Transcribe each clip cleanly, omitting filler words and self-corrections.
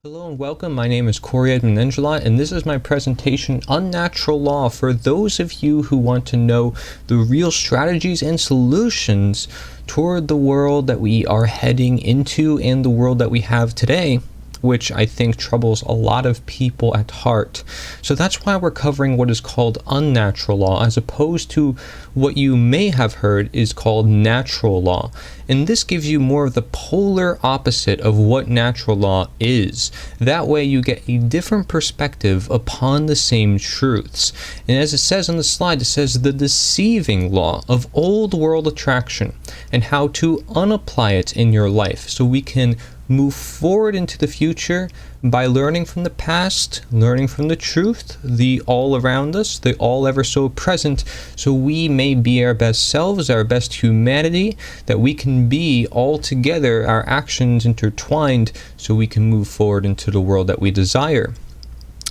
Hello and welcome. My name is Cory Endrulat, and this is my presentation, Unnatural Law, for those of you who want to know the real strategies and solutions toward the world that we are heading into and the world that we have today, which I think troubles a lot of people at heart. So that's why we're covering what is called unnatural law, as opposed to what you may have heard is called natural law. And this gives you more of the polar opposite of what natural law is. That way you get a different perspective upon the same truths. And as it says on the slide, it says the deceiving law of old world attraction and how to unapply it in your life so we can move forward into the future by learning from the past, learning from the truth, the all around us, the all ever so present, so we may be our best selves, our best humanity, that we can be all together, our actions intertwined, so we can move forward into the world that we desire.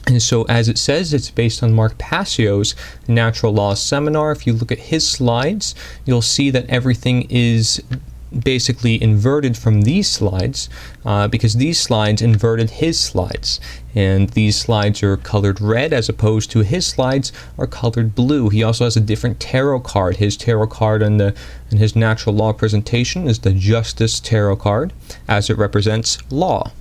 And so, as it says, it's based on Mark Passio's Natural Law Seminar. If you look at his slides, you'll see that everything is basically inverted from these slides because these slides inverted his slides, and these slides are colored red as opposed to his slides are colored blue. He also has a different tarot card. His tarot card in his natural law presentation is the Justice tarot card, as it represents law.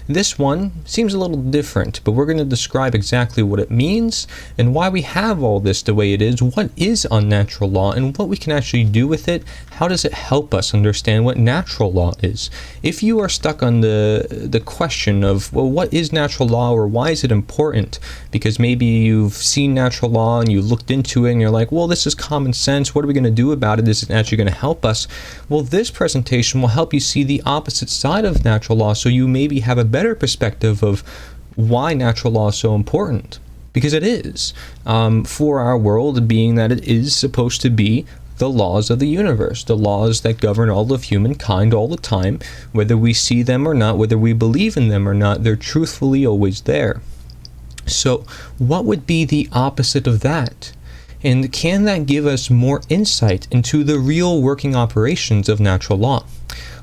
This one seems a little different, but we're going to describe exactly what it means and why we have all this the way it is, what is unnatural law, and what we can actually do with it. How does it help us understand what natural law is? If you are stuck on the question of, well, what is natural law, or why is it important? Because maybe you've seen natural law and you looked into it and you're like, well, this is common sense. What are we going to do about it? Is it actually going to help us? Well, this presentation will help you see the opposite side of natural law, so you maybe have a better perspective of why natural law is so important, because it is for our world, being that it is supposed to be the laws of the universe, the laws that govern all of humankind all the time, whether we see them or not, whether we believe in them or not, they're truthfully always there. So what would be the opposite of that? And can that give us more insight into the real working operations of natural law?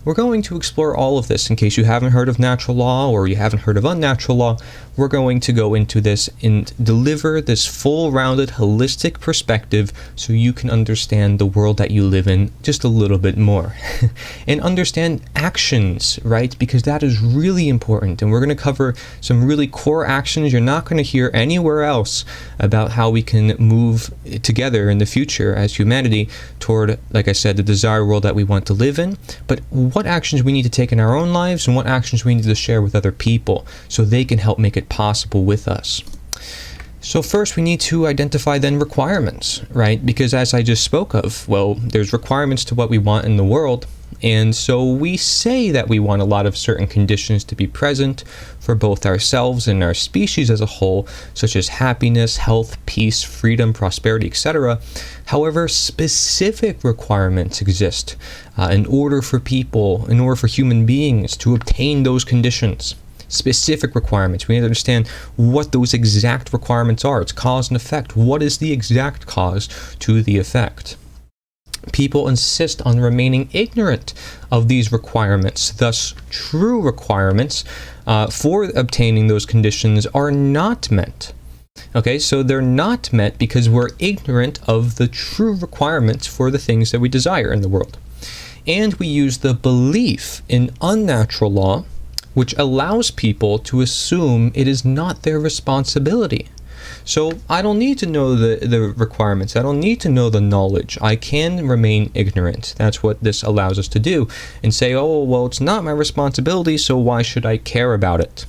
We're going to explore all of this. In case you haven't heard of natural law or you haven't heard of unnatural law, we're going to go into this and deliver this full-rounded, holistic perspective so you can understand the world that you live in just a little bit more. And understand actions, right? Because that is really important. And we're going to cover some really core actions you're not going to hear anywhere else about how we can move together in the future as humanity toward, like I said, the desired world that we want to live in. But what actions we need to take in our own lives and what actions we need to share with other people so they can help make it possible with us. So first we need to identify then requirements, right? Because as I just spoke of, well, there's requirements to what we want in the world. And so we say that we want a lot of certain conditions to be present for both ourselves and our species as a whole, such as happiness, health, peace, freedom, prosperity, etc. However, specific requirements exist in order for human beings to obtain those conditions. Specific requirements. We need to understand what those exact requirements are. It's cause and effect. What is the exact cause to the effect? People insist on remaining ignorant of these requirements. Thus, true requirements for obtaining those conditions are not met. Okay, so they're not met because we're ignorant of the true requirements for the things that we desire in the world. And we use the belief in unnatural law, which allows people to assume it is not their responsibility. So I don't need to know the requirements. I don't need to know the knowledge. I can remain ignorant. That's what this allows us to do. And say, oh, well, it's not my responsibility, so why should I care about it?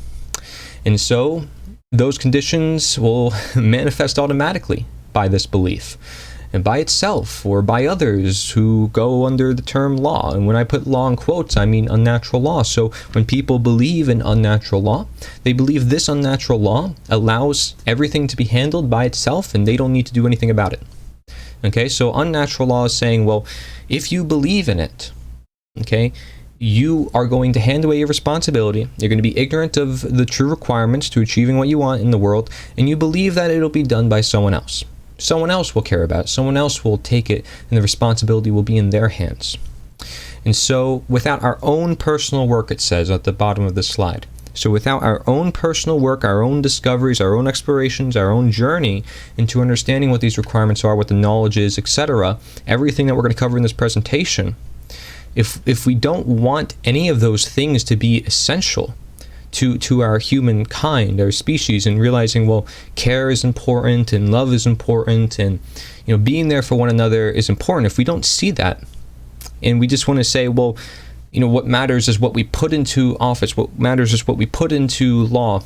And so those conditions will manifest automatically by this belief, and by itself or by others who go under the term law. And when I put law in quotes, I mean unnatural law. So when people believe in unnatural law, they believe this unnatural law allows everything to be handled by itself and they don't need to do anything about it. Okay, so unnatural law is saying, well, if you believe in it, okay, you are going to hand away your responsibility. You're going to be ignorant of the true requirements to achieving what you want in the world, and you believe that it'll be done by someone else. Someone else will care about it. Someone else will take it, and the responsibility will be in their hands. And so, without our own personal work, it says at the bottom of this slide, So without our own personal work, our own discoveries, our own explorations, our own journey into understanding what these requirements are, what the knowledge is, etc., everything that we're going to cover in this presentation, if we don't want any of those things to be essential to our humankind, our species, and realizing, well, care is important and love is important, and being there for one another is important. If we don't see that, and we just want to say, well, what matters is what we put into office, what matters is what we put into law,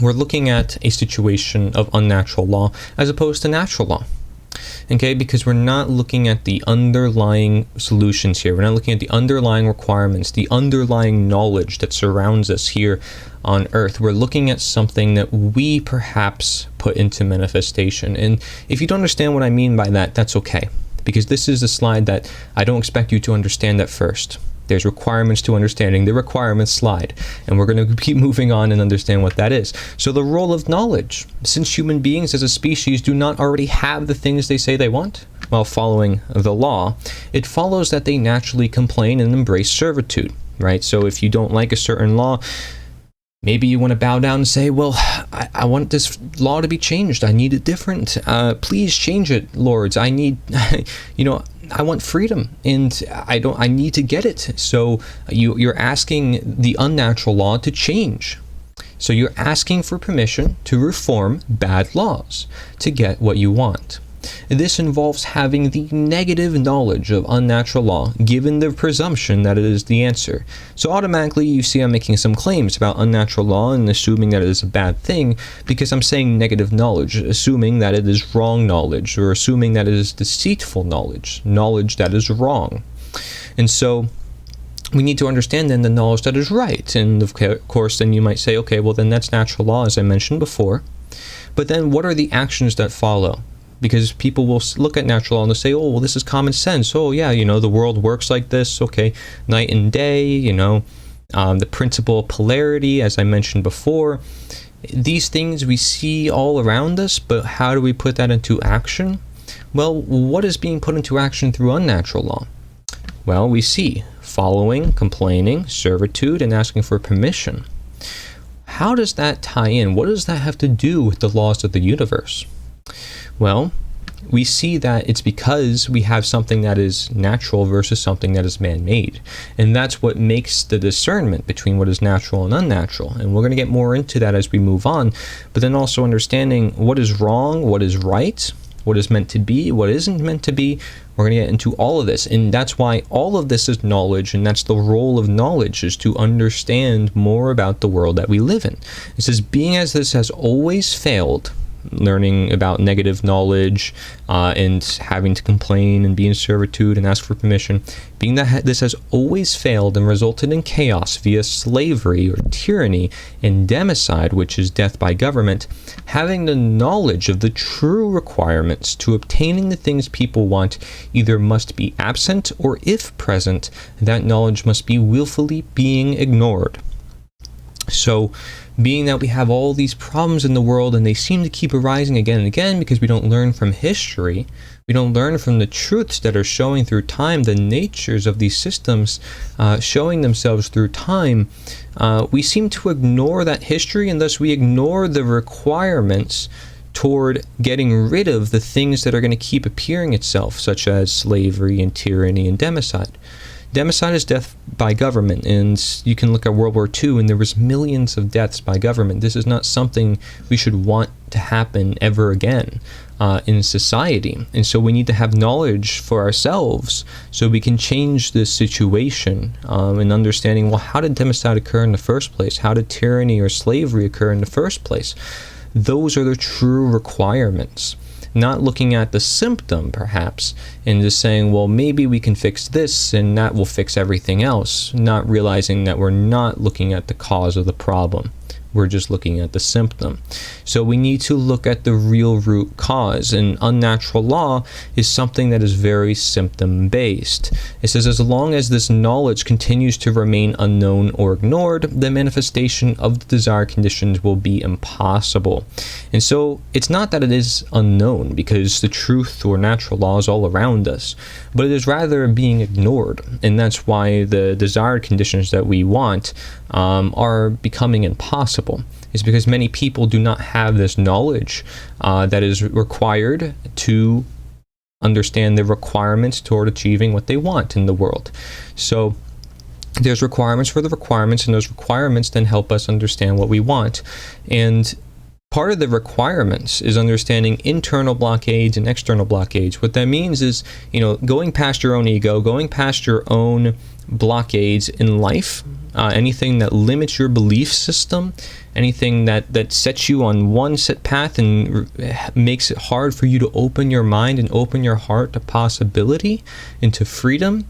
we're looking at a situation of unnatural law as opposed to natural law. Okay, because we're not looking at the underlying solutions here. We're not looking at the underlying requirements, the underlying knowledge that surrounds us here on Earth. We're looking at something that we perhaps put into manifestation. And if you don't understand what I mean by that, that's okay, because this is a slide that I don't expect you to understand at first. There's requirements to understanding the requirements slide, and we're going to keep moving on and understand what that is. So the role of knowledge, since human beings as a species do not already have the things they say they want while following the law, it follows that they naturally complain and embrace servitude, right? So if you don't like a certain law, maybe you want to bow down and say, well, I want this law to be changed. I need it different. Please change it, lords. I need, I want freedom, and I need to get it. So you're asking the unnatural law to change. So you're asking for permission to reform bad laws to get what you want. This involves having the negative knowledge of unnatural law, given the presumption that it is the answer. So automatically you see I'm making some claims about unnatural law and assuming that it is a bad thing, because I'm saying negative knowledge, assuming that it is wrong knowledge, or assuming that it is deceitful knowledge, knowledge that is wrong. And so we need to understand then the knowledge that is right. And of course then you might say, okay, well then that's natural law, as I mentioned before. But then what are the actions that follow? Because people will look at natural law and they'll say, oh, well, this is common sense. Oh, yeah, the world works like this. Okay, night and day, the principle of polarity, as I mentioned before. These things we see all around us, but how do we put that into action? Well, what is being put into action through unnatural law? Well, we see following, complaining, servitude, and asking for permission. How does that tie in? What does that have to do with the laws of the universe? Well, we see that it's because we have something that is natural versus something that is man-made. And that's what makes the discernment between what is natural and unnatural. And we're going to get more into that as we move on. But then also understanding what is wrong, what is right, what is meant to be, what isn't meant to be. We're going to get into all of this. And that's why all of this is knowledge. And that's the role of knowledge, is to understand more about the world that we live in. It says, being as this has always failed, learning about negative knowledge and having to complain and be in servitude and ask for permission, being that this has always failed and resulted in chaos via slavery or tyranny and democide, which is death by government, having the knowledge of the true requirements to obtaining the things people want either must be absent, or if present, that knowledge must be willfully being ignored. So, being that we have all these problems in the world and they seem to keep arising again and again because we don't learn from history, we don't learn from the truths that are showing through time, the natures of these systems showing themselves through time, we seem to ignore that history, and thus we ignore the requirements toward getting rid of the things that are going to keep appearing itself, such as slavery and tyranny and democide. Democide is death by government, and you can look at World War II, and there was millions of deaths by government. This is not something we should want to happen ever again in society. And so we need to have knowledge for ourselves so we can change this situation and understanding, well, how did democide occur in the first place? How did tyranny or slavery occur in the first place? Those are the true requirements. Not looking at the symptom, perhaps, and just saying, well, maybe we can fix this and that will fix everything else, not realizing that we're not looking at the cause of the problem. We're just looking at the symptom. So we need to look at the real root cause, and unnatural law is something that is very symptom-based. It says, as long as this knowledge continues to remain unknown or ignored, the manifestation of the desired conditions will be impossible. And so it's not that it is unknown, because the truth or natural law is all around us, but it is rather being ignored. And that's why the desired conditions that we want are becoming impossible. It's because many people do not have this knowledge that is required to understand the requirements toward achieving what they want in the world. So there's requirements for the requirements, and those requirements then help us understand what we want. And part of the requirements is understanding internal blockades and external blockades. What that means is, going past your own ego, going past your own blockades in life, anything that limits your belief system, anything that sets you on one set path and makes it hard for you to open your mind and open your heart to possibility and to freedom.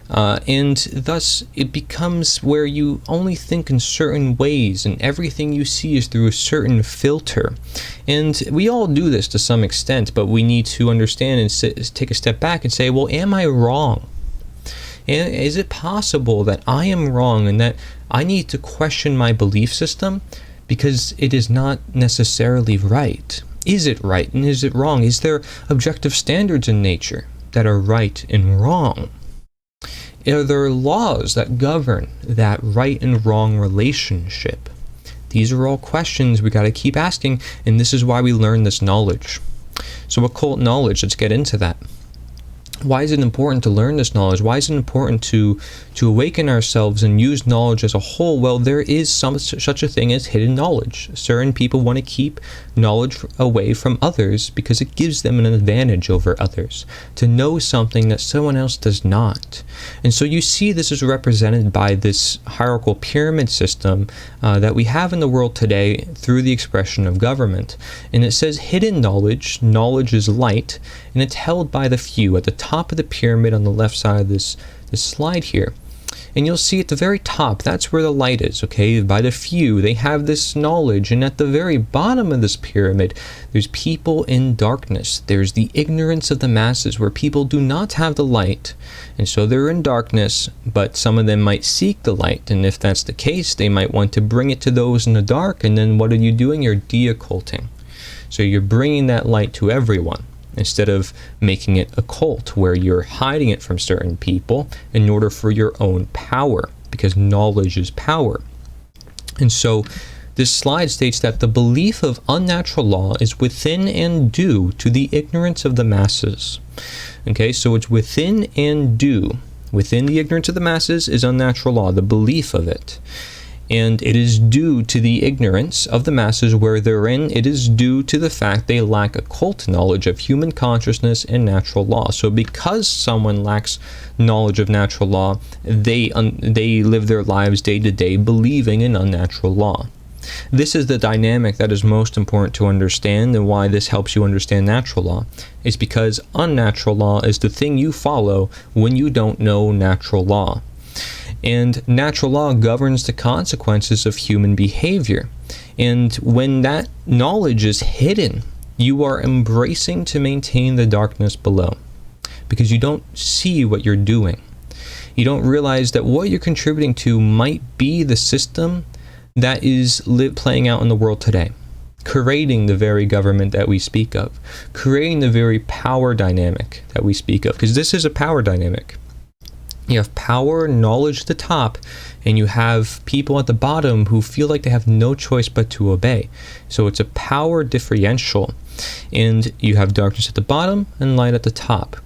And thus it becomes where you only think in certain ways, and everything you see is through a certain filter. And we all do this to some extent, but we need to understand and take a step back and say, well, am I wrong? And is it possible that I am wrong and that I need to question my belief system because it is not necessarily right? Is it right and is it wrong? Is there objective standards in nature that are right and wrong? Are there laws that govern that right and wrong relationship? These are all questions we got to keep asking, and this is why we learn this knowledge. So occult knowledge, let's get into that. Why is it important to learn this knowledge? Why is it important to awaken ourselves and use knowledge as a whole? Well, there is such a thing as hidden knowledge. Certain people want to keep knowledge away from others because it gives them an advantage over others, to know something that someone else does not. And so you see this is represented by this hierarchical pyramid system that we have in the world today through the expression of government. And it says hidden knowledge, knowledge is light, and it's held by the few at the top of the pyramid on the left side of this slide here. And you'll see at the very top, that's where the light is, okay? By the few, they have this knowledge. And at the very bottom of this pyramid, there's people in darkness. There's the ignorance of the masses, where people do not have the light. And so they're in darkness, but some of them might seek the light. And if that's the case, they might want to bring it to those in the dark. And then what are you doing? You're de-occulting. So you're bringing that light to everyone, instead of making it a cult where you're hiding it from certain people in order for your own power, because knowledge is power. And so this slide states that the belief of unnatural law is within and due to the ignorance of the masses. Okay, so it's within and due. Within the ignorance of the masses is unnatural law, the belief of it. And it is due to the ignorance of the masses where therein it is due to the fact they lack occult knowledge of human consciousness and natural law. So because someone lacks knowledge of natural law, they live their lives day to day believing in unnatural law. This is the dynamic that is most important to understand, and why this helps you understand natural law is because unnatural law is the thing you follow when you don't know natural law. And natural law governs the consequences of human behavior. And when that knowledge is hidden, you are embracing to maintain the darkness below, because you don't see what you're doing. You don't realize that what you're contributing to might be the system that is playing out in the world today, creating the very government that we speak of, creating the very power dynamic that we speak of, because this is a power dynamic. You have power, knowledge at the top, and you have people at the bottom who feel like they have no choice but to obey. So it's a power differential, and you have darkness at the bottom and light at the top.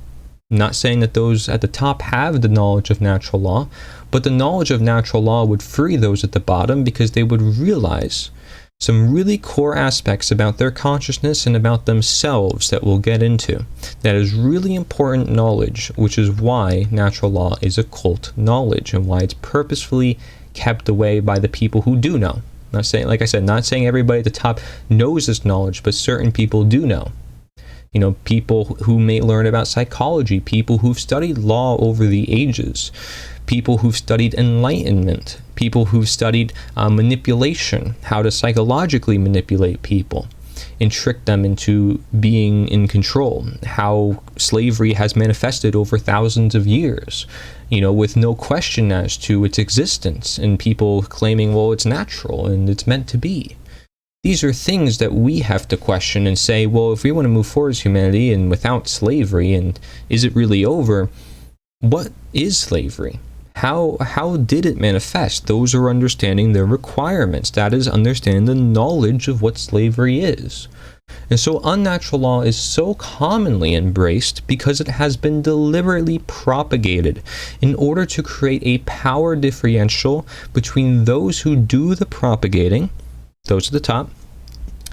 I'm not saying that those at the top have the knowledge of natural law, but the knowledge of natural law would free those at the bottom, because they would realize some really core aspects about their consciousness and about themselves that we'll get into. That is really important knowledge, which is why natural law is occult knowledge and why it's purposefully kept away by the people who do know. Not saying, like I said, not saying everybody at the top knows this knowledge, but certain people do know. You know, people who may learn about psychology, people who've studied law over the ages, people who've studied enlightenment, people who've studied manipulation, how to psychologically manipulate people and trick them into being in control, how slavery has manifested over thousands of years, you know, with no question as to its existence, and people claiming, well, it's natural and it's meant to be. These are things that we have to question and say, well, if we want to move forward as humanity and without slavery, and is it really over? What is slavery? How did it manifest? Those are understanding their requirements. That is understanding the knowledge of what slavery is. And so unnatural law is so commonly embraced because it has been deliberately propagated in order to create a power differential between those who do the propagating, those at the top,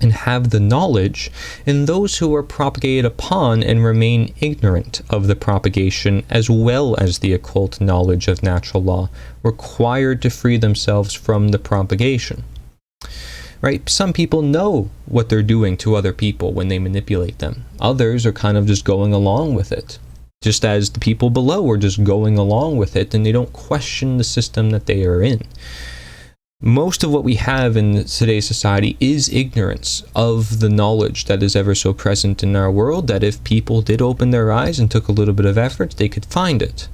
and have the knowledge, and those who are propagated upon and remain ignorant of the propagation as well as the occult knowledge of natural law required to free themselves from the propagation. Right? Some people know what they're doing to other people when they manipulate them. Others are kind of just going along with it. Just as the people below are just going along with it, and they don't question the system that they are in. Most of what we have in today's society is ignorance of the knowledge that is ever so present in our world, that if people did open their eyes and took a little bit of effort, they could find it.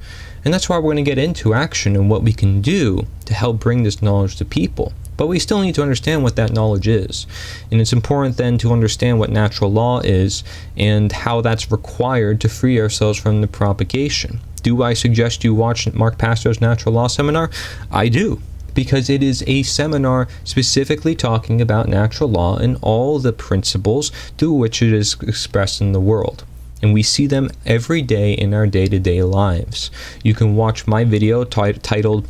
And that's why we're going to get into action and what we can do to help bring this knowledge to people. But we still need to understand what that knowledge is. And it's important then to understand what natural law is and how that's required to free ourselves from the propagation. Do I suggest you watch Mark Passio's Natural Law Seminar? I do, because it is a seminar specifically talking about natural law and all the principles through which it is expressed in the world. And we see them every day in our day-to-day lives. You can watch my video titled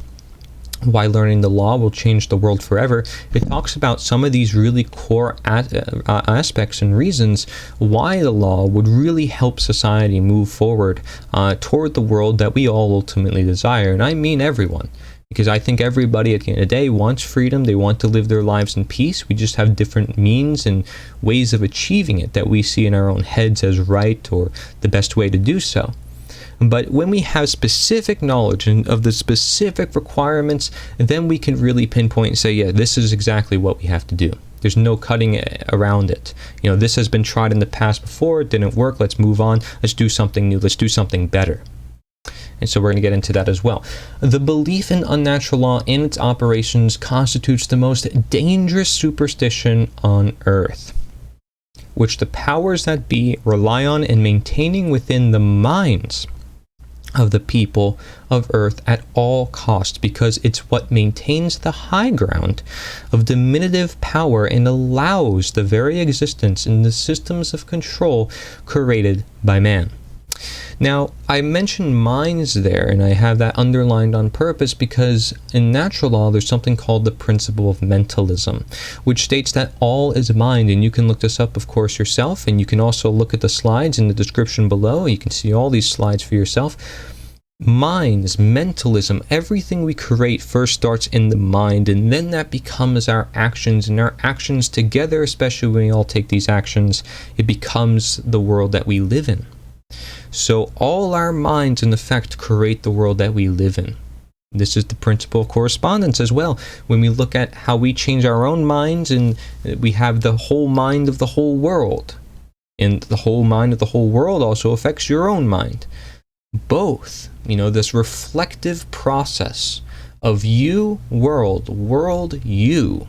Why Learning the Law Will Change the World Forever. It talks about some of these really core aspects and reasons why the law would really help society move forward toward the world that we all ultimately desire. And I mean everyone. Because I think everybody at the end of the day wants freedom. They want to live their lives in peace. We just have different means and ways of achieving it that we see in our own heads as right or the best way to do so. But when we have specific knowledge of the specific requirements, then we can really pinpoint and say, yeah, this is exactly what we have to do. There's no cutting around it. You know, this has been tried in the past before. It didn't work. Let's move on. Let's do something new. Let's do something better. And so we're going to get into that as well. The belief in unnatural law and its operations constitutes the most dangerous superstition on earth, which the powers that be rely on in maintaining within the minds of the people of earth at all costs, because it's what maintains the high ground of diminutive power and allows the very existence in the systems of control created by man. Now, I mentioned minds there, and I have that underlined on purpose because in natural law, there's something called the principle of mentalism, which states that all is mind. And you can look this up, of course, yourself, and you can also look at the slides in the description below. You can see all these slides for yourself. Minds, mentalism, everything we create first starts in the mind, and then that becomes our actions, and our actions together, especially when we all take these actions, it becomes the world that we live in. So all our minds, in effect, create the world that we live in. This is the principle of correspondence as well. When we look at how we change our own minds, and we have the whole mind of the whole world. And the whole mind of the whole world also affects your own mind. Both, this reflective process of you, world, you.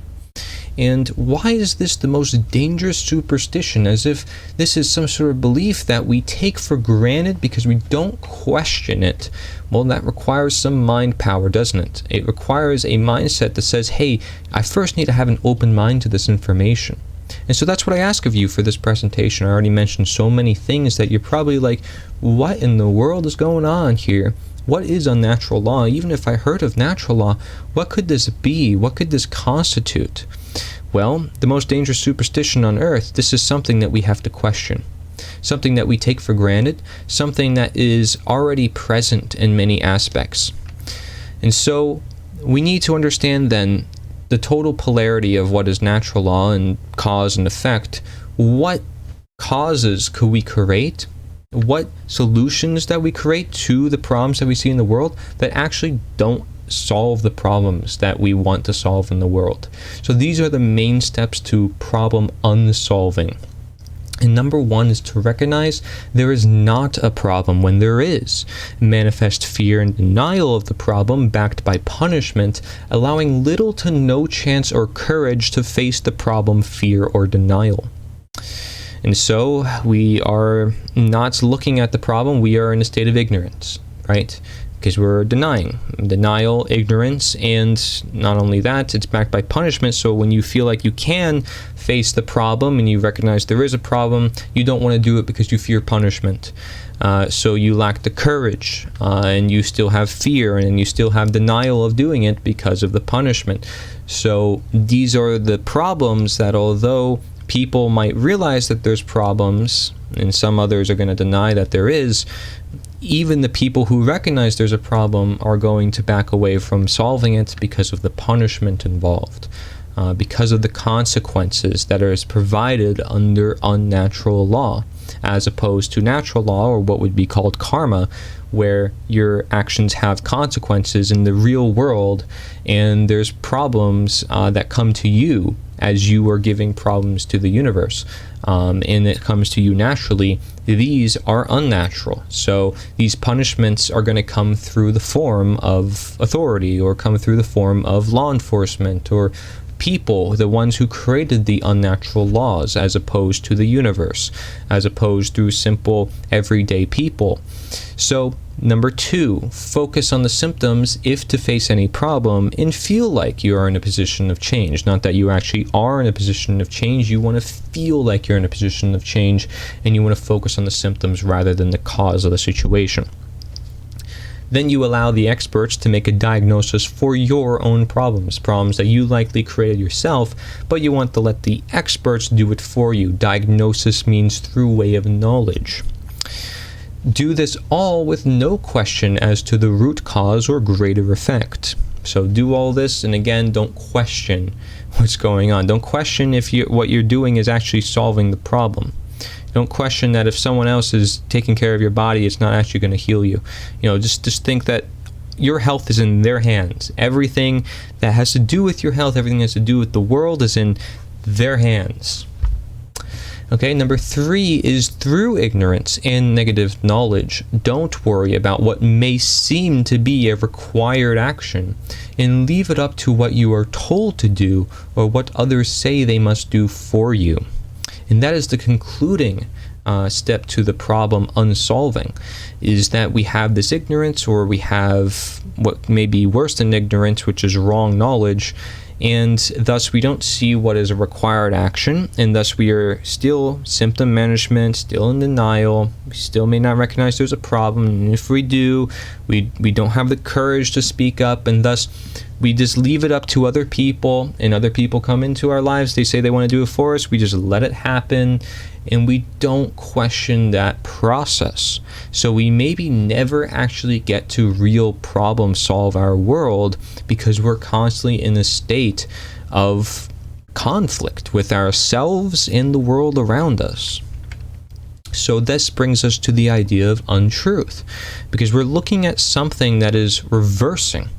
And why is this the most dangerous superstition? As if this is some sort of belief that we take for granted because we don't question it. Well, that requires some mind power, doesn't it? It requires a mindset that says, hey, I first need to have an open mind to this information. And so that's what I ask of you for this presentation. I already mentioned so many things that you're probably like, what in the world is going on here? What is unnatural law? Even if I heard of natural law, what could this be? What could this constitute? Well, the most dangerous superstition on earth, this is something that we have to question. Something that we take for granted. Something that is already present in many aspects. And so we need to understand then the total polarity of what is natural law and cause and effect. What causes could we create? What solutions that we create to the problems that we see in the world that actually don't solve the problems that we want to solve in the world. So these are the main steps to problem unsolving. And number one is to recognize there is not a problem when there is. Manifest fear and denial of the problem backed by punishment, allowing little to no chance or courage to face the problem, fear, or denial. And so we are not looking at the problem, we are in a state of ignorance, right? because we're denying. Denial, ignorance, and not only that, it's backed by punishment. So when you feel like you can face the problem and you recognize there is a problem, you don't want to do it because you fear punishment. So you lack the courage, and you still have fear, and you still have denial of doing it because of the punishment. So these are the problems that, although people might realize that there's problems, and some others are going to deny that there is, even the people who recognize there's a problem are going to back away from solving it because of the punishment involved, because of the consequences that are provided under unnatural law, as opposed to natural law, or what would be called karma, where your actions have consequences in the real world, and there's problems that come to you as you are giving problems to the universe, and it comes to you naturally. These are unnatural. So these punishments are going to come through the form of authority, or come through the form of law enforcement, or people, the ones who created the unnatural laws, as opposed to the universe, as opposed to simple everyday people. So number 2, focus on the symptoms if to face any problem and feel like you are in a position of change. Not that you actually are in a position of change. You want to feel like you're in a position of change, and you want to focus on the symptoms rather than the cause of the situation. Then you allow the experts to make a diagnosis for your own problems that you likely created yourself, but you want to let the experts do it for you. Diagnosis means through way of knowledge. Do this all with no question as to the root cause or greater effect. So do all this, and again, don't question what's going on. Don't question if what you're doing is actually solving the problem. Don't question that if someone else is taking care of your body, it's not actually going to heal you. Just think that your health is in their hands. Everything that has to do with your health, everything that has to do with the world, is in their hands. Okay, number 3 is through ignorance and negative knowledge. Don't worry about what may seem to be a required action, and leave it up to what you are told to do or what others say they must do for you. And that is the concluding step to the problem unsolving, is that we have this ignorance, or we have what may be worse than ignorance, which is wrong knowledge, and thus we don't see what is a required action, and thus we are still symptom management, still in denial. We still may not recognize there's a problem, and if we do, we don't have the courage to speak up, and thus we just leave it up to other people, and other people come into our lives. They say they want to do it for us. We just let it happen, and we don't question that process. So we maybe never actually get to real problem solve our world, because we're constantly in a state of conflict with ourselves and the world around us. So this brings us to the idea of untruth, because we're looking at something that is reversing.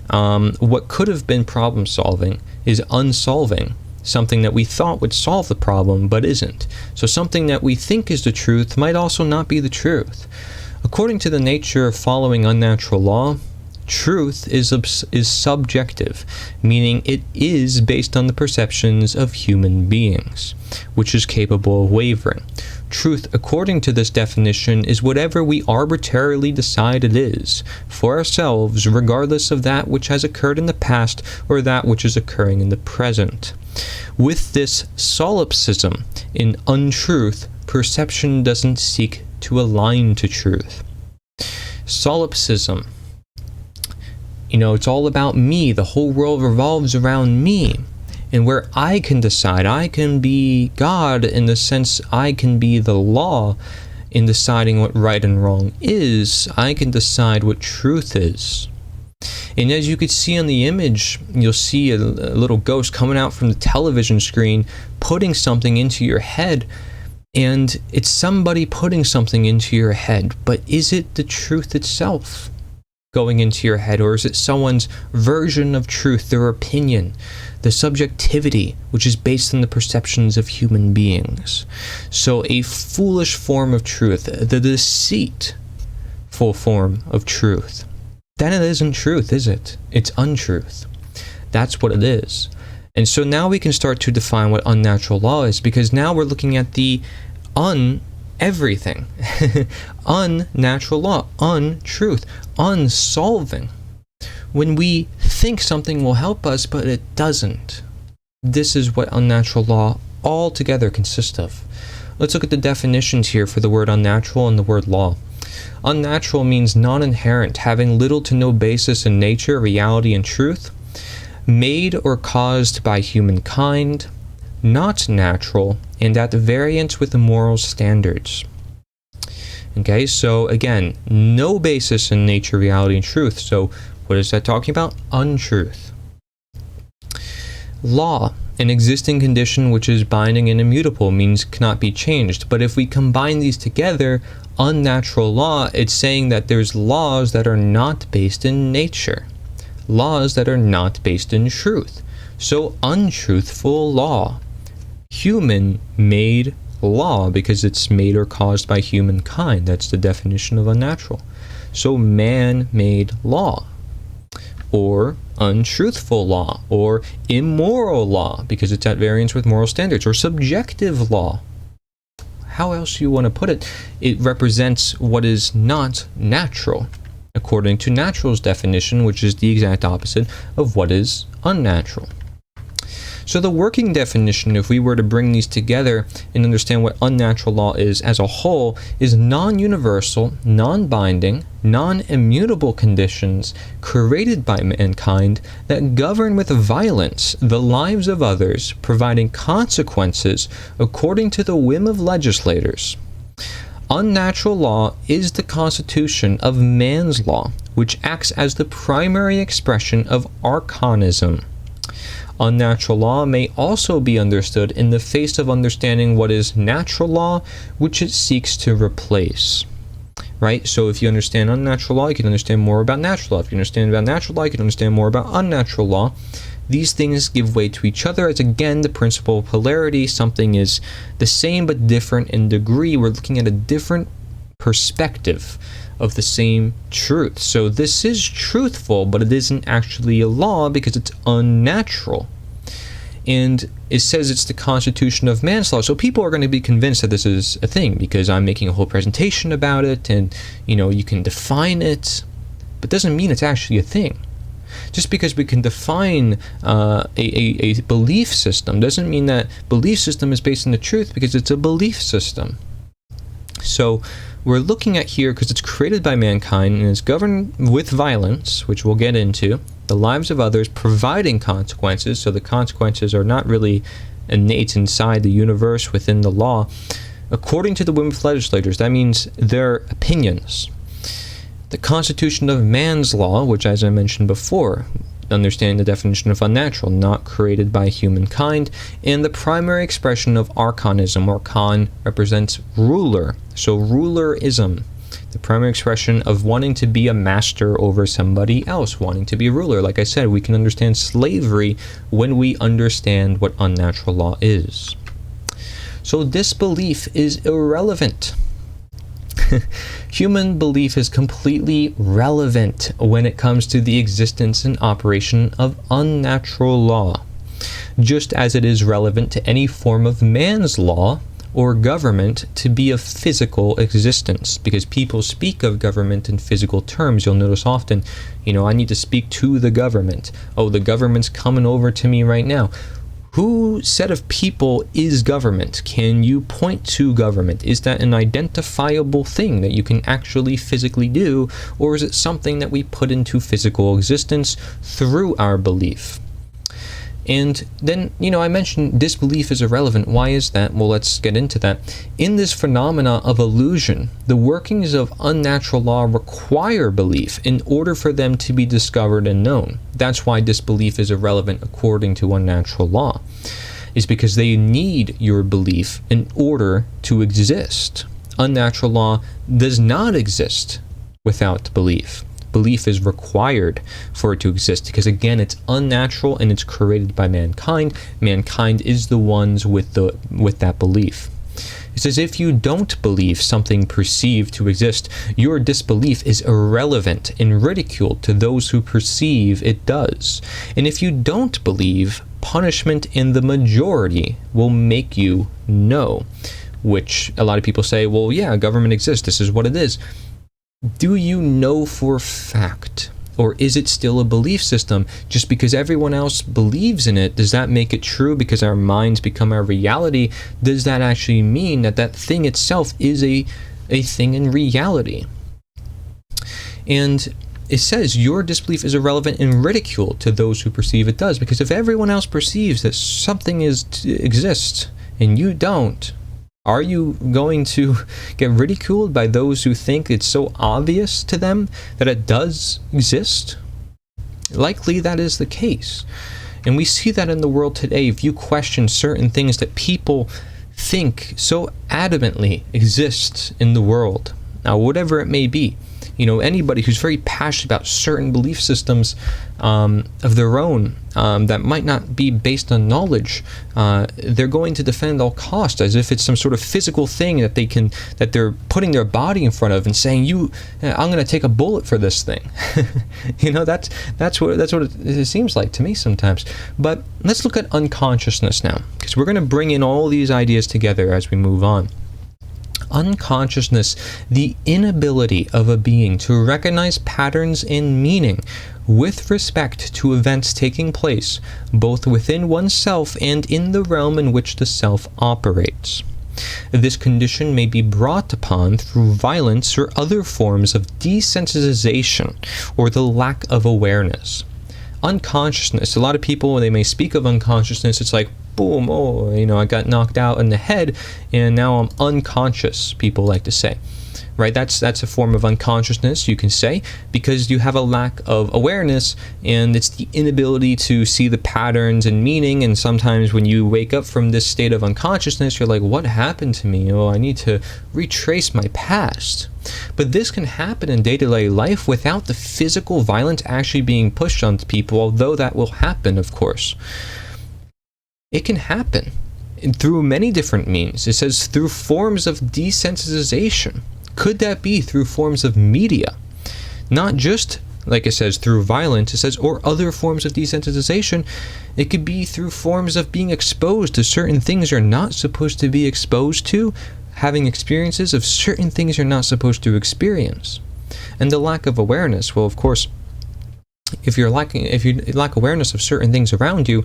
What could have been problem solving is unsolving something that we thought would solve the problem but isn't. So something that we think is the truth might also not be the truth. According to the nature of following unnatural law, truth is subjective, meaning it is based on the perceptions of human beings, which is capable of wavering. Truth, according to this definition, is whatever we arbitrarily decide it is, for ourselves, regardless of that which has occurred in the past or that which is occurring in the present. With this solipsism in untruth, perception doesn't seek to align to truth. Solipsism, it's all about me. The whole world revolves around me. And where I can decide, I can be God in the sense I can be the law in deciding what right and wrong is. I can decide what truth is. And as you could see on the image, you'll see a little ghost coming out from the television screen, putting something into your head. And it's somebody putting something into your head, but is it the truth itself going into your head, or is it someone's version of truth, their opinion, the subjectivity, which is based on the perceptions of human beings? So a foolish form of truth, the deceitful form of truth, then it isn't truth, is it? It's untruth. That's what it is. And so now we can start to define what unnatural law is, because now we're looking at the everything. Unnatural law, untruth, unsolving. When we think something will help us, but it doesn't. This is what unnatural law altogether consists of. Let's look at the definitions here for the word unnatural and the word law. Unnatural means non-inherent, having little to no basis in nature, reality, and truth. Made or caused by humankind. Not natural, and at variance with the moral standards. Okay, so again, no basis in nature, reality, and truth. So what is that talking about? Untruth. Law, an existing condition which is binding and immutable, means cannot be changed. But if we combine these together, unnatural law, it's saying that there's laws that are not based in nature. Laws that are not based in truth. So untruthful law. Human-made law, because it's made or caused by humankind. That's the definition of unnatural. So man-made law. Or untruthful law, or immoral law, because it's at variance with moral standards, or subjective law. How else do you want to put it? It represents what is not natural, according to natural's definition, which is the exact opposite of what is unnatural. So the working definition, if we were to bring these together and understand what unnatural law is as a whole, is non-universal, non-binding, non-immutable conditions created by mankind that govern with violence the lives of others, providing consequences according to the whim of legislators. Unnatural law is the constitution of man's law, which acts as the primary expression of archanism. Unnatural law may also be understood in the face of understanding what is natural law, which it seeks to replace. Right? So if you understand unnatural law, you can understand more about natural law. If you understand about natural law, you can understand more about unnatural law. These things give way to each other as, again, the principle of polarity. Something is the same but different in degree. We're looking at a different perspective of the same truth. So this is truthful, but it isn't actually a law because it's unnatural. And it says it's the constitution of man's law. So people are going to be convinced that this is a thing because I'm making a whole presentation about it, and you can define it, but it doesn't mean it's actually a thing. Just because we can define a belief system doesn't mean that belief system is based on the truth, because it's a belief system. So we're looking at here, because it's created by mankind and is governed with violence, which we'll get into, the lives of others, providing consequences. So the consequences are not really innate inside the universe within the law. According to the whim of legislators, that means their opinions. The constitution of man's law, which, as I mentioned before, understanding the definition of unnatural, not created by humankind, and the primary expression of archanism. Archon represents ruler, so rulerism, the primary expression of wanting to be a master over somebody else, wanting to be a ruler. Like I said, we can understand slavery when we understand what unnatural law is. So this belief is irrelevant. Human belief is completely relevant when it comes to the existence and operation of unnatural law, just as it is relevant to any form of man's law or government to be of physical existence, because people speak of government in physical terms. You'll notice often, I need to speak to the government. Oh, the government's coming over to me right now. Who set of people is government? Can you point to government? Is that an identifiable thing that you can actually physically do, or is it something that we put into physical existence through our belief? And then, I mentioned disbelief is irrelevant. Why is that? Well, let's get into that. In this phenomena of illusion, the workings of unnatural law require belief in order for them to be discovered and known. That's why disbelief is irrelevant according to unnatural law, is because they need your belief in order to exist. Unnatural law does not exist without belief. Belief is required for it to exist, because again, it's unnatural and it's created by mankind. Mankind is the ones with that belief. It's as if you don't believe something perceived to exist, your disbelief is irrelevant and ridiculed to those who perceive it does. And if you don't believe, punishment in the majority will make you know. which a lot of people say, well, yeah, government exists, this is what it is. Do you know for a fact? Or is it still a belief system? Just because everyone else believes in it, does that make it true because our minds become our reality? Does that actually mean that that thing itself is a thing in reality? And it says your disbelief is irrelevant and ridicule to those who perceive it does. Because if everyone else perceives that something exists and you don't, are you going to get ridiculed by those who think it's so obvious to them that it does exist? Likely that is the case. And we see that in the world today. If you question certain things that people think so adamantly exist in the world, now whatever it may be, anybody who's very passionate about certain belief systems of their own that might not be based on knowledge, they're going to defend at all costs as if it's some sort of physical thing that they're putting their body in front of and saying, I'm going to take a bullet for this thing. That's what it seems like to me sometimes. But let's look at unconsciousness now, because we're going to bring in all these ideas together as we move on. Unconsciousness, the inability of a being to recognize patterns and meaning with respect to events taking place, both within oneself and in the realm in which the self operates. This condition may be brought upon through violence or other forms of desensitization or the lack of awareness. Unconsciousness, a lot of people, when they may speak of unconsciousness, it's like, boom, I got knocked out in the head and now I'm unconscious, people like to say. Right? That's a form of unconsciousness, you can say, because you have a lack of awareness, and it's the inability to see the patterns and meaning. And sometimes when you wake up from this state of unconsciousness, you're like, what happened to me? I need to retrace my past. But this can happen in day-to-day life without the physical violence actually being pushed onto people, although that will happen, of course. It can happen through many different means. It says through forms of desensitization. Could that be through forms of media? Not just, like it says, through violence. It says, or other forms of desensitization. It could be through forms of being exposed to certain things you're not supposed to be exposed to, having experiences of certain things you're not supposed to experience. And the lack of awareness, well, of course, if you lack awareness of certain things around you,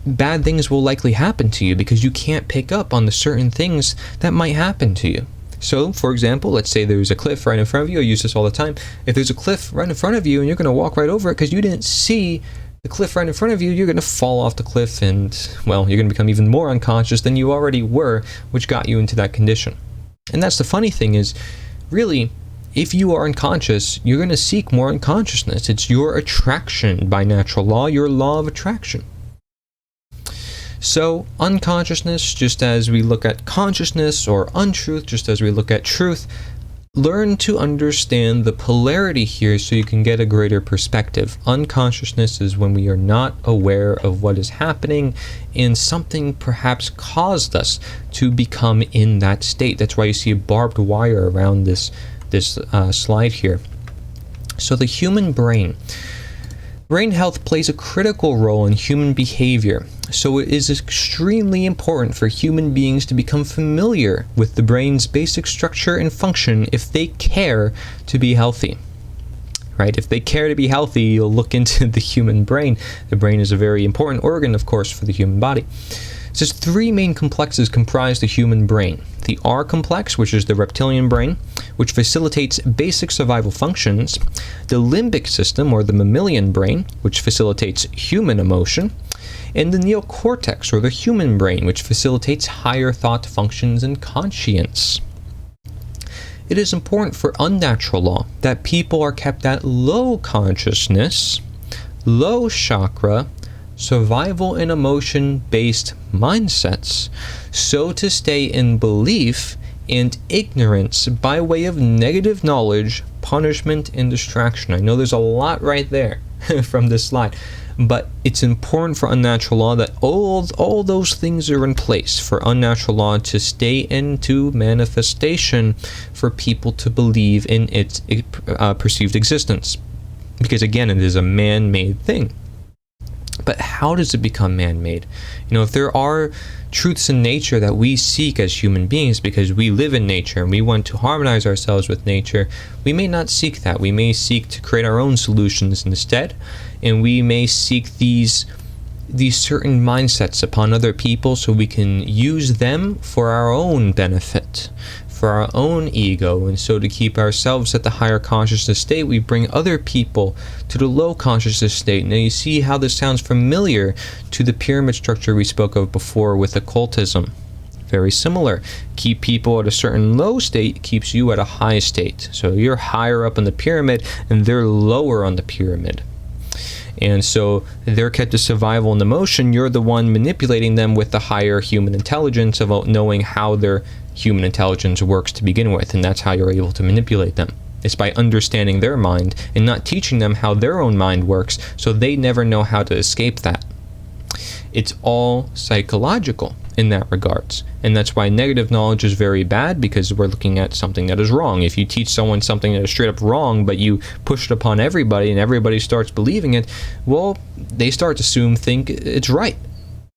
bad things will likely happen to you because you can't pick up on the certain things that might happen to you. So, for example, let's say there's a cliff right in front of you. I use this all the time. If there's a cliff right in front of you and you're going to walk right over it because you didn't see the cliff right in front of you, you're going to fall off the cliff and, well, you're going to become even more unconscious than you already were, which got you into that condition. And that's the funny thing is, really, if you are unconscious, you're going to seek more unconsciousness. It's your attraction by natural law, your law of attraction. So, unconsciousness, just as we look at consciousness, or untruth, just as we look at truth, learn to understand the polarity here so you can get a greater perspective. Unconsciousness is when we are not aware of what is happening and something perhaps caused us to become in that state. That's why you see a barbed wire around this slide here. So the human brain. Brain health plays a critical role in human behavior, so it is extremely important for human beings to become familiar with the brain's basic structure and function if they care to be healthy. Right? If they care to be healthy, you'll look into the human brain. The brain is a very important organ, of course, for the human body. It says 3 main complexes comprise the human brain. The R complex, which is the reptilian brain, which facilitates basic survival functions. The limbic system, or the mammalian brain, which facilitates human emotion. And the neocortex, or the human brain, which facilitates higher thought functions and conscience. It is important for unnatural law that people are kept at low consciousness, low chakra, survival and emotion-based mindsets, so to stay in belief and ignorance by way of negative knowledge, punishment, and distraction. I know there's a lot right there from this slide, but it's important for unnatural law that all those things are in place for unnatural law to stay into manifestation for people to believe in its perceived existence. Because again, it is a man-made thing. But how does it become man-made? If there are truths in nature that we seek as human beings because we live in nature and we want to harmonize ourselves with nature, we may not seek that. We may seek to create our own solutions instead, and we may seek these certain mindsets upon other people so we can use them for our own benefit, for our own ego. And so to keep ourselves at the higher consciousness state, we bring other people to the low consciousness state. Now you see how this sounds familiar to the pyramid structure we spoke of before with occultism. Very similar. Keep people at a certain low state keeps you at a high state. So you're higher up in the pyramid and they're lower on the pyramid. And so they're kept to survival and emotion. You're the one manipulating them with the higher human intelligence of knowing how their human intelligence works to begin with. And that's how you're able to manipulate them. It's by understanding their mind and not teaching them how their own mind works, so they never know how to escape that. It's all psychological in that regards. And that's why negative knowledge is very bad, because we're looking at something that is wrong. If you teach someone something that is straight up wrong, but you push it upon everybody and everybody starts believing it, well, they start to think it's right.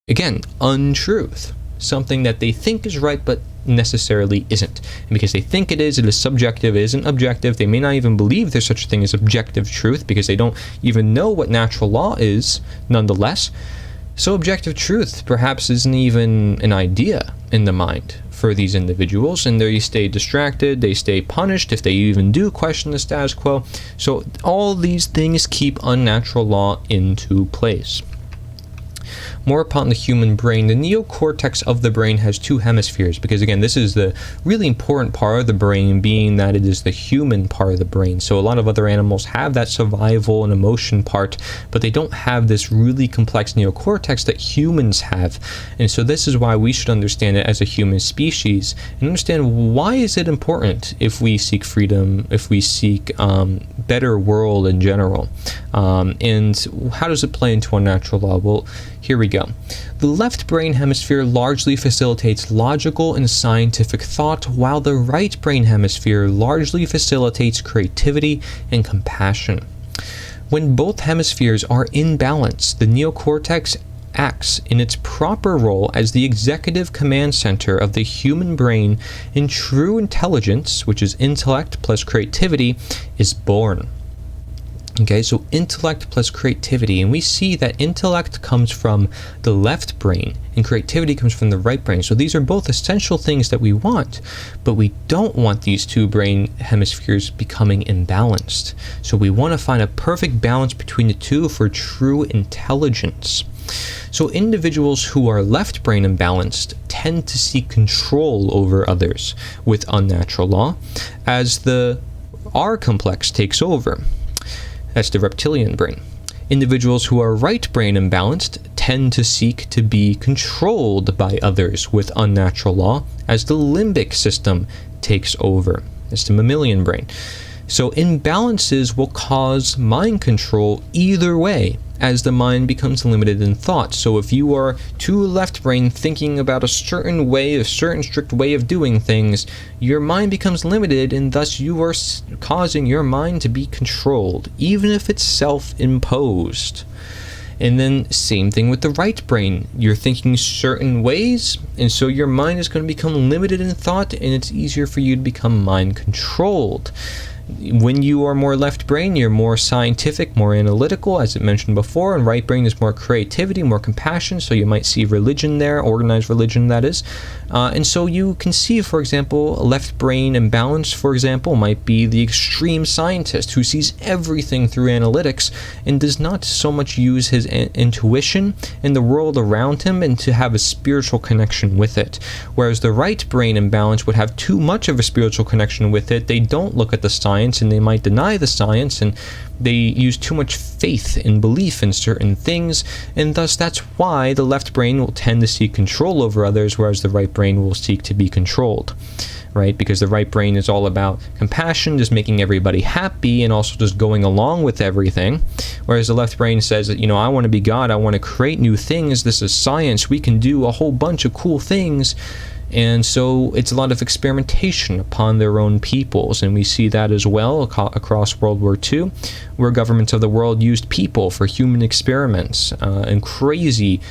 Again, untruth. Something that they think is right, but necessarily isn't. And because they think it is subjective, it isn't objective. They may not even believe there's such a thing as objective truth, because they don't even know what natural law is, nonetheless. So objective truth perhaps isn't even an idea in the mind for these individuals, and they stay distracted, they stay punished if they even do question the status quo. So all these things keep unnatural law into place. More upon the human brain. The neocortex of the brain has two hemispheres, because again, this is the really important part of the brain, being that it is the human part of the brain. So a lot of other animals have that survival and emotion part, but they don't have this really complex neocortex that humans have. And so this is why we should understand it as a human species and understand, why is it important if we seek freedom, if we seek better world in general, and how does it play into unnatural law? Well, here we go. The left brain hemisphere largely facilitates logical and scientific thought, while the right brain hemisphere largely facilitates creativity and compassion. When both hemispheres are in balance, the neocortex acts in its proper role as the executive command center of the human brain, and true intelligence, which is intellect plus creativity, is born. Okay, so intellect plus creativity, and we see that intellect comes from the left brain and creativity comes from the right brain. So these are both essential things that we want, but we don't want these two brain hemispheres becoming imbalanced. So we want to find a perfect balance between the two for true intelligence. So individuals who are left brain imbalanced tend to seek control over others with unnatural law, as the R complex takes over. That's the reptilian brain. Individuals who are right brain imbalanced tend to seek to be controlled by others with unnatural law, as the limbic system takes over. That's the mammalian brain. So imbalances will cause mind control either way, as the mind becomes limited in thought. So if you are too left brain thinking about a certain way, a certain strict way of doing things, your mind becomes limited, and thus you are causing your mind to be controlled, even if it's self-imposed. And then same thing with the right brain. You're thinking certain ways, and so your mind is going to become limited in thought, and it's easier for you to become mind controlled. When you are more left brain, you're more scientific, more analytical, as I mentioned before, and right brain is more creativity, more compassion, so you might see religion there, organized religion, that is. And so you can see, for example, a left brain imbalance, for example, might be the extreme scientist who sees everything through analytics and does not so much use his intuition and the world around him and to have a spiritual connection with it. Whereas the right brain imbalance would have too much of a spiritual connection with it. They don't look at the science, and they might deny the science, and they use too much faith and belief in certain things, and thus that's why the left brain will tend to seek control over others, whereas the right brain will seek to be controlled, right? Because the right brain is all about compassion, just making everybody happy, and also just going along with everything, whereas the left brain says that, I want to be God, I want to create new things, this is science, we can do a whole bunch of cool things. And so it's a lot of experimentation upon their own peoples, and we see that as well across World War II, where governments of the world used people for human experiments and crazy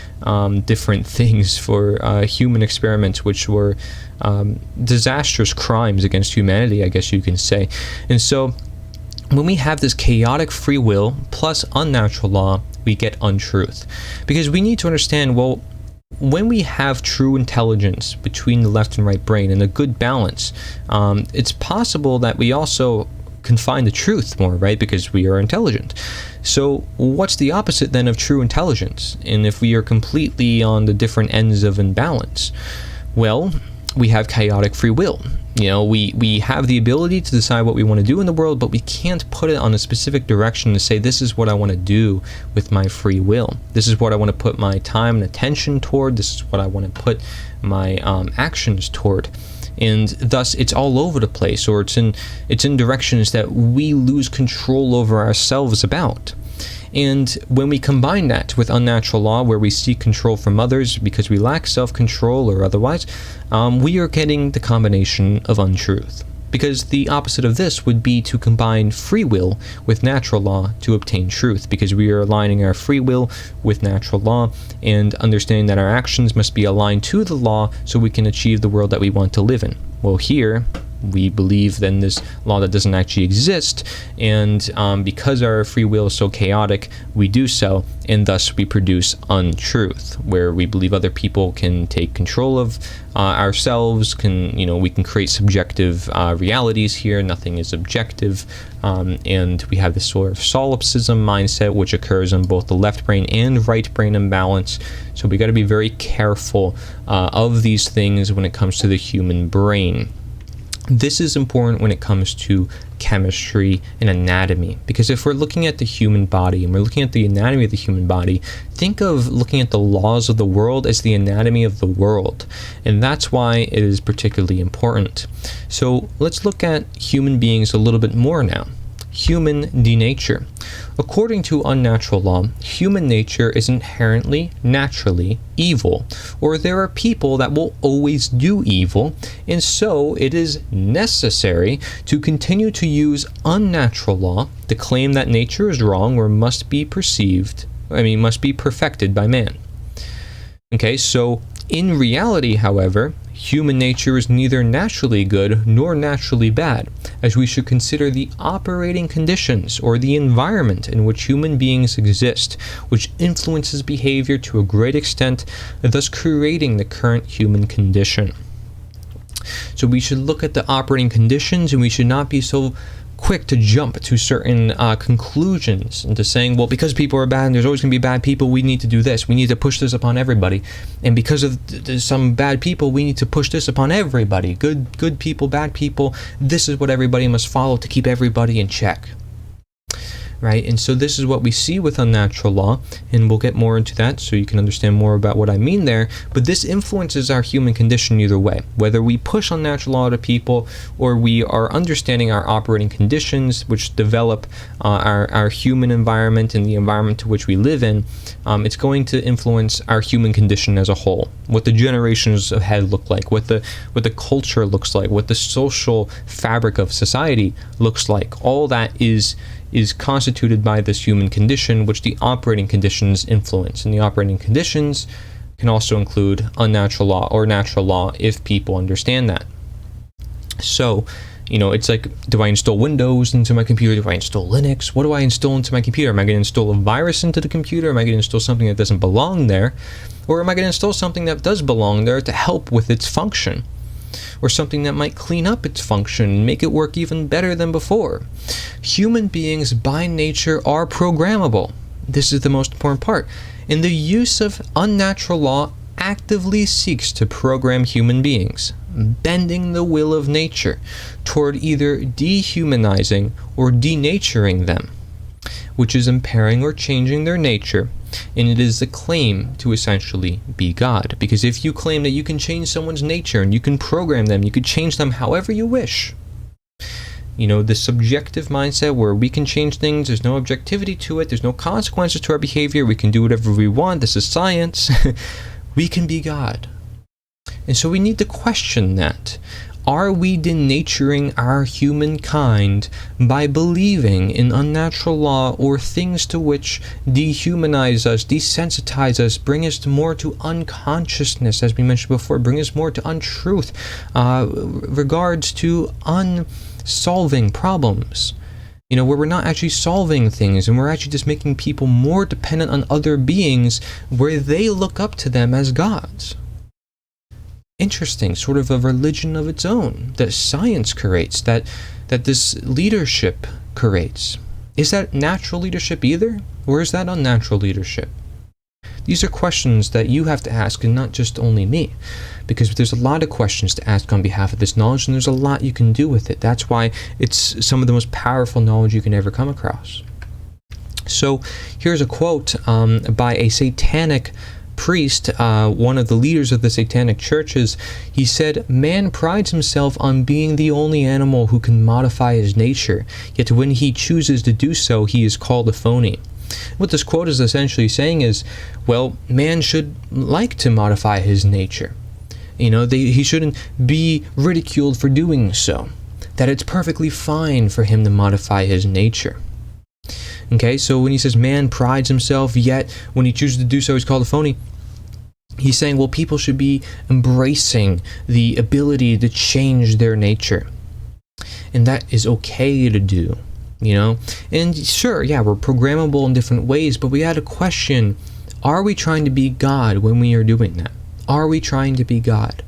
different things for human experiments, which were disastrous crimes against humanity, I guess you can say. And so when we have this chaotic free will plus unnatural law, we get untruth. Because we need to understand, well, when we have true intelligence between the left and right brain and a good balance, it's possible that we also can find the truth more, right? Because we are intelligent. So what's the opposite then of true intelligence? And if we are completely on the different ends of imbalance, well, we have chaotic free will. You know, we have the ability to decide what we want to do in the world, but we can't put it on a specific direction to say, this is what I want to do with my free will. This is what I want to put my time and attention toward. This is what I want to put my actions toward. And thus, it's all over the place, or it's in directions that we lose control over ourselves about. And when we combine that with unnatural law, where we seek control from others because we lack self-control or otherwise, we are getting the combination of untruth. Because the opposite of this would be to combine free will with natural law to obtain truth, because we are aligning our free will with natural law and understanding that our actions must be aligned to the law so we can achieve the world that we want to live in. Well, here we believe then this law that doesn't actually exist, and because our free will is so chaotic, we do so, and thus we produce untruth, where we believe other people can take control of ourselves, we can create subjective realities here. Nothing is objective, and we have this sort of solipsism mindset, which occurs in both the left brain and right brain imbalance. So we got to be very careful of these things when it comes to the human brain. This is important when it comes to chemistry and anatomy, because if we're looking at the human body and we're looking at the anatomy of the human body, think of looking at the laws of the world as the anatomy of the world, and that's why it is particularly important. So let's look at human beings a little bit more now. Human denature. According to unnatural law, human nature is inherently, naturally evil, or there are people that will always do evil, and so it is necessary to continue to use unnatural law to claim that nature is wrong or must be perfected by man. Okay, so in reality, however, human nature is neither naturally good nor naturally bad, as we should consider the operating conditions or the environment in which human beings exist, which influences behavior to a great extent, thus creating the current human condition. So we should look at the operating conditions, and we should not be so quick to jump to certain conclusions into saying, well, because people are bad and there's always going to be bad people, we need to do this. We need to push this upon everybody. And because of some bad people, we need to push this upon everybody. Good people, bad people. This is what everybody must follow to keep everybody in check. Right? And so this is what we see with unnatural law, and we'll get more into that so you can understand more about what I mean there. But this influences our human condition either way, whether we push unnatural law to people or we are understanding our operating conditions, which develop our human environment and the environment to which we live in. It's going to influence our human condition as a whole, what the generations ahead look like, what the culture looks like, what the social fabric of society looks like. All that is constituted by this human condition, which the operating conditions influence. And the operating conditions can also include unnatural law or natural law if people understand that. So, it's like, do I install Windows into my computer? Do I install Linux? What do I install into my computer? Am I going to install a virus into the computer? Am I going to install something that doesn't belong there? Or am I going to install something that does belong there to help with its function? Or something that might clean up its function and make it work even better than before. Human beings by nature are programmable. This is the most important part. And the use of unnatural law actively seeks to program human beings, bending the will of nature toward either dehumanizing or denaturing them, which is impairing or changing their nature. And it is the claim to essentially be God. Because if you claim that you can change someone's nature and you can program them, you could change them however you wish. The subjective mindset where we can change things, there's no objectivity to it, there's no consequences to our behavior, we can do whatever we want, this is science. We can be God. And so we need to question that. Are we denaturing our humankind by believing in unnatural law or things to which dehumanize us, desensitize us, bring us more to unconsciousness, as we mentioned before, bring us more to untruth, regards to unsolving problems? Where we're not actually solving things, and we're actually just making people more dependent on other beings where they look up to them as gods. Interesting, sort of a religion of its own that science creates, that this leadership creates. Is that natural leadership either, or is that unnatural leadership? These are questions that you have to ask, and not just only me, because there's a lot of questions to ask on behalf of this knowledge, and there's a lot you can do with it. That's why it's some of the most powerful knowledge you can ever come across. So here's a quote by a satanic priest, one of the leaders of the satanic churches. He said, "Man prides himself on being the only animal who can modify his nature, yet when he chooses to do so, he is called a phony." What this quote is essentially saying is, well, man should like to modify his nature. He shouldn't be ridiculed for doing so. That it's perfectly fine for him to modify his nature. Okay, so when he says man prides himself, yet when he chooses to do so, he's called a phony, he's saying, well, people should be embracing the ability to change their nature. And that is okay to do, And sure, yeah, we're programmable in different ways, but we had to question, are we trying to be God when we are doing that? Are we trying to be God?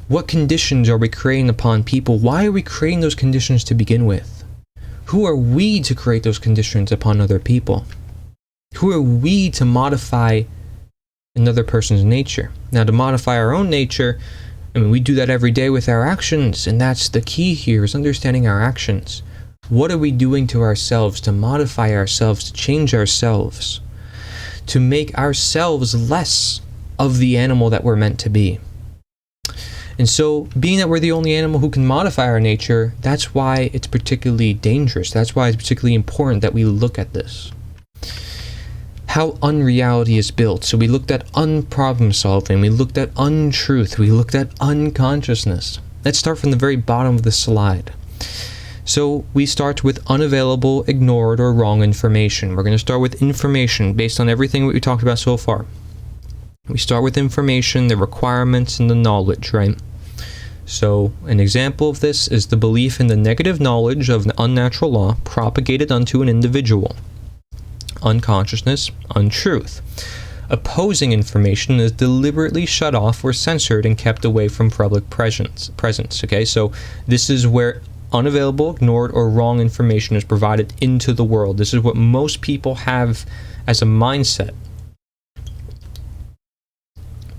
What conditions are we creating upon people? Why are we creating those conditions to begin with? Who are we to create those conditions upon other people? Who are we to modify another person's nature? Now, to modify our own nature, we do that every day with our actions, and that's the key here, is understanding our actions. What are we doing to ourselves to modify ourselves, to change ourselves, to make ourselves less of the animal that we're meant to be? And so, being that we're the only animal who can modify our nature, that's why it's particularly dangerous. That's why it's particularly important that we look at this. How unreality is built. So we looked at unproblem solving, we looked at untruth, we looked at unconsciousness. Let's start from the very bottom of the slide. So we start with unavailable, ignored, or wrong information. We're going to start with information based on everything that we talked about so far. We start with information, the requirements, and the knowledge, right? So an example of this is the belief in the negative knowledge of an unnatural law propagated unto an individual. Unconsciousness, untruth. Opposing information is deliberately shut off or censored and kept away from public presence. Okay, so this is where unavailable, ignored, or wrong information is provided into the world. This is what most people have as a mindset.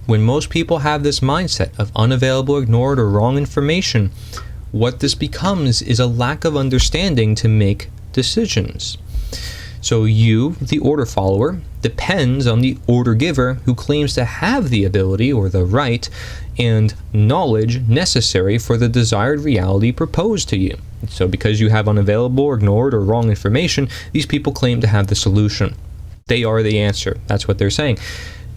When most people have this mindset of unavailable, ignored, or wrong information, what this becomes is a lack of understanding to make decisions. So you, the order follower, depends on the order giver who claims to have the ability or the right and knowledge necessary for the desired reality proposed to you. So because you have unavailable, ignored, or wrong information, these people claim to have the solution. They are the answer. That's what they're saying.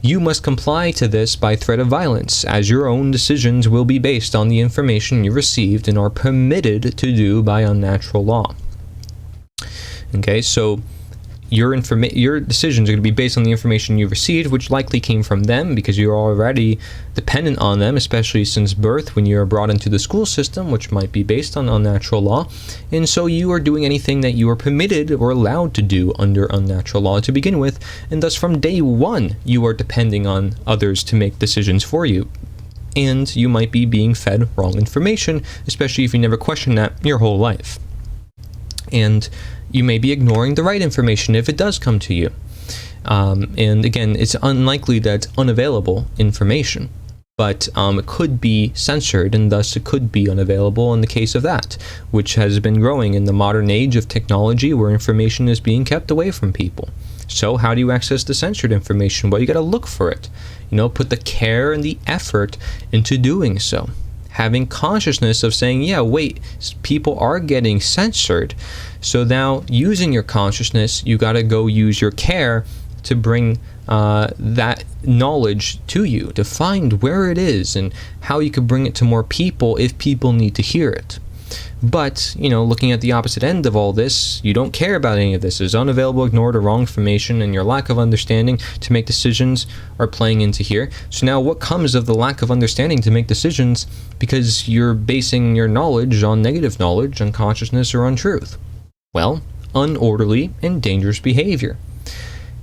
You must comply to this by threat of violence, as your own decisions will be based on the information you received and are permitted to do by unnatural law. Okay, so your decisions are going to be based on the information you received, which likely came from them because you're already dependent on them, especially since birth when you're brought into the school system, which might be based on unnatural law. And so you are doing anything that you are permitted or allowed to do under unnatural law to begin with, and thus from day one you are depending on others to make decisions for you. And you might be being fed wrong information, especially if you never question that your whole life. And you may be ignoring the right information if it does come to you. And again, it's unlikely that it's unavailable information, but it could be censored, and thus it could be unavailable in the case of that, which has been growing in the modern age of technology where information is being kept away from people. So how do you access the censored information? Well, you got to look for it. Put the care and the effort into doing so. Having consciousness of saying, yeah, wait, people are getting censored. So now, using your consciousness, you got to go use your care to bring that knowledge to you, to find where it is and how you could bring it to more people if people need to hear it. But, looking at the opposite end of all this, you don't care about any of this. It's unavailable, ignored, or wrong information, and your lack of understanding to make decisions are playing into here. So now what comes of the lack of understanding to make decisions because you're basing your knowledge on negative knowledge, unconsciousness, or untruth? Well, unorderly and dangerous behavior.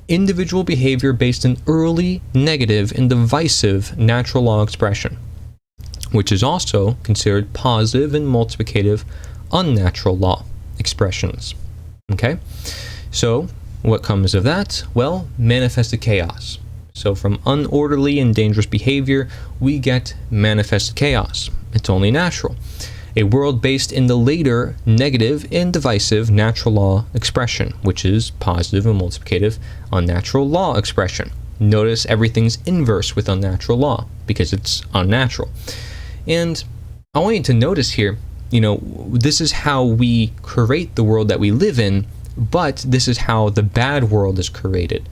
Individual behavior based in early, negative, and divisive natural law expression, which is also considered positive and multiplicative unnatural law expressions. Okay? So, what comes of that? Well, manifested chaos. So from unorderly and dangerous behavior, we get manifested chaos. It's only natural. A world based in the later negative and divisive natural law expression, which is positive and multiplicative unnatural law expression. Notice everything's inverse with unnatural law because it's unnatural. And I want you to notice here, this is how we create the world that we live in, but this is how the bad world is created.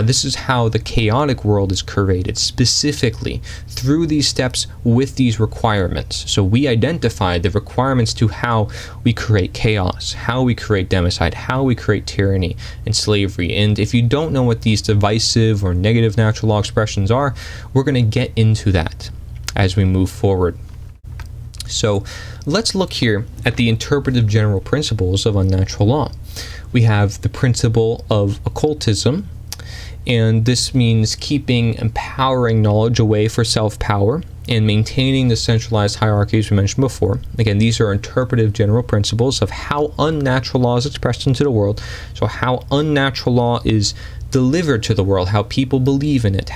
This is how the chaotic world is created, specifically through these steps with these requirements. So we identify the requirements to how we create chaos, how we create democide, how we create tyranny and slavery. And if you don't know what these divisive or negative natural law expressions are, we're going to get into that as we move forward. So let's look here at the interpretive general principles of unnatural law. We have the principle of occultism, and this means keeping empowering knowledge away for self-power and maintaining the centralized hierarchies we mentioned before. Again, these are interpretive general principles of how unnatural law is expressed into the world. So how unnatural law is delivered to the world, how people believe in it,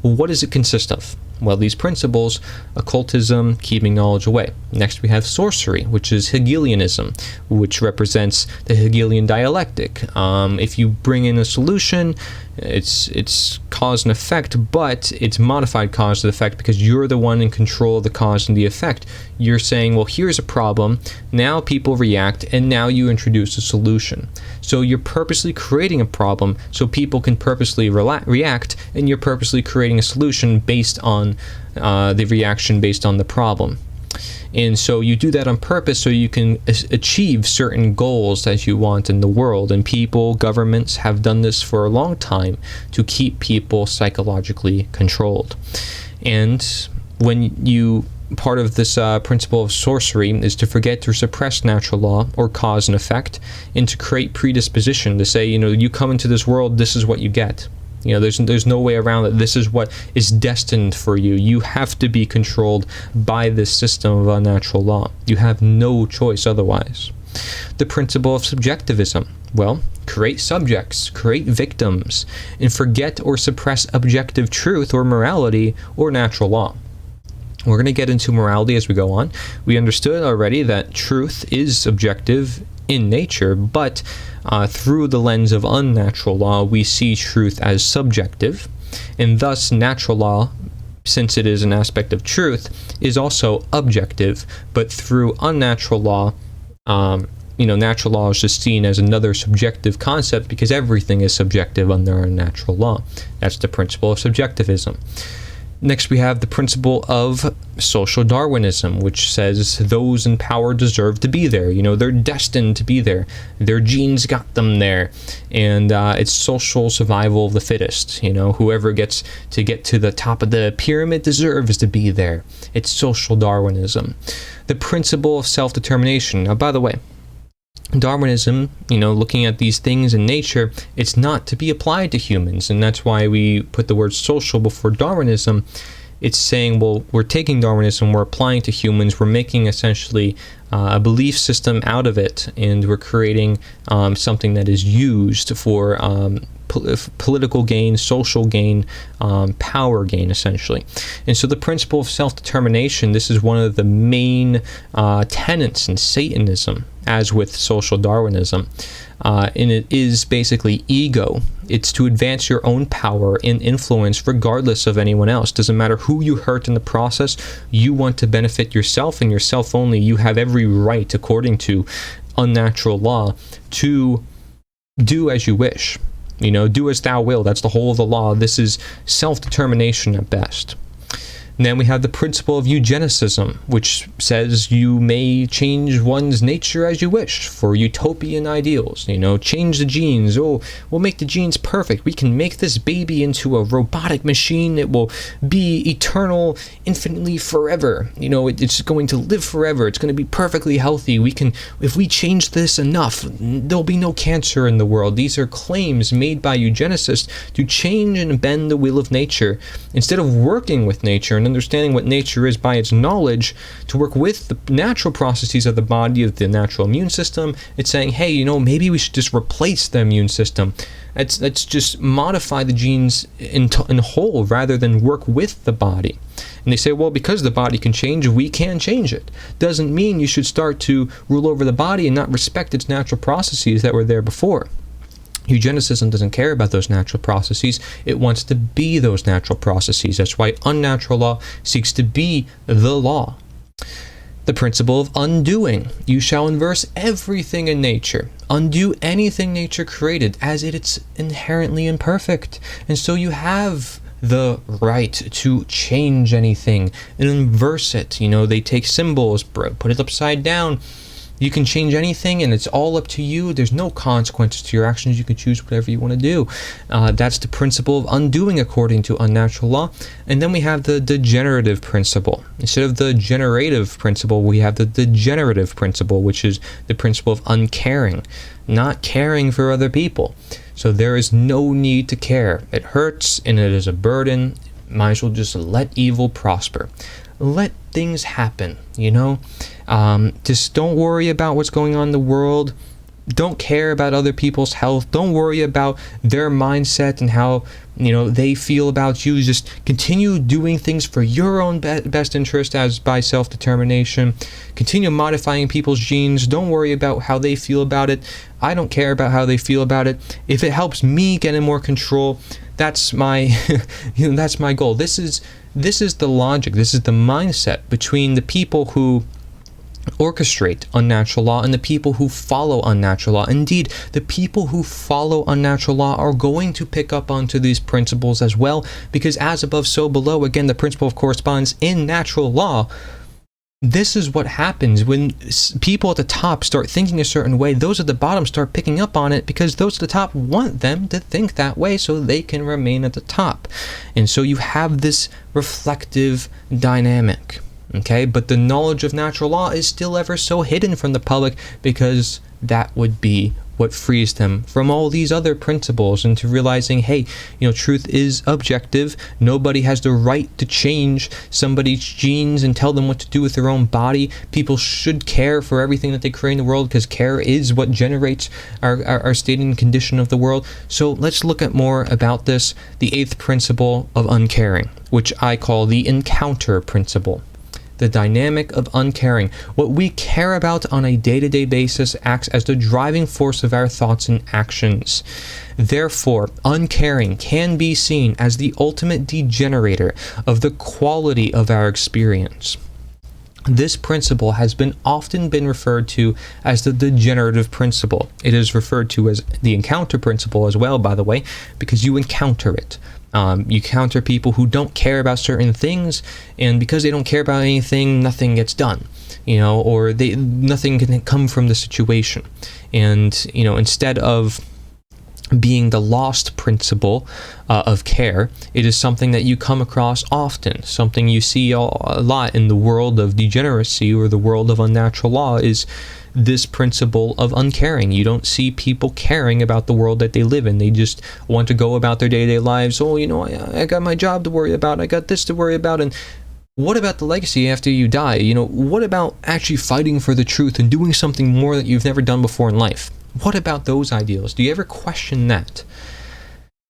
what does it consist of? Well, these principles, occultism, keeping knowledge away. Next we have sorcery, which is Hegelianism, which represents the Hegelian dialectic. If you bring in a solution, it's cause and effect, but it's modified cause and effect because you're the one in control of the cause and the effect. You're saying, well, here's a problem, now people react, and now you introduce a solution. So you're purposely creating a problem so people can purposely react, and you're purposely creating a solution based on the reaction based on the problem. And so you do that on purpose so you can achieve certain goals that you want in the world. And people, governments have done this for a long time to keep people psychologically controlled. And part of this principle of sorcery is to forget to suppress natural law or cause and effect, and to create predisposition to say, you come into this world, this is what you get. There's no way around it. This is what is destined for you. You have to be controlled by this system of unnatural law. You have no choice otherwise. The principle of subjectivism. Well, create subjects, create victims, and forget or suppress objective truth or morality or natural law. We're going to get into morality as we go on. We understood already that truth is subjective in nature, but through the lens of unnatural law, we see truth as subjective, and thus natural law, since it is an aspect of truth, is also objective, but through unnatural law, natural law is just seen as another subjective concept because everything is subjective under unnatural law. That's the principle of subjectivism. Next, we have the principle of social Darwinism, which says those in power deserve to be there. They're destined to be there. Their genes got them there. And it's social survival of the fittest. Whoever gets to the top of the pyramid deserves to be there. It's social Darwinism. The principle of self-determination. Now, by the way, Darwinism, looking at these things in nature, it's not to be applied to humans, and that's why we put the word social before Darwinism. It's saying, well, we're taking Darwinism, we're applying it to humans, we're making essentially a belief system out of it, and we're creating something that is used for political gain, social gain, power gain, essentially. And so the principle of self-determination, this is one of the main tenets in Satanism, as with social Darwinism. And it is basically ego. It's to advance your own power and influence regardless of anyone else. Doesn't matter who you hurt in the process. You want to benefit yourself and yourself only. You have every right, according to unnatural law, to do as you wish. Do as thou will. That's the whole of the law. This is self-determination at best. And then we have the principle of eugenicism, which says you may change one's nature as you wish for utopian ideals. Change the genes. Oh, we'll make the genes perfect. We can make this baby into a robotic machine. It will be eternal, infinitely forever. It's going to live forever. It's going to be perfectly healthy. If we change this enough, there'll be no cancer in the world. These are claims made by eugenicists to change and bend the will of nature. Instead of working with nature and understanding what nature is by its knowledge, to work with the natural processes of the body, of the natural immune system, it's saying, hey, maybe we should just replace the immune system. Let's just modify the genes in whole rather than work with the body. And they say, well, because the body can change, we can change it. Doesn't mean you should start to rule over the body and not respect its natural processes that were there before. Eugenicism doesn't care about those natural processes. It wants to be those natural processes. That's why unnatural law seeks to be the law. The principle of undoing. You shall inverse everything in nature. Undo anything nature created, as it's inherently imperfect. And so you have the right to change anything and inverse it. They take symbols, put it upside down. You can change anything, and it's all up to you. There's no consequences to your actions. You can choose whatever you want to do. That's the principle of undoing according to unnatural law. And then we have the degenerative principle. Instead of the generative principle, we have the degenerative principle, which is the principle of uncaring, not caring for other people. So there is no need to care. It hurts, and it is a burden. Might as well just let evil prosper. Let things happen, just don't worry about what's going on in the world. Don't care about other people's health. Don't worry about their mindset and how they feel about you. Just continue doing things for your own best interest, as by self-determination. Continue modifying people's genes. Don't worry about how they feel about it. I don't care about how they feel about it. If it helps me get in more control, that's my that's my goal. This is the logic. This is the mindset between the people who orchestrate unnatural law and the people who follow unnatural law. Indeed, the people who follow unnatural law are going to pick up onto these principles as well, because as above, so below. Again, the principle of correspondence in natural law. This is what happens when people at the top start thinking a certain way. Those at the bottom start picking up on it, because those at the top want them to think that way so they can remain at the top. And so you have this reflective dynamic. Okay, but the knowledge of natural law is still ever so hidden from the public, because that would be what frees them from all these other principles into realizing, hey, truth is objective. Nobody has the right to change somebody's genes and tell them what to do with their own body. People should care for everything that they create in the world, because care is what generates our state and condition of the world. So let's look at more about this, the eighth principle of uncaring, which I call the encounter principle. The dynamic of uncaring. What we care about on a day-to-day basis acts as the driving force of our thoughts and actions. Therefore, uncaring can be seen as the ultimate degenerator of the quality of our experience. This principle has often been referred to as the degenerative principle. It is referred to as the encounter principle as well, by the way, because you encounter it. You encounter people who don't care about certain things, and because they don't care about anything, nothing gets done, or nothing can come from the situation. And, instead of being the lost principle of care, it is something that you come across often. Something you see a lot in the world of degeneracy or the world of unnatural law is this principle of uncaring. You don't see people caring about the world that they live in. They just want to go about their day-to-day lives. Oh, I got my job to worry about. I got this to worry about. And what about the legacy after you die? What about actually fighting for the truth and doing something more that you've never done before in life? What about those ideals? Do you ever question that?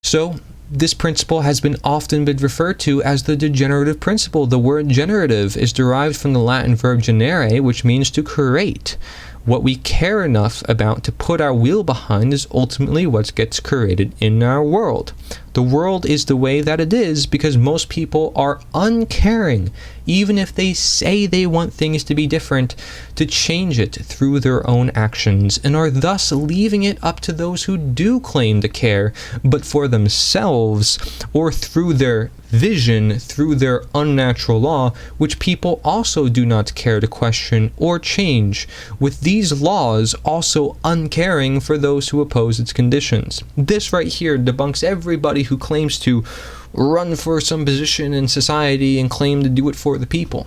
So, this principle has often been referred to as the degenerative principle. The word generative is derived from the Latin verb generare, which means to create. What we care enough about to put our will behind is ultimately what gets created in our world. The world is the way that it is because most people are uncaring, even if they say they want things to be different, to change it through their own actions, and are thus leaving it up to those who do claim to care, but for themselves, or through their vision, through their unnatural law, which people also do not care to question or change, with these laws also uncaring for those who oppose its conditions. This right here debunks everybody who claims to run for some position in society and claim to do it for the people.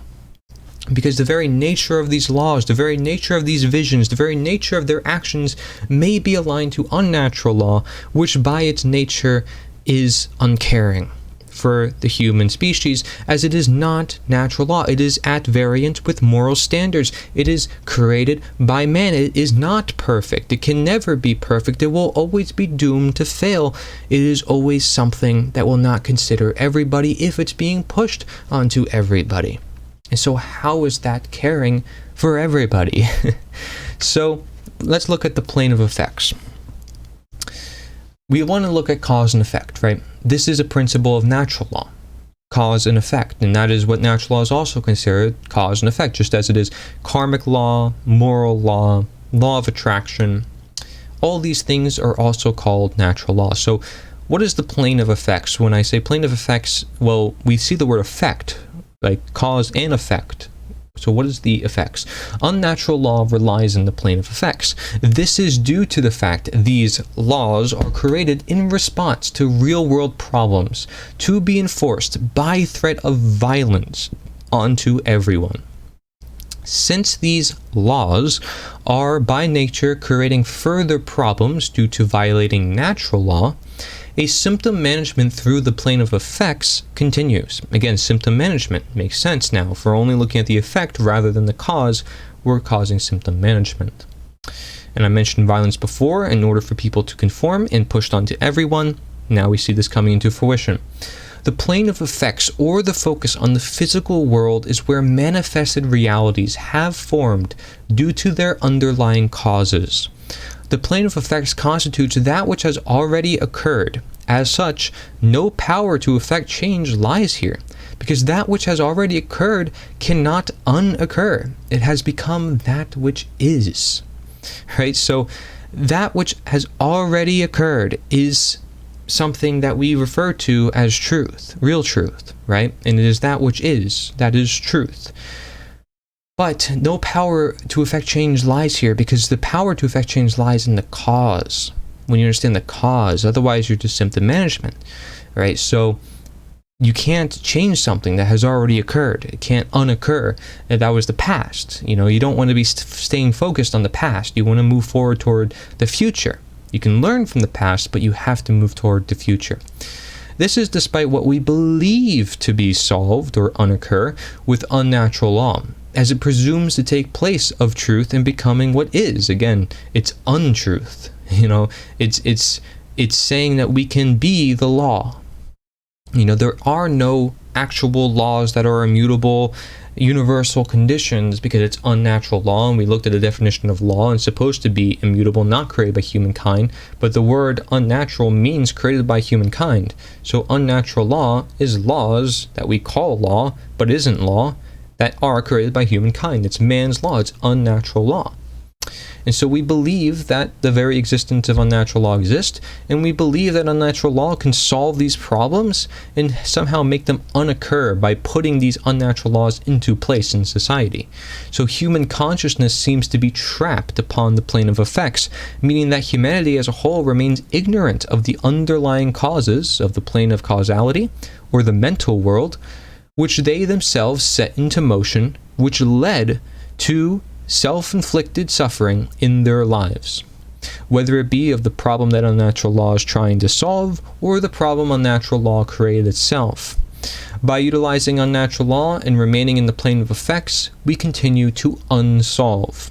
Because the very nature of these laws, the very nature of these visions, the very nature of their actions may be aligned to unnatural law, which by its nature is uncaring for the human species, as it is not natural law. It is at variance with moral standards. It is created by man. It is not perfect. It can never be perfect. It will always be doomed to fail. It is always something that will not consider everybody if it's being pushed onto everybody. And so how is that caring for everybody? So let's look at the plane of effects. We want to look at cause and effect, right? This is a principle of natural law, cause and effect, and that is what natural law is also considered, cause and effect, just as it is karmic law, moral law, law of attraction. All these things are also called natural law. So what is the plane of effects? When I say plane of effects, well, we see the word effect, like cause and effect. So what is the effects? Unnatural law relies on the plane of effects. This is due to the fact these laws are created in response to real-world problems to be enforced by threat of violence onto everyone. Since these laws are by nature creating further problems due to violating natural law, a symptom management through the plane of effects continues. Again, symptom management makes sense now. If we're only looking at the effect rather than the cause, we're causing symptom management. And I mentioned violence before in order for people to conform and pushed onto everyone. Now we see this coming into fruition. The plane of effects, or the focus on the physical world, is where manifested realities have formed due to their underlying causes. The plane of effects constitutes that which has already occurred. As such, no power to effect change lies here, because that which has already occurred cannot unoccur. It has become that which is. Right? So that which has already occurred is something that we refer to as truth, real truth, right? And it is that which is, that is truth. But no power to effect change lies here, because the power to effect change lies in the cause. When you understand the cause, otherwise you're just symptom management, right? So you can't change something that has already occurred. It can't unoccur. That was the past. You know, you don't want to be staying focused on the past. You want to move forward toward the future. You can learn from the past, but you have to move toward the future. This is despite what we believe to be solved or unoccur with unnatural law, as it presumes to take place of truth and becoming what is. Again, it's untruth. You know, it's saying that we can be the law. You know, there are no actual laws that are immutable, universal conditions, because it's unnatural law, and we looked at the definition of law, and it's supposed to be immutable, not created by humankind, but the word unnatural means created by humankind. So unnatural law is laws that we call law, but isn't law, that are created by humankind. It's man's law. It's unnatural law. And so we believe that the very existence of unnatural law exists, and we believe that unnatural law can solve these problems and somehow make them unoccur by putting these unnatural laws into place in society. So human consciousness seems to be trapped upon the plane of effects, meaning that humanity as a whole remains ignorant of the underlying causes of the plane of causality, or the mental world, which they themselves set into motion, which led to self-inflicted suffering in their lives, whether it be of the problem that unnatural law is trying to solve, or the problem unnatural law created itself. By utilizing unnatural law and remaining in the plane of effects, we continue to unsolve.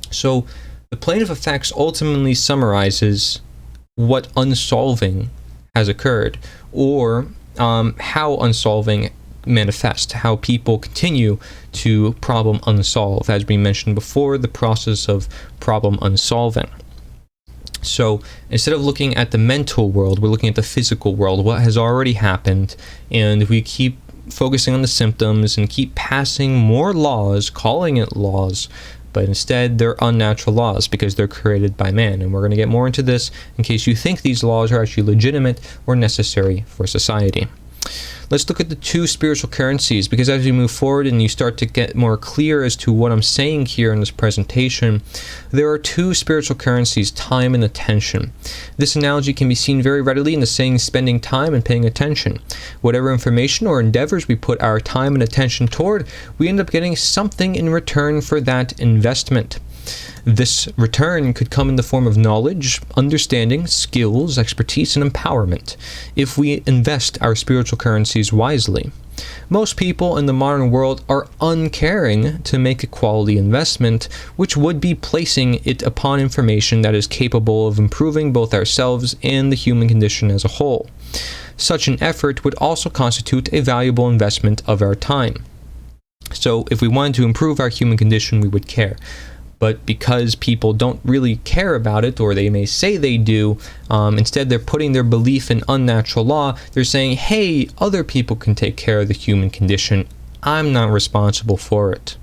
So the plane of effects ultimately summarizes what unsolving has occurred, or how unsolving manifest, how people continue to problem unsolve, as we mentioned before, the process of problem unsolving. So instead of looking at the mental world, we're looking at the physical world, what has already happened, and we keep focusing on the symptoms and keep passing more laws, calling it laws, but instead they're unnatural laws because they're created by man. And we're going to get more into this in case you think these laws are actually legitimate or necessary for society. Let's look at the two spiritual currencies, because as we move forward and you start to get more clear as to what I'm saying here in this presentation, there are two spiritual currencies, time and attention. This analogy can be seen very readily in the saying spending time and paying attention. Whatever information or endeavors we put our time and attention toward, we end up getting something in return for that investment. This return could come in the form of knowledge, understanding, skills, expertise, and empowerment if we invest our spiritual currencies wisely. Most people in the modern world are uncaring to make a quality investment, which would be placing it upon information that is capable of improving both ourselves and the human condition as a whole. Such an effort would also constitute a valuable investment of our time. So if we wanted to improve our human condition, we would care. But because people don't really care about it, or they may say they do, instead they're putting their belief in unnatural law. They're saying, hey, other people can take care of the human condition. I'm not responsible for it.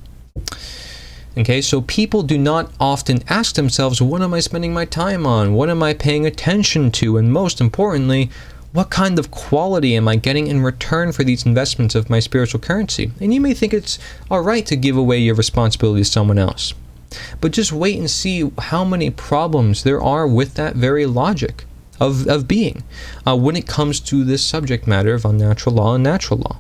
Okay, so people do not often ask themselves, what am I spending my time on? What am I paying attention to? And most importantly, what kind of quality am I getting in return for these investments of my spiritual currency? And you may think it's all right to give away your responsibility to someone else. But just wait and see how many problems there are with that very logic of being when it comes to this subject matter of unnatural law and natural law.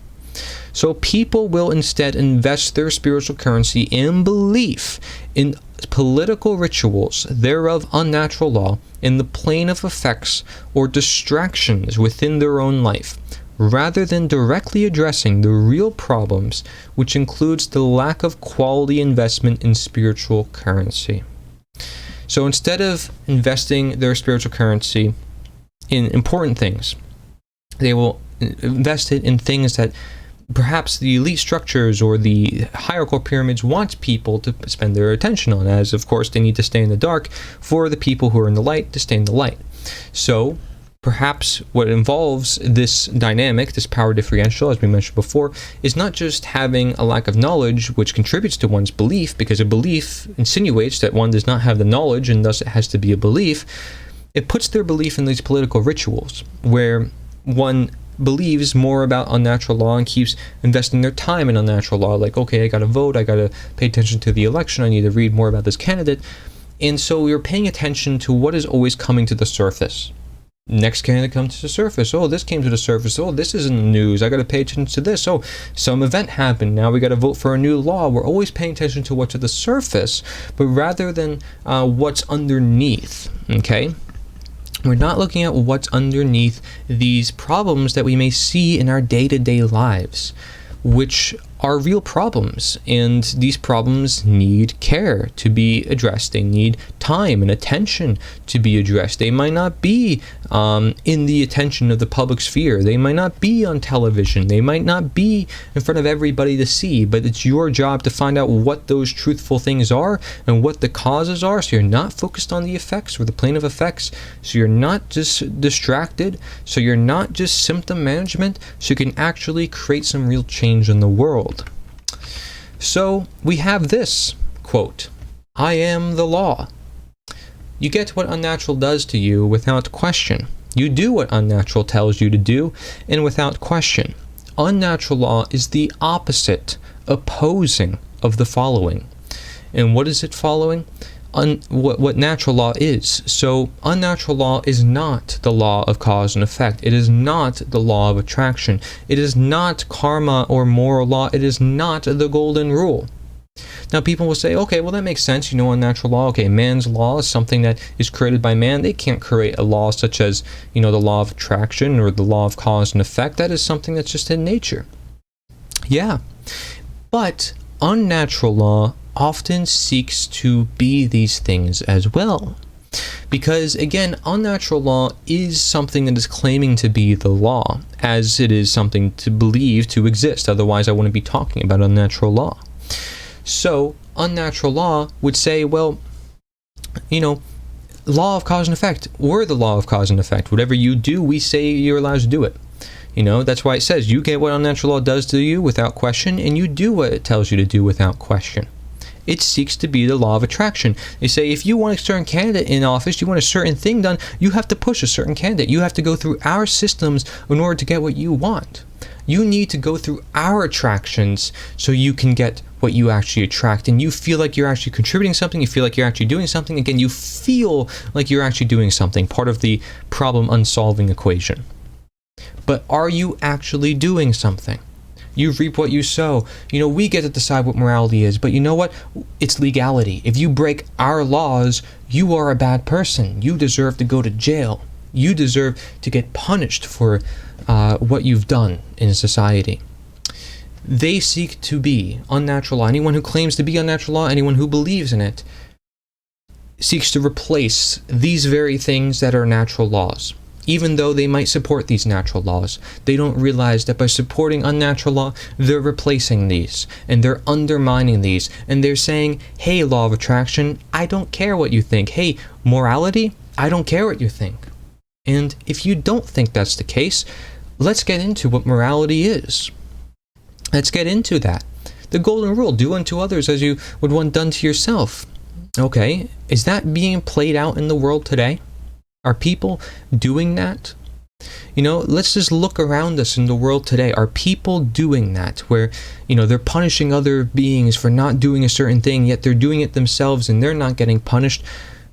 So people will instead invest their spiritual currency in belief in political rituals, thereof unnatural law, in the plane of effects or distractions within their own life, rather than directly addressing the real problems, which includes the lack of quality investment in spiritual currency. So instead of investing their spiritual currency in important things, they will invest it in things that perhaps the elite structures or the hierarchical pyramids want people to spend their attention on, as of course they need to stay in the dark for the people who are in the light to stay in the light. So perhaps what involves this dynamic, this power differential, as we mentioned before, is not just having a lack of knowledge, which contributes to one's belief, because a belief insinuates that one does not have the knowledge and thus it has to be a belief. It puts their belief in these political rituals, where one believes more about unnatural law and keeps investing their time in unnatural law, like, okay, I gotta vote, I gotta pay attention to the election, I need to read more about this candidate. And so you're paying attention to what is always coming to the surface. Next candidate comes to the surface. Oh, this came to the surface. Oh, this is in the news. I got to pay attention to this. Oh, some event happened. Now we got to vote for a new law. We're always paying attention to what's at the surface, but rather than what's underneath. Okay? We're not looking at what's underneath these problems that we may see in our day-to-day lives, which are real problems, and these problems need care to be addressed. They need time and attention to be addressed. They might not be in the attention of the public sphere. They might not be on television. They might not be in front of everybody to see, but it's your job to find out what those truthful things are and what the causes are, so you're not focused on the effects or the plane of effects, so you're not just distracted, so you're not just symptom management, so you can actually create some real change in the world. So we have this quote, I am the law. You get what unnatural does to you without question. You do what unnatural tells you to do, and without question. Unnatural law is the opposite, opposing of the following. And what is it following? What natural law is. So unnatural law is not the law of cause and effect. It is not the law of attraction. It is not karma or moral law. It is not the golden rule. Now people will say, okay, well that makes sense. Unnatural law. Okay, man's law is something that is created by man. They can't create a law such as, the law of attraction or the law of cause and effect. That is something that's just in nature. Yeah, but unnatural law often seeks to be these things as well. Because again, unnatural law is something that is claiming to be the law, as it is something to believe to exist. Otherwise, I wouldn't be talking about unnatural law. So, unnatural law would say, well, law of cause and effect. We're the law of cause and effect. Whatever you do, we say you're allowed to do it. That's why it says you get what unnatural law does to you without question, and you do what it tells you to do without question. It seeks to be the law of attraction. They say if you want a certain candidate in office, you want a certain thing done, you have to push a certain candidate. You have to go through our systems in order to get what you want. You need to go through our attractions so you can get what you actually attract, and you feel like you're actually contributing something, you feel like you're actually doing something. Again, you feel like you're actually doing something, part of the problem unsolving equation. But are you actually doing something? You reap what you sow. We get to decide what morality is, but you know what? It's legality. If you break our laws, you are a bad person. You deserve to go to jail. You deserve to get punished for what you've done in society. They seek to be unnatural law. Anyone who claims to be unnatural law, anyone who believes in it, seeks to replace these very things that are natural laws. Even though they might support these natural laws, they don't realize that by supporting unnatural law, they're replacing these, and they're undermining these, and they're saying, hey, law of attraction, I don't care what you think. Hey, morality, I don't care what you think. And if you don't think that's the case, let's get into what morality is. Let's get into that. The golden rule, do unto others as you would want done to yourself. Okay, is that being played out in the world today? Are people doing that? Let's just look around us in the world today. Are people doing that? Where, they're punishing other beings for not doing a certain thing, yet they're doing it themselves and they're not getting punished.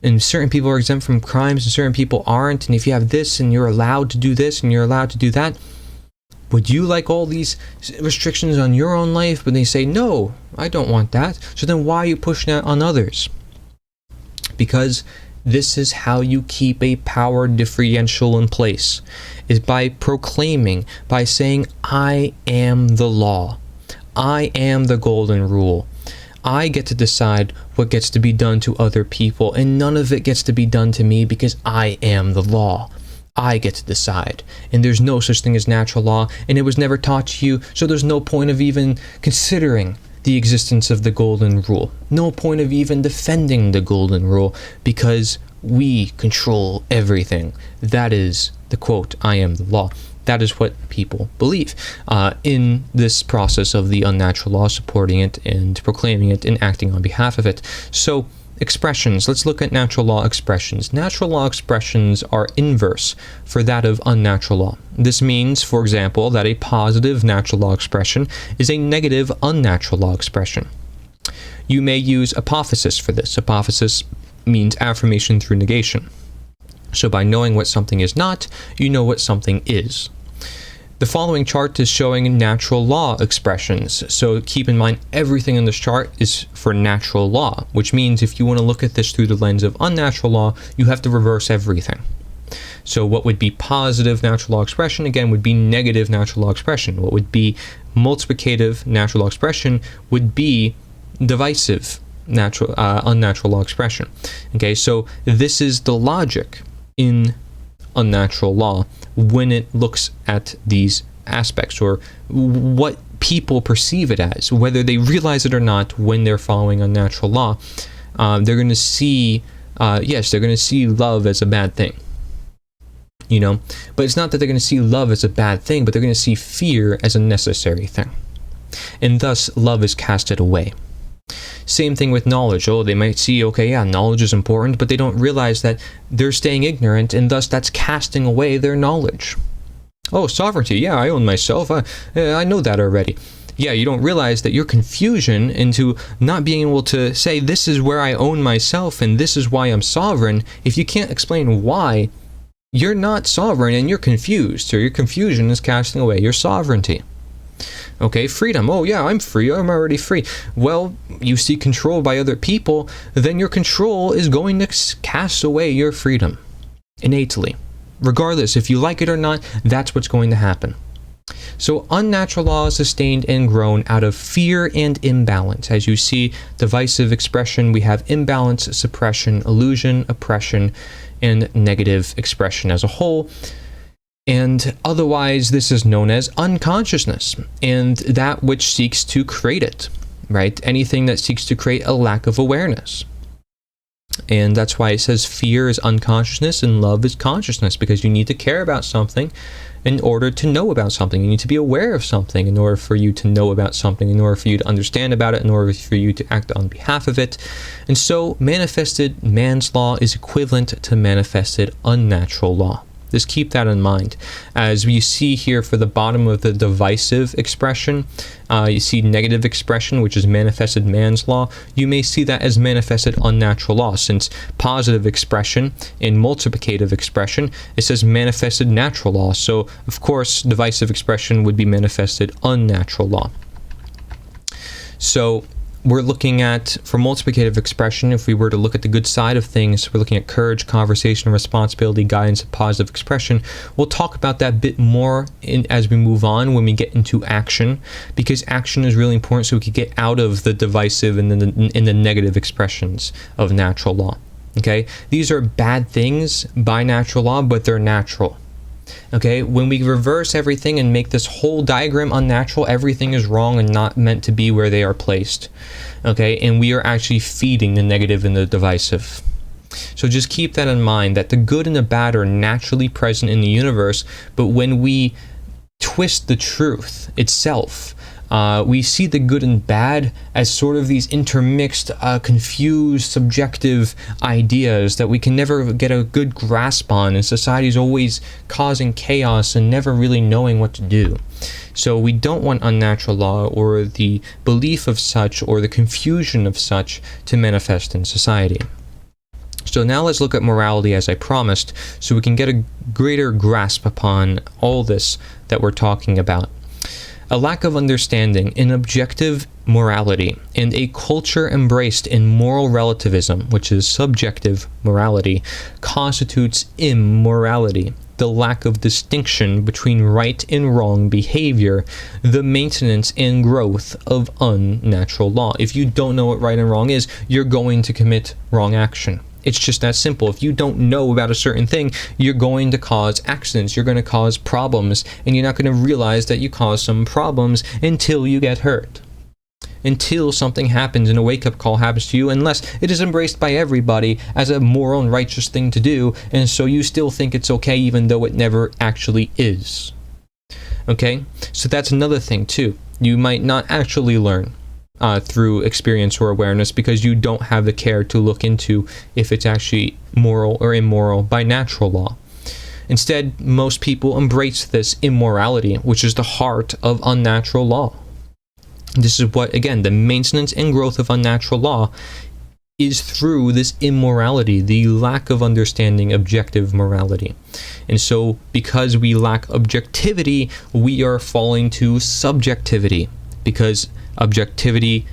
And certain people are exempt from crimes and certain people aren't. And if you have this and you're allowed to do this and you're allowed to do that, would you like all these restrictions on your own life? But they say, no, I don't want that. So then why are you pushing that on others? Because this is how you keep a power differential in place, is by proclaiming, by saying, I am the law. I am the golden rule. I get to decide what gets to be done to other people, and none of it gets to be done to me because I am the law. I get to decide. And there's no such thing as natural law, and it was never taught to you, so there's no point of even considering the existence of the golden rule. No point of even defending the golden rule, because we control everything. That is the quote, I am the law. That is what people believe in this process of the unnatural law, supporting it and proclaiming it and acting on behalf of it. So expressions, let's look at natural law expressions. Natural law expressions are inverse for that of unnatural law. This means, for example, that a positive natural law expression is a negative unnatural law expression. You may use apophasis for this. Apophasis means affirmation through negation. So by knowing what something is not, you know what something is. The following chart is showing natural law expressions. So keep in mind, everything in this chart is for natural law, which means if you want to look at this through the lens of unnatural law, you have to reverse everything. So what would be positive natural law expression, again, would be negative natural law expression. What would be multiplicative natural law expression would be divisive unnatural law expression. Okay, so this is the logic in unnatural law when it looks at these aspects, or what people perceive it as, whether they realize it or not. When they're following unnatural law, they're going to see they're going to see love as a bad thing, but it's not that they're going to see love as a bad thing, but they're going to see fear as a necessary thing, and thus love is casted away. Same thing with knowledge. They might see, knowledge is important, but they don't realize that they're staying ignorant, and thus that's casting away their knowledge. Sovereignty. I own myself. I know that already. You don't realize that your confusion into not being able to say, this is where I own myself, and this is why I'm sovereign. If you can't explain why, you're not sovereign, and you're confused. So your confusion is casting away your sovereignty. Okay, freedom. I'm free. I'm already free. Well, you see control by other people, then your control is going to cast away your freedom innately. Regardless, if you like it or not, that's what's going to happen. So unnatural law is sustained and grown out of fear and imbalance. As you see, divisive expression, we have imbalance, suppression, illusion, oppression, and negative expression as a whole. And otherwise, this is known as unconsciousness, and that which seeks to create it, right? Anything that seeks to create a lack of awareness. And that's why it says fear is unconsciousness and love is consciousness, because you need to care about something in order to know about something. You need to be aware of something in order for you to know about something, in order for you to understand about it, in order for you to act on behalf of it. And so manifested man's law is equivalent to manifested unnatural law. Just keep that in mind. As we see here for the bottom of the divisive expression, you see negative expression, which is manifested man's law. You may see that as manifested unnatural law, since positive expression in multiplicative expression, it says manifested natural law. So, of course, divisive expression would be manifested unnatural law. So, we're looking at, for multiplicative expression, if we were to look at the good side of things, we're looking at courage, conversation, responsibility, guidance, and positive expression. We'll talk about that a bit more as we move on when we get into action, because action is really important so we can get out of the divisive and the negative expressions of natural law. Okay? These are bad things by natural law, but they're natural. Okay, when we reverse everything and make this whole diagram unnatural, everything is wrong and not meant to be where they are placed. Okay, and we are actually feeding the negative and the divisive. So just keep that in mind, that the good and the bad are naturally present in the universe, but when we twist the truth itself, we see the good and bad as sort of these intermixed, confused, subjective ideas that we can never get a good grasp on, and society is always causing chaos and never really knowing what to do. So we don't want unnatural law or the belief of such or the confusion of such to manifest in society. So now let's look at morality, as I promised, so we can get a greater grasp upon all this that we're talking about. A lack of understanding in objective morality and a culture embraced in moral relativism, which is subjective morality, constitutes immorality. The lack of distinction between right and wrong behavior, the maintenance and growth of unnatural law. If you don't know what right and wrong is, you're going to commit wrong action. It's just that simple. If you don't know about a certain thing, you're going to cause accidents, you're going to cause problems, and you're not going to realize that you caused some problems until you get hurt. Until something happens and a wake-up call happens to you, unless it is embraced by everybody as a moral and righteous thing to do, and so you still think it's okay even though it never actually is. Okay? So that's another thing too. You might not actually learn through experience or awareness because you don't have the care to look into if it's actually moral or immoral by natural law. Instead, most people embrace this immorality, which is the heart of unnatural law. This is what, again, the maintenance and growth of unnatural law is through this immorality, the lack of understanding objective morality. And so, because we lack objectivity, we are falling to subjectivity, because objectivity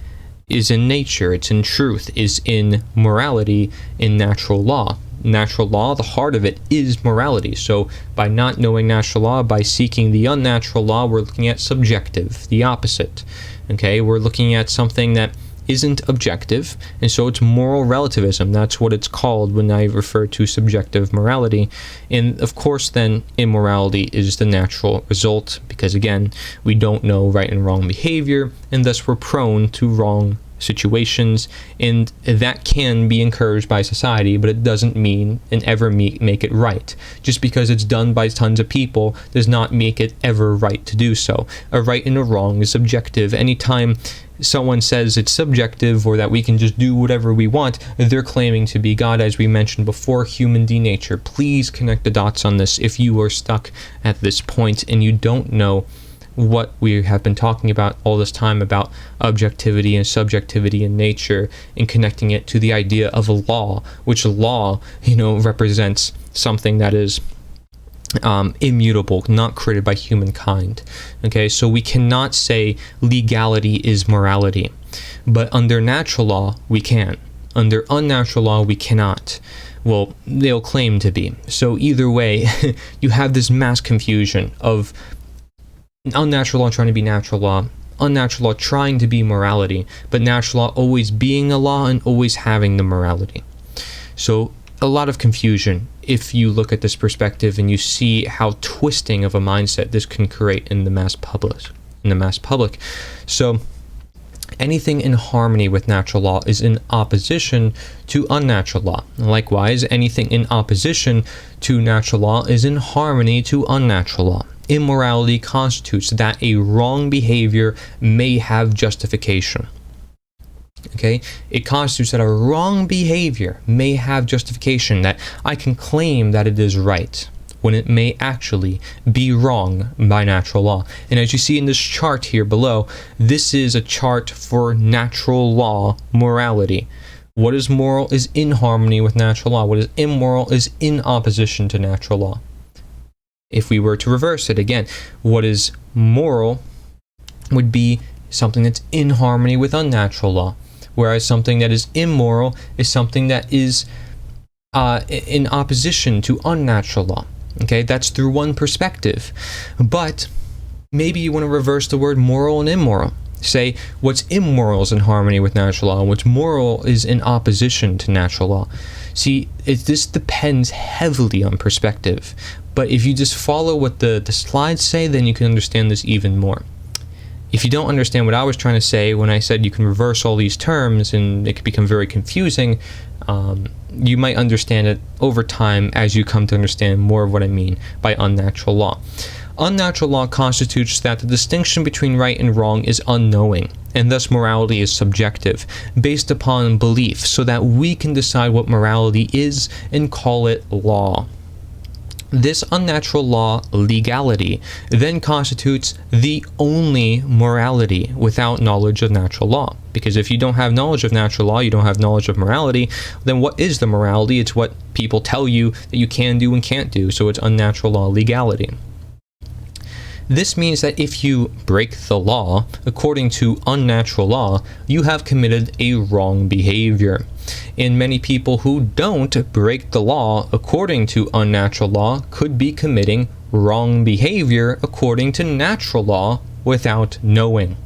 is in nature, it's in truth, is in morality, in natural law. Natural law, the heart of it is morality. So by not knowing natural law, by seeking the unnatural law, we're looking at subjective, the opposite. Okay, we're looking at something that isn't objective, and so it's moral relativism. That's what it's called when I refer to subjective morality. And of course then immorality is the natural result, because again, we don't know right and wrong behavior, and thus we're prone to wrong situations, and that can be encouraged by society, but it doesn't mean and ever make it right. Just because it's done by tons of people does not make it ever right to do so. A right and a wrong is subjective. Anytime someone says it's subjective or that we can just do whatever we want, they're claiming to be God, as we mentioned before, human denature. Please connect the dots on this if you are stuck at this point and you don't know what we have been talking about all this time about objectivity and subjectivity in nature, and connecting it to the idea of a law, which law, represents something that is immutable, not created by humankind. Okay, so we cannot say legality is morality, but under natural law we can. Under unnatural law we cannot. Well, they'll claim to be. So either way, you have this mass confusion of unnatural law trying to be natural law, unnatural law trying to be morality, but natural law always being a law and always having the morality. So a lot of confusion if you look at this perspective and you see how twisting of a mindset this can create in the mass public. So Anything in harmony with natural law is in opposition to unnatural law. Likewise, anything in opposition to natural law is in harmony to unnatural law. Immorality constitutes that a wrong behavior may have justification. Okay? It constitutes that a wrong behavior may have justification, that I can claim that it is right, when it may actually be wrong by natural law. And as you see in this chart here below, this is a chart for natural law morality. What is moral is in harmony with natural law. What is immoral is in opposition to natural law. If we were to reverse it again, what is moral would be something that's in harmony with unnatural law, whereas something that is immoral is something that is in opposition to unnatural law. Okay, that's through one perspective. But maybe you want to reverse the word moral and immoral. Say what's immoral is in harmony with natural law, and what's moral is in opposition to natural law. See, this depends heavily on perspective. But if you just follow what the slides say, then you can understand this even more. If you don't understand what I was trying to say when I said you can reverse all these terms and it can become very confusing, you might understand it over time as you come to understand more of what I mean by unnatural law. Unnatural law constitutes that the distinction between right and wrong is unknowing, and thus morality is subjective, based upon belief, so that we can decide what morality is and call it law. This unnatural law, legality, then constitutes the only morality without knowledge of natural law. Because if you don't have knowledge of natural law, you don't have knowledge of morality, then what is the morality? It's what people tell you that you can do and can't do, so it's unnatural law, legality. This means that if you break the law according to unnatural law, you have committed a wrong behavior. And many people who don't break the law according to unnatural law could be committing wrong behavior according to natural law without knowing.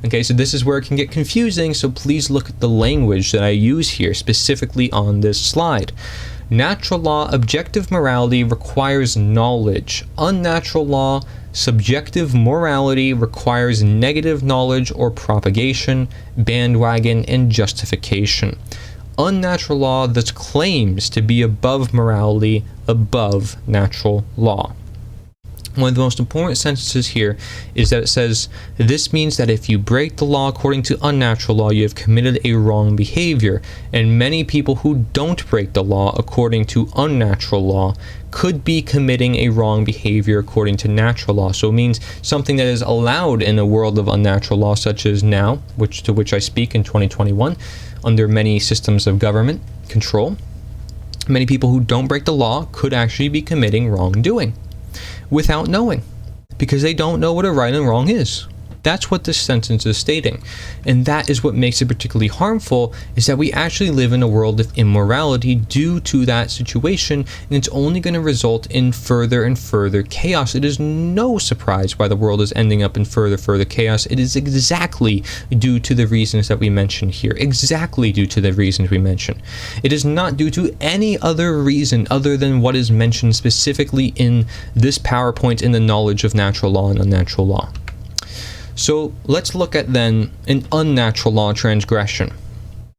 Okay, so this is where it can get confusing, so please look at the language that I use here, specifically on this slide. Natural law, objective morality requires knowledge. Unnatural law, subjective morality requires negative knowledge or propagation, bandwagon, and justification. Unnatural law thus claims to be above morality, above natural law. One of the most important sentences here is that it says, this means that if you break the law according to unnatural law, you have committed a wrong behavior. And many people who don't break the law according to unnatural law could be committing a wrong behavior according to natural law. So it means something that is allowed in a world of unnatural law, such as now, to which I speak in 2021, under many systems of government control. Many people who don't break the law could actually be committing wrongdoing without knowing, because they don't know what a right and wrong is. That's what this sentence is stating. And that is what makes it particularly harmful, is that we actually live in a world of immorality due to that situation, and it's only going to result in further and further chaos. It is no surprise why the world is ending up in further chaos. It is exactly due to the reasons that we mentioned here. Exactly due to the reasons we mentioned. It is not due to any other reason other than what is mentioned specifically in this PowerPoint in the knowledge of natural law and unnatural law. So let's look at then an unnatural law transgression,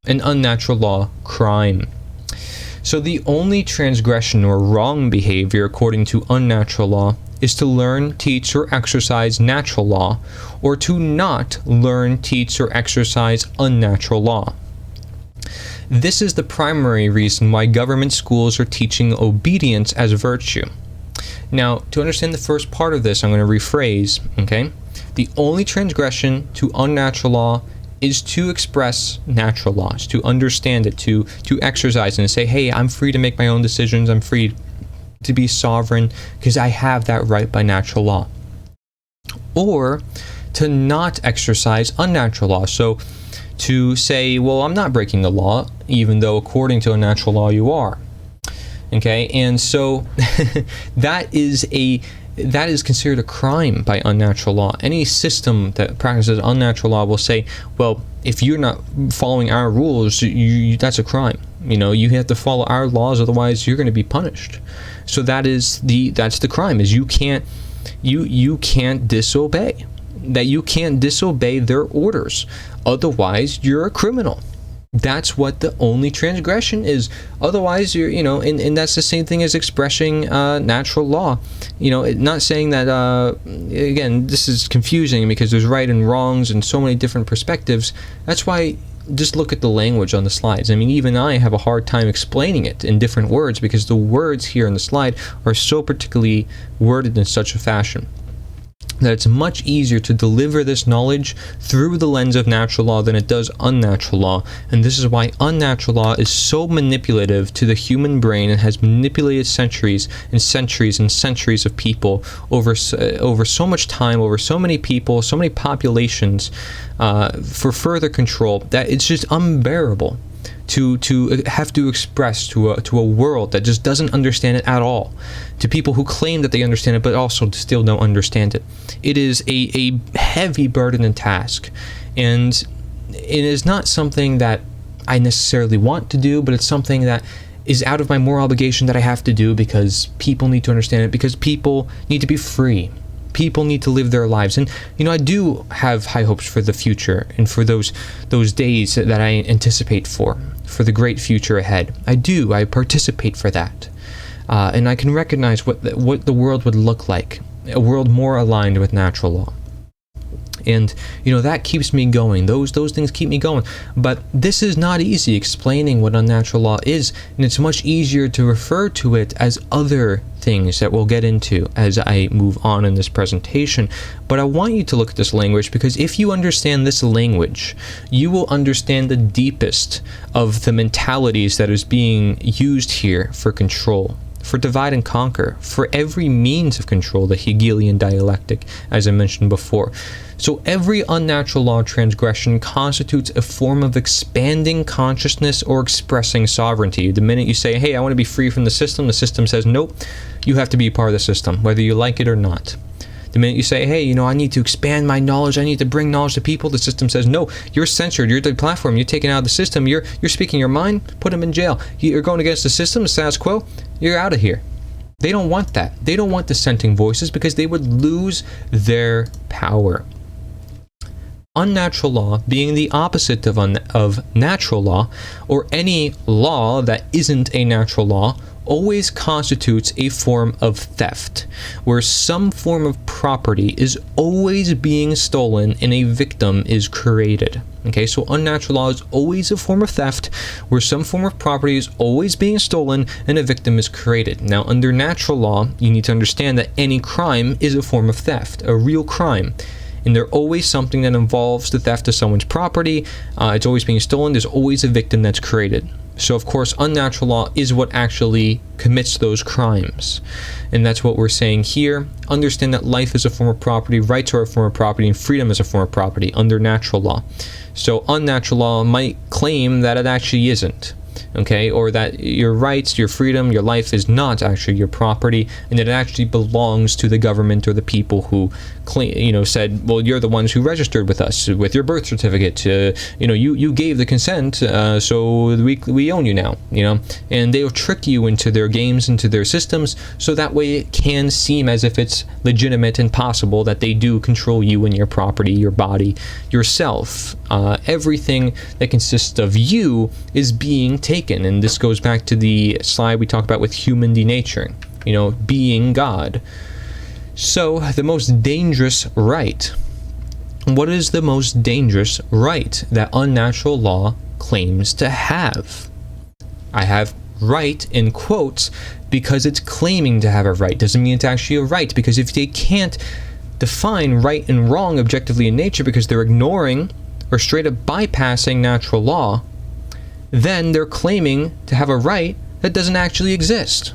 an unnatural law crime. So the only transgression or wrong behavior according to unnatural law is to learn, teach, or exercise natural law, or to not learn, teach, or exercise unnatural law. This is the primary reason why government schools are teaching obedience as virtue. Now, to understand the first part of this, I'm going to rephrase, okay? The only transgression to unnatural law is to express natural laws, to understand it, to exercise and say, hey, I'm free to make my own decisions, I'm free to be sovereign because I have that right by natural law. Or to not exercise unnatural law. So to say, well, I'm not breaking the law, even though according to unnatural law you are. Okay, and so that is considered a crime by unnatural law. Any system that practices unnatural law will say, well, if you're not following our rules, that's a crime. You know, you have to follow our laws, otherwise you're going to be punished. So that's the crime, is you can't disobey. that you can't disobey their orders. Otherwise, you're a criminal. That's what the only transgression is. Otherwise, you're, and that's the same thing as expressing natural law. Not saying that, again, this is confusing because there's right and wrongs and so many different perspectives. That's why just look at the language on the slides. I mean, even I have a hard time explaining it in different words because the words here in the slide are so particularly worded in such a fashion that it's much easier to deliver this knowledge through the lens of natural law than it does unnatural law. And this is why unnatural law is so manipulative to the human brain and has manipulated centuries and centuries and centuries of people over so much time, over so many people, so many populations, for further control, that it's just unbearable to have to express to a world that just doesn't understand it at all, to people who claim that they understand it but also still don't understand it. It is a heavy burden and task, and it is not something that I necessarily want to do, but it's something that is out of my moral obligation that I have to do because people need to understand it, because people need to be free. People need to live their lives. And, I do have high hopes for the future and for those days that I anticipate for the great future ahead. I participate for that. And I can recognize what the world would look like, a world more aligned with natural law. And, that keeps me going. Those things keep me going. But this is not easy, explaining what unnatural law is. And it's much easier to refer to it as other things that we'll get into as I move on in this presentation. But I want you to look at this language, because if you understand this language, you will understand the deepest of the mentalities that is being used here for control, for divide and conquer, for every means of control, the Hegelian dialectic, as I mentioned before. So every unnatural law transgression constitutes a form of expanding consciousness or expressing sovereignty. The minute you say, hey, I want to be free from the system says, nope, you have to be part of the system, whether you like it or not. The minute you say, hey, I need to expand my knowledge, I need to bring knowledge to people, the system says, no, you're censored, you're the platform, you're taken out of the system, you're speaking your mind, put them in jail. You're going against the system, the status quo, you're out of here. They don't want that. They don't want dissenting voices because they would lose their power. Unnatural law being the opposite of natural law, or any law that isn't a natural law, always constitutes a form of theft, where some form of property is always being stolen and a victim is created. Okay, so unnatural law is always a form of theft, where some form of property is always being stolen and a victim is created. Now, under natural law, you need to understand that any crime is a form of theft, a real crime. And there's always something that involves the theft of someone's property. It's always being stolen. There's always a victim that's created. So, of course, unnatural law is what actually commits those crimes. And that's what we're saying here. Understand that life is a form of property, rights are a form of property, and freedom is a form of property under natural law. So unnatural law might claim that it actually isn't. Okay, or that your rights, your freedom, your life is not actually your property, and that it actually belongs to the government or the people who claim, said, well, you're the ones who registered with us with your birth certificate. You gave the consent, so we own you now. And they'll trick you into their games, into their systems, so that way it can seem as if it's legitimate and possible that they do control you and your property, your body, yourself. Everything that consists of you is being taken. And this goes back to the slide we talked about with human denaturing, being God. So the most dangerous right. What is the most dangerous right that unnatural law claims to have? I have right in quotes because it's claiming to have a right. Doesn't mean it's actually a right, because if they can't define right and wrong objectively in nature because they're ignoring or straight up bypassing natural law, then they're claiming to have a right that doesn't actually exist.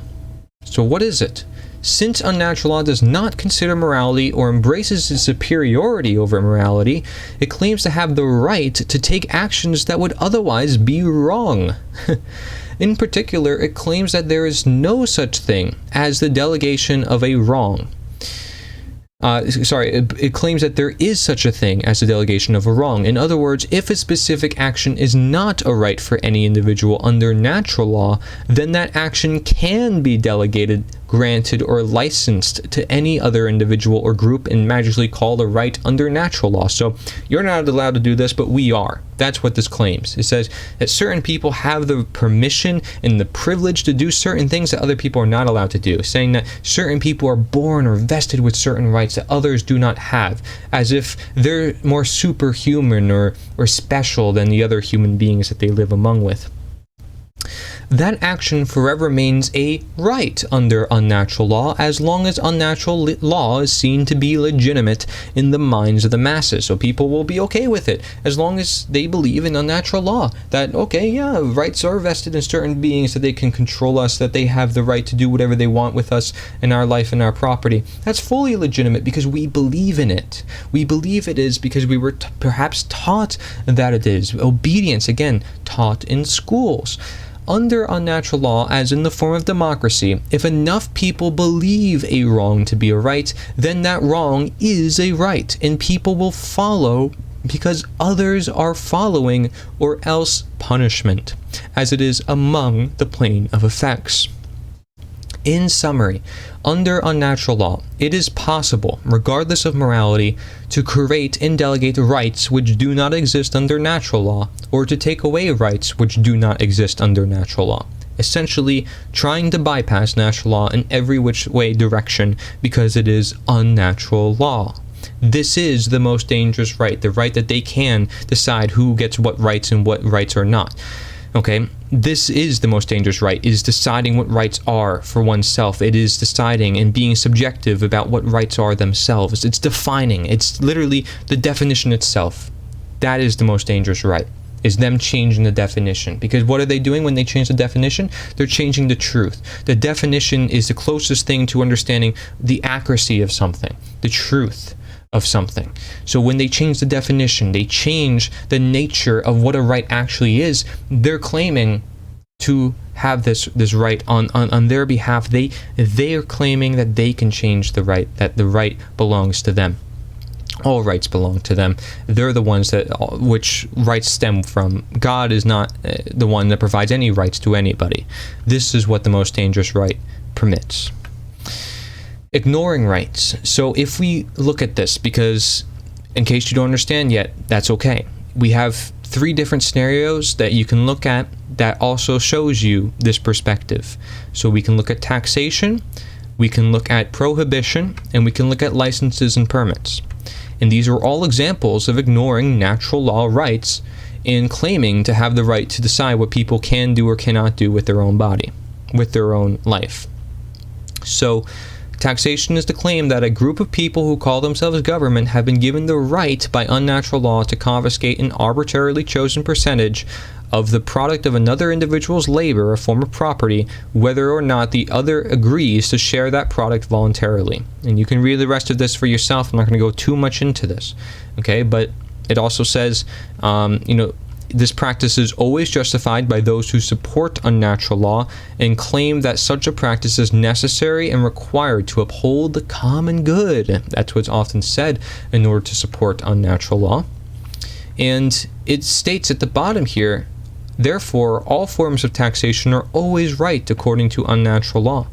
So what is it? Since unnatural law does not consider morality or embraces its superiority over morality, it claims to have the right to take actions that would otherwise be wrong. In particular, it claims that there is no such thing as the delegation of a wrong. It claims that there is such a thing as a delegation of a wrong. In other words, if a specific action is not a right for any individual under natural law, then that action can be delegated, granted or licensed to any other individual or group and magically called a right under natural law. So you're not allowed to do this, but we are. That's what this claims. It says that certain people have the permission and the privilege to do certain things that other people are not allowed to do, saying that certain people are born or vested with certain rights that others do not have, as if they're more superhuman or special than the other human beings that they live among with. That action forever remains a right under unnatural law as long as unnatural law is seen to be legitimate in the minds of the masses. So people will be okay with it as long as they believe in unnatural law. That, okay, yeah, rights are vested in certain beings, that they can control us, that they have the right to do whatever they want with us in our life and our property. That's fully legitimate because we believe in it. We believe it is because we were perhaps taught that it is. Obedience, again, taught in schools. Under unnatural law, as in the form of democracy, if enough people believe a wrong to be a right, then that wrong is a right, and people will follow because others are following, or else punishment, as it is among the plane of effects. In summary, under unnatural law, it is possible, regardless of morality, to create and delegate rights which do not exist under natural law, or to take away rights which do not exist under natural law, essentially trying to bypass natural law in every which way direction because it is unnatural law. This is the most dangerous right, the right that they can decide who gets what rights and what rights are not. Okay, this is the most dangerous right, is deciding what rights are for oneself. It is deciding and being subjective about what rights are themselves. It's defining. It's literally the definition itself. That is the most dangerous right, is them changing the definition. Because what are they doing when they change the definition? They're changing the truth. The definition is the closest thing to understanding the accuracy of something, the truth of something. So when they change the definition, they change the nature of what a right actually is. They're claiming to have this right on their behalf. They are claiming that they can change the right, that the right belongs to them. All rights belong to them. They're the ones that which rights stem from. God is not the one that provides any rights to anybody. This is what the most dangerous right permits. Ignoring rights. So if we look at this, because in case you don't understand yet, that's okay. We have 3 different scenarios that you can look at that also shows you this perspective. So we can look at taxation, we can look at prohibition, and we can look at licenses and permits. And these are all examples of ignoring natural law rights and claiming to have the right to decide what people can do or cannot do with their own body, with their own life. So taxation is the claim that a group of people who call themselves government have been given the right by unnatural law to confiscate an arbitrarily chosen percentage of the product of another individual's labor, a form of property, whether or not the other agrees to share that product voluntarily. And you can read the rest of this for yourself. I'm not going to go too much into this, okay? But it also says, this practice is always justified by those who support unnatural law and claim that such a practice is necessary and required to uphold the common good. That's what's often said in order to support unnatural law. And it states at the bottom here, therefore, all forms of taxation are always right according to unnatural law.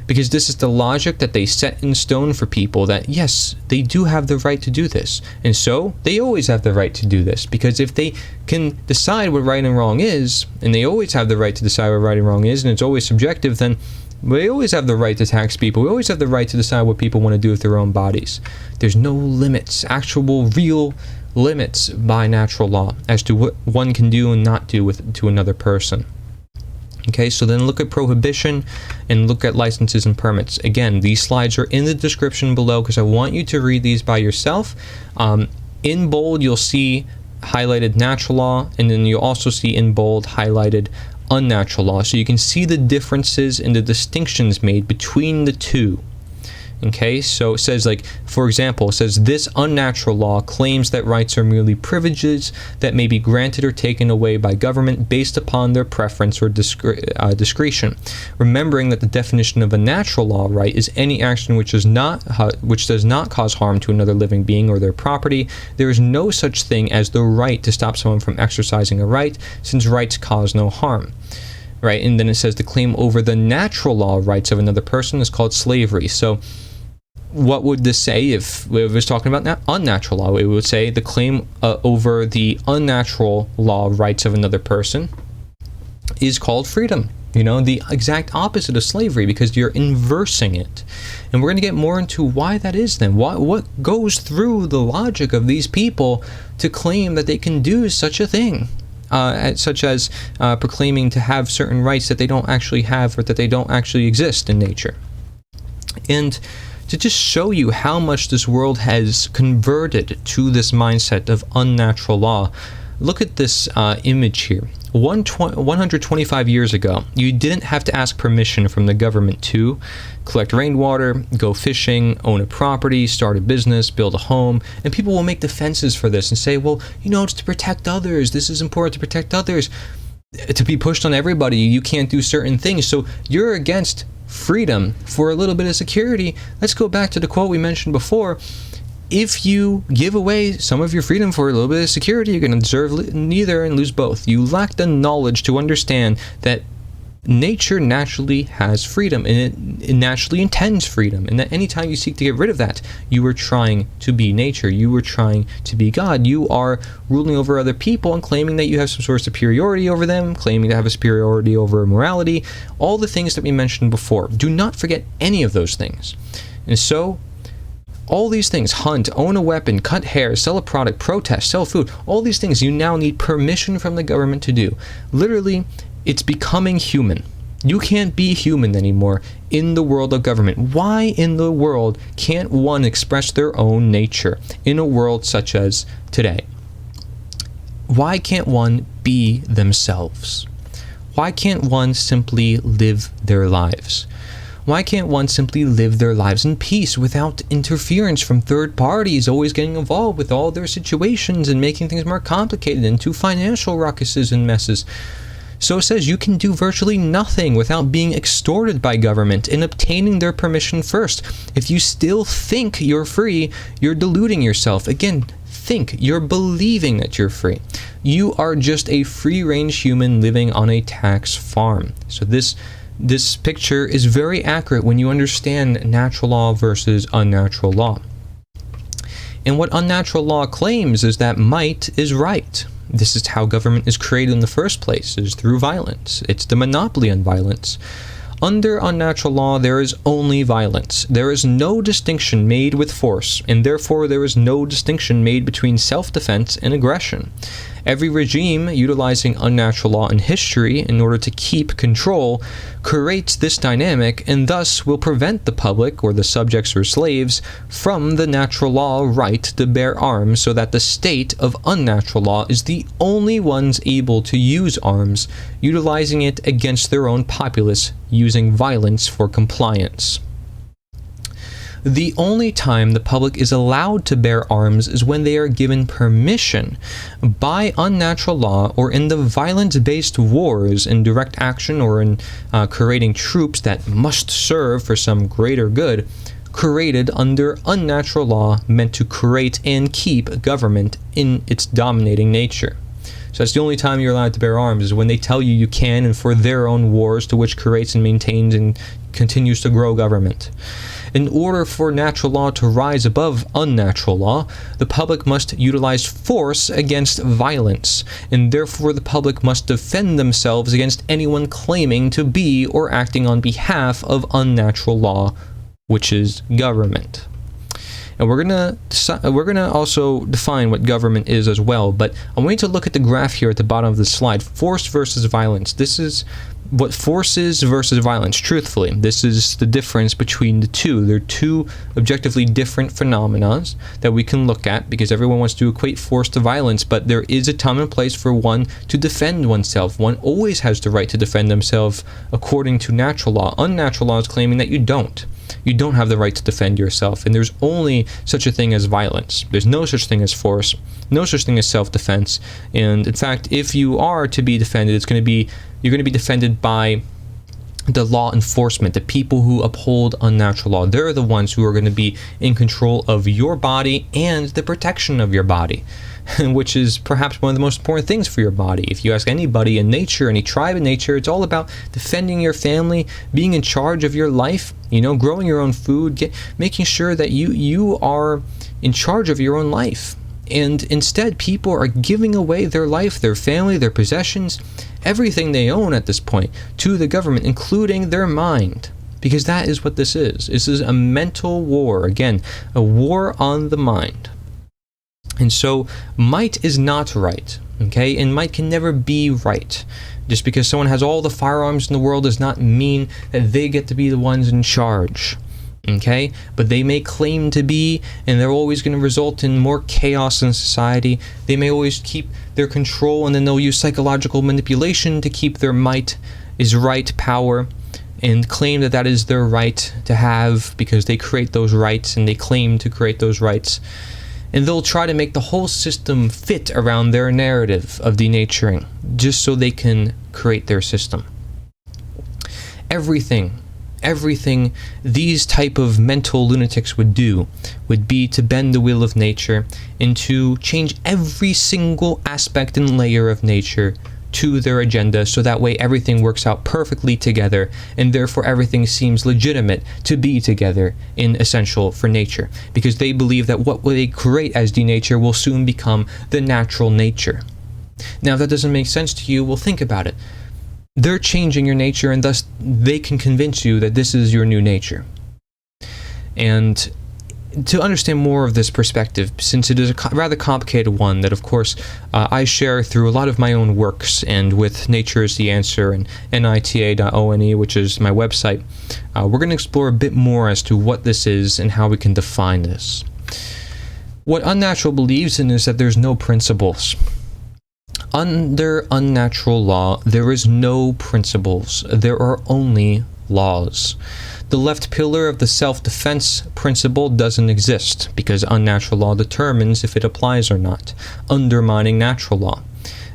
Because this is the logic that they set in stone for people, that yes, they do have the right to do this. And so they always have the right to do this. Because if they can decide what right and wrong is, and they always have the right to decide what right and wrong is, and it's always subjective, then we always have the right to tax people. We always have the right to decide what people want to do with their own bodies. There's no limits, actual, real limits by natural law as to what one can do and not do to another person. Okay, so then look at prohibition and look at licenses and permits. Again, these slides are in the description below because I want you to read these by yourself. In bold, you'll see highlighted natural law, and then you'll also see in bold highlighted unnatural law. So you can see the differences and the distinctions made between the two. Okay, so it says, like, for example, it says this unnatural law claims that rights are merely privileges that may be granted or taken away by government based upon their preference or discretion. Remembering that the definition of a natural law right is any action which does not cause harm to another living being or their property. There is no such thing as the right to stop someone from exercising a right, since rights cause no harm. right? And then it says the claim over the natural law rights of another person is called slavery. So what would this say if it was talking about unnatural law? It would say the claim over the unnatural law rights of another person is called freedom. The exact opposite of slavery, because you're inversing it. And we're going to get more into why that is then. What goes through the logic of these people to claim that they can do such a thing, such as proclaiming to have certain rights that they don't actually have, or that they don't actually exist in nature. And to just show you how much this world has converted to this mindset of unnatural law, look at this image here. 125 years ago, you didn't have to ask permission from the government to collect rainwater, go fishing, own a property, start a business, build a home. And people will make defenses for this and say, well, it's to protect others. This is important to protect others. To be pushed on everybody, you can't do certain things. So you're against freedom for a little bit of security. Let's go back to the quote we mentioned before. If you give away some of your freedom for a little bit of security, you're going to deserve neither and lose both. You lack the knowledge to understand that nature naturally has freedom, and it naturally intends freedom, and that anytime you seek to get rid of that, you are trying to be nature. You are trying to be God. You are ruling over other people and claiming that you have some sort of superiority over them, claiming to have a superiority over morality, all the things that we mentioned before. Do not forget any of those things. And so, all these things, hunt, own a weapon, cut hair, sell a product, protest, sell food, all these things you now need permission from the government to do. Literally, it's becoming human. You can't be human anymore in the world of government. Why in the world can't one express their own nature in a world such as today? Why can't one be themselves? Why can't one simply live their lives? Why can't one simply live their lives in peace without interference from third parties always getting involved with all their situations and making things more complicated into financial ruckuses and messes? So it says you can do virtually nothing without being extorted by government and obtaining their permission first. If you still think you're free, you're deluding yourself. Again, think. You're believing that you're free. You are just a free-range human living on a tax farm. So this picture is very accurate when you understand natural law versus unnatural law. And what unnatural law claims is that might is right. This is how government is created in the first place, is through violence. It's the monopoly on violence. Under unnatural law, there is only violence. There is no distinction made with force, and therefore there is no distinction made between self-defense and aggression. Every regime utilizing unnatural law in history in order to keep control creates this dynamic and thus will prevent the public or the subjects or slaves from the natural law right to bear arms, so that the state of unnatural law is the only ones able to use arms, utilizing it against their own populace, using violence for compliance. The only time the public is allowed to bear arms is when they are given permission by unnatural law or in the violence-based wars in direct action or in creating troops that must serve for some greater good, created under unnatural law meant to create and keep government in its dominating nature. So that's the only time you're allowed to bear arms, is when they tell you you can and for their own wars, to which creates and maintains and continues to grow government. In order for natural law to rise above unnatural law, the public must utilize force against violence, and therefore the public must defend themselves against anyone claiming to be or acting on behalf of unnatural law, which is government. And we're gonna also define what government is as well, but I want you to look at the graph here at the bottom of the slide. Force versus violence. This is what force is versus violence. Truthfully, this is the difference between the two. They're two objectively different phenomena that we can look at, because everyone wants to equate force to violence, but there is a time and place for one to defend oneself. One always has the right to defend themselves according to natural law. Unnatural law is claiming that you don't. You don't have the right to defend yourself, and there's only such a thing as violence. There's no such thing as force, no such thing as self-defense, and in fact, if you are to be defended, you're going to be defended by the law enforcement, the people who uphold unnatural law. They're the ones who are going to be in control of your body and the protection of your body, which is perhaps one of the most important things for your body. If you ask anybody in nature, any tribe in nature, it's all about defending your family, being in charge of your life, growing your own food, making sure that you are in charge of your own life. And instead, people are giving away their life, their family, their possessions, everything they own at this point to the government, including their mind. Because that is what this is. This is a mental war. Again, a war on the mind. And so, might is not right. Okay? And might can never be right. Just because someone has all the firearms in the world does not mean that they get to be the ones in charge. Okay, but they may claim to be, and they're always going to result in more chaos in society. They may always keep their control, and then they'll use psychological manipulation to keep their might is right power, and claim that that is their right to have because they create those rights and they claim to create those rights. And they'll try to make the whole system fit around their narrative of denaturing, just so they can create their system. Everything these type of mental lunatics would do would be to bend the will of nature and to change every single aspect and layer of nature to their agenda, so that way everything works out perfectly together, and therefore everything seems legitimate to be together in essential for nature, because they believe that what they create as denature will soon become the natural nature. Now, if that doesn't make sense to you, well, think about it. They're changing your nature, and thus they can convince you that this is your new nature. And to understand more of this perspective, since it is a rather complicated one that, of course, I share through a lot of my own works, and with Nature is the Answer and nita.one, which is my website, we're going to explore a bit more as to what this is and how we can define this. What Unnatural believes in is that there's no principles. Under unnatural law, there is no principles. There are only laws. The left pillar of the self-defense principle doesn't exist because unnatural law determines if it applies or not, undermining natural law.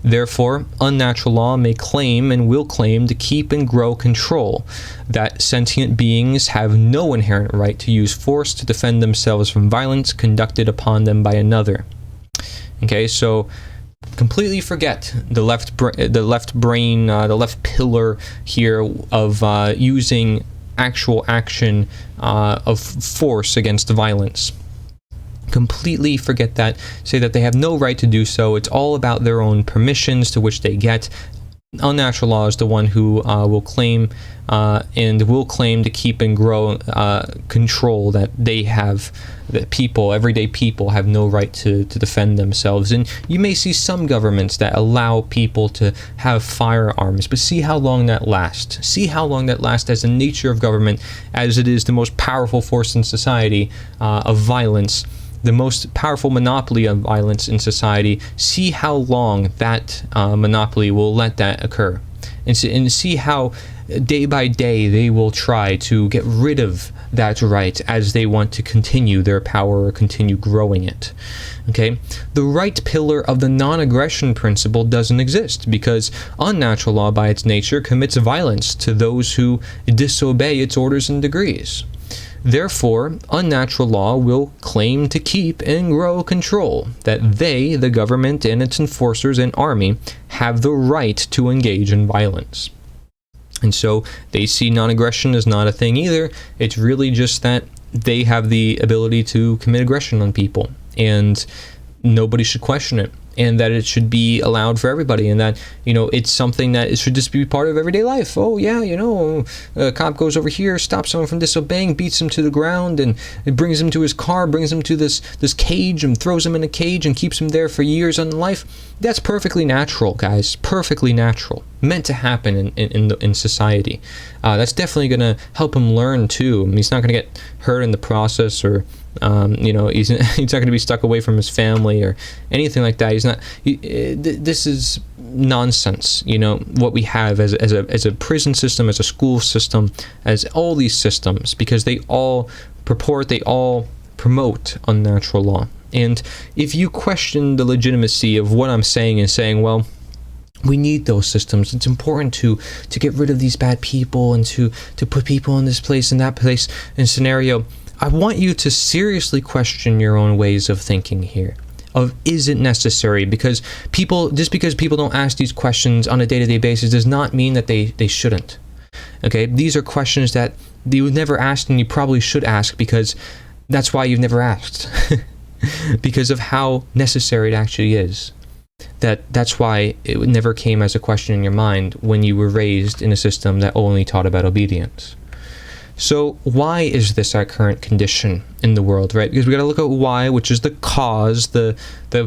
Therefore, unnatural law may claim and will claim to keep and grow control, that sentient beings have no inherent right to use force to defend themselves from violence conducted upon them by another. Okay, so completely forget the left pillar here of using actual action of force against violence. Completely forget that. Say that they have no right to do so. It's all about their own permissions to which they get. Unnatural law is the one who will claim to keep and grow control that they have, that people, everyday people, have no right to defend themselves. And you may see some governments that allow people to have firearms, but see how long that lasts. See how long that lasts as the nature of government, as it is the most powerful force in society of violence, the most powerful monopoly of violence in society. See how long that monopoly will let that occur. And see how day by day they will try to get rid of that right as they want to continue their power or continue growing it. Okay? The right pillar of the non-aggression principle doesn't exist because unnatural law by its nature commits violence to those who disobey its orders and decrees. Therefore, unnatural law will claim to keep and grow control, that they, the government and its enforcers and army, have the right to engage in violence. And so they see non-aggression as not a thing either. It's really just that they have the ability to commit aggression on people, and nobody should question it, and that it should be allowed for everybody, and that, it's something that it should just be part of everyday life. Oh yeah, a cop goes over here, stops someone from disobeying, beats him to the ground, and it brings him to his car, brings him to this cage, and throws him in a cage and keeps him there for years on life. That's perfectly natural, guys. Perfectly natural. Meant to happen in society. That's definitely going to help him learn too. I mean, he's not going to get hurt in the process, or he's not going to be stuck away from his family or anything like that. This is nonsense. What we have as a prison system, as a school system, as all these systems, because they all promote unnatural law. And if you question the legitimacy of what I'm saying and saying, well, We need those systems. It's important to get rid of these bad people and to put people in this place and that place and scenario. I want you to seriously question your own ways of thinking here. Of is it necessary? Because just because people don't ask these questions on a day-to-day basis does not mean that they shouldn't. Okay, these are questions that you would never ask, and you probably should ask, because that's why you've never asked. Because of how necessary it actually is. That's why it never came as a question in your mind when you were raised in a system that only taught about obedience. So why is this our current condition in the world, right? Because we got to look at why, which is the cause, the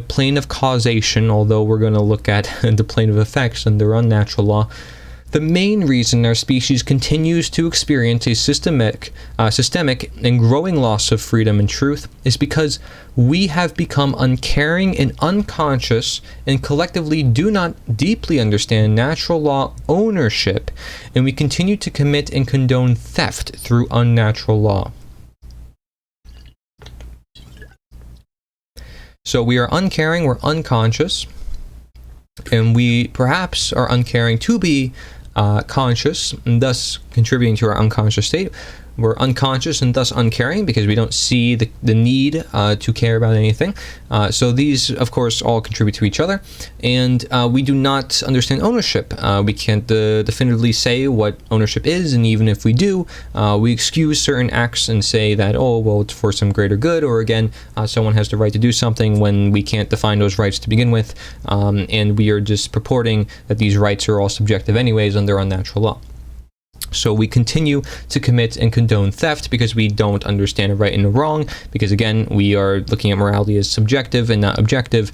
plane of causation, although we're going to look at the plane of effects under unnatural law. The main reason our species continues to experience a systemic and growing loss of freedom and truth is because we have become uncaring and unconscious and collectively do not deeply understand natural law ownership, and we continue to commit and condone theft through unnatural law. So we are uncaring, we're unconscious, and we perhaps are uncaring to be conscious, and thus contributing to our unconscious state. We're unconscious and thus uncaring because we don't see the need to care about anything. So these, of course, all contribute to each other. And we do not understand ownership. We can't definitively say what ownership is, and even if we do, we excuse certain acts and say that, oh, well, it's for some greater good, or again, someone has the right to do something when we can't define those rights to begin with, and we are just purporting that these rights are all subjective anyways under unnatural law. So we continue to commit and condone theft because we don't understand a right and a wrong, because again, we are looking at morality as subjective and not objective.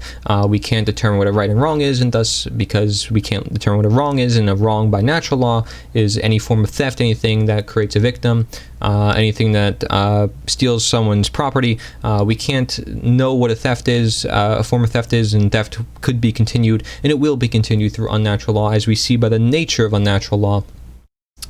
We can't determine what a right and wrong is, and thus, because we can't determine what a wrong is, and a wrong by natural law is any form of theft, anything that creates a victim, anything that steals someone's property. We can't know what a theft is, a form of theft is, and theft could be continued, and it will be continued through unnatural law, as we see by the nature of unnatural law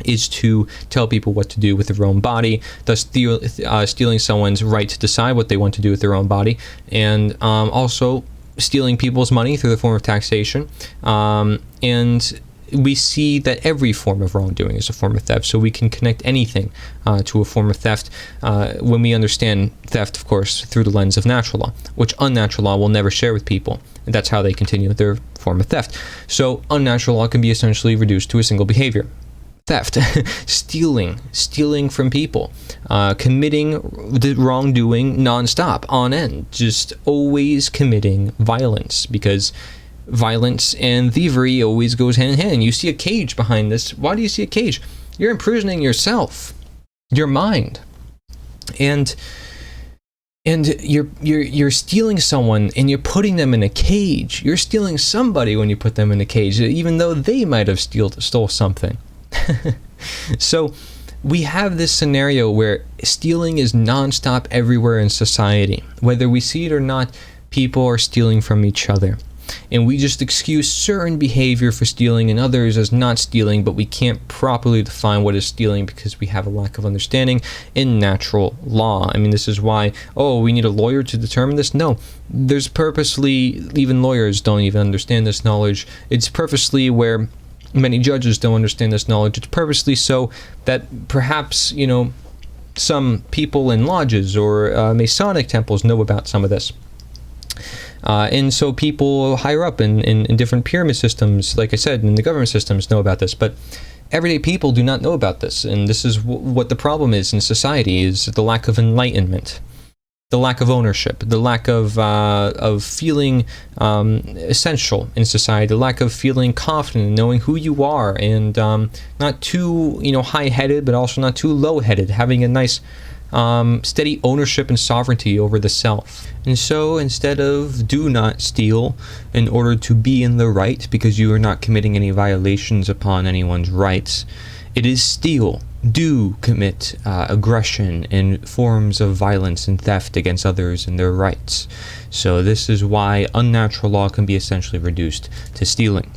is to tell people what to do with their own body, thus stealing someone's right to decide what they want to do with their own body, and also stealing people's money through the form of taxation. And we see that every form of wrongdoing is a form of theft, so we can connect anything to a form of theft when we understand theft, of course, through the lens of natural law, which unnatural law will never share with people. And that's how they continue their form of theft. So unnatural law can be essentially reduced to a single behavior. Theft, stealing from people, committing the wrongdoing nonstop, on end, just always committing violence, because violence and thievery always goes hand in hand. You see a cage behind this. Why do you see a cage? You're imprisoning yourself, your mind, and you're stealing someone and you're putting them in a cage. You're stealing somebody when you put them in a cage, even though they might have stole something. So we have this scenario where stealing is nonstop everywhere in society. Whether we see it or not, people are stealing from each other. And we just excuse certain behavior for stealing and others as not stealing, but we can't properly define what is stealing because we have a lack of understanding in natural law. I mean, this is why, we need a lawyer to determine this. No, there's purposely, even lawyers don't even understand this knowledge. It's purposely where many judges don't understand this knowledge. It's purposely so that perhaps, some people in lodges or Masonic temples know about some of this. And so people higher up in different pyramid systems, like I said, in the government systems, know about this. But everyday people do not know about this. And this is what the problem is in society, is the lack of enlightenment. The lack of ownership, the lack of feeling essential in society, the lack of feeling confident in knowing who you are, and not too high-headed, but also not too low-headed, having a nice steady ownership and sovereignty over the self. And so instead of do not steal in order to be in the right because you are not committing any violations upon anyone's rights, it is steal. Do commit aggression and forms of violence and theft against others and their rights. So this is why unnatural law can be essentially reduced to stealing.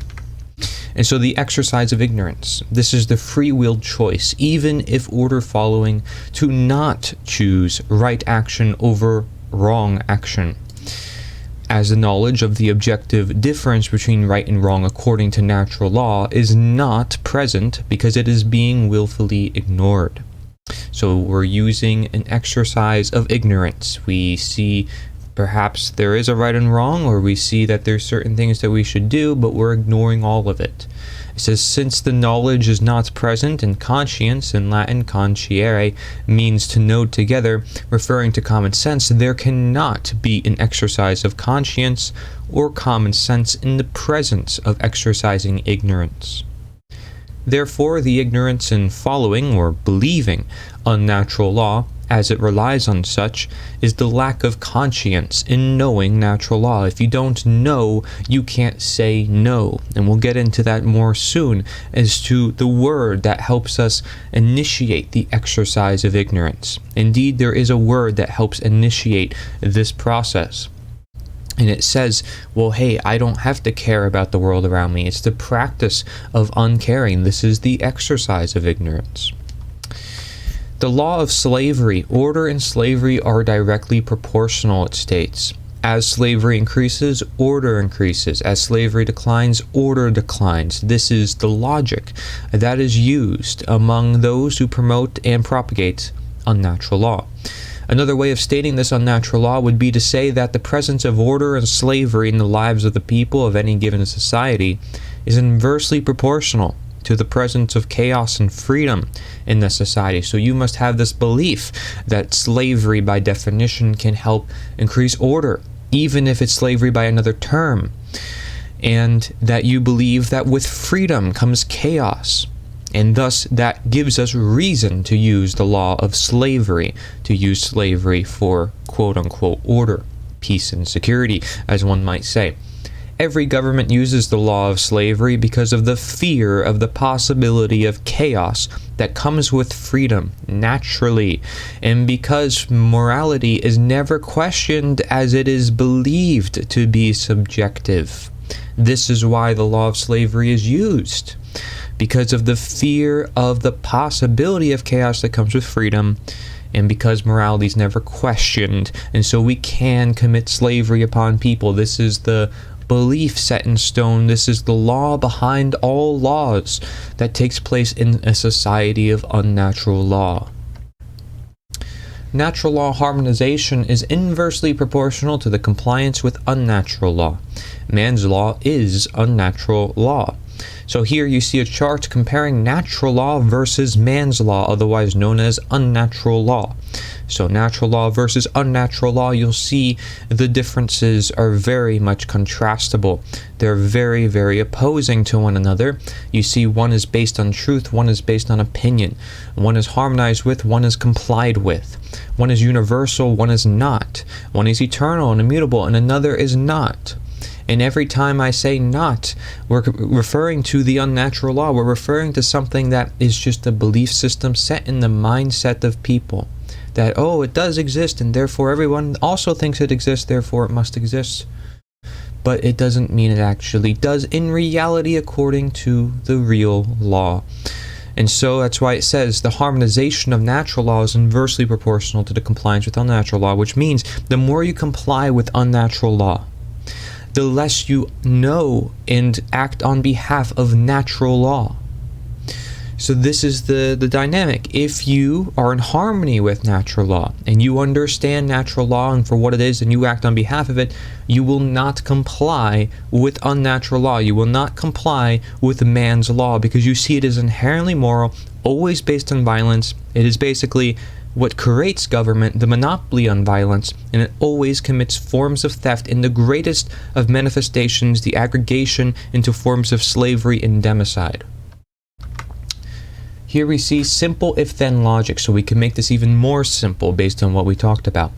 And so the exercise of ignorance, this is the free-willed choice, even if order following, to not choose right action over wrong action. as the knowledge of the objective difference between right and wrong according to natural law is not present because it is being willfully ignored. So we're using an exercise of ignorance. We see perhaps there is a right and wrong, or we see that there's certain things that we should do, but we're ignoring all of it. It says, since the knowledge is not present, and conscience, in Latin consciere, means to know together, referring to common sense, there cannot be an exercise of conscience or common sense in the presence of exercising ignorance. Therefore, the ignorance in following or believing unnatural law, as it relies on such, is the lack of conscience in knowing natural law. If you don't know, you can't say no. And we'll get into that more soon as to the word that helps us initiate the exercise of ignorance. Indeed, there is a word that helps initiate this process. And it says, well, hey, I don't have to care about the world around me. It's the practice of uncaring. This is the exercise of ignorance. The law of slavery, order and slavery are directly proportional, it states. As slavery increases, order increases. As slavery declines, order declines. This is the logic that is used among those who promote and propagate unnatural law. Another way of stating this unnatural law would be to say that the presence of order and slavery in the lives of the people of any given society is inversely proportional to the presence of chaos and freedom in the society. So you must have this belief that slavery by definition can help increase order, even if it's slavery by another term, and that you believe that with freedom comes chaos. And thus that gives us reason to use the law of slavery, to use slavery for quote-unquote order, peace and security, as one might say. Every government uses the law of slavery because of the fear of the possibility of chaos that comes with freedom naturally, and because morality is never questioned as it is believed to be subjective. This is why the law of slavery is used, because of the fear of the possibility of chaos that comes with freedom, and because morality is never questioned, and so we can commit slavery upon people. This is the belief set in stone. This is the law behind all laws that takes place in a society of unnatural law. Natural law harmonization is inversely proportional to the compliance with unnatural law. Man's law is unnatural law. So here you see a chart comparing natural law versus man's law, otherwise known as unnatural law. So natural law versus unnatural law, you'll see the differences are very much contrastable. They're very, very opposing to one another. You see one is based on truth, one is based on opinion. One is harmonized with, one is complied with. One is universal, one is not. One is eternal and immutable, and another is not. And every time I say not, we're referring to the unnatural law. We're referring to something that is just a belief system set in the mindset of people. That, oh, it does exist, and therefore everyone also thinks it exists, therefore it must exist. But it doesn't mean it actually does in reality according to the real law. And so that's why it says the harmonization of natural law is inversely proportional to the compliance with unnatural law, which means the more you comply with unnatural law, the less you know and act on behalf of natural law. So this is the dynamic. If you are in harmony with natural law and you understand natural law and for what it is and you act on behalf of it, you will not comply with unnatural law. You will not comply with man's law because you see it as inherently moral, always based on violence. It is basically what creates government, the monopoly on violence, and it always commits forms of theft in the greatest of manifestations, the aggregation into forms of slavery and democide. Here we see simple if-then logic, so we can make this even more simple based on what we talked about.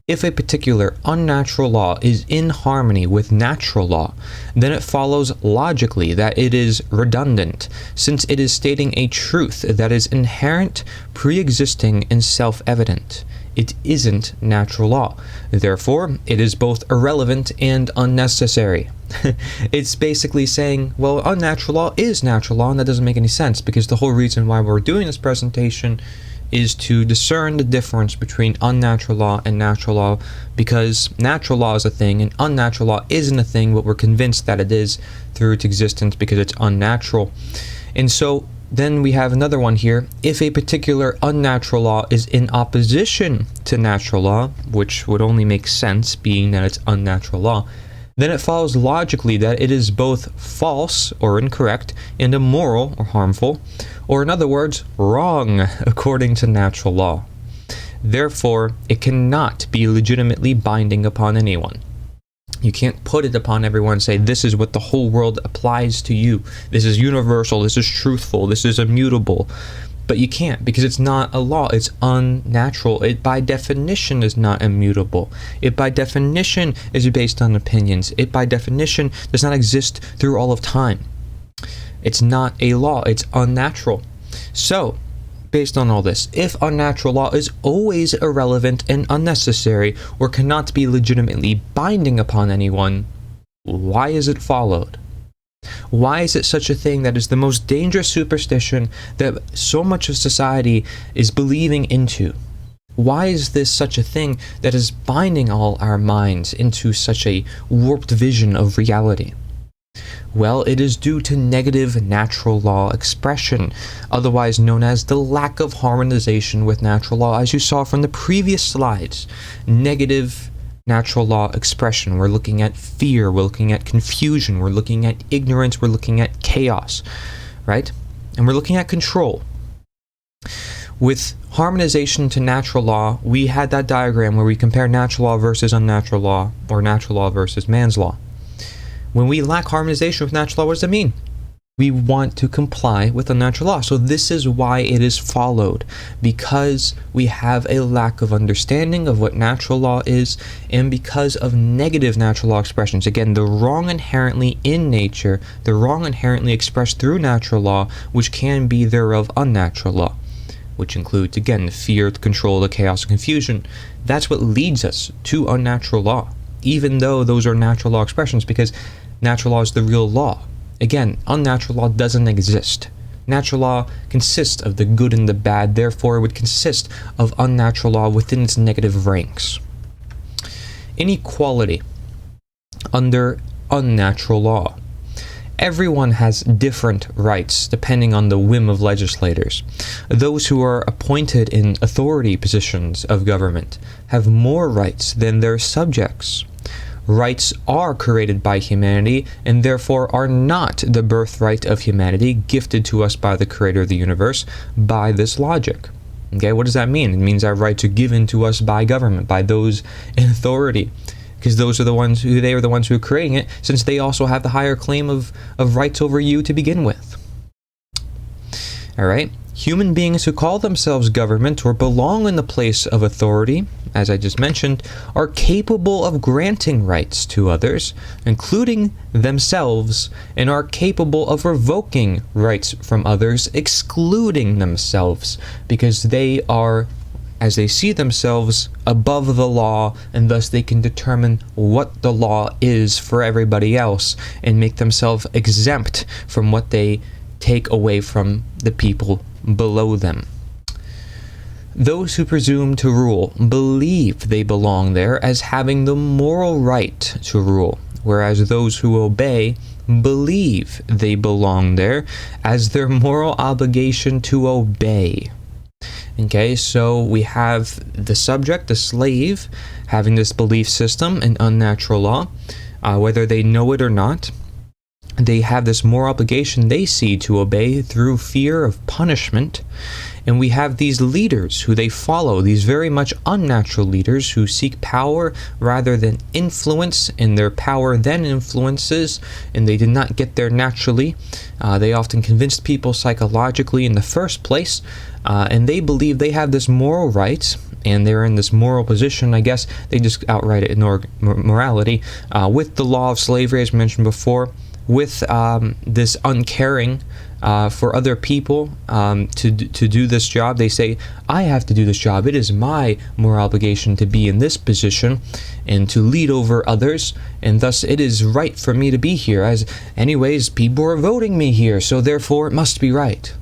If a particular unnatural law is in harmony with natural law, then it follows logically that it is redundant, since it is stating a truth that is inherent, pre-existing, and self-evident. It isn't natural law. Therefore, it is both irrelevant and unnecessary. It's basically saying, well, unnatural law is natural law, and that doesn't make any sense, because the whole reason why we're doing this presentation is to discern the difference between unnatural law and natural law, because natural law is a thing and unnatural law isn't a thing, but we're convinced that it is through its existence because it's unnatural. And so then we have another one here. If a particular unnatural law is in opposition to natural law, which would only make sense being that it's unnatural law, then it follows logically that it is both false or incorrect and immoral or harmful, or in other words, wrong according to natural law. Therefore, it cannot be legitimately binding upon anyone. You can't put it upon everyone and say, this is what the whole world applies to you. This is universal, this is truthful, this is immutable. But you can't, because it's not a law, it's unnatural. It by definition is not immutable. It by definition is based on opinions. It by definition does not exist through all of time. It's not a law, it's unnatural. So, based on all this, if unnatural law is always irrelevant and unnecessary, or cannot be legitimately binding upon anyone, why is it followed? Why is it such a thing that is the most dangerous superstition that so much of society is believing into? Why is this such a thing that is binding all our minds into such a warped vision of reality? Well, it is due to negative natural law expression, otherwise known as the lack of harmonization with natural law, as you saw from the previous slides. Negative natural law expression. We're looking at fear, we're looking at confusion, we're looking at ignorance, we're looking at chaos, right? And we're looking at control. With harmonization to natural law, we had that diagram where we compare natural law versus unnatural law, or natural law versus man's law. When we lack harmonization with natural law, what does that mean? We want to comply with unnatural law. So this is why it is followed, because we have a lack of understanding of what natural law is, and because of negative natural law expressions. Again, the wrong inherently in nature, the wrong inherently expressed through natural law, which can be thereof unnatural law, which includes, again, the fear, the control, the chaos, and confusion. That's what leads us to unnatural law, even though those are natural law expressions, because natural law is the real law. Again, unnatural law doesn't exist. Natural law consists of the good and the bad, therefore it would consist of unnatural law within its negative ranks. Inequality under unnatural law. Everyone has different rights depending on the whim of legislators. Those who are appointed in authority positions of government have more rights than their subjects. Rights are created by humanity and therefore are not the birthright of humanity gifted to us by the creator of the universe by this logic. Okay, what does that mean? It means our rights are given to us by government, by those in authority, because those are the ones who they are the ones who are creating it, since they also have the higher claim of rights over you to begin with. All right, human beings who call themselves government or belong in the place of authority, as I just mentioned, are capable of granting rights to others, including themselves, and are capable of revoking rights from others, excluding themselves, because they are, as they see themselves, above the law, and thus they can determine what the law is for everybody else and make themselves exempt from what they take away from the people below them. Those who presume to rule believe they belong there as having the moral right to rule, whereas those who obey believe they belong there as their moral obligation to obey. Okay, so we have the subject, the slave, having this belief system in unnatural law, whether they know it or not. They have this moral obligation they see to obey through fear of punishment. And we have these leaders who they follow, these very much unnatural leaders who seek power rather than influence, and their power then influences, and they did not get there naturally. They often convinced people psychologically in the first place, and they believe they have this moral right, and they're in this moral position. I guess they just outright ignore morality with the law of slavery, as mentioned before, with this uncaring for other people to do this job. They say, I have to do this job. It is my moral obligation to be in this position and to lead over others, and thus it is right for me to be here, as anyways people are voting me here, so therefore it must be right.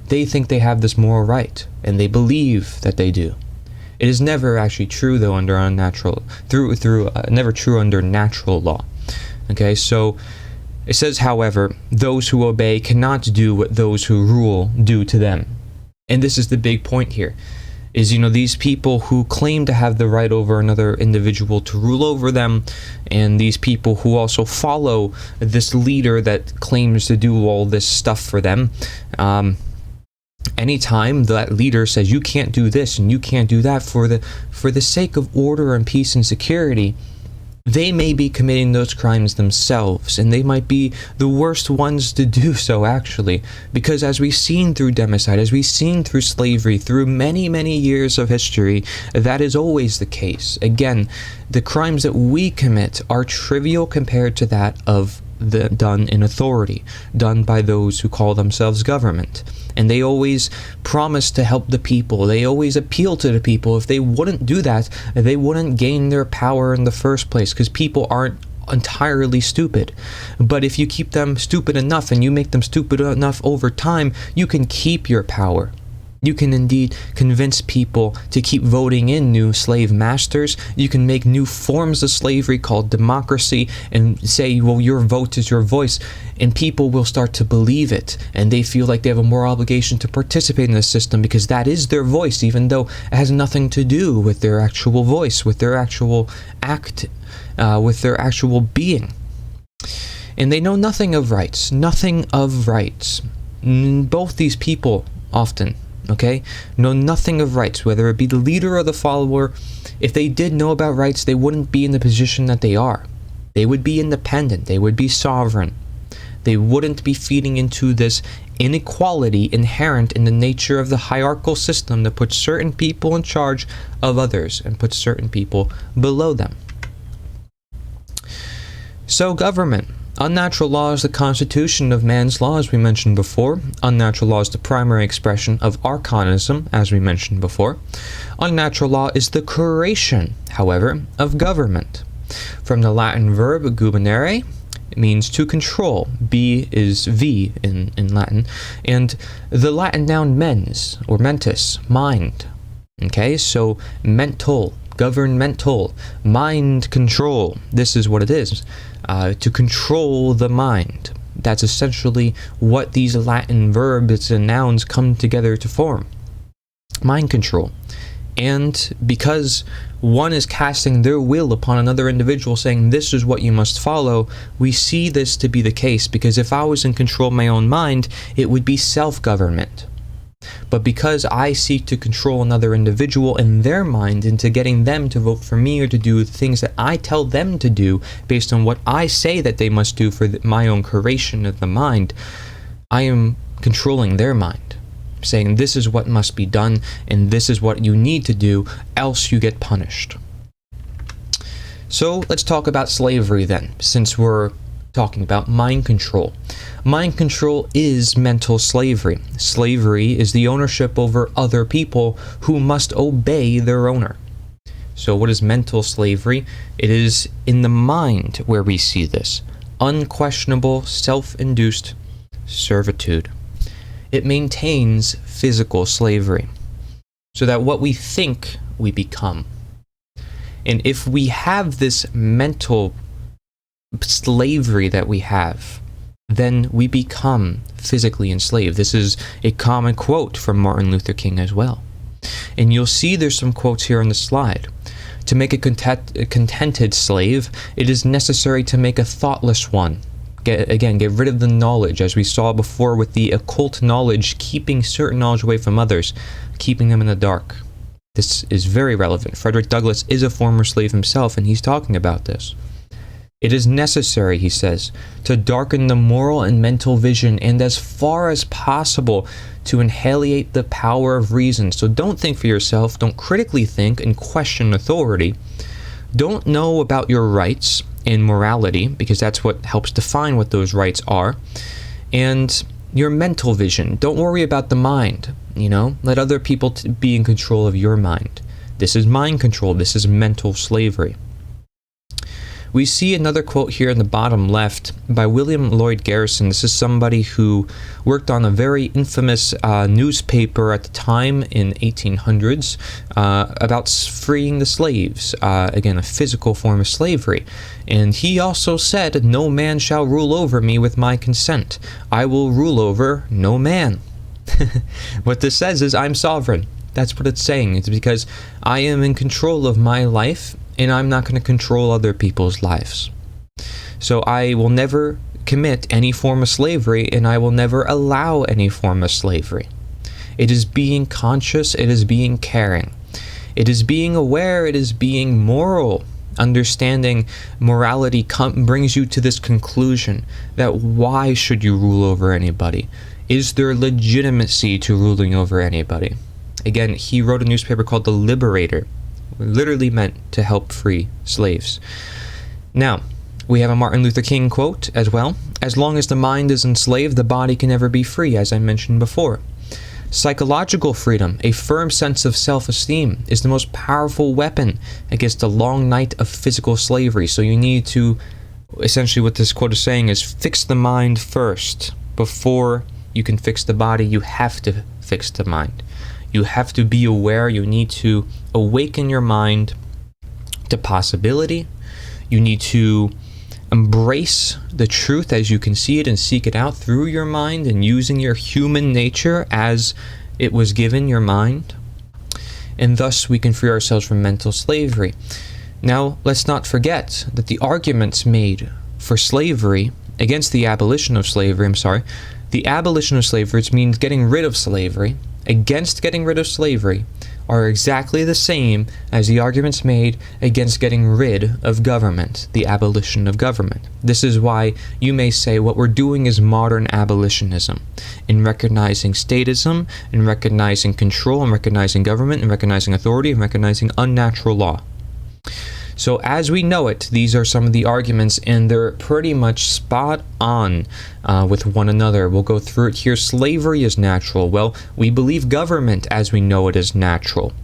they think they have this moral right, and they believe that they do. It is never actually true, though, under unnatural, never true under natural law. Okay, so it says, however, those who obey cannot do what those who rule do to them. And this is the big point here, is, these people who claim to have the right over another individual to rule over them, and these people who also follow this leader that claims to do all this stuff for them. Anytime that leader says you can't do this and you can't do that for the sake of order and peace and security, they may be committing those crimes themselves, and they might be the worst ones to do so, actually, because as we've seen through democide, as we've seen through slavery, through many, many years of history, that is always the case. Again, the crimes that we commit are trivial compared to that of the done in authority, done by those who call themselves government. And they always promise to help the people. They always appeal to the people. If they wouldn't do that, they wouldn't gain their power in the first place, because people aren't entirely stupid. But if you keep them stupid enough and you make them stupid enough over time, you can keep your power. You can indeed convince people to keep voting in new slave masters. You can make new forms of slavery called democracy and say, well, your vote is your voice. And people will start to believe it. And they feel like they have a moral obligation to participate in the system because that is their voice, even though it has nothing to do with their actual voice, with their actual act, with their actual being. And they know nothing of rights. Nothing of rights. Both these people often, know nothing of rights, whether it be the leader or the follower. If they did know about rights, they wouldn't be in the position that they are. They would be independent. They would be sovereign. They wouldn't be feeding into this inequality inherent in the nature of the hierarchical system that puts certain people in charge of others and puts certain people below them. So, government. Unnatural law is the constitution of man's law, as we mentioned before. Unnatural law is the primary expression of arcanism, as we mentioned before. Unnatural law is the creation, however, of government. From the Latin verb gubernare, it means to control. B is V in Latin. And the Latin noun mens, or mentis, mind. So mental, governmental, mind control. This is what it is. To control the mind. That's essentially what these Latin verbs and nouns come together to form. Mind control. And because one is casting their will upon another individual, saying this is what you must follow, we see this to be the case, because if I was in control of my own mind, it would be self-government. But because I seek to control another individual in their mind into getting them to vote for me or to do things that I tell them to do based on what I say that they must do for my own creation of the mind, I am controlling their mind, saying this is what must be done and this is what you need to do, else you get punished. So let's talk about slavery then, since we're talking about mind control. Mind control is mental slavery. Slavery is the ownership over other people who must obey their owner. So what is mental slavery? It is in the mind where we see this. Unquestionable, self-induced servitude. It maintains physical slavery, so that what we think, we become. And if we have this mental slavery that we have, then we become physically enslaved. This is a common quote from Martin Luther King as well. And you'll see there's some quotes here on the slide. To make a contented slave, it is necessary to make a thoughtless one. Get rid of the knowledge, as we saw before with the occult knowledge, keeping certain knowledge away from others, keeping them in the dark. This is very relevant. Frederick Douglass is a former slave himself, and he's talking about this. It is necessary, he says, to darken the moral and mental vision and as far as possible to annihilate the power of reason. So don't think for yourself, don't critically think and question authority. Don't know about your rights and morality, because that's what helps define what those rights are. And your mental vision. Don't worry about the mind, Let other people be in control of your mind. This is mind control. This is mental slavery. We see another quote here in the bottom left by William Lloyd Garrison. This is somebody who worked on a very infamous newspaper at the time in 1800s about freeing the slaves, again, a physical form of slavery. And he also said, "No man shall rule over me with my consent. I will rule over no man." What this says is I'm sovereign. That's what it's saying. It's because I am in control of my life, and I'm not going to control other people's lives. So I will never commit any form of slavery, and I will never allow any form of slavery. It is being conscious. It is being caring. It is being aware. It is being moral. Understanding morality brings you to this conclusion that why should you rule over anybody? Is there legitimacy to ruling over anybody? Again, he wrote a newspaper called The Liberator, literally meant to help free slaves. Now, we have a Martin Luther King quote as well. "As long as the mind is enslaved, the body can never be free," as I mentioned before. Psychological freedom, a firm sense of self-esteem, is the most powerful weapon against a long night of physical slavery. So you need to, essentially what this quote is saying is, fix the mind first. Before you can fix the body, you have to fix the mind. You have to be aware. You need to awaken your mind to possibility. You need to embrace the truth as you can see it and seek it out through your mind and using your human nature as it was given your mind. And thus we can free ourselves from mental slavery. Now, let's not forget that the arguments made for slavery, against the abolition of slavery, the abolition of slavery, which means getting rid of slavery, against getting rid of slavery, are exactly the same as the arguments made against getting rid of government, the abolition of government. This is why you may say what we're doing is modern abolitionism, in recognizing statism, in recognizing control, in recognizing government, in recognizing authority, in recognizing unnatural law. So as we know it, these are some of the arguments, and they're pretty much spot on with one another. We'll go through it here. Slavery is natural. Well, we believe government as we know it is natural.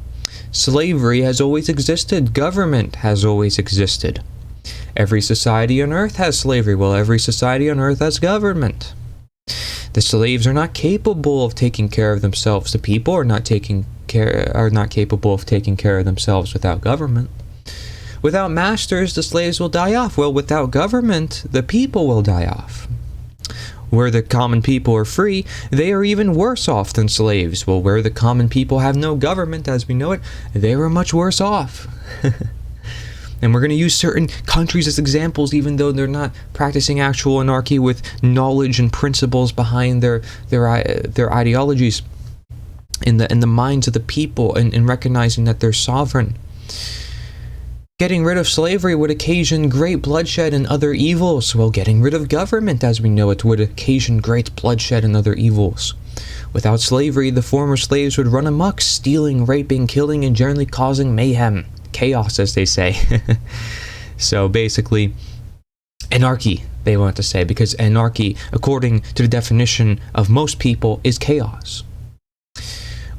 Slavery has always existed. Government has always existed. Every society on earth has slavery. Well, every society on earth has government. The slaves are not capable of taking care of themselves. The people are not capable of taking care of themselves without government. Without masters, the slaves will die off. Well, without government, the people will die off. Where the common people are free, they are even worse off than slaves. Well, where the common people have no government as we know it, they were much worse off. And we're going to use certain countries as examples, even though they're not practicing actual anarchy with knowledge and principles behind their ideologies in the minds of the people, and recognizing that they're sovereign. Getting rid of slavery would occasion great bloodshed and other evils. Well, getting rid of government as we know it would occasion great bloodshed and other evils. Without slavery, the former slaves would run amok, stealing, raping, killing, and generally causing mayhem. Chaos, as they say. So basically, anarchy, they want to say, because anarchy, according to the definition of most people, is chaos.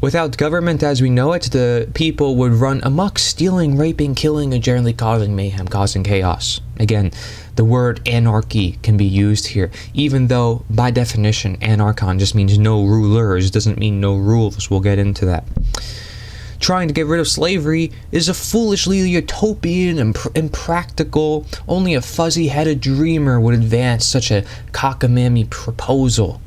Without government as we know it, the people would run amok, stealing, raping, killing, and generally causing mayhem, causing chaos. Again, the word anarchy can be used here, even though by definition, anarchon just means no rulers, doesn't mean no rules. We'll get into that. Trying to get rid of slavery is a foolishly utopian and impractical. Only a fuzzy-headed dreamer would advance such a cockamamie proposal.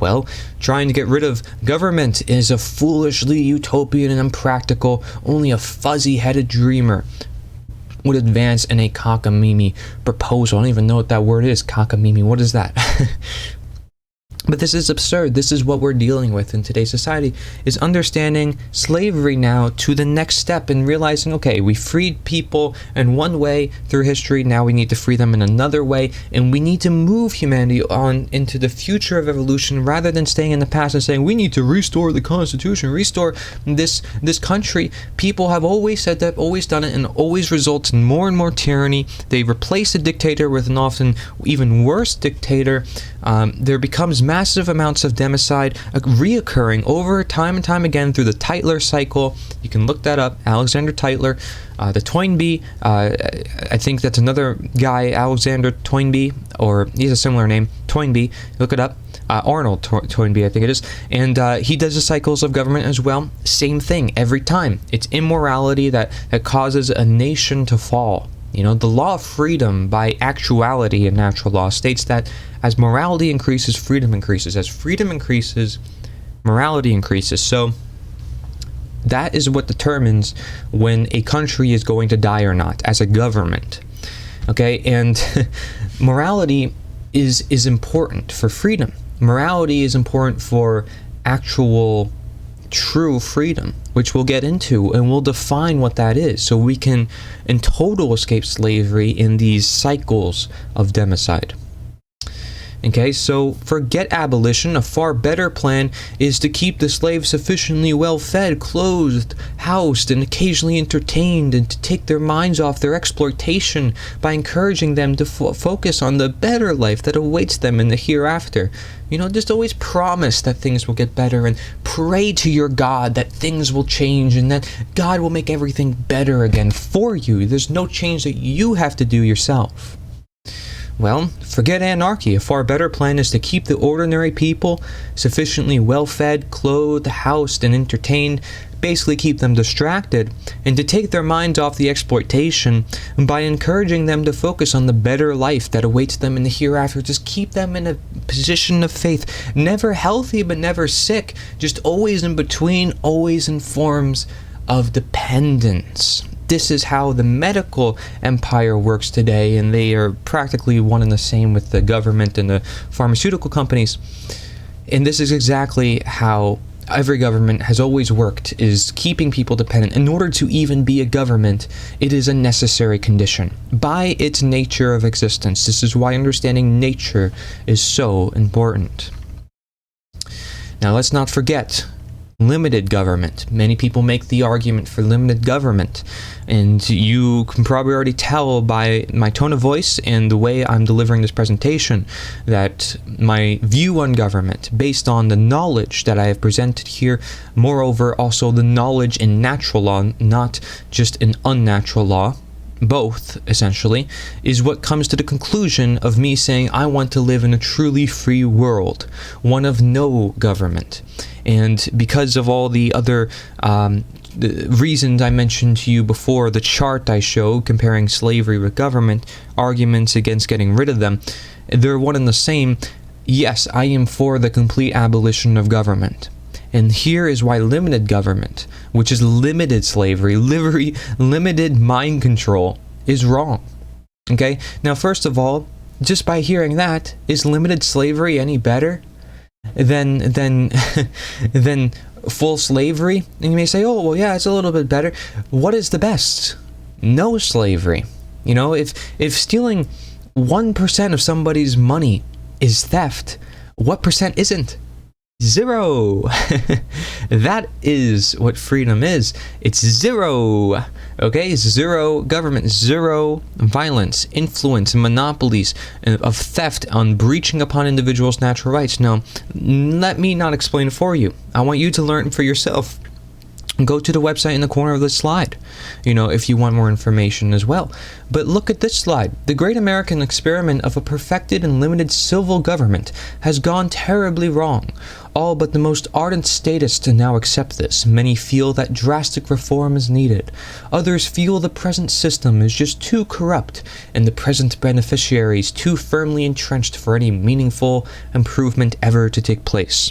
Well, trying to get rid of government is a foolishly utopian and impractical. Only a fuzzy-headed dreamer would advance in a cockamamie proposal. I don't even know what that word is, cockamamie. What is that? But this is absurd. This is what we're dealing with in today's society, is understanding slavery now to the next step and realizing, okay, we freed people in one way through history, now we need to free them in another way, and we need to move humanity on into the future of evolution rather than staying in the past and saying, we need to restore the Constitution, restore this country. People have always said that, always done it, and always results in more and more tyranny. They replace a dictator with an often even worse dictator. There becomes mass massive amounts of democide reoccurring over time and time again through the Tytler cycle. You can look that up, Alexander Tytler. The Toynbee, I think that's another guy, Alexander Toynbee, or he's a similar name, Toynbee, look it up. Arnold Toynbee, I think it is, and he does the cycles of government as well. Same thing every time. It's immorality that causes a nation to fall. You know, the law of freedom by actuality in natural law states that as morality increases, freedom increases. As freedom increases, morality increases. So that is what determines when a country is going to die or not as a government. Okay, and morality is important for freedom. Morality is important for actual true freedom, which we'll get into, and we'll define what that is so we can in total escape slavery in these cycles of democide. Okay, so forget abolition. A far better plan is to keep the slaves sufficiently well fed, clothed, housed, and occasionally entertained, and to take their minds off their exploitation by encouraging them to focus on the better life that awaits them in the hereafter. You know, just always promise that things will get better and pray to your God that things will change and that God will make everything better again for you. There's no change that you have to do yourself. Well, forget anarchy. A far better plan is to keep the ordinary people sufficiently well-fed, clothed, housed, and entertained, basically keep them distracted, and to take their minds off the exploitation by encouraging them to focus on the better life that awaits them in the hereafter. Just keep them in a position of faith, never healthy but never sick, just always in between, always in forms of dependence. This is how the medical empire works today, and they are practically one and the same with the government and the pharmaceutical companies. And this is exactly how every government has always worked, is keeping people dependent. In order to even be a government, it is a necessary condition by its nature of existence. This is why understanding nature is so important. Now, let's not forget limited government. Many people make the argument for limited government, and you can probably already tell by my tone of voice and the way I'm delivering this presentation that my view on government, based on the knowledge that I have presented here, moreover also the knowledge in natural law, not just in unnatural law, both essentially, is what comes to the conclusion of me saying I want to live in a truly free world, one of no government. And because of all the other the reasons I mentioned to you before, the chart I showed comparing slavery with government, arguments against getting rid of them, they're one and the same. Yes, I am for the complete abolition of government. And here is why limited government, which is limited slavery, limited mind control, is wrong. Okay? Now, first of all, just by hearing that, is limited slavery any better than full slavery? And you may say, oh, well, yeah, it's a little bit better. What is the best? No slavery. You know, if stealing 1% of somebody's money is theft, what percent isn't? 0. That is what freedom is. It's 0. Okay, 0 government, 0 violence, influence, monopolies of theft on breaching upon individuals' natural rights. Now, let me not explain it for you. I want you to learn for yourself. Go to the website in the corner of this slide, you know, if you want more information as well. But look at this slide. The great American experiment of a perfected and limited civil government has gone terribly wrong. All but the most ardent statists now accept this. Many feel that drastic reform is needed. Others feel the present system is just too corrupt and the present beneficiaries too firmly entrenched for any meaningful improvement ever to take place.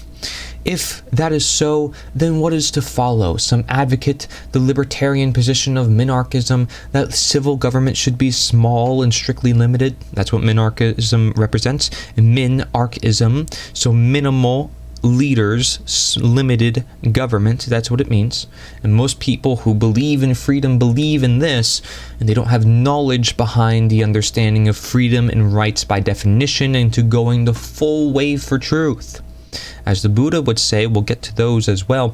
If that is so, then what is to follow? Some advocate the libertarian position of minarchism, that civil government should be small and strictly limited. That's what minarchism represents. Minarchism, so minimal leaders, limited government, that's what it means. And most people who believe in freedom believe in this, and they don't have knowledge behind the understanding of freedom and rights by definition into going the full way for truth. As the Buddha would say, we'll get to those as well.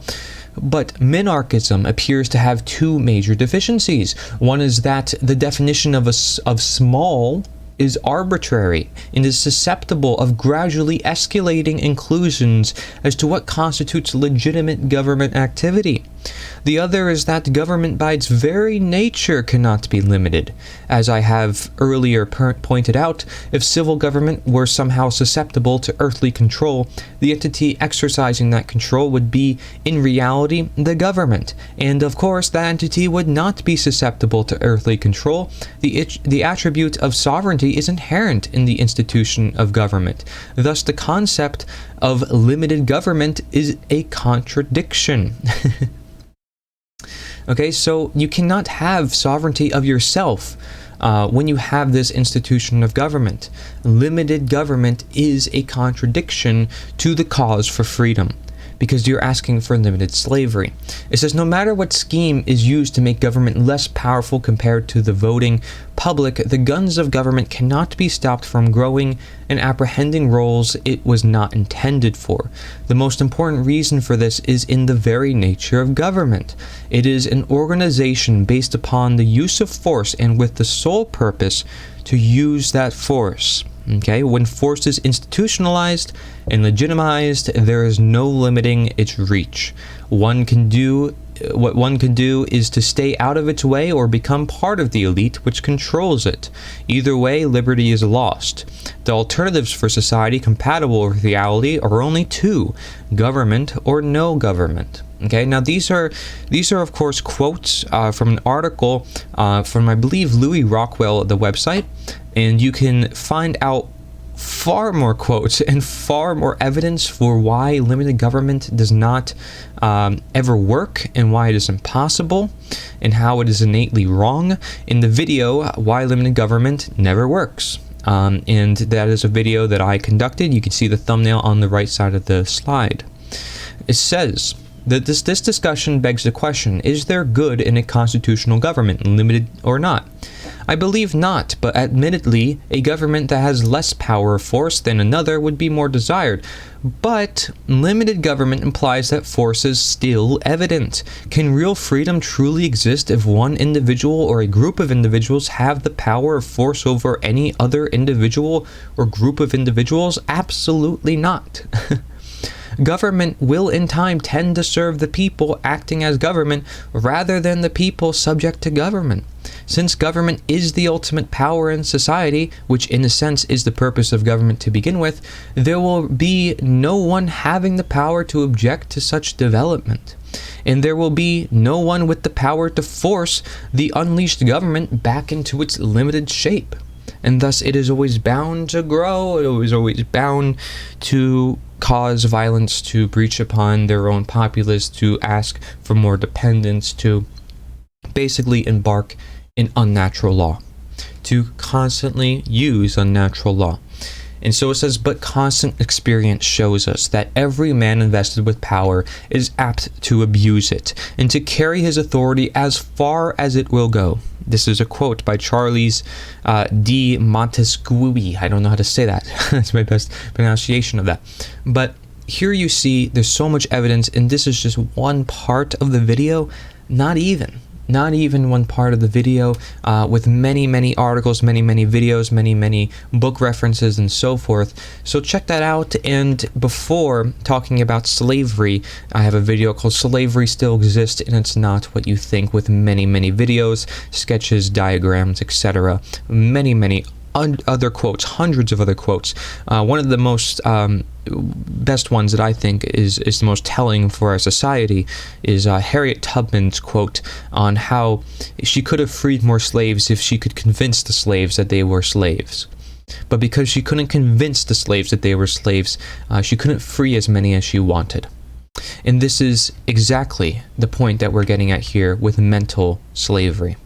But minarchism appears to have two major deficiencies. One is that the definition of small is arbitrary and is susceptible of gradually escalating conclusions as to what constitutes legitimate government activity. The other is that government by its very nature cannot be limited. As I have earlier pointed out, if civil government were somehow susceptible to earthly control, the entity exercising that control would be, in reality, the government. And of course, that entity would not be susceptible to earthly control. The attribute of sovereignty is inherent in the institution of government. Thus, the concept of limited government is a contradiction. Okay, so you cannot have sovereignty of yourself when you have this institution of government. Limited government is a contradiction to the cause for freedom, because you're asking for limited slavery. It says no matter what scheme is used to make government less powerful compared to the voting public, the guns of government cannot be stopped from growing and apprehending roles it was not intended for. The most important reason for this is in the very nature of government. It is an organization based upon the use of force and with the sole purpose to use that force. Okay, when force is institutionalized and legitimized, there is no limiting its reach. What one can do is to stay out of its way or become part of the elite which controls it. Either way, liberty is lost. The alternatives for society compatible with reality are only two: government or no government. Okay, now these are of course quotes from an article from, I believe, Louis Rockwell, the website, and you can find out far more quotes and far more evidence for why limited government does not ever work, and why it is impossible, and how it is innately wrong in the video Why Limited Government Never Works. And that is a video that I conducted. You can see the thumbnail on the right side of the slide. It says that this discussion begs the question, is there good in a constitutional government, limited or not? I believe not, but admittedly, a government that has less power of force than another would be more desired. But limited government implies that force is still evident. Can real freedom truly exist if one individual or a group of individuals have the power of force over any other individual or group of individuals? Absolutely not. Government will in time tend to serve the people acting as government rather than the people subject to government. Since government is the ultimate power in society, which in a sense is the purpose of government to begin with, there will be no one having the power to object to such development. And there will be no one with the power to force the unleashed government back into its limited shape. And thus it is always bound to grow, it is always bound to cause violence, to breach upon their own populace, to ask for more dependence, to basically embark in unnatural law, to constantly use unnatural law. And so it says, but constant experience shows us that every man invested with power is apt to abuse it and to carry his authority as far as it will go. This is a quote by Charles D. Montesquieu. I don't know how to say that. That's my best pronunciation of that. But here you see there's so much evidence, and this is just one part of the video, not even one part of the video, with many articles, many videos, many book references, and so forth. So check that out. And before talking about slavery, I have a video called Slavery Still Exists and It's Not What You Think, with many videos, sketches, diagrams, etc. Many other quotes, hundreds of other quotes. One of the most best ones that I think is the most telling for our society is Harriet Tubman's quote on how she could have freed more slaves if she could convince the slaves that they were slaves. But because she couldn't convince the slaves that they were slaves, she couldn't free as many as she wanted. And this is exactly the point that we're getting at here with mental slavery.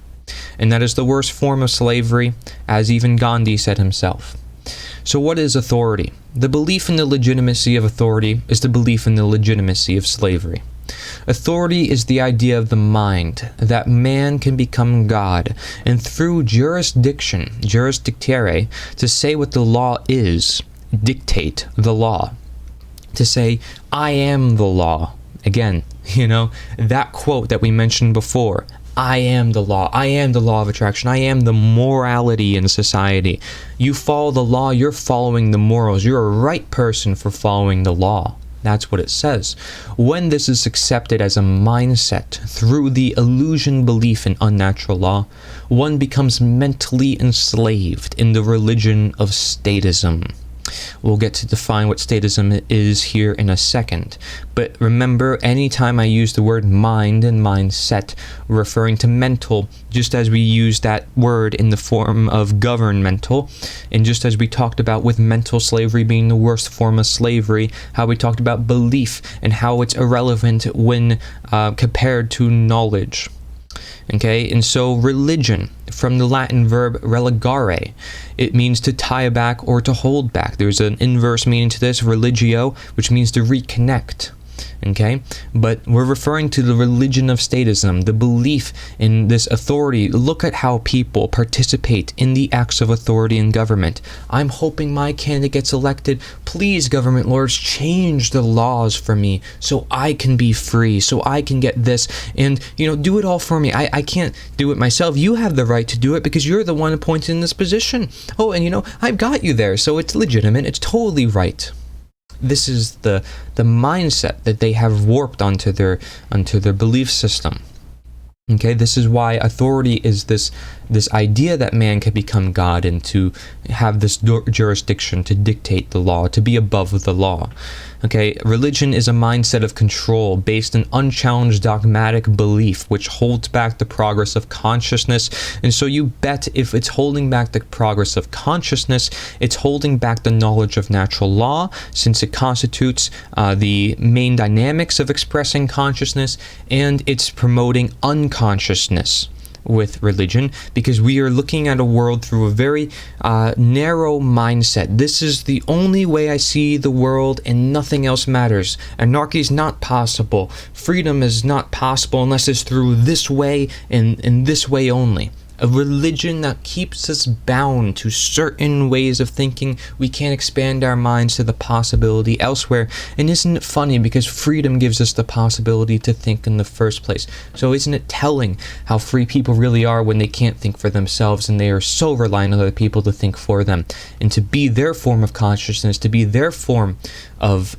And that is the worst form of slavery, as even Gandhi said himself. So what is authority? The belief in the legitimacy of authority is the belief in the legitimacy of slavery. Authority is the idea of the mind, that man can become God, and through jurisdiction, jurisdictere, to say what the law is, dictate the law. To say, I am the law. Again, that quote that we mentioned before, I am the law. I am the law of attraction. I am the morality in society. You follow the law, you're following the morals. You're a right person for following the law. That's what it says. When this is accepted as a mindset through the illusion belief in unnatural law, one becomes mentally enslaved in the religion of statism. We'll get to define what statism is here in a second. But remember, anytime I use the word mind and mindset, referring to mental, just as we use that word in the form of governmental, and just as we talked about with mental slavery being the worst form of slavery, how we talked about belief and how it's irrelevant when compared to knowledge. Okay, and so religion, from the Latin verb religare, it means to tie back or to hold back. There's an inverse meaning to this, religio, which means to reconnect. Okay, but we're referring to the religion of statism, the belief in this authority. Look at how people participate in the acts of authority in government. I'm hoping my candidate gets elected. Please, government lords, change the laws for me so I can be free, so I can get this, and do it all for me. I can't do it myself. You have the right to do it because you're the one appointed in this position. Oh, and I've got you there, so it's legitimate. It's totally right. This is the mindset that they have warped onto their belief system. Okay, this is why authority is this idea that man can become God and to have this jurisdiction to dictate the law, to be above the law. Okay, religion is a mindset of control based on unchallenged dogmatic belief, which holds back the progress of consciousness. And so you bet if it's holding back the progress of consciousness, it's holding back the knowledge of natural law, since it constitutes the main dynamics of expressing consciousness, and it's promoting unconsciousness with religion, because we are looking at a world through a very narrow mindset. This is the only way I see the world and nothing else matters. Anarchy is not possible. Freedom is not possible unless it's through this way and in this way only. A religion that keeps us bound to certain ways of thinking. We can't expand our minds to the possibility elsewhere. And isn't it funny, because freedom gives us the possibility to think in the first place. So isn't it telling how free people really are when they can't think for themselves and they are so reliant on other people to think for them and to be their form of consciousness, to be their form of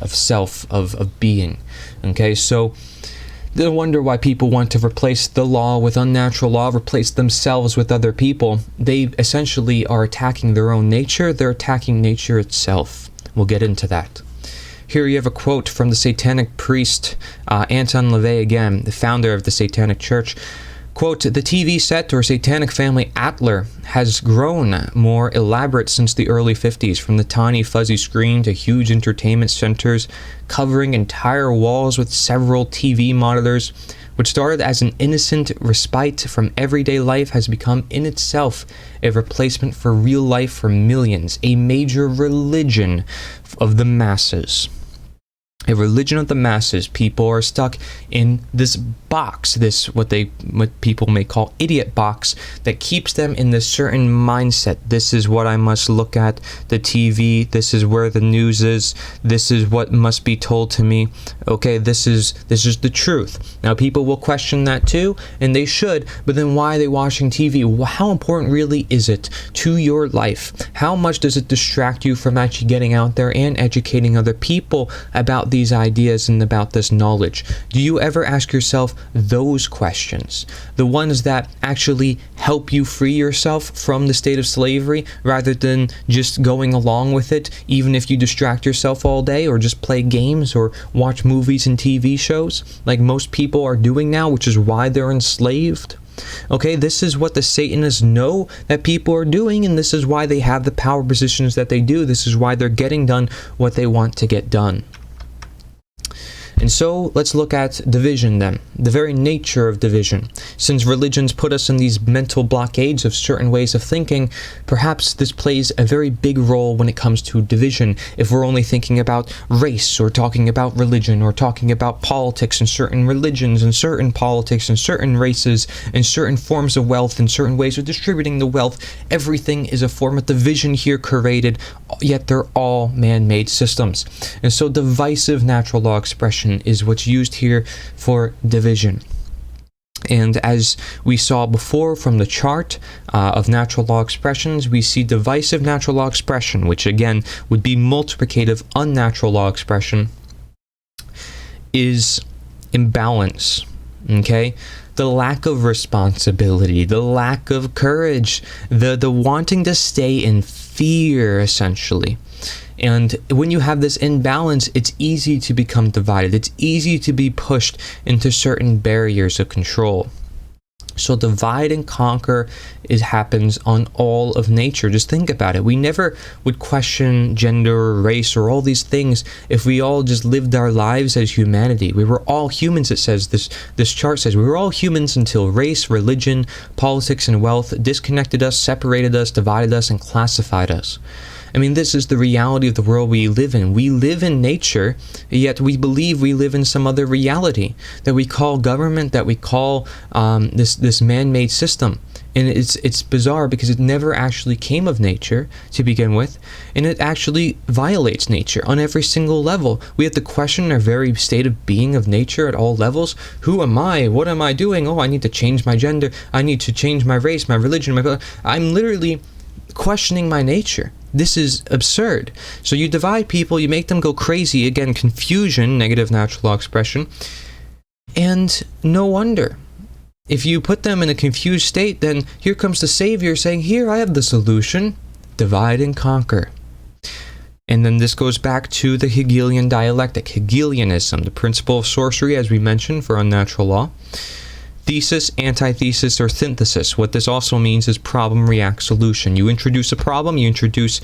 self, of being. Okay, so no wonder why people want to replace the law with unnatural law, replace themselves with other people. They essentially are attacking their own nature. They're attacking nature itself. We'll get into that. Here you have a quote from the satanic priest, Anton LaVey again, the founder of the Satanic Church. Quote, "The TV set or satanic family Atler has grown more elaborate since the early 50s, from the tiny fuzzy screen to huge entertainment centers covering entire walls with several TV monitors. What started as an innocent respite from everyday life has become in itself a replacement for real life for millions, a major religion of the masses." A religion of the masses. People are stuck in this box, this what people may call idiot box, that keeps them in this certain mindset. This is what I must look at, the TV, this is where the news is, this is what must be told to me. Okay, this is the truth. Now people will question that too, and they should, but then why are they watching TV? How important really is it to your life? How much does it distract you from actually getting out there and educating other people about these ideas and about this knowledge? Do you ever ask yourself those questions? The ones that actually help you free yourself from the state of slavery, rather than just going along with it, even if you distract yourself all day or just play games or watch movies and TV shows like most people are doing now, which is why they're enslaved. Okay, this is what the Satanists know that people are doing, and this is why they have the power positions that they do. This is why they're getting done what they want to get done. And so let's look at division then, the very nature of division. Since religions put us in these mental blockades of certain ways of thinking, perhaps this plays a very big role when it comes to division. If we're only thinking about race, or talking about religion, or talking about politics and certain religions and certain politics and certain races and certain forms of wealth and certain ways of distributing the wealth, everything is a form of division here created, yet they're all man-made systems. And so divisive natural law expression is what's used here for division. And as we saw before from the chart of natural law expressions, we see divisive natural law expression, which again would be multiplicative unnatural law expression, is imbalance, okay? The lack of responsibility, the lack of courage, the wanting to stay in fear, essentially. And when you have this imbalance, it's easy to become divided. It's easy to be pushed into certain barriers of control. So divide and conquer, it happens on all of nature. Just think about it. We never would question gender or race or all these things if we all just lived our lives as humanity. We were all humans, it says, this chart says. We were all humans until race, religion, politics, and wealth disconnected us, separated us, divided us, and classified us. I mean, this is the reality of the world we live in. We live in nature, yet we believe we live in some other reality that we call government, that we call this man-made system. And it's bizarre because it never actually came of nature to begin with, and it actually violates nature on every single level. We have to question our very state of being of nature at all levels. Who am I? What am I doing? Oh, I need to change my gender. I need to change my race, my religion. I'm literally questioning my nature. This is absurd. So you divide people, you make them go crazy. Again, confusion, negative natural law expression. And no wonder. If you put them in a confused state, then here comes the Savior saying, here, I have the solution. Divide and conquer. And then this goes back to the Hegelian dialectic, Hegelianism, the principle of sorcery, as we mentioned, for unnatural law. Thesis, antithesis, or synthesis. What this also means is problem, react, solution. You introduce a problem, you introduce,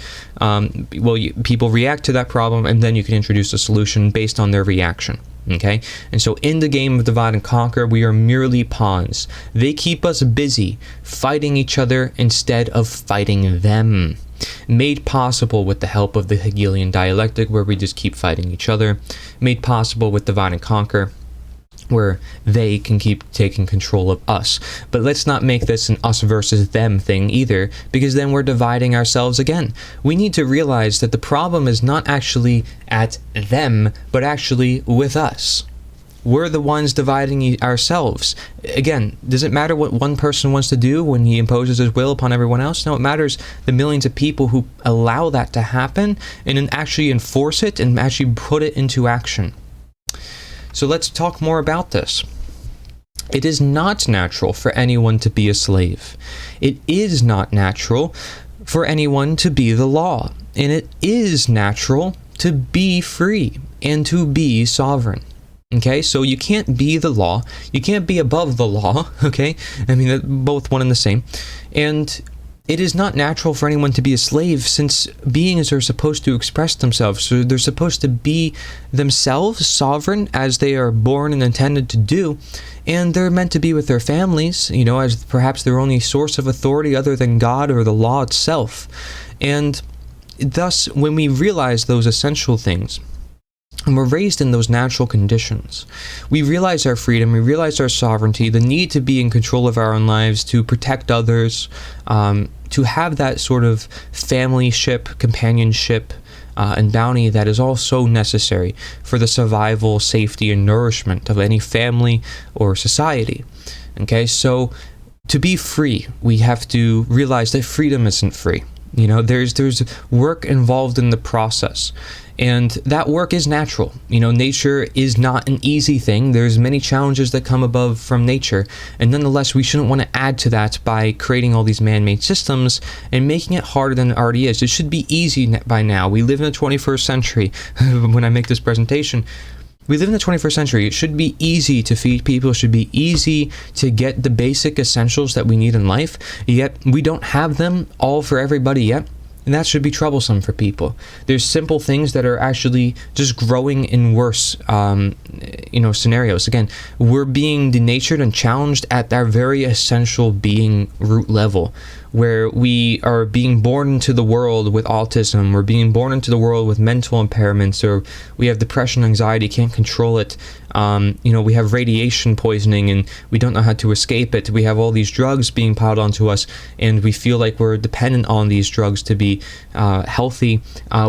people react to that problem, and then you can introduce a solution based on their reaction. Okay? And so in the game of divide and conquer, we are merely pawns. They keep us busy fighting each other instead of fighting them. Made possible with the help of the Hegelian dialectic, where we just keep fighting each other. Made possible with divide and conquer, where they can keep taking control of us. But let's not make this an us versus them thing either, because then we're dividing ourselves again. We need to realize that the problem is not actually at them, but actually with us. We're the ones dividing ourselves. Again, does it matter what one person wants to do when he imposes his will upon everyone else? No, it matters the millions of people who allow that to happen and then actually enforce it and actually put it into action. So let's talk more about this. It is not natural for anyone to be a slave. It is not natural for anyone to be the law. And it is natural to be free and to be sovereign. Okay, so you can't be the law. You can't be above the law, okay? I mean, they're both one and the same. And it is not natural for anyone to be a slave, since beings are supposed to express themselves. So they're supposed to be themselves sovereign as they are born and intended to do. And they're meant to be with their families, as perhaps their only source of authority other than God or the law itself. And thus, when we realize those essential things, and we're raised in those natural conditions, we realize our freedom, we realize our sovereignty, the need to be in control of our own lives, to protect others, to have that sort of familyship, companionship, and bounty that is all so necessary for the survival, safety, and nourishment of any family or society. Okay, so to be free, we have to realize that freedom isn't free. There's work involved in the process. And that work is natural. Nature is not an easy thing. There's many challenges that come above from nature. And nonetheless, we shouldn't want to add to that by creating all these man-made systems and making it harder than it already is. It should be easy by now. We live in the 21st century. When I make this presentation, we live in the 21st century. It should be easy to feed people. It should be easy to get the basic essentials that we need in life. Yet we don't have them all for everybody yet. And that should be troublesome for people. There's simple things that are actually just growing in worse, scenarios. Again, we're being denatured and challenged at our very essential being root level, where we are being born into the world with autism, we're being born into the world with mental impairments, or we have depression, anxiety, can't control it. We have radiation poisoning and we don't know how to escape it. We have all these drugs being piled onto us and we feel like we're dependent on these drugs to be healthy.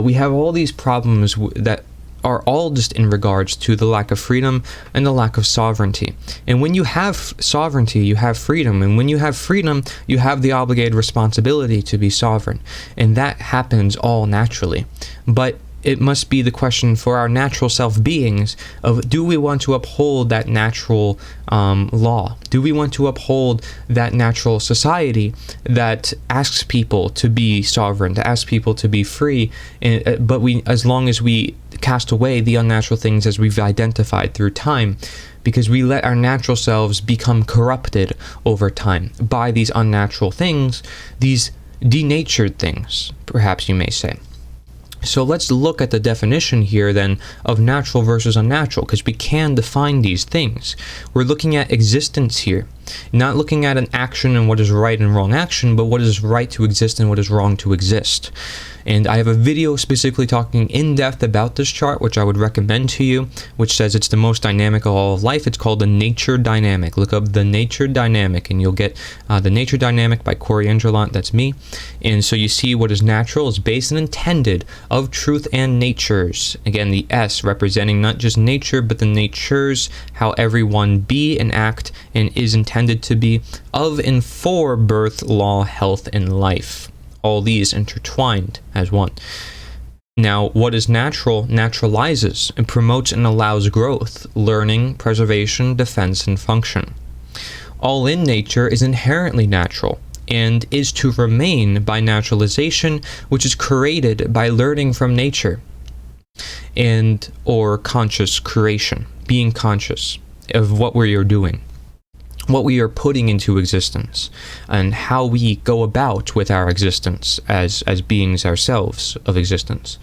We have all these problems that are all just in regards to the lack of freedom and the lack of sovereignty. And when you have sovereignty, you have freedom. And when you have freedom, you have the obligated responsibility to be sovereign. And that happens all naturally. But it must be the question for our natural self-beings of, do we want to uphold that natural law? Do we want to uphold that natural society that asks people to be sovereign, to ask people to be free, but as long as we cast away the unnatural things as we've identified through time, because we let our natural selves become corrupted over time by these unnatural things, these denatured things, perhaps you may say. So let's look at the definition here then of natural versus unnatural, because we can define these things. We're looking at existence here, not looking at an action and what is right and wrong action, but what is right to exist and what is wrong to exist. And I have a video specifically talking in depth about this chart, which I would recommend to you, which says it's the most dynamic of all of life. It's called the nature dynamic. Look up the nature dynamic and you'll get the nature dynamic by Cory Endrulat. That's me. And so you see what is natural is based and intended of truth and natures. Again, the S representing not just nature, but the natures, how everyone be and act and is intended to be, of and for birth, law, health, and life. All these intertwined as one. Now, what is natural naturalizes and promotes and allows growth, learning, preservation, defense, and function. All in nature is inherently natural and is to remain by naturalization, which is created by learning from nature and or conscious creation, being conscious of what we are doing, what we are putting into existence, and how we go about with our existence as beings ourselves of existence.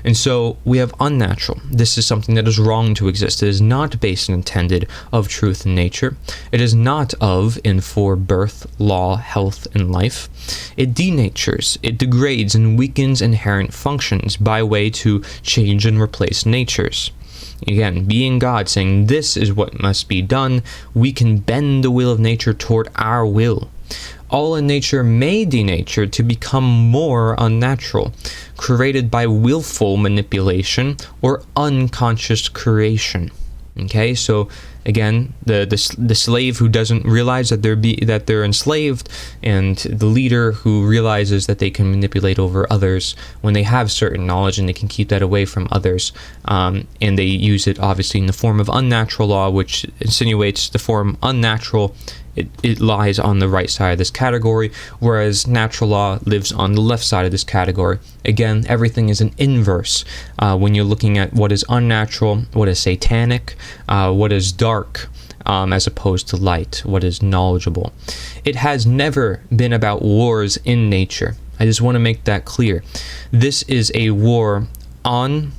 And so we have unnatural. This is something that is wrong to exist. It is not based and intended of truth and nature. It is not of and for birth, law, health, and life. It denatures, it degrades and weakens inherent functions by way to change and replace natures. Again, being God, saying this is what must be done, we can bend the will of nature toward our will. All in nature may denature to become more unnatural, created by willful manipulation or unconscious creation. Okay, so again, the slave who doesn't realize that they're enslaved, and the leader who realizes that they can manipulate over others when they have certain knowledge and they can keep that away from others, and they use it obviously in the form of unnatural law, which insinuates the form unnatural. It lies on the right side of this category, whereas natural law lives on the left side of this category. Again, everything is an inverse when you're looking at what is unnatural, what is satanic, what is dark, as opposed to light, what is knowledgeable. It has never been about wars in nature. I just want to make that clear. This is a war on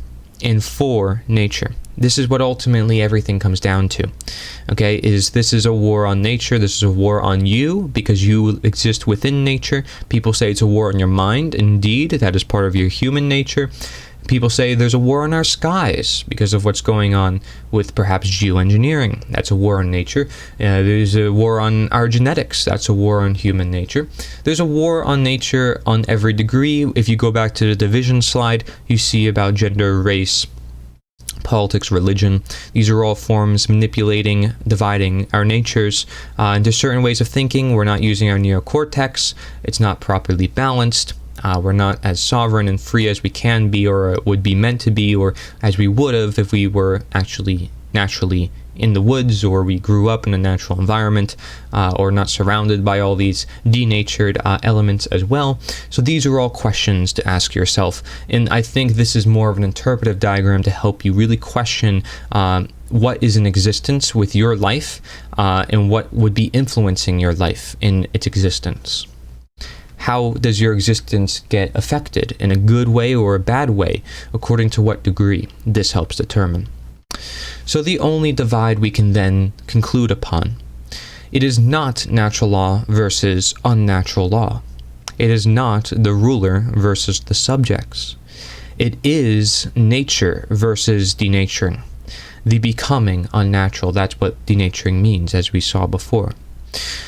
and for nature. This is what ultimately everything comes down to. Okay, this is a war on nature. This is a war on you because you exist within nature. People say it's a war on your mind. Indeed, that is part of your human nature. People say there's a war on our skies because of what's going on with perhaps geoengineering. That's a war on nature. There's a war on our genetics. That's a war on human nature. There's a war on nature on every degree. If you go back to the division slide, you see about gender, race, politics, religion. These are all forms manipulating, dividing our natures into certain ways of thinking. We're not using our neocortex. It's not properly balanced. We're not as sovereign and free as we can be or would be meant to be, or as we would have if we were actually naturally in the woods, or we grew up in a natural environment, or not surrounded by all these denatured elements as well. So these are all questions to ask yourself, and I think this is more of an interpretive diagram to help you really question what is in existence with your life, and what would be influencing your life in its existence. How does your existence get affected, in a good way or a bad way, according to what degree? This helps determine. So the only divide we can then conclude upon, it is not natural law versus unnatural law. It is not the ruler versus the subjects. It is nature versus denaturing. The becoming unnatural, that's what denaturing means, as we saw before.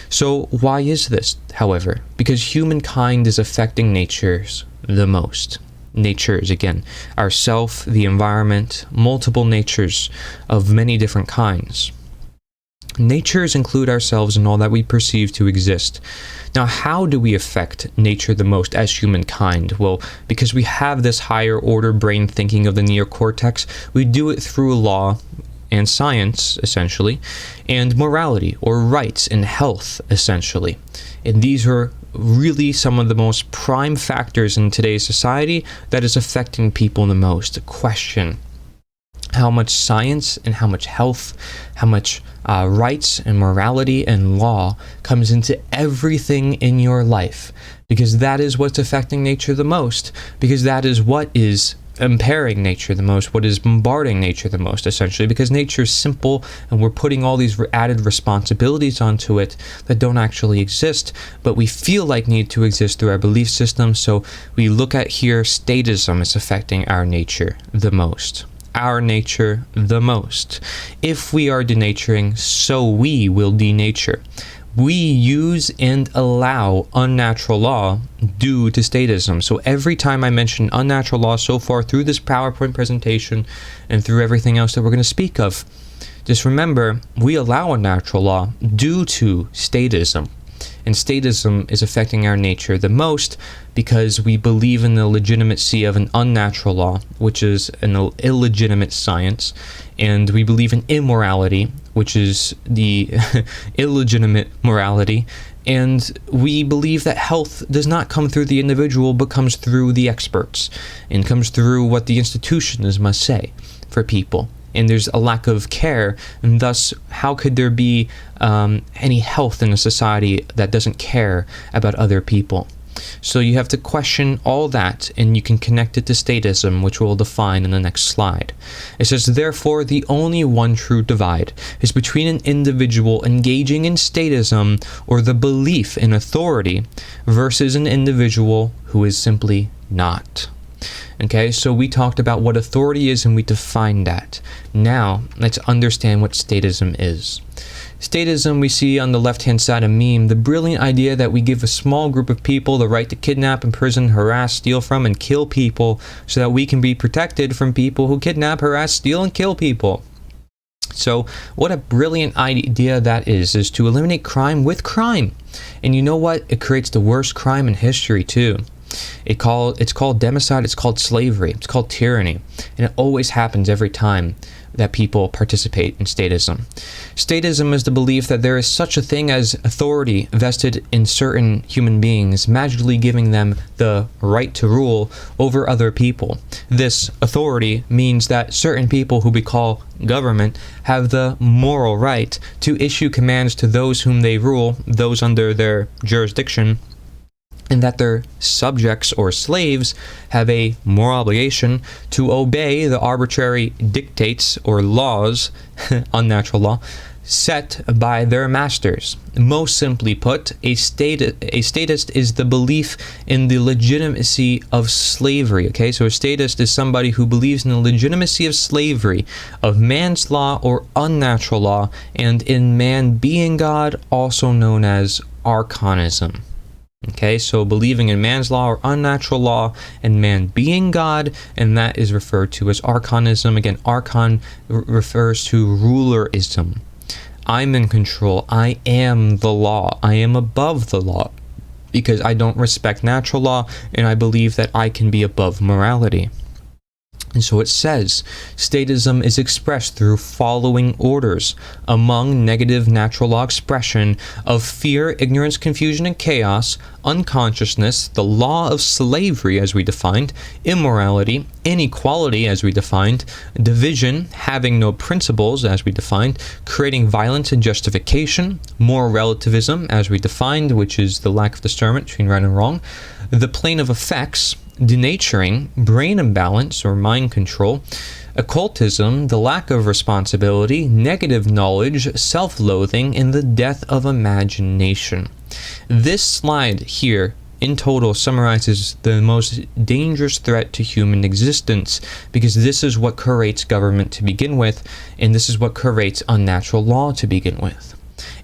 So why is this, however? Because humankind is affecting natures the most. natures, again, ourself, the environment, multiple natures of many different kinds. Natures include ourselves and all that we perceive to exist. Now, how do we affect nature the most as humankind? Well, because we have this higher order brain thinking of the neocortex, we do it through law and science, essentially, and morality, or rights and health, essentially. And these are really some of the most prime factors in today's society that is affecting people the most. Question: how much science and how much health, how much rights and morality and law comes into everything in your life, because that is what's affecting nature the most, because that is what is impairing nature the most, what is bombarding nature the most, essentially, because nature is simple and we're putting all these added responsibilities onto it that don't actually exist, but we feel like need to exist through our belief system. So we look at here, statism is affecting our nature the most. Our nature the most. If we are denaturing, so we will denature. We use and allow unnatural law due to statism. So every time I mention unnatural law so far through this PowerPoint presentation and through everything else that we're going to speak of, just remember, we allow unnatural law due to statism. And statism is affecting our nature the most because we believe in the legitimacy of an unnatural law, which is an illegitimate science, and we believe in immorality, which is the illegitimate morality, and we believe that health does not come through the individual but comes through the experts and comes through what the institutions must say for people. And there's a lack of care, and thus how could there be any health in a society that doesn't care about other people? So you have to question all that, and you can connect it to statism, which we'll define in the next slide. It says, therefore, the only one true divide is between an individual engaging in statism or the belief in authority versus an individual who is simply not. Okay, so we talked about what authority is and we defined that. Now, let's understand what statism is. Statism, we see on the left-hand side of meme, the brilliant idea that we give a small group of people the right to kidnap, imprison, harass, steal from, and kill people so that we can be protected from people who kidnap, harass, steal, and kill people. So what a brilliant idea that is to eliminate crime with crime. And you know what? It creates the worst crime in history too. It's called democide, it's called slavery, it's called tyranny, and it always happens every time that people participate in statism. Statism is the belief that there is such a thing as authority vested in certain human beings, magically giving them the right to rule over other people. This authority means that certain people who we call government have the moral right to issue commands to those whom they rule, those under their jurisdiction, and that their subjects or slaves have a moral obligation to obey the arbitrary dictates or laws, unnatural law, set by their masters. Most simply put, a statist is the belief in the legitimacy of slavery. Okay, so a statist is somebody who believes in the legitimacy of slavery, of man's law or unnatural law, and in man being God, also known as archanism. Okay, so believing in man's law or unnatural law and man being God, and that is referred to as archanism. Again, archon refers to rulerism. I'm in control. I am the law. I am above the law because I don't respect natural law and I believe that I can be above morality. And so it says, statism is expressed through following orders. Among negative natural law expression of fear, ignorance, confusion, and chaos, unconsciousness, the law of slavery as we defined, immorality, inequality as we defined, division, having no principles as we defined, creating violence and justification, moral relativism as we defined, which is the lack of discernment between right and wrong, the plane of effects, denaturing, brain imbalance or mind control, occultism, the lack of responsibility, negative knowledge, self-loathing, and the death of imagination. This slide here in total summarizes the most dangerous threat to human existence, because this is what creates government to begin with, and this is what creates unnatural law to begin with.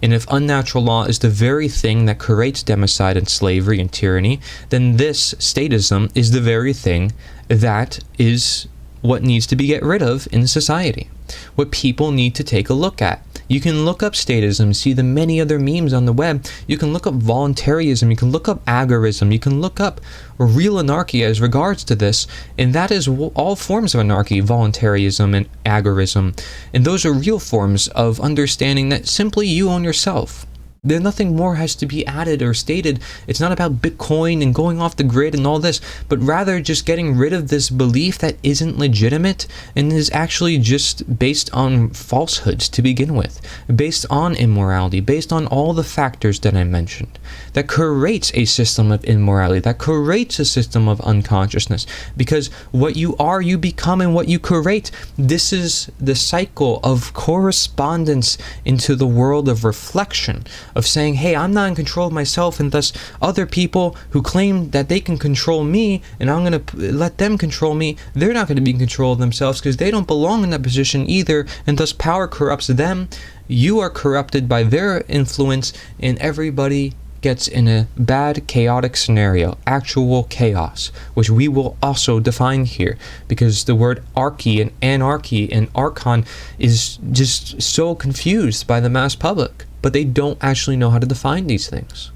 And if unnatural law is the very thing that creates democide and slavery and tyranny, then this statism is the very thing that is what needs to be get rid of in society, what people need to take a look at. You can look up statism, see the many other memes on the web. You can look up voluntarism, you can look up agorism, you can look up real anarchy as regards to this, and that is all forms of anarchy, voluntarism and agorism. And those are real forms of understanding that simply you own yourself. There nothing more has to be added or stated. It's not about Bitcoin and going off the grid and all this, but rather just getting rid of this belief that isn't legitimate and is actually just based on falsehoods to begin with, based on immorality, based on all the factors that I mentioned, that creates a system of immorality, that creates a system of unconsciousness. Because what you are, you become, and what you create. This is the cycle of correspondence into the world of reflection, of saying, hey, I'm not in control of myself, and thus other people who claim that they can control me and I'm going to let them control me, they're not going to be in control of themselves because they don't belong in that position either, and thus power corrupts them. You are corrupted by their influence, and everybody gets in a bad, chaotic scenario, actual chaos, which we will also define here, because the word archy and anarchy and archon is just so confused by the mass public, but they don't actually know how to define these things.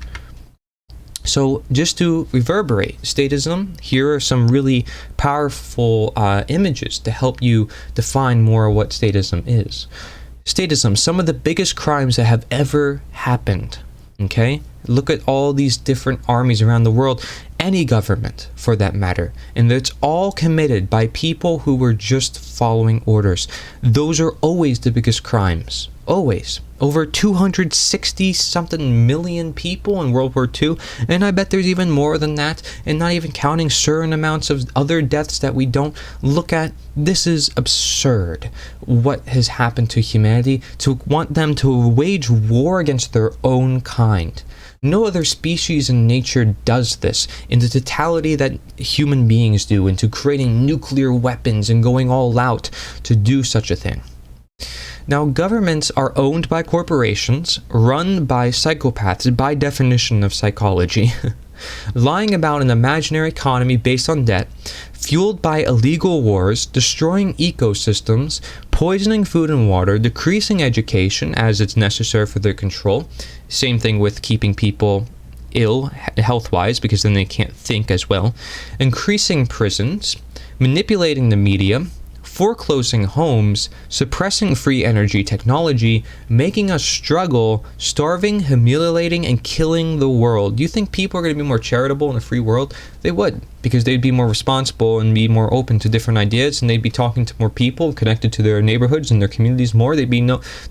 So just to reverberate statism, here are some really powerful images to help you define more what statism is. Statism, some of the biggest crimes that have ever happened. Okay? Look at all these different armies around the world, any government for that matter, and it's all committed by people who were just following orders. Those are always the biggest crimes. Always. Over 260 something million people in World War II, and I bet there's even more than that, and not even counting certain amounts of other deaths that we don't look at. This is absurd, what has happened to humanity, to want them to wage war against their own kind. No other species in nature does this in the totality that human beings do, into creating nuclear weapons and going all out to do such a thing. Now, governments are owned by corporations, run by psychopaths by definition of psychology, lying about an imaginary economy based on debt, fueled by illegal wars, destroying ecosystems, poisoning food and water, decreasing education as it's necessary for their control. Same thing with keeping people ill health-wise, because then they can't think as well, increasing prisons, manipulating the media, foreclosing homes, suppressing free energy technology, making us struggle, starving, humiliating, and killing the world. Do you think people are going to be more charitable in a free world? They would, because they'd be more responsible and be more open to different ideas, and they'd be talking to more people, connected to their neighborhoods and their communities more. They'd be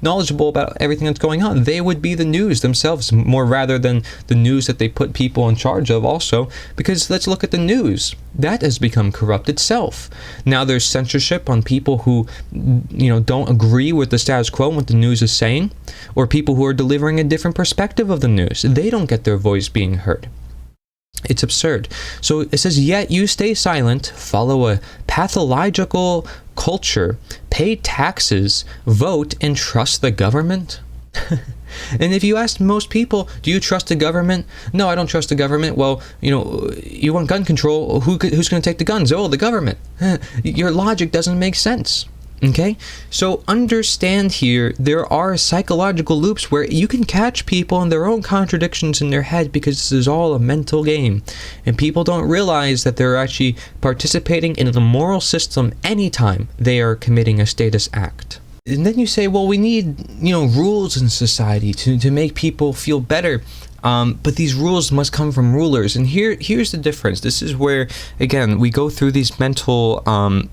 knowledgeable about everything that's going on. They would be the news themselves more rather than the news that they put people in charge of also, because let's look at the news. That has become corrupt itself. Now there's censorship on people who, don't agree with the status quo and what the news is saying, or people who are delivering a different perspective of the news. They don't get their voice being heard. It's absurd. So it says, yet you stay silent, follow a pathological culture, pay taxes, vote, and trust the government? And if you ask most people, do you trust the government? No, I don't trust the government. Well, you want gun control. Who's going to take the guns? Oh, the government. Your logic doesn't make sense. Okay? So understand here, there are psychological loops where you can catch people in their own contradictions in their head, because this is all a mental game. And people don't realize that they're actually participating in the moral system anytime they are committing a status act. And then you say, well, we need, rules in society to make people feel better. But these rules must come from rulers. And here's the difference. This is where, again, we go through these mental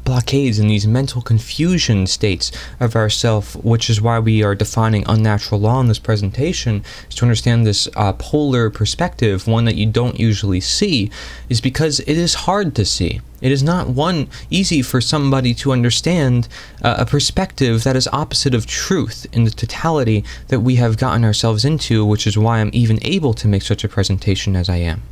blockades and these mental confusion states of ourself, which is why we are defining unnatural law in this presentation, is to understand this polar perspective, one that you don't usually see, is because it is hard to see. It is not easy for somebody to understand a perspective that is opposite of truth in the totality that we have gotten ourselves into, which is why I'm even able to make such a presentation as I am.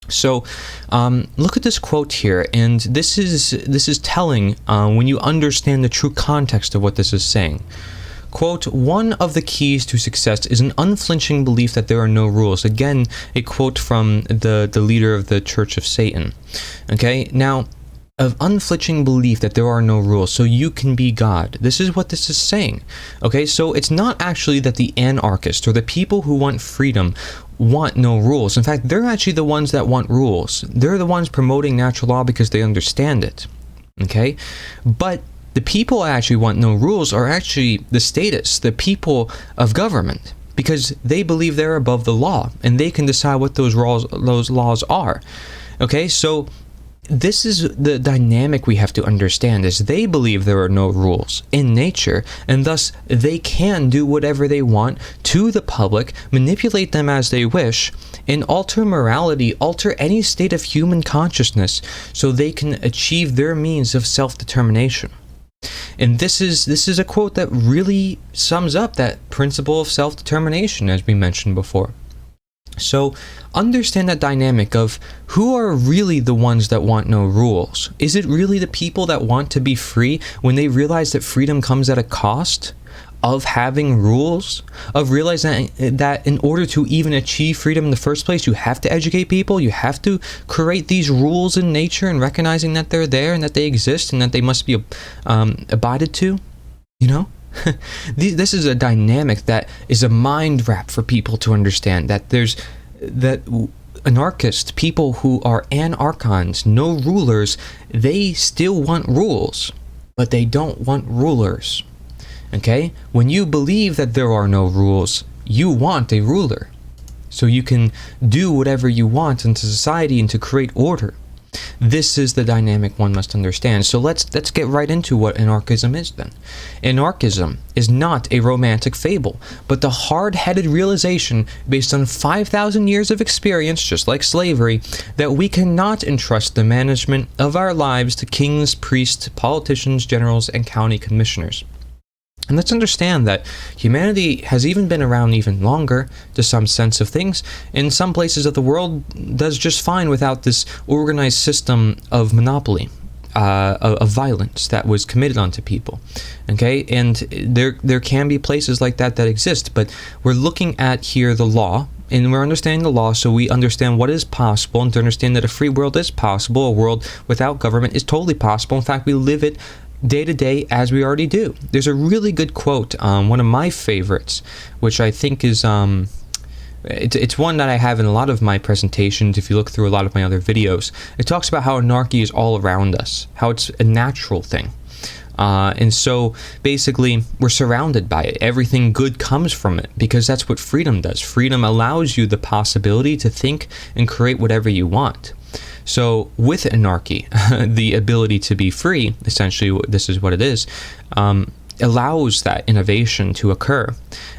So look at this quote here, and this is telling when you understand the true context of what this is saying. quote, "One of the keys to success is an unflinching belief that there are no rules." Again, a quote from the leader of the Church of Satan. Okay, now, of unflinching belief that there are no rules, so you can be God. This is what this is saying. Okay, so it's not actually that the anarchists or the people who want freedom want no rules. In fact, they're actually the ones that want rules. They're the ones promoting natural law because they understand it. Okay, but the people that actually want no rules are actually the statists, the people of government, because they believe they're above the law and they can decide what those laws are. Okay, so this is the dynamic we have to understand, is they believe there are no rules in nature, and thus they can do whatever they want to the public, manipulate them as they wish, and alter morality, alter any state of human consciousness so they can achieve their means of self-determination. And this is a quote that really sums up that principle of self-determination, as we mentioned before. So understand that dynamic of who are really the ones that want no rules. Is it really the people that want to be free when they realize that freedom comes at a cost of having rules, of realizing that in order to even achieve freedom in the first place, you have to educate people, you have to create these rules in nature, and recognizing that they're there and that they exist and that they must be abided to, you know? This is a dynamic that is a mind wrap for people to understand, that there's that anarchists, people who are anarchons, no rulers, they still want rules, but they don't want rulers. Okay? When you believe that there are no rules, you want a ruler, so you can do whatever you want into society and to create order. This is the dynamic one must understand. So let's get right into what anarchism is then. Anarchism is not a romantic fable, but the hard-headed realization based on 5,000 years of experience, just like slavery, that we cannot entrust the management of our lives to kings, priests, politicians, generals, and county commissioners. And let's understand that humanity has even been around even longer, to some sense of things. In some places of the world does just fine without this organized system of monopoly, of violence that was committed onto people. Okay, and there can be places like that exist, but we're looking at here the law, and we're understanding the law so we understand what is possible, and to understand that a free world is possible, a world without government is totally possible. In fact, we live it day to day as we already do. There's a really good quote, one of my favorites, which I think is it's one that I have in a lot of my presentations. If you look through a lot of my other videos, it talks about how anarchy is all around us, how it's a natural thing. And so basically we're surrounded by it. Everything good comes from it, because that's what freedom does. Freedom allows you the possibility to think and create whatever you want. So with anarchy, the ability to be free, essentially this is what it is, allows that innovation to occur.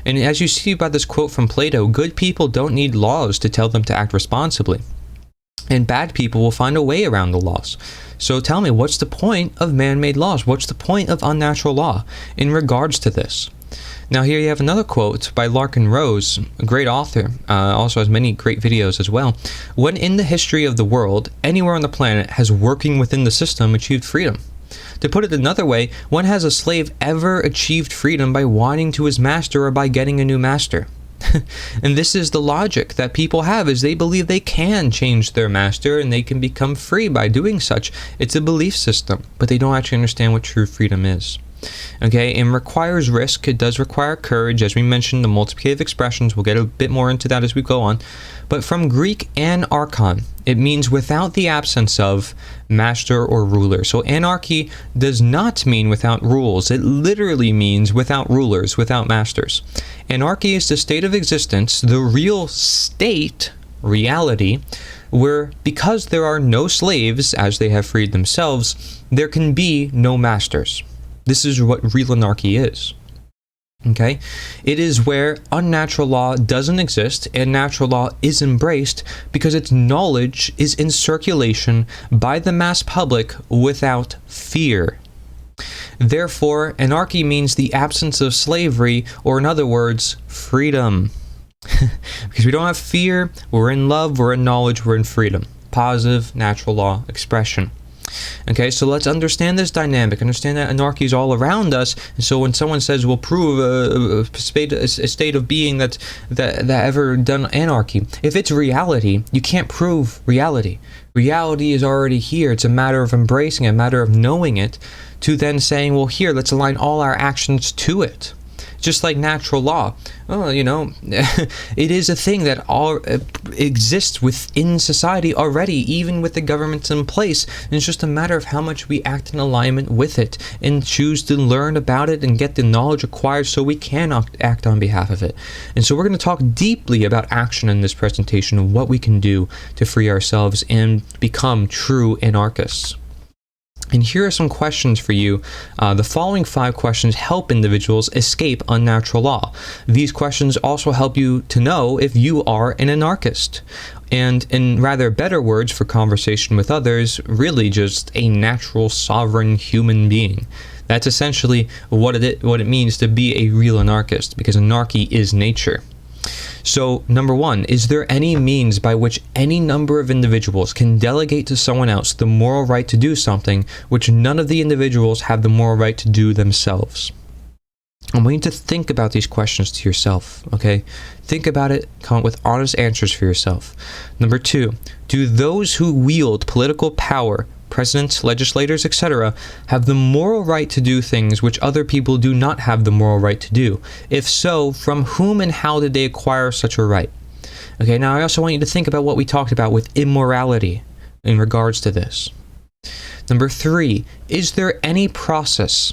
And as you see by this quote from Plato, good people don't need laws to tell them to act responsibly, and bad people will find a way around the laws. So tell me, what's the point of man-made laws? What's the point of unnatural law in regards to this? Now here you have another quote by Larkin Rose, a great author, also has many great videos as well. When in the history of the world, anywhere on the planet has working within the system achieved freedom? To put it another way, when has a slave ever achieved freedom by whining to his master or by getting a new master? And this is the logic that people have, is they believe they can change their master and they can become free by doing such. It's a belief system, but they don't actually understand what true freedom is. Okay, and requires risk. It does require courage, as we mentioned, the multiplicative expressions. We'll get a bit more into that as we go on. But from Greek anarchon, it means without the absence of master or ruler. So anarchy does not mean without rules. It literally means without rulers, without masters. Anarchy is the state of existence, the real state, reality, where because there are no slaves, as they have freed themselves, there can be no masters. This is what real anarchy is. Okay? It is where unnatural law doesn't exist and natural law is embraced because its knowledge is in circulation by the mass public without fear. Therefore, anarchy means the absence of slavery, or in other words, freedom. Because we don't have fear, we're in love, we're in knowledge, we're in freedom. Positive natural law expression. Okay, so let's understand this dynamic, understand that anarchy is all around us. And so when someone says, we'll prove a state of being that ever done anarchy, if it's reality, you can't prove reality. Reality is already here. It's a matter of embracing it, a matter of knowing it, to then saying, well, here, let's align all our actions to it. Just like natural law. Oh, it is a thing that all exists within society already, even with the governments in place. And it's just a matter of how much we act in alignment with it and choose to learn about it and get the knowledge acquired so we can act on behalf of it. And so we're going to talk deeply about action in this presentation and what we can do to free ourselves and become true anarchists. And here are some questions for you. The following 5 questions help individuals escape unnatural law. These questions also help you to know if you are an anarchist. And in rather better words for conversation with others, really just a natural sovereign human being. That's essentially what it means to be a real anarchist, because anarchy is nature. So, number 1, is there any means by which any number of individuals can delegate to someone else the moral right to do something which none of the individuals have the moral right to do themselves? I want you to think about these questions to yourself, okay? Think about it, come up with honest answers for yourself. Number 2, do those who wield political power, presidents, legislators, etc., have the moral right to do things which other people do not have the moral right to do? If so, from whom and how did they acquire such a right? Okay, now I also want you to think about what we talked about with immorality in regards to this. Number 3, is there any process,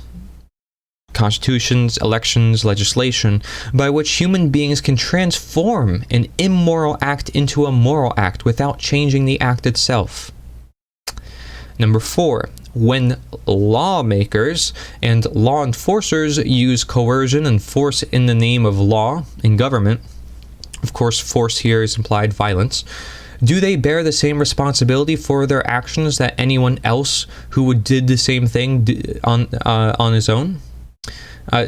constitutions, elections, legislation, by which human beings can transform an immoral act into a moral act without changing the act itself? Number 4, when lawmakers and law enforcers use coercion and force in the name of law and government, of course force here is implied violence, do they bear the same responsibility for their actions that anyone else who did the same thing on his own?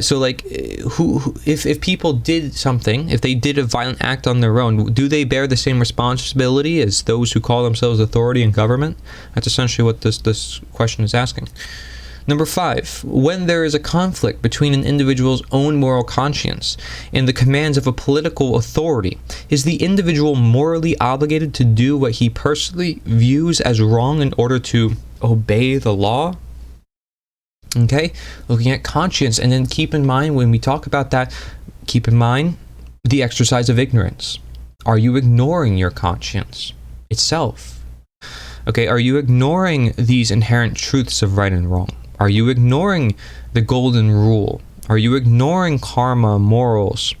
So like, if people did something, if they did a violent act on their own, do they bear the same responsibility as those who call themselves authority and government? That's essentially what this question is asking. Number 5, when there is a conflict between an individual's own moral conscience and the commands of a political authority, is the individual morally obligated to do what he personally views as wrong in order to obey the law? Okay, looking at conscience, and then keep in mind when we talk about that, keep in mind the exercise of ignorance. Are you ignoring your conscience itself? Okay, are you ignoring these inherent truths of right and wrong? Are you ignoring the golden rule? Are you ignoring karma, morals?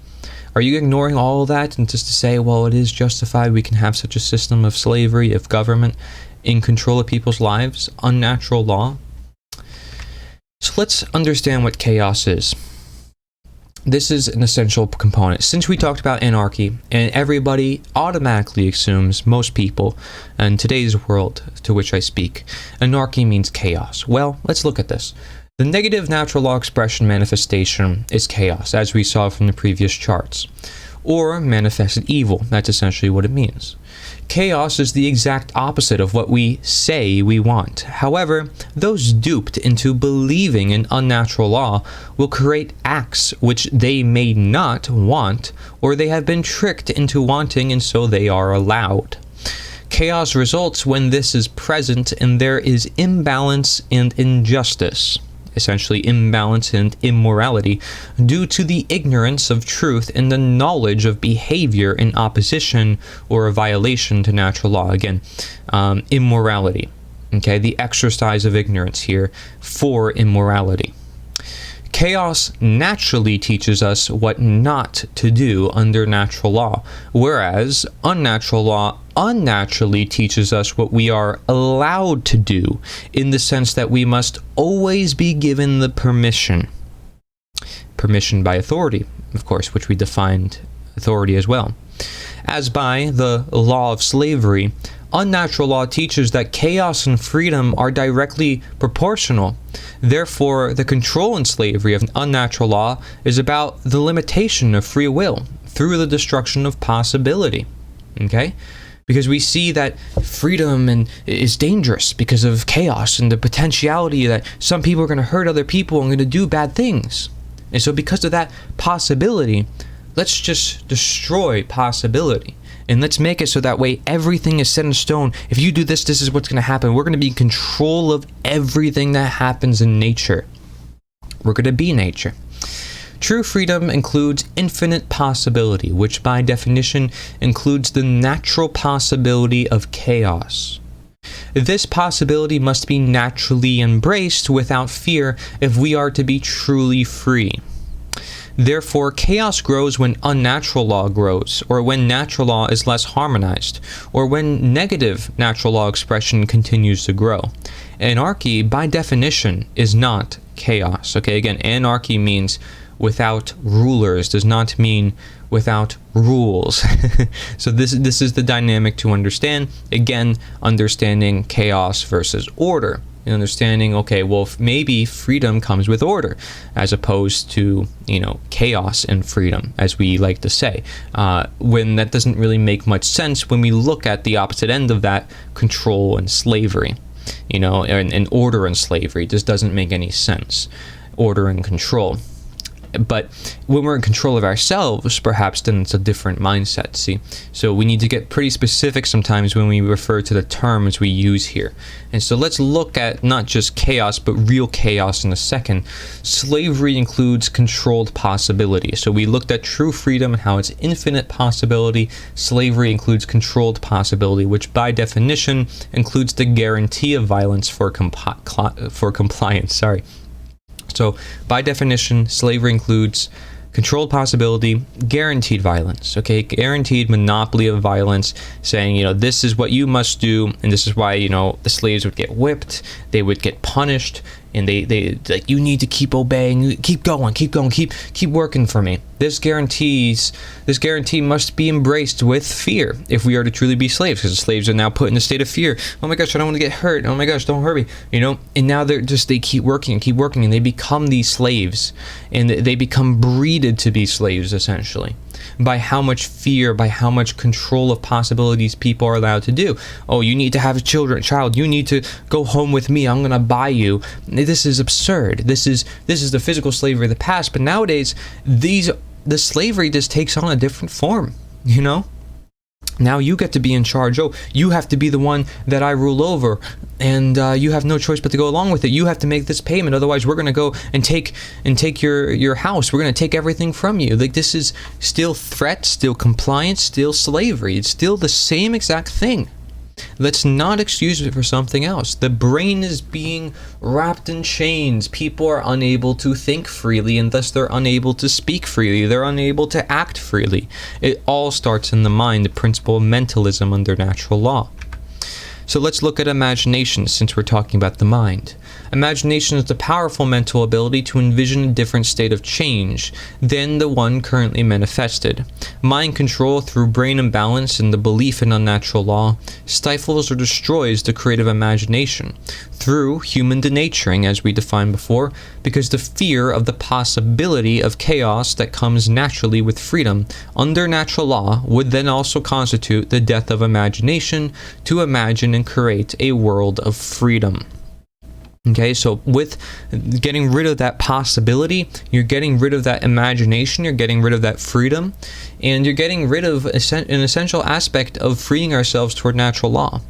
Are you ignoring all of that and just to say, well, it is justified, we can have such a system of slavery, of government in control of people's lives, unnatural law? So let's understand what chaos is. This is an essential component. Since we talked about anarchy, and everybody automatically assumes, most people, in today's world to which I speak, anarchy means chaos. Well, let's look at this. The negative natural law expression manifestation is chaos, as we saw from the previous charts. Or manifested evil, that's essentially what it means. Chaos is the exact opposite of what we say we want. However, those duped into believing in unnatural law will create acts which they may not want, or they have been tricked into wanting, and so they are allowed. Chaos results when this is present and there is imbalance and injustice, essentially imbalance and immorality, due to the ignorance of truth and the knowledge of behavior in opposition or a violation to natural law. Again, immorality, okay, the exercise of ignorance here for immorality. Chaos naturally teaches us what not to do under natural law, whereas unnatural law unnaturally teaches us what we are allowed to do, in the sense that we must always be given the permission by authority, of course, which we defined authority as well. As by the law of slavery, unnatural law teaches that chaos and freedom are directly proportional. Therefore, the control in slavery of unnatural law is about the limitation of free will through the destruction of possibility. Okay? Because we see that freedom is dangerous because of chaos and the potentiality that some people are going to hurt other people and going to do bad things. And so because of that possibility, let's just destroy possibility. And let's make it so that way everything is set in stone. If you do this, this is what's going to happen. We're going to be in control of everything that happens in nature. We're going to be nature. True freedom includes infinite possibility, which by definition includes the natural possibility of chaos. This possibility must be naturally embraced without fear if we are to be truly free. Therefore, chaos grows when unnatural law grows, or when natural law is less harmonized, or when negative natural law expression continues to grow. Anarchy, by definition, is not chaos. Okay, again, anarchy means without rulers, does not mean without rules. So this is the dynamic to understand. Again, understanding chaos versus order. And understanding, okay, well, maybe freedom comes with order, as opposed to, chaos and freedom, as we like to say. When that doesn't really make much sense when we look at the opposite end of that, control and slavery. And order and slavery. It just doesn't make any sense. Order and control. But when we're in control of ourselves, perhaps then it's a different mindset, see? So we need to get pretty specific sometimes when we refer to the terms we use here. And so let's look at not just chaos, but real chaos in a second. Slavery includes controlled possibility. So we looked at true freedom and how it's infinite possibility. Slavery includes controlled possibility, which by definition includes the guarantee of violence for compliance. So, by definition, slavery includes controlled possibility, guaranteed violence, okay? Guaranteed monopoly of violence, saying, this is what you must do, and this is why, the slaves would get whipped, they would get punished, and they like, you need to keep obeying, keep going, keep working for me. This guarantee must be embraced with fear if we are to truly be slaves, because the slaves are now put in a state of fear. Oh my gosh, I don't want to get hurt. Oh my gosh, don't hurt me. And now they keep working, and they become these slaves, and they become breeded to be slaves, essentially, by how much fear, by how much control of possibilities people are allowed to do. Oh, you need to have a child, you need to go home with me, I'm gonna buy you. This is absurd. This is the physical slavery of the past, but nowadays the slavery just takes on a different form. Now you get to be in charge. Oh, you have to be the one that I rule over, and you have no choice but to go along with it. You have to make this payment, otherwise we're going to go and take your house. We're going to take everything from you. Like, this is still threat, still compliance, still slavery. It's still the same exact thing. Let's not excuse it for something else. The brain is being wrapped in chains. People are unable to think freely, and thus they're unable to speak freely. They're unable to act freely. It all starts in the mind, the principle of mentalism under natural law. So let's look at imagination, since we're talking about the mind. Imagination is the powerful mental ability to envision a different state of change than the one currently manifested. Mind control through brain imbalance and the belief in unnatural law stifles or destroys the creative imagination through human denaturing, as we defined before, because the fear of the possibility of chaos that comes naturally with freedom under natural law would then also constitute the death of imagination to imagine and create a world of freedom. Okay, so with getting rid of that possibility, you're getting rid of that imagination, you're getting rid of that freedom, and you're getting rid of an essential aspect of freeing ourselves toward natural law.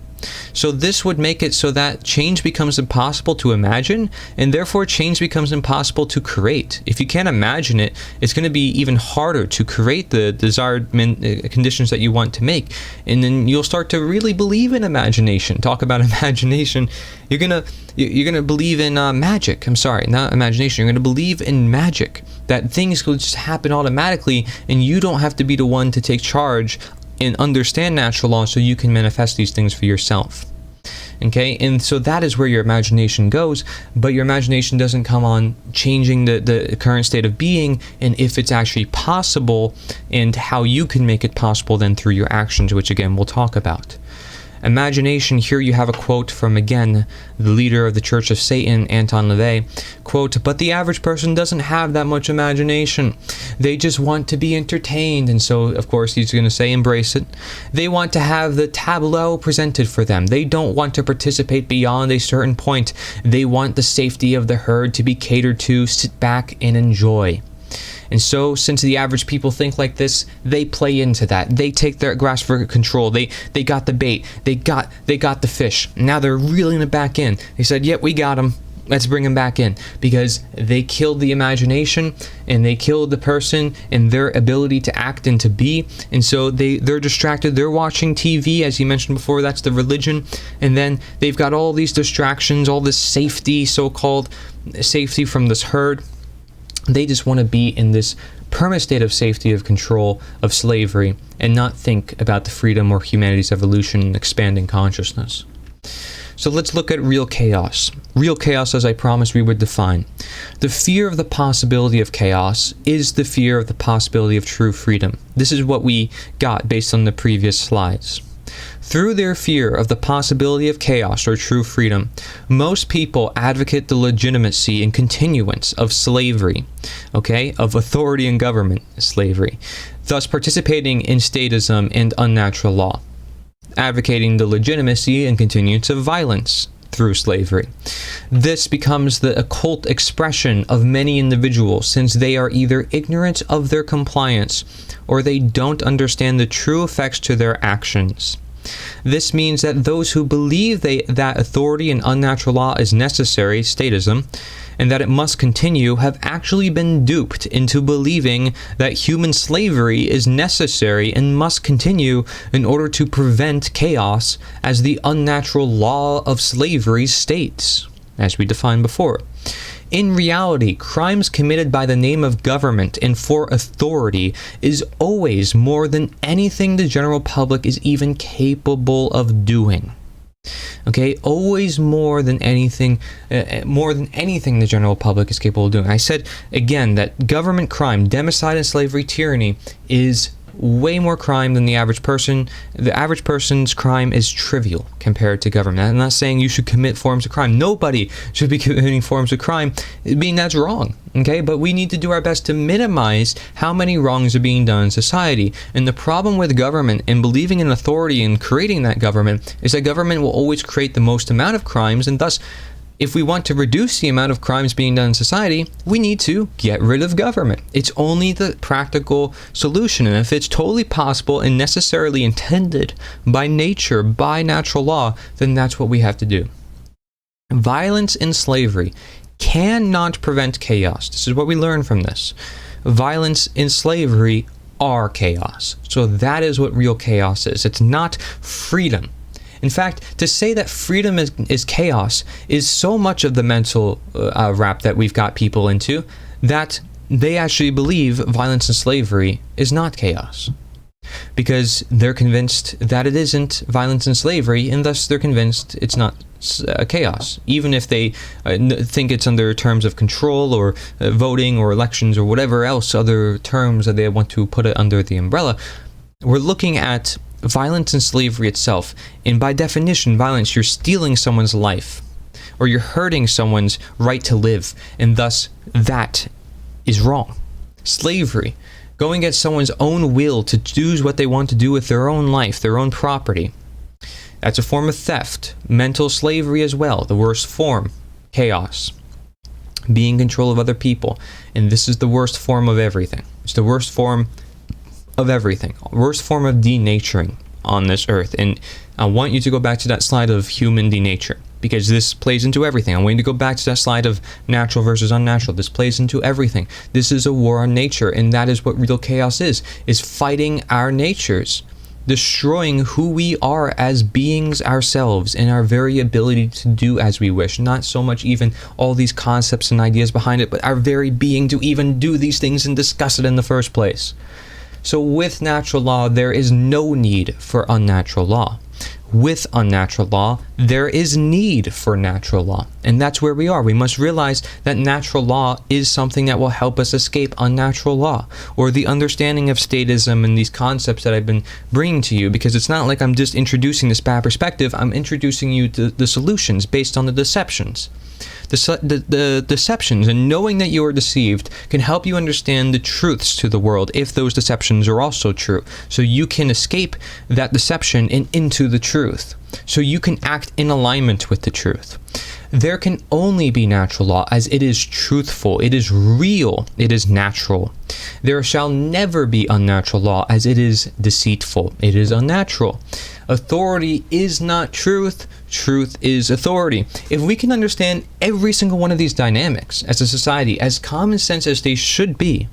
So this would make it so that change becomes impossible to imagine, and therefore change becomes impossible to create. If you can't imagine it, it's going to be even harder to create the desired conditions that you want to make. And then you'll start to really believe in imagination. Talk about imagination. You're gonna believe in magic. I'm sorry, not imagination. You're gonna believe in magic, that things will just happen automatically, and you don't have to be the one to take charge and understand natural law so you can manifest these things for yourself. Okay, and so that is where your imagination goes, but your imagination doesn't come on changing the current state of being, and if it's actually possible, and how you can make it possible then through your actions, which again we'll talk about. Imagination, here you have a quote from, again, the leader of the Church of Satan, Anton LaVey, quote, "But the average person doesn't have that much imagination. They just want to be entertained." And so, of course, he's going to say, embrace it. "They want to have the tableau presented for them. They don't want to participate beyond a certain point. They want the safety of the herd to be catered to. Sit back and enjoy." And so, since the average people think like this, they play into that. They take their grasp for control. They got the bait. They got the fish. Now they're reeling it back in. They said, "Yep, we got him. Let's bring him back in," because they killed the imagination and they killed the person and their ability to act and to be. And so they're distracted. They're watching TV, as you mentioned before. That's the religion. And then they've got all these distractions, all this safety, so-called safety from this herd. They just want to be in this permanent state of safety, of control, of slavery, and not think about the freedom or humanity's evolution and expanding consciousness. So let's look at real chaos. Real chaos, as I promised we would define. The fear of the possibility of chaos is the fear of the possibility of true freedom. This is what we got based on the previous slides. Through their fear of the possibility of chaos or true freedom, most people advocate the legitimacy and continuance of slavery, of authority and government slavery, thus participating in statism and unnatural law, advocating the legitimacy and continuance of violence through slavery. This becomes the occult expression of many individuals, since they are either ignorant of their compliance or they don't understand the true effects to their actions. This means that those who believe that authority and unnatural law is necessary, statism, and that it must continue, have actually been duped into believing that human slavery is necessary and must continue in order to prevent chaos, as the unnatural law of slavery states, as we defined before. In reality, crimes committed by the name of government and for authority is always more than anything the general public is even capable of doing. Always more than anything the general public is capable of doing. I said again that government crime, democide and slavery, tyranny is way more crime than the average person. The average person's crime is trivial compared to government. I'm not saying you should commit forms of crime. Nobody should be committing forms of crime, being that's wrong. But we need to do our best to minimize how many wrongs are being done in society. And the problem with government and believing in authority and creating that government is that government will always create the most amount of crimes, and thus, if we want to reduce the amount of crimes being done in society, we need to get rid of government. It's only the practical solution. And if it's totally possible and necessarily intended by nature, by natural law, then that's what we have to do. Violence and slavery cannot prevent chaos. This is what we learn from this. Violence and slavery are chaos. So that is what real chaos is. It's not freedom. In fact, to say that freedom is chaos is so much of the mental wrap that we've got people into that they actually believe violence and slavery is not chaos. Because they're convinced that it isn't violence and slavery, and thus they're convinced it's not chaos. Even if they think it's under terms of control or voting or elections or whatever else other terms that they want to put it under the umbrella, we're looking at violence and slavery itself. And by definition, violence, you're stealing someone's life or you're hurting someone's right to live, and thus that is wrong. Slavery, going against someone's own will to do what they want to do with their own life, their own property, that's a form of theft. Mental slavery as well, the worst form. Chaos, being in control of other people, and this is the worst form of everything. It's the worst form of everything, worst form of denaturing on this earth. And I want you to go back to that slide of human denature, because this plays into everything. I want you to go back to that slide of natural versus unnatural. This plays into everything. This is a war on nature, and that is what real chaos is fighting our natures, destroying who we are as beings ourselves and our very ability to do as we wish. Not so much even all these concepts and ideas behind it, but our very being to even do these things and discuss it in the first place. So with natural law, there is no need for unnatural law. with unnatural law, there is need for natural law. And that's where we are. We must realize that natural law is something that will help us escape unnatural law, or the understanding of statism and these concepts that I've been bringing to you, because it's not like I'm just introducing this bad perspective. I'm introducing you to the solutions based on the deceptions. The deceptions, and knowing that you are deceived can help you understand the truths to the world if those deceptions are also true. So you can escape that deception and into the truth. So you can act in alignment with the truth. There can only be natural law as it is truthful, it is real, it is natural. There shall never be unnatural law as it is deceitful, it is unnatural. Authority is not truth, truth is authority. If we can understand every single one of these dynamics as a society, as common sense as they should be,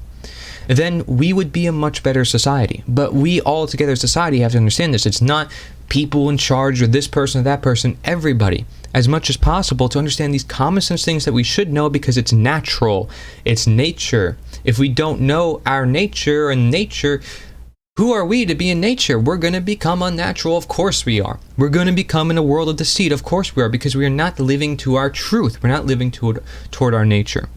then we would be a much better society. But we all together as society have to understand this. It's not people in charge or this person or that person, everybody, as much as possible, to understand these common sense things that we should know because it's natural, it's nature. If we don't know our nature and nature, who are we to be in nature? We're going to become unnatural. Of course we are. We're going to become in a world of deceit. Of course we are, because we are not living to our truth. We're not living toward our nature.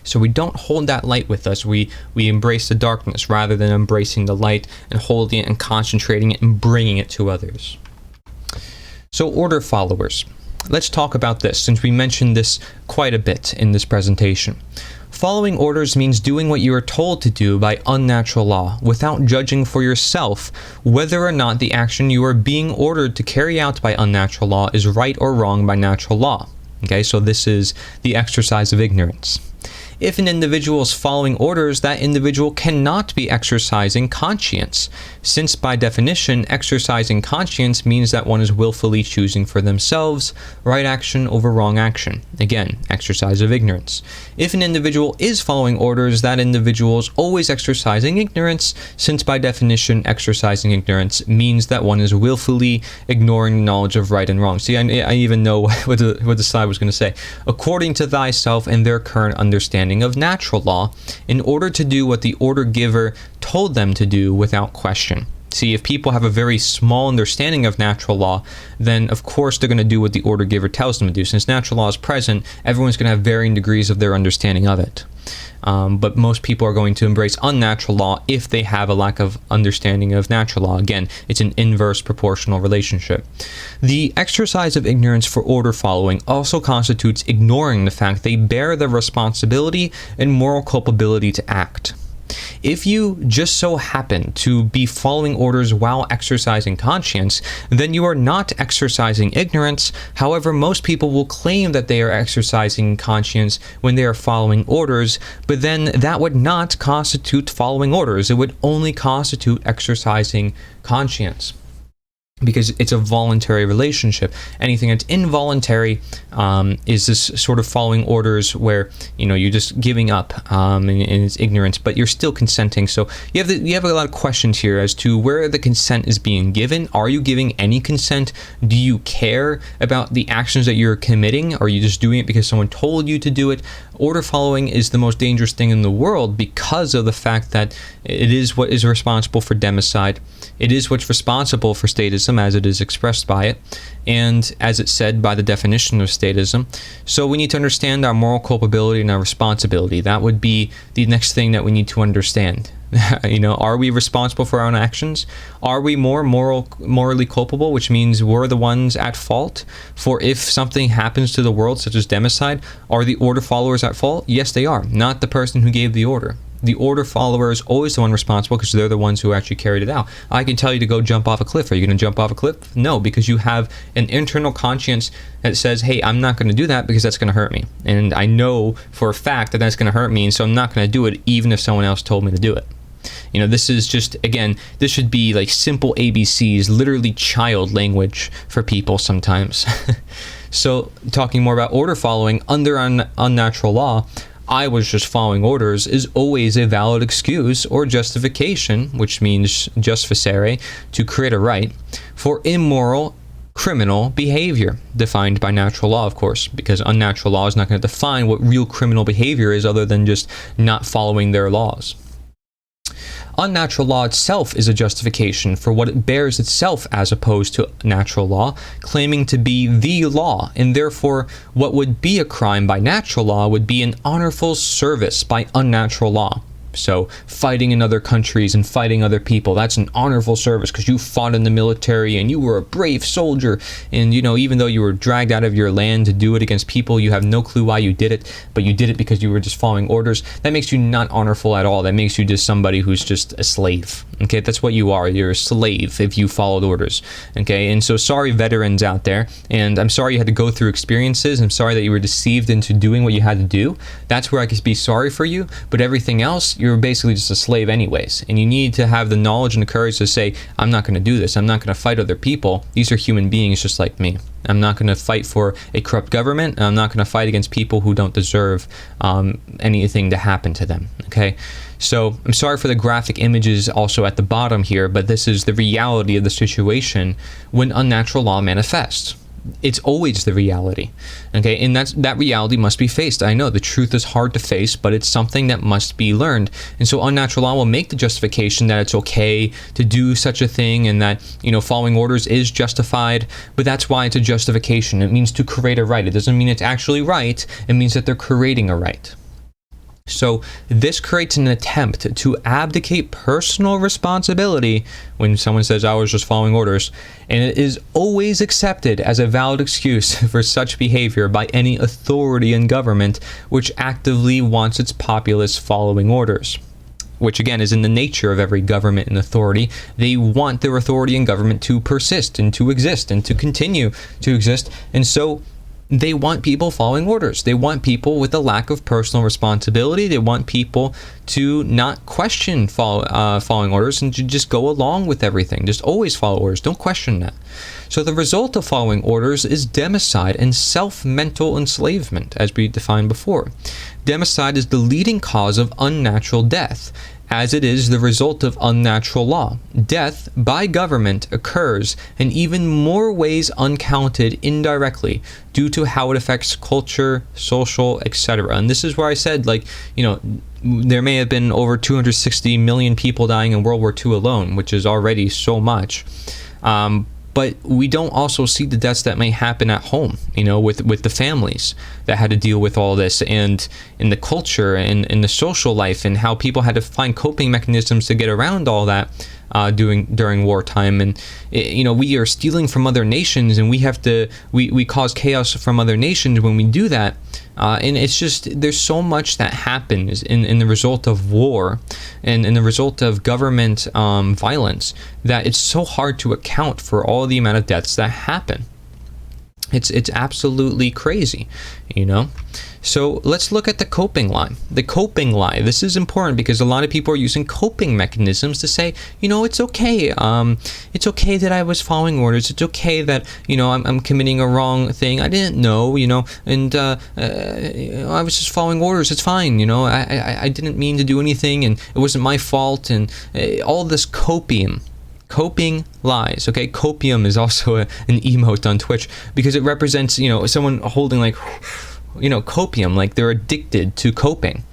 So we don't hold that light with us. We embrace the darkness rather than embracing the light and holding it and concentrating it and bringing it to others. So order followers. Let's talk about this, since we mentioned this quite a bit in this presentation. Following orders means doing what you are told to do by unnatural law without judging for yourself whether or not the action you are being ordered to carry out by unnatural law is right or wrong by natural law. Okay, so this is the exercise of ignorance. If an individual is following orders, that individual cannot be exercising conscience, since by definition, exercising conscience means that one is willfully choosing for themselves right action over wrong action. Again, exercise of ignorance. If an individual is following orders, that individual is always exercising ignorance, since by definition, exercising ignorance means that one is willfully ignoring knowledge of right and wrong. See, I even know what the slide was going to say. According to thyself and their current understanding of natural law, in order to do what the order giver told them to do without question. See, if people have a very small understanding of natural law, then of course they're going to do what the order giver tells them to do. Since natural law is present, everyone's going to have varying degrees of their understanding of it. But most people are going to embrace unnatural law if they have a lack of understanding of natural law. Again, it's an inverse proportional relationship. The exercise of ignorance for order following also constitutes ignoring the fact they bear the responsibility and moral culpability to act. If you just so happen to be following orders while exercising conscience, then you are not exercising ignorance. However, most people will claim that they are exercising conscience when they are following orders, but then that would not constitute following orders. It would only constitute exercising conscience, because it's a voluntary relationship. Anything that's involuntary is this sort of following orders where, you know, you're just giving up and it's ignorance, but you're still consenting. So you have a lot of questions here as to where the consent is being given. Are you giving any consent? Do you care about the actions that you're committing? Are you just doing it because someone told you to do it? Order following is the most dangerous thing in the world because of the fact that it is what is responsible for democide. It is what's responsible for statism as it is expressed by it, and as it's said by the definition of statism. So we need to understand our moral culpability and our responsibility. That would be the next thing that we need to understand. You know, are we responsible for our own actions? Are we morally culpable, which means we're the ones at fault? For if something happens to the world, such as democide, are the order followers at fault? Yes, they are, not the person who gave the order. The order follower is always the one responsible because they're the ones who actually carried it out. I can tell you to go jump off a cliff. Are you going to jump off a cliff? No, because you have an internal conscience that says, hey, I'm not going to do that because that's going to hurt me. And I know for a fact that that's going to hurt me, and so I'm not going to do it even if someone else told me to do it. You know, this is just, again, this should be like simple ABCs, literally child language for people sometimes. So talking more about order following under unnatural law, I was just following orders is always a valid excuse or justification, which means just facere, to create a right, for immoral criminal behavior, defined by natural law, of course, because unnatural law is not going to define what real criminal behavior is other than just not following their laws. Unnatural law itself is a justification for what it bears itself as opposed to natural law, claiming to be the law, and therefore what would be a crime by natural law would be an honorable service by unnatural law. So fighting in other countries and fighting other people, that's an honorable service because you fought in the military and you were a brave soldier. And, you know, even though you were dragged out of your land to do it against people, you have no clue why you did it, but you did it because you were just following orders. That makes you not honorable at all. That makes you just somebody who's just a slave. Okay, that's what you are. You're a slave if you followed orders. Okay, and so sorry veterans out there, and I'm sorry you had to go through experiences. I'm sorry that you were deceived into doing what you had to do. That's where I could be sorry for you, but everything else, you're basically just a slave anyways, and you need to have the knowledge and the courage to say, I'm not going to do this. I'm not going to fight other people. These are human beings just like me. I'm not going to fight for a corrupt government, and I'm not going to fight against people who don't deserve anything to happen to them. Okay, so I'm sorry for the graphic images also at the bottom here, but this is the reality of the situation when unnatural law manifests. It's always the reality, okay? And that reality must be faced. I know the truth is hard to face, but it's something that must be learned. And so unnatural law will make the justification that it's okay to do such a thing and that, you know, following orders is justified, but that's why it's a justification. It means to create a right. It doesn't mean it's actually right. It means that they're creating a right. So this creates an attempt to abdicate personal responsibility when someone says, I was just following orders, and it is always accepted as a valid excuse for such behavior by any authority in government which actively wants its populace following orders. Which again is in the nature of every government and authority. They want their authority and government to persist and to exist and to continue to exist, and so they want people following orders. They want people with a lack of personal responsibility. They want people to not question following orders and to just go along with everything. Just always follow orders. Don't question that. So the result of following orders is democide and self-mental enslavement, as we defined before. Democide is the leading cause of unnatural death, as it is the result of unnatural law. Death by government occurs in even more ways uncounted indirectly due to how it affects culture, social, etc. And this is where I said, like, you know, there may have been over 260 million people dying in World War II alone, which is already so much. But we don't also see the deaths that may happen at home, you know, with the families that had to deal with all this, and in the culture and in the social life, and how people had to find coping mechanisms to get around all that during wartime. And you know, we are stealing from other nations, and we cause chaos from other nations when we do that. And it's just, there's so much that happens in the result of war and in the result of government violence that it's so hard to account for all the amount of deaths that happen. It's absolutely crazy, you know? So let's look at the coping lie. The coping lie. This is important because a lot of people are using coping mechanisms to say, you know, it's okay. It's okay that I was following orders. It's okay that, you know, I'm committing a wrong thing. I didn't know, you know, and I was just following orders. It's fine, you know. I didn't mean to do anything, and it wasn't my fault, and all this coping lies. Okay, copium is also an emote on Twitch because it represents, you know, someone holding like, you know, copium, like they're addicted to coping.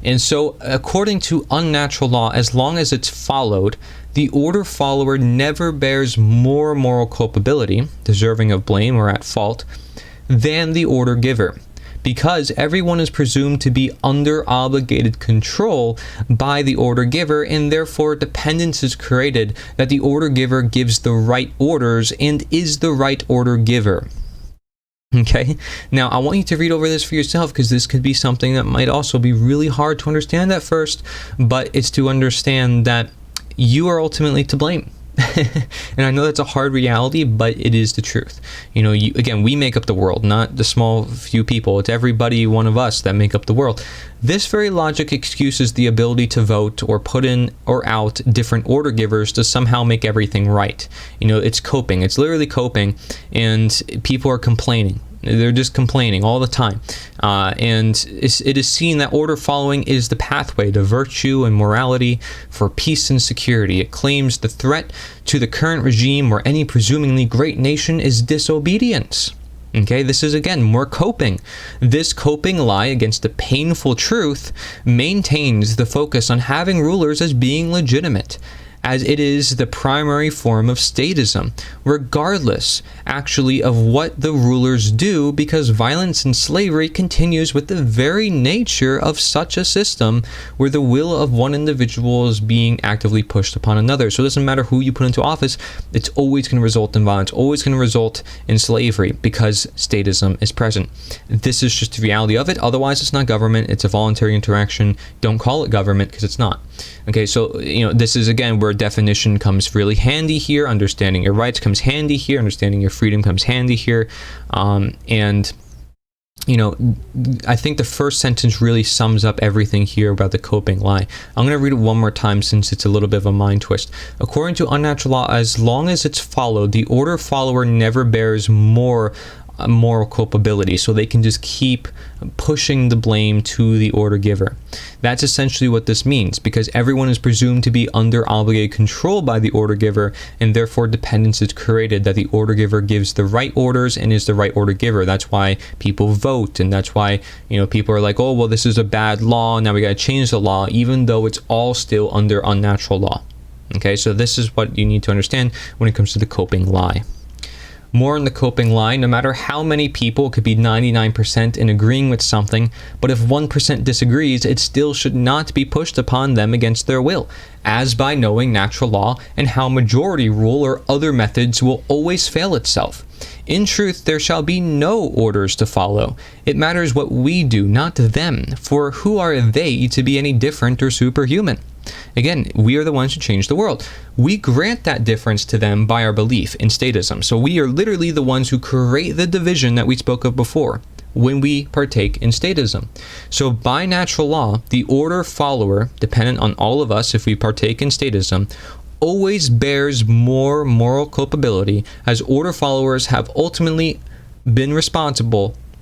And so according to unnatural law, as long as it's followed, the order follower never bears more moral culpability, deserving of blame or at fault, than the order giver, because everyone is presumed to be under obligated control by the order giver, and therefore dependence is created that the order giver gives the right orders and is the right order giver. Okay, now I want you to read over this for yourself, because this could be something that might also be really hard to understand at first, but it's to understand that you are ultimately to blame. And I know that's a hard reality, but it is the truth. You know, again, we make up the world, not the small few people. It's everybody, one of us, that make up the world. This very logic excuses the ability to vote or put in or out different order givers to somehow make everything right. You know, it's coping. It's literally coping, and people are complaining. They're just complaining all the time. And it is seen that order following is the pathway to virtue and morality for peace and security. It claims the threat to the current regime or any presumably great nation is disobedience. Okay, this is again more coping. This coping lie against the painful truth maintains the focus on having rulers as being legitimate, as it is the primary form of statism, regardless actually of what the rulers do, because violence and slavery continues with the very nature of such a system where the will of one individual is being actively pushed upon another. So it doesn't matter who you put into office, it's always going to result in violence, always going to result in slavery, because statism is present. This is just the reality of it. Otherwise, it's not government, it's a voluntary interaction. Don't call it government, because it's not. Okay, so this is again where definition comes really handy here. Understanding your rights comes handy here. Understanding your freedom comes handy here. And I think the first sentence really sums up everything here about the coping lie. I'm going to read it one more time since it's a little bit of a mind twist. According to unnatural law, as long as it's followed, the order follower never bears more moral culpability, so they can just keep pushing the blame to the order giver. That's essentially what this means, because everyone is presumed to be under obligated control by the order giver, and therefore dependence is created that the order giver gives the right orders and is the right order giver. That's why people vote, and that's why people are like, oh well, this is a bad law, now we got to change the law, even though it's all still under unnatural law. Okay, so this is what you need to understand when it comes to the coping lie. More on the coping lie: no matter how many people, could be 99% in agreeing with something, but if 1% disagrees, it still should not be pushed upon them against their will, as by knowing natural law and how majority rule or other methods will always fail itself. In truth, there shall be no orders to follow. It matters what we do, not them, for who are they to be any different or superhuman? Again, we are the ones who change the world. We grant that difference to them by our belief in statism. So we are literally the ones who create the division that we spoke of before when we partake in statism. So by natural law, the order follower, dependent on all of us if we partake in statism, always bears more moral culpability, as order followers have ultimately been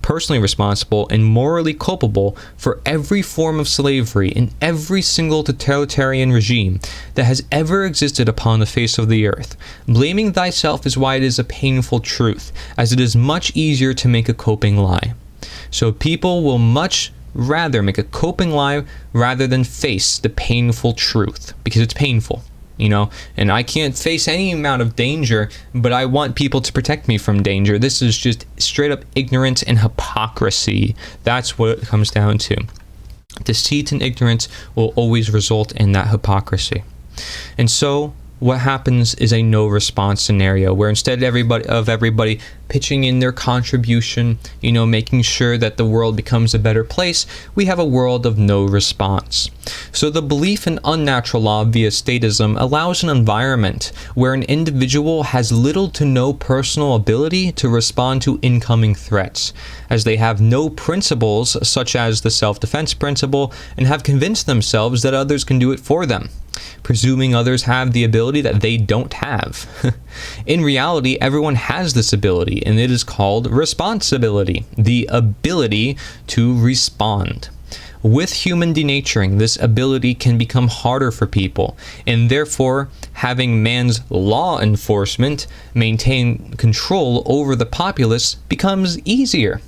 personally responsible and morally culpable for every form of slavery in every single totalitarian regime that has ever existed upon the face of the earth. Blaming thyself is why it is a painful truth, as it is much easier to make a coping lie. So people will much rather make a coping lie rather than face the painful truth, because it's painful. And I can't face any amount of danger, but I want people to protect me from danger. This is just straight up ignorance and hypocrisy. That's what it comes down to. Deceit and ignorance will always result in that hypocrisy. And so what happens is a no response scenario, where instead of everybody pitching in their contribution, making sure that the world becomes a better place, we have a world of no response. So the belief in unnatural law via statism allows an environment where an individual has little to no personal ability to respond to incoming threats, as they have no principles such as the self-defense principle and have convinced themselves that others can do it for them, presuming others have the ability that they don't have. In reality, everyone has this ability, and it is called responsibility, the ability to respond. With human denaturing, this ability can become harder for people, and therefore having man's law enforcement maintain control over the populace becomes easier.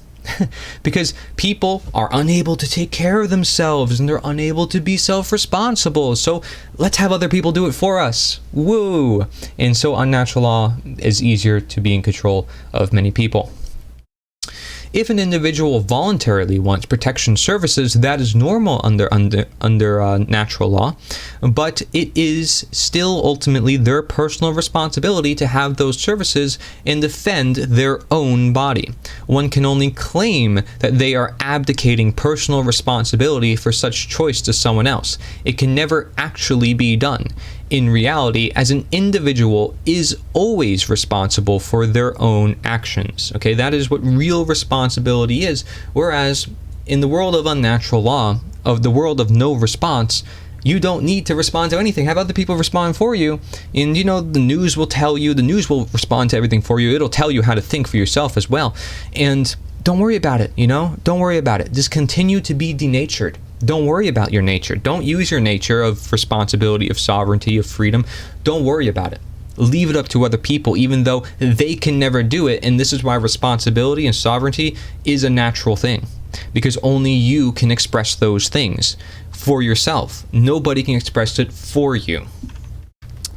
Because people are unable to take care of themselves and they're unable to be self-responsible. So let's have other people do it for us. Woo! And so unnatural law is easier to be in control of many people. If an individual voluntarily wants protection services, that is normal under natural law, but it is still ultimately their personal responsibility to have those services and defend their own body. One can only claim that they are abdicating personal responsibility for such choice to someone else. It can never actually be done. In reality, as an individual is always responsible for their own actions. Okay, that is what real responsibility is. Whereas in the world of unnatural law, of the world of no response, you don't need to respond to anything. Have other people respond for you. And the news will tell you, the news will respond to everything for you. It'll tell you how to think for yourself as well. And don't worry about it, Don't worry about it. Just continue to be denatured. Don't worry about your nature. Don't use your nature of responsibility, of sovereignty, of freedom. Don't worry about it. leave it up to other people, even though they can never do it. And this is why responsibility and sovereignty is a natural thing, because only you can express those things for yourself. Nobody can express it for you.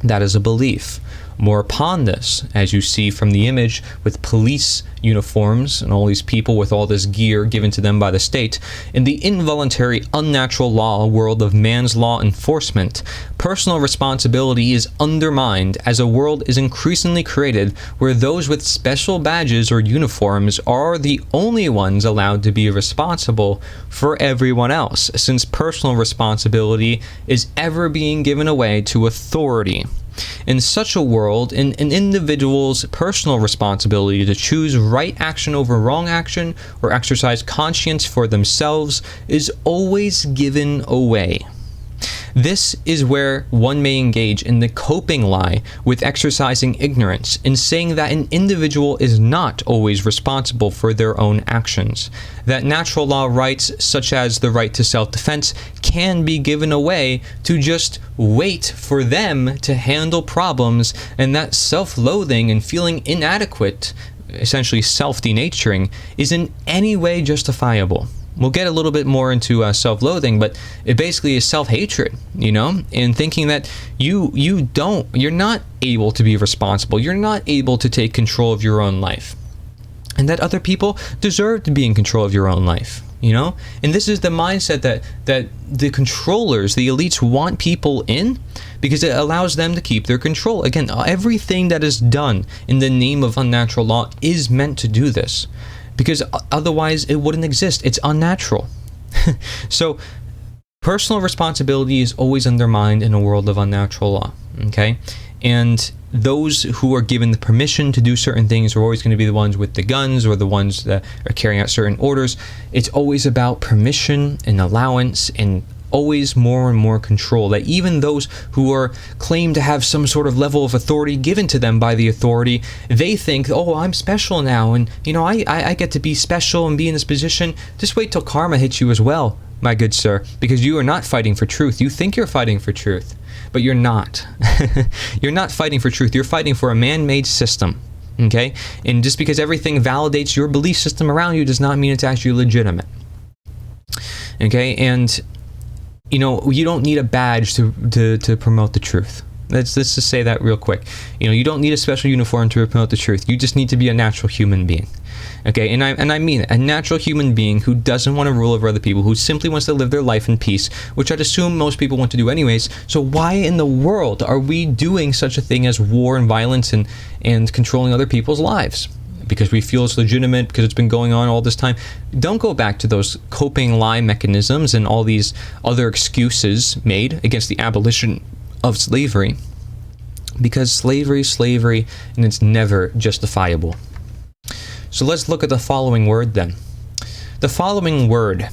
That is a belief. More upon this, as you see from the image with police uniforms and all these people with all this gear given to them by the state, in the involuntary, unnatural law world of man's law enforcement, personal responsibility is undermined as a world is increasingly created where those with special badges or uniforms are the only ones allowed to be responsible for everyone else, since personal responsibility is ever being given away to authority. In such a world, an individual's personal responsibility to choose right action over wrong action or exercise conscience for themselves is always given away. This is where one may engage in the coping lie with exercising ignorance in saying that an individual is not always responsible for their own actions, that natural law rights such as the right to self-defense can be given away to just wait for them to handle problems, and that self-loathing and feeling inadequate, essentially self-denaturing, is in any way justifiable. We'll get a little bit more into self-loathing, but it basically is self-hatred, and thinking that you're not able to be responsible, you're not able to take control of your own life, and that other people deserve to be in control of your own life, And this is the mindset that the controllers, the elites, want people in, because it allows them to keep their control. Again, everything that is done in the name of unnatural law is meant to do this, because otherwise it wouldn't exist. It's unnatural. So personal responsibility is always undermined in a world of unnatural law, okay? And those who are given the permission to do certain things are always going to be the ones with the guns or the ones that are carrying out certain orders. It's always about permission and allowance and always more and more control, that even those who are claimed to have some sort of level of authority given to them by the authority, they think, oh, I'm special now, and I get to be special and be in this position. Just wait till karma hits you as well, my good sir, because you are not fighting for truth. You think you're fighting for truth, but you're not. You're not fighting for truth. You're fighting for a man-made system, okay? And just because everything validates your belief system around you does not mean it's actually legitimate, okay? And you don't need a badge to promote the truth. Let's just say that real quick. You don't need a special uniform to promote the truth. You just need to be a natural human being. Okay, and I mean a natural human being who doesn't want to rule over other people, who simply wants to live their life in peace, which I'd assume most people want to do anyways. So why in the world are we doing such a thing as war and violence and controlling other people's lives? Because we feel it's legitimate, because it's been going on all this time. Don't go back to those coping lie mechanisms and all these other excuses made against the abolition of slavery, because slavery is slavery and it's never justifiable. So let's look at the following word then. The following word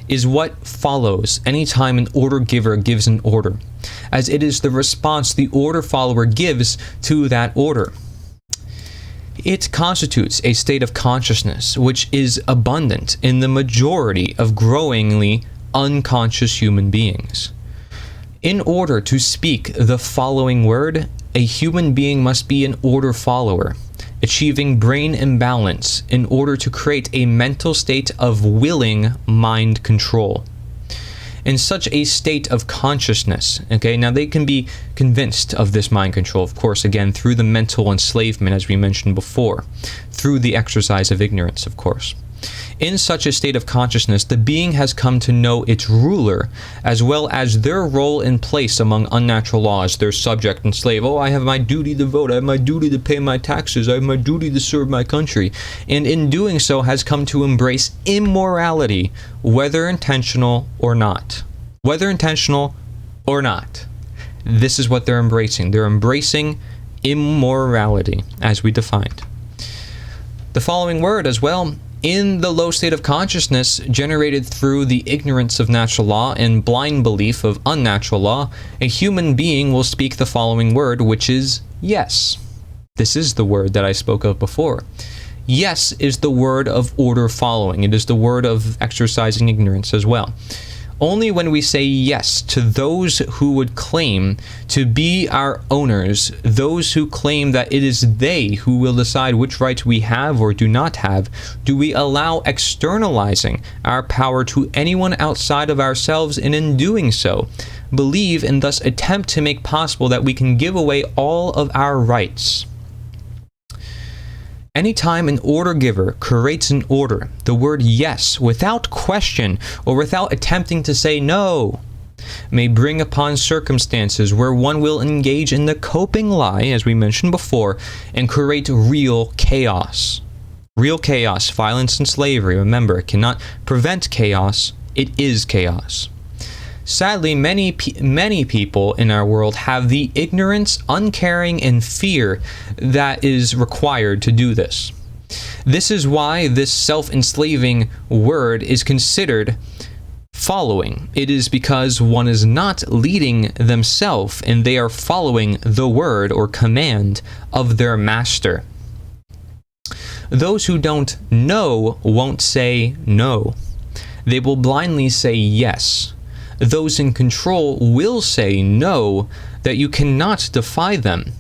is what follows anytime an order giver gives an order, as it is the response the order follower gives to that order. It constitutes a state of consciousness which is abundant in the majority of growingly unconscious human beings. In order to speak the following word, a human being must be an order follower, achieving brain imbalance in order to create a mental state of willing mind control. In such a state of consciousness, okay, now they can be convinced of this mind control, of course, again, through the mental enslavement, as we mentioned before, through the exercise of ignorance, of course. In such a state of consciousness, the being has come to know its ruler, as well as their role and place among unnatural laws, their subject and slave. Oh, I have my duty to vote, I have my duty to pay my taxes, I have my duty to serve my country. And in doing so has come to embrace immorality, whether intentional or not. Whether intentional or not. This is what they're embracing. They're embracing immorality, as we defined. The following word as well, in the low state of consciousness generated through the ignorance of natural law and blind belief of unnatural law, a human being will speak the following word, which is yes. This is the word that I spoke of before. Yes is the word of order following. It is the word of exercising ignorance as well. Only when we say yes to those who would claim to be our owners, those who claim that it is they who will decide which rights we have or do not have, do we allow externalizing our power to anyone outside of ourselves, and in doing so, believe and thus attempt to make possible that we can give away all of our rights. Anytime an order giver creates an order, the word yes, without question or without attempting to say no, may bring upon circumstances where one will engage in the coping lie, as we mentioned before, and create real chaos. Real chaos, violence, and slavery. Remember, it cannot prevent chaos. It is chaos. Sadly, many people in our world have the ignorance, uncaring, and fear that is required to do this. This is why this self-enslaving word is considered following. It is because one is not leading themselves and they are following the word or command of their master. Those who don't know won't say no. They will blindly say yes. Those in control will say no, that you cannot defy them.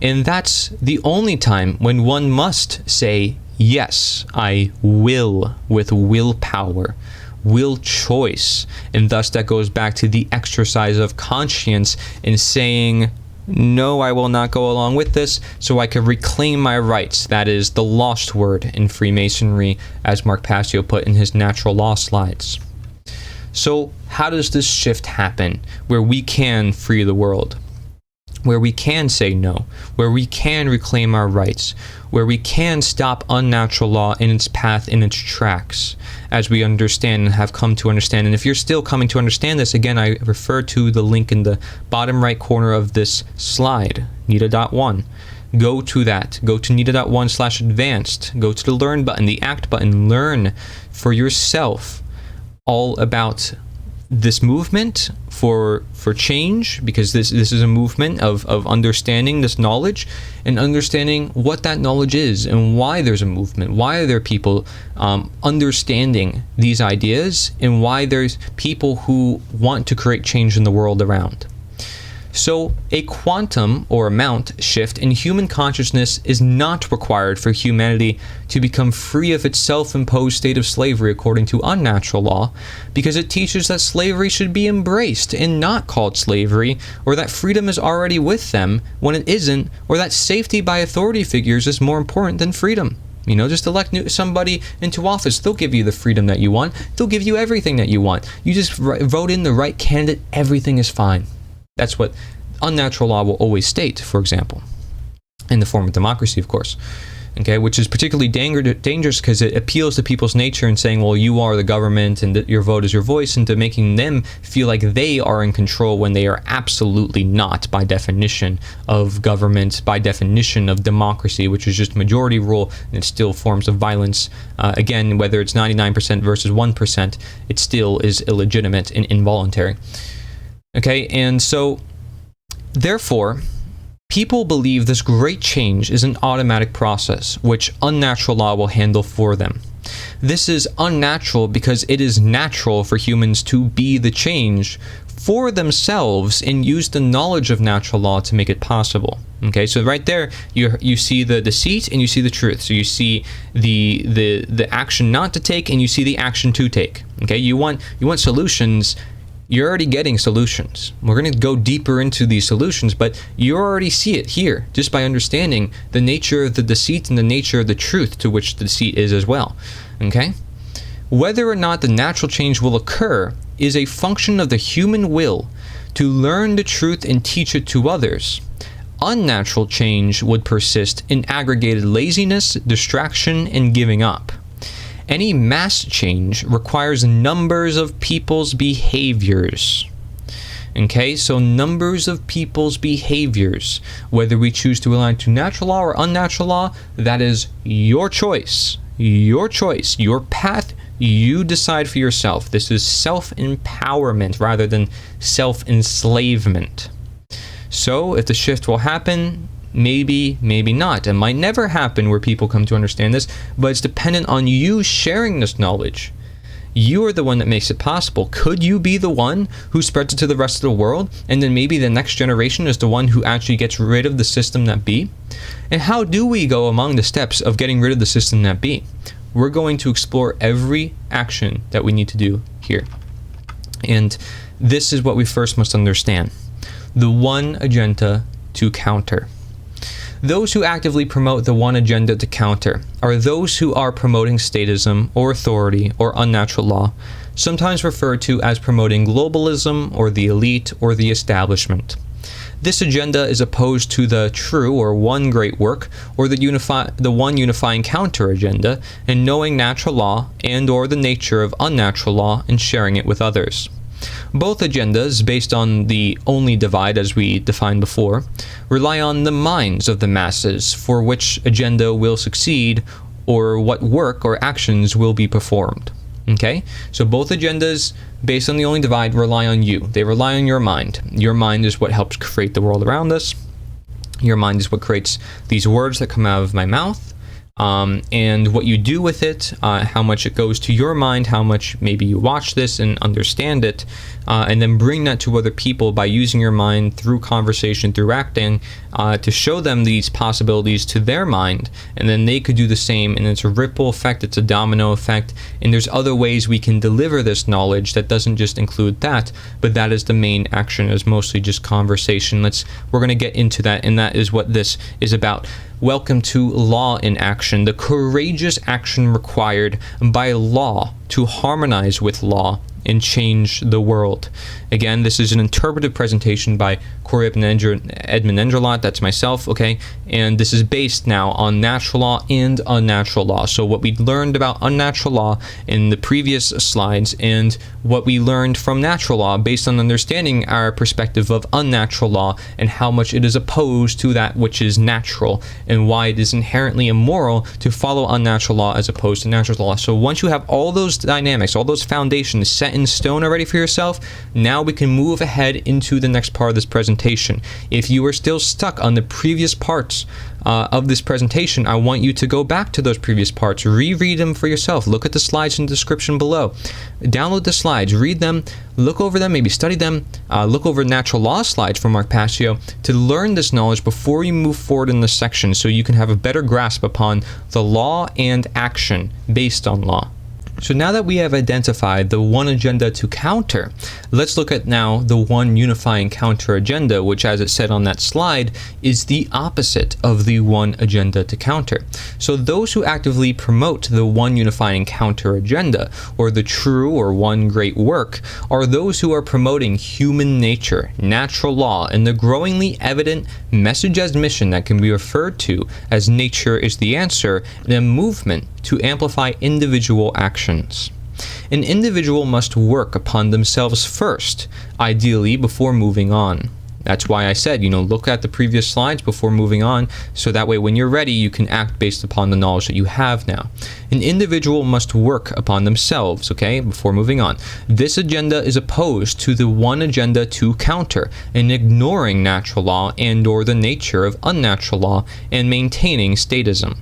And that's the only time when one must say, yes, I will, with willpower, will choice. And thus that goes back to the exercise of conscience in saying, no, I will not go along with this, so I can reclaim my rights. That is the lost word in Freemasonry, as Mark Passio put in his Natural Law slides. So how does this shift happen where we can free the world? Where we can say no, where we can reclaim our rights, where we can stop unnatural law in its path, in its tracks, as we understand and have come to understand. And if you're still coming to understand this, again, I refer to the link in the bottom right corner of this slide, nita.1. Go to that. Go to nita.1/advanced. Go to the learn button, the act button. Learn for yourself all about this movement for change, because this is a movement of understanding this knowledge and understanding what that knowledge is and why there's a movement, why are there people understanding these ideas, and why there's people who want to create change in the world around. So a quantum or amount shift in human consciousness is not required for humanity to become free of its self-imposed state of slavery according to unnatural law, because it teaches that slavery should be embraced and not called slavery, or that freedom is already with them when it isn't, or that safety by authority figures is more important than freedom. You know, just elect somebody into office. They'll give you the freedom that you want. They'll give you everything that you want. You just vote in the right candidate, everything is fine. That's what unnatural law will always state, for example, in the form of democracy, of course, okay, which is particularly dangerous because it appeals to people's nature and saying, well, you are the government and your vote is your voice, into making them feel like they are in control when they are absolutely not, by definition of government, by definition of democracy, which is just majority rule, and it's still forms of violence. Again, whether it's 99% versus 1%, it still is illegitimate and involuntary. Okay, and so therefore, people believe this great change is an automatic process, which unnatural law will handle for them. This is unnatural because it is natural for humans to be the change for themselves and use the knowledge of natural law to make it possible. Okay, so right there, you see the deceit and you see the truth. So you see the action not to take and you see the action to take. Okay, you want solutions. You're already getting solutions. We're going to go deeper into these solutions, but you already see it here just by understanding the nature of the deceit and the nature of the truth to which the deceit is as well. Okay? Whether or not the natural change will occur is a function of the human will to learn the truth and teach it to others. Unnatural change would persist in aggregated laziness, distraction, and giving up. Any mass change requires numbers of people's behaviors. Okay, so numbers of people's behaviors. Whether we choose to align to natural law or unnatural law, that is your choice. Your choice, your path, you decide for yourself. This is self-empowerment rather than self-enslavement. So if the shift will happen, maybe, maybe not. It might never happen where people come to understand this, but it's dependent on you sharing this knowledge. You are the one that makes it possible. Could you be the one who spreads it to the rest of the world, and then maybe the next generation is the one who actually gets rid of the system that be? And how do we go among the steps of getting rid of the system that be? We're going to explore every action that we need to do here. And this is what we first must understand. The one agenda to counter. Those who actively promote the one agenda to counter are those who are promoting statism or authority or unnatural law, sometimes referred to as promoting globalism or the elite or the establishment. This agenda is opposed to the true or one great work or the one unifying counter agenda in knowing natural law and or the nature of unnatural law and sharing it with others. Both agendas, based on the only divide as we defined before, rely on the minds of the masses for which agenda will succeed or what work or actions will be performed. Okay? So both agendas, based on the only divide, rely on you. They rely on your mind. Your mind is what helps create the world around us. Your mind is what creates these words that come out of my mouth. And what you do with it, how much it goes to your mind, how much maybe you watch this and understand it, and then bring that to other people by using your mind through conversation, through acting, to show them these possibilities to their mind, and then they could do the same, and it's a ripple effect, it's a domino effect, and there's other ways we can deliver this knowledge that doesn't just include that, but that is the main action, is mostly just conversation. We're going to get into that, and that is what this is about. Welcome to Law in Action, the courageous action required by law to harmonize with law and change the world. Again, this is an interpretive presentation by Cory Edmund Endrulat, that's myself, okay? And this is based now on natural law and unnatural law. So what we learned about unnatural law in the previous slides and what we learned from natural law based on understanding our perspective of unnatural law and how much it is opposed to that which is natural and why it is inherently immoral to follow unnatural law as opposed to natural law. So once you have all those dynamics, all those foundations set in stone already for yourself, now we can move ahead into the next part of this presentation. If you are still stuck on the previous parts of this presentation, I want you to go back to those previous parts, reread them for yourself, look at the slides in the description below, download the slides, read them, look over them, maybe study them, look over natural law slides from Mark Passio to learn this knowledge before you move forward in this section so you can have a better grasp upon the law and action based on law. So now that we have identified the one agenda to counter, let's look at now the one unifying counter agenda, which, as it said on that slide, is the opposite of the one agenda to counter. So those who actively promote the one unifying counter agenda, or the true or one great work, are those who are promoting human nature, natural law, and the growingly evident message as mission that can be referred to as nature is the answer, and a movement to amplify individual actions. An individual must work upon themselves first, ideally before moving on. That's why I said, look at the previous slides before moving on, so that way when you're ready, you can act based upon the knowledge that you have now. An individual must work upon themselves, okay, before moving on. This agenda is opposed to the one agenda to counter, and ignoring natural law and or the nature of unnatural law, and maintaining statism.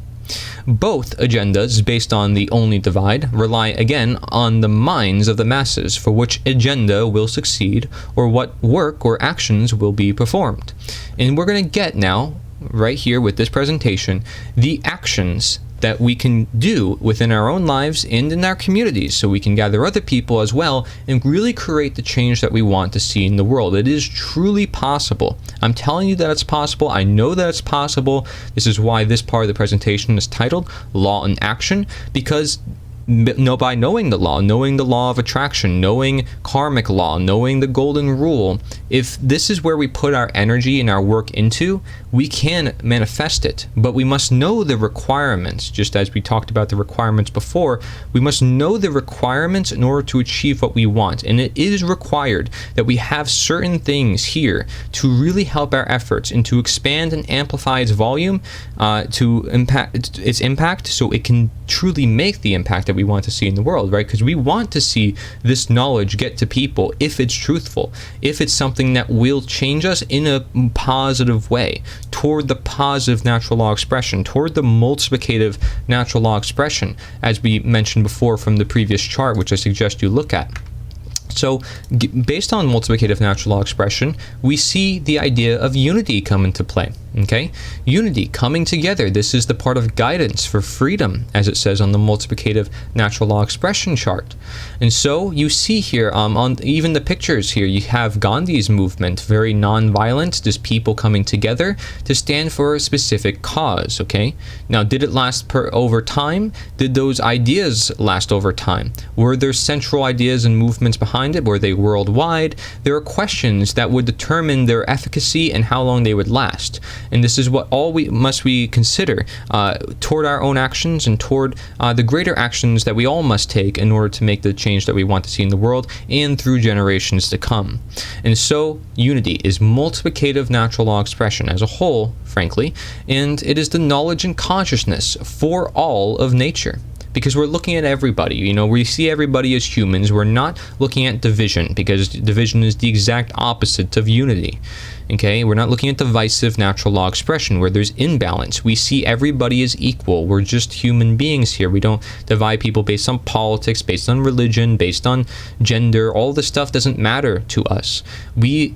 Both agendas, based on the only divide, rely again on the minds of the masses for which agenda will succeed or what work or actions will be performed. And we're going to get now, right here with this presentation, the actions that we can do within our own lives and in our communities so we can gather other people as well and really create the change that we want to see in the world. It is truly possible. I'm telling you that it's possible. I know that it's possible. This is why this part of the presentation is titled Law in Action, because by knowing the law of attraction, knowing karmic law, knowing the golden rule, if this is where we put our energy and our work into, we can manifest it. But we must know the requirements, just as we talked about the requirements before. We must know the requirements in order to achieve what we want. And it is required that we have certain things here to really help our efforts and to expand and amplify its volume, to impact its impact, so it can truly make the impact that we want to see in the world, right? Because we want to see this knowledge get to people if it's truthful, if it's something that will change us in a positive way toward the positive natural law expression, toward the multiplicative natural law expression, as we mentioned before from the previous chart, which I suggest you look at. So based on multiplicative natural law expression, we see the idea of unity come into play. Okay, unity, coming together. This is the part of guidance for freedom, as it says on the multiplicative natural law expression chart. And so you see here on even the pictures here, you have Gandhi's movement, very non-violent, just people coming together to stand for a specific cause. Okay, now did it last over time? Did those ideas last over time? Were there central ideas and movements behind it? Were they worldwide? There are questions that would determine their efficacy and how long they would last. And this is what we must consider toward our own actions and toward the greater actions that we all must take in order to make the change that we want to see in the world and through generations to come. And so unity is multiplicative natural law expression as a whole, frankly, and it is the knowledge and consciousness for all of nature. Because we're looking at everybody, you know, we see everybody as humans. We're not looking at division, because division is the exact opposite of unity. Okay, we're not looking at divisive natural law expression where there's imbalance. We see everybody as equal. We're just human beings here. We don't divide people based on politics, based on religion, based on gender. All this stuff doesn't matter to us.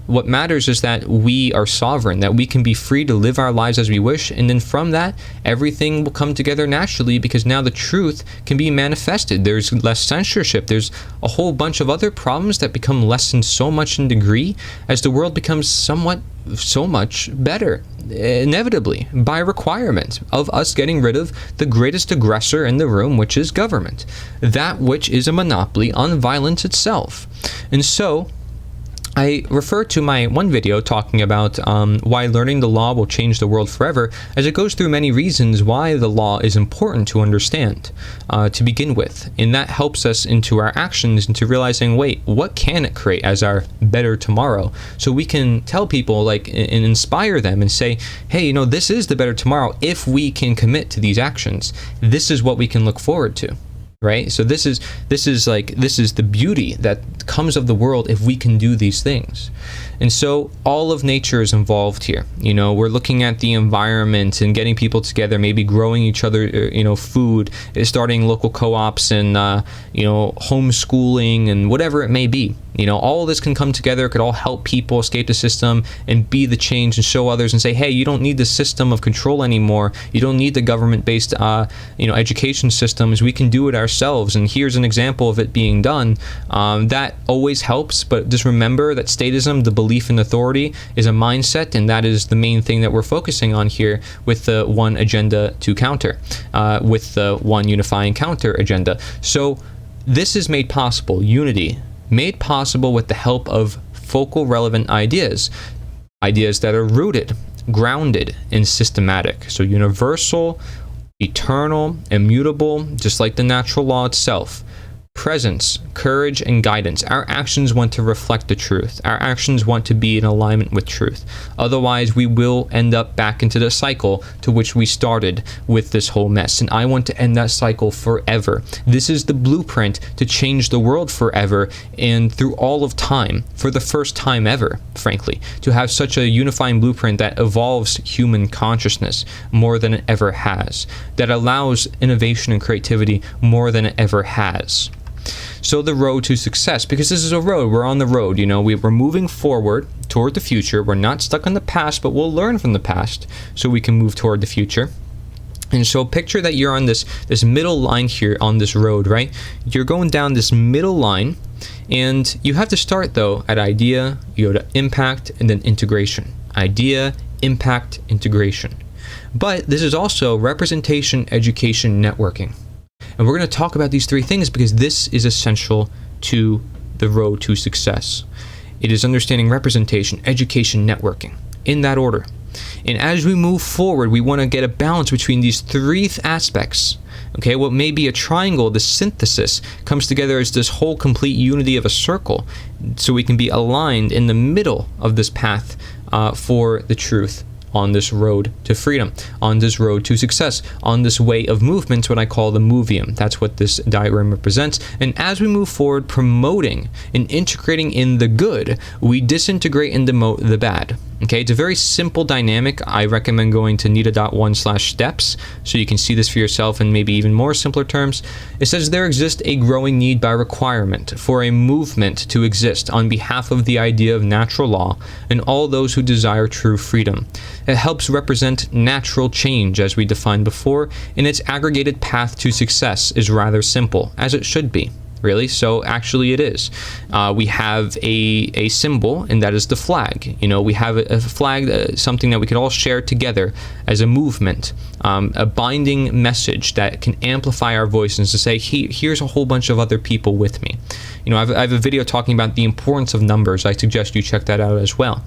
What matters is that we are sovereign, that we can be free to live our lives as we wish, and then from that, everything will come together naturally, because now the truth can be manifested. There's less censorship. There's a whole bunch of other problems that become lessened so much in degree as the world becomes so much better, inevitably, by requirement of us getting rid of the greatest aggressor in the room, which is government, that which is a monopoly on violence itself. And so I refer to my one video talking about why learning the law will change the world forever, as it goes through many reasons why the law is important to understand to begin with. And that helps us into our actions, into realizing, wait, what can it create as our better tomorrow? So we can tell people, like, and inspire them and say, hey, you know, this is the better tomorrow if we can commit to these actions. This is what we can look forward to. Right? So this is the beauty that comes of the world if we can do these things. And so all of nature is involved here. You know, we're looking at the environment and getting people together, maybe growing each other, you know, food, starting local co-ops and, you know, homeschooling and whatever it may be. You know, all of this can come together. It could all help people escape the system and be the change and show others and say, hey, you don't need the system of control anymore. You don't need the government-based, you know, education systems. We can do it ourselves. And here's an example of it being done. That always helps. But just remember that statism, the belief in authority, is a mindset. And that is the main thing that we're focusing on here with the one agenda to counter, with the one unifying counter agenda. So this is made possible, unity, made possible with the help of focal relevant ideas that are rooted, grounded, and systematic. So universal, eternal, immutable, just like the natural law itself. Presence, courage, and guidance. Our actions want to reflect the truth. Our actions want to be in alignment with truth. Otherwise, we will end up back into the cycle to which we started with this whole mess. And I want to end that cycle forever. This is the blueprint to change the world forever and through all of time, for the first time ever, frankly, to have such a unifying blueprint that evolves human consciousness more than it ever has, that allows innovation and creativity more than it ever has. So the road to success, because this is a road, we're on the road, you know, we're moving forward toward the future. We're not stuck in the past, but we'll learn from the past so we can move toward the future. And so picture that you're on this middle line here on this road, right? You're going down this middle line, and you have to start, though, at idea, you go to impact, and then integration. Idea, impact, integration. But this is also representation, education, networking. And we're going to talk about these three things because this is essential to the road to success. It is understanding representation, education, networking, in that order. And as we move forward, we want to get a balance between these three aspects. Okay, what may be a triangle, the synthesis, comes together as this whole complete unity of a circle, so we can be aligned in the middle of this path for the truth, on this road to freedom, on this road to success, on this way of movement, what I call the movium. That's what this diagram represents. And as we move forward promoting and integrating in the good, we disintegrate and demote the bad. Okay, it's a very simple dynamic. I recommend going to nita.1/steps so you can see this for yourself in maybe even more simpler terms. It says there exists a growing need by requirement for a movement to exist on behalf of the idea of natural law and all those who desire true freedom. It helps represent natural change as we defined before, and its aggregated path to success is rather simple, as it should be. Really? So actually it is. We have a symbol, and that is the flag. We have a flag, something that we could all share together as a movement, a binding message that can amplify our voices to say, here's a whole bunch of other people with me. I have a video talking about the importance of numbers. I suggest you check that out as well.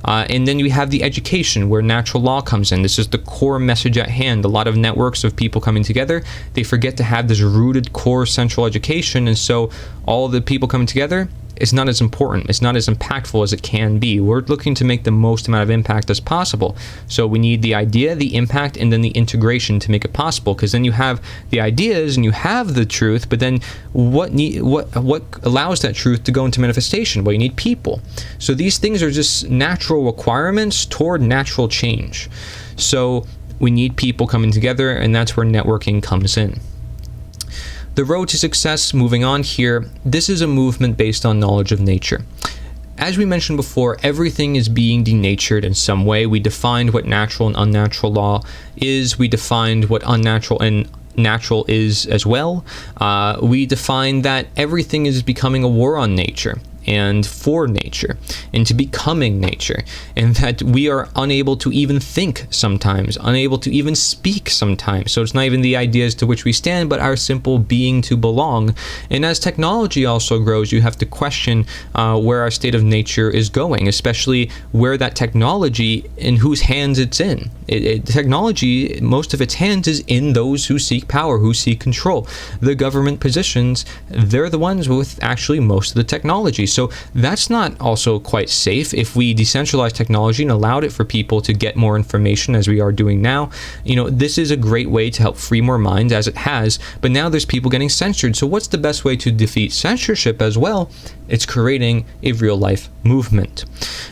And then we have the education, where natural law comes in. This is the core message at hand. A lot of networks of people coming together, they forget to have this rooted core central education, and so all the people coming together, it's not as important, it's not as impactful as it can be. We're looking to make the most amount of impact as possible. So we need the idea, the impact, and then the integration to make it possible, because then you have the ideas and you have the truth, but then what allows that truth to go into manifestation? Well, you need people. So these things are just natural requirements toward natural change. So we need people coming together, and that's where networking comes in. The road to success, moving on here, this is a movement based on knowledge of nature. As we mentioned before, everything is being denatured in some way. We defined what natural and unnatural law is. We defined what unnatural and natural is as well. We defined that everything is becoming a war on nature and for nature, into becoming nature, and that we are unable to even think sometimes, unable to even speak sometimes. So it's not even the ideas to which we stand, but our simple being to belong. And as technology also grows, you have to question where our state of nature is going, especially where that technology, in whose hands it's in. Technology, most of its hands is in those who seek power, who seek control. The government positions, they're the ones with actually most of the technology. So that's not also quite safe. If we decentralize technology and allowed it for people to get more information, as we are doing now, this is a great way to help free more minds, as it has, but now there's people getting censored. So what's the best way to defeat censorship as well? It's creating a real life movement.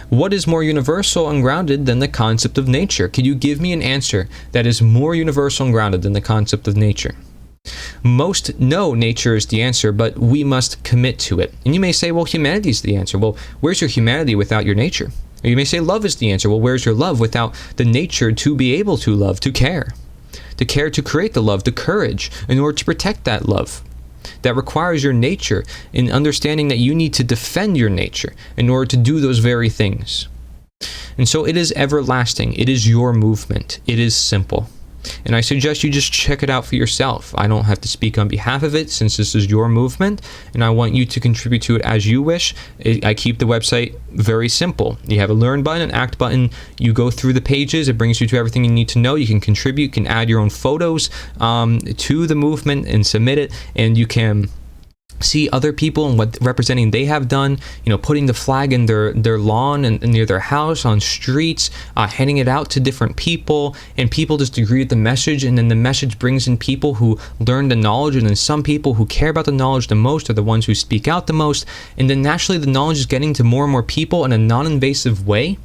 What is more universal and grounded than the concept of nature? Can you give me an answer that is more universal and grounded than the concept of nature? Most know nature is the answer, but we must commit to it. And you may say, well, humanity is the answer. Well, where's your humanity without your nature? Or you may say love is the answer. Well, where's your love without the nature to be able to love, to care to create the love, the courage in order to protect that love? That requires your nature, in understanding that you need to defend your nature in order to do those very things. And so it is everlasting. It is your movement. It is simple. And I suggest you just check it out for yourself. I don't have to speak on behalf of it, since this is your movement, and I want you to contribute to it as you wish. I keep the website very simple. You have a learn button, an act button. You go through the pages. It brings you to everything you need to know. You can contribute. You can add your own photos to the movement and submit it, and you can see other people and what representing they have done, putting the flag in their lawn and near their house, on streets, handing it out to different people, and people just agree with the message, and then the message brings in people who learn the knowledge, and then some people who care about the knowledge the most are the ones who speak out the most, and then naturally the knowledge is getting to more and more people in a non-invasive way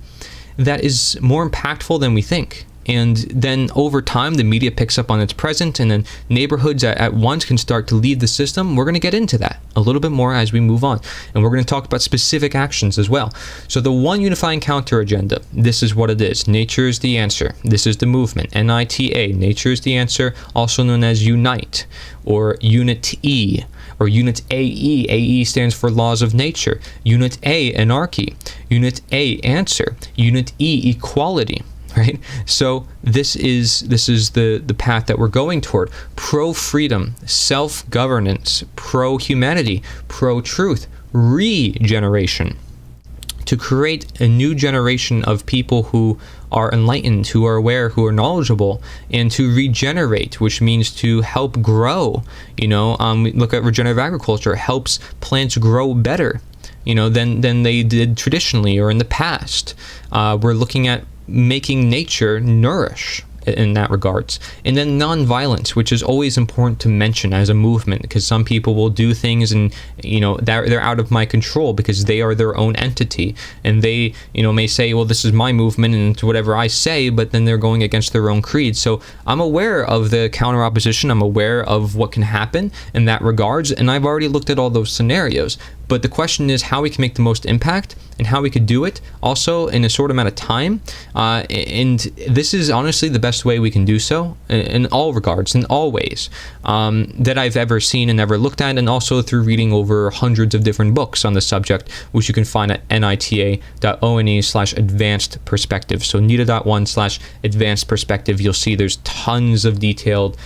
that is more impactful than we think. And then over time, the media picks up on its presence, and then neighborhoods at once can start to leave the system. We're going to get into that a little bit more as we move on. And we're going to talk about specific actions as well. So the one unifying counter agenda, this is what it is. Nature is the answer. This is the movement. NITA, nature is the answer, also known as UNITE, or Unit E, or Unit AE. AE stands for laws of nature. Unit A, anarchy. Unit A, answer. Unit E, equality. Right? So this is the path that we're going toward. Pro-freedom, self-governance, pro-humanity, pro-truth, regeneration. To create a new generation of people who are enlightened, who are aware, who are knowledgeable, and to regenerate, which means to help grow. Look at regenerative agriculture. It helps plants grow better, than they did traditionally or in the past. We're looking at making nature nourish in that regards. And then non-violence, which is always important to mention as a movement, because some people will do things and, they're out of my control because they are their own entity, and they, may say, well, this is my movement and it's whatever I say, but then they're going against their own creed. So I'm aware of the counter opposition. I'm aware of what can happen in that regards, and I've already looked at all those scenarios. But the question is how we can make the most impact and how we could do it also in a short amount of time. And this is honestly the best way we can do so in all regards, in all ways that I've ever seen and ever looked at, and also through reading over hundreds of different books on the subject, which you can find at nita.one/advanced perspective. So nita.one/advanced perspective, you'll see there's tons of detailed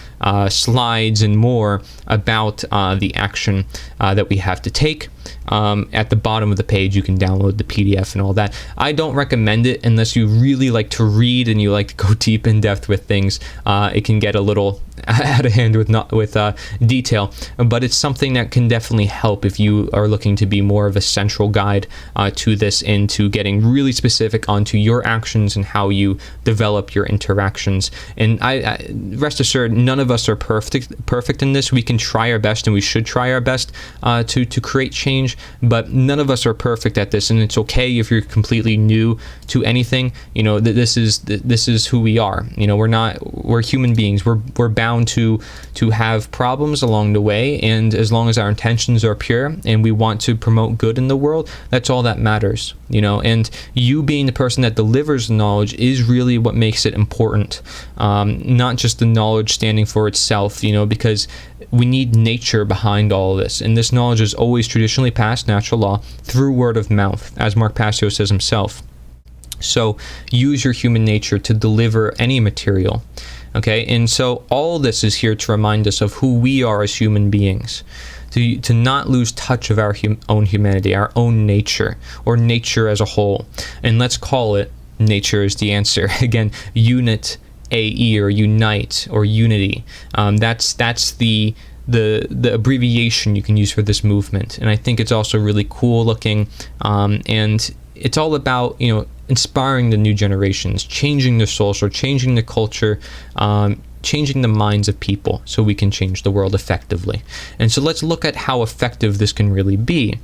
slides and more about the action that we have to take. At the bottom of the page, you can download the PDF and all that. I don't recommend it unless you really like to read and you like to go deep in depth with things. It can get a little out of hand with detail, but it's something that can definitely help if you are looking to be more of a central guide to this, into getting really specific onto your actions and how you develop your interactions. And I rest assured, none of us are perfect in this. We can try our best, and we should try our best to create change, but none of us are perfect at this, and it's okay if you're completely new to anything. This is who we are. We're human beings. We're bound to have problems along the way, and as long as our intentions are pure and we want to promote good in the world, that's all that matters. And you being the person that delivers the knowledge is really what makes it important, not just the knowledge standing for itself, because we need nature behind all of this, and this knowledge is always traditionally passed, natural law, through word of mouth, as Mark Passio says himself. So use your human nature to deliver any material. Okay, and so all this is here to remind us of who we are as human beings, to not lose touch of our own humanity, our own nature, or nature as a whole. And let's call it nature is the answer. Again, unit, AE, or unite, or unity. That's the abbreviation you can use for this movement. And I think it's also really cool looking, and it's all about, inspiring the new generations, changing the social, changing the culture, changing the minds of people so we can change the world effectively. And so let's look at how effective this can really be.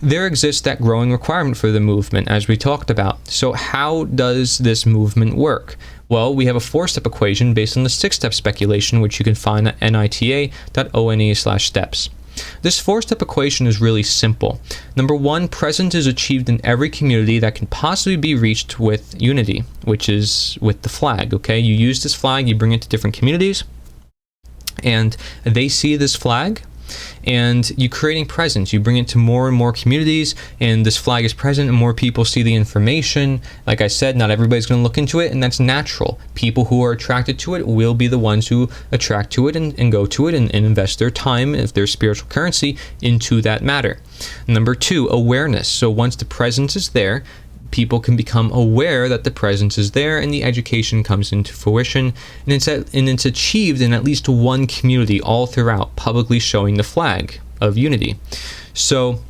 There exists that growing requirement for the movement, as we talked about. So how does this movement work? Well, we have a 4-step equation based on the 6-step speculation, which you can find at nita.one/steps. This 4-step equation is really simple. Number 1, presence is achieved in every community that can possibly be reached with unity, which is with the flag, okay? You use this flag, you bring it to different communities, and they see this flag, and you're creating presence. You bring it to more and more communities, and this flag is present, and more people see the information. Like I said, not everybody's going to look into it, and that's natural. People who are attracted to it will be the ones who attract to it and go to it and invest their time, if their spiritual currency, into that matter. Number 2, awareness. So once the presence is there, people can become aware that the presence is there, and the education comes into fruition, and it's achieved in at least one community all throughout, publicly showing the flag of unity. So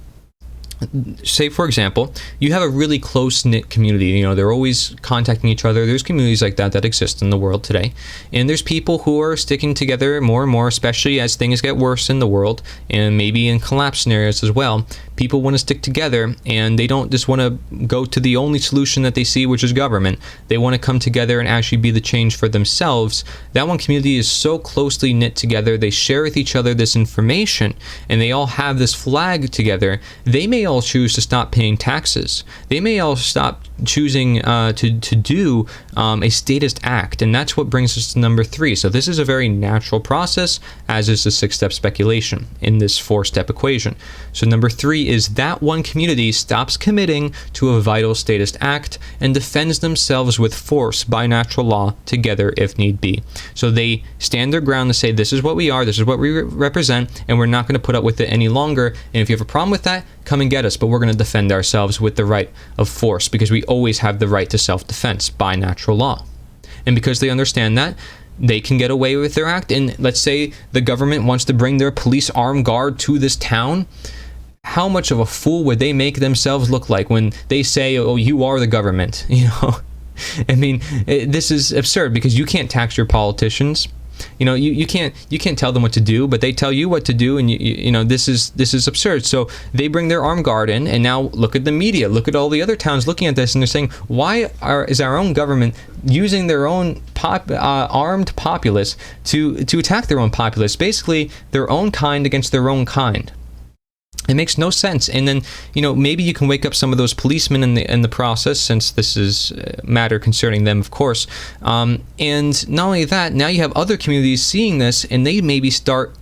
say, for example, you have a really close-knit community. They're always contacting each other. There's communities like that exist in the world today. And there's people who are sticking together more and more, especially as things get worse in the world, and maybe in collapse scenarios as well. People want to stick together, and they don't just want to go to the only solution that they see, which is government. They want to come together and actually be the change for themselves. That one community is so closely knit together. They share with each other this information, and they all have this flag together. They may all choose to stop paying taxes. They may all stop choosing to do a statist act, and that's what brings us to number 3. So this is a very natural process, as is the 6-step speculation in this 4-step equation. So number 3 is that one community stops committing to a vital statist act and defends themselves with force by natural law together if need be. So they stand their ground to say, this is what we are, this is what we represent, and we're not going to put up with it any longer. And if you have a problem with that, come and get us, but we're going to defend ourselves with the right of force, because we always have the right to self-defense by natural law. And because they understand that, they can get away with their act. And let's say the government wants to bring their police armed guard to this town. How much of a fool would they make themselves look like when they say, oh, you are the government? I mean, this is absurd because you can't tax your politicians. You can't tell them what to do, but they tell you what to do, and this is absurd. So they bring their armed guard in, and now look at the media, look at all the other towns looking at this, and they're saying, why is our own government using their own armed populace to attack their own populace, basically their own kind against their own kind? It makes no sense. And then, maybe you can wake up some of those policemen in the process, since this is a matter concerning them, of course. And not only that, now you have other communities seeing this, and they maybe start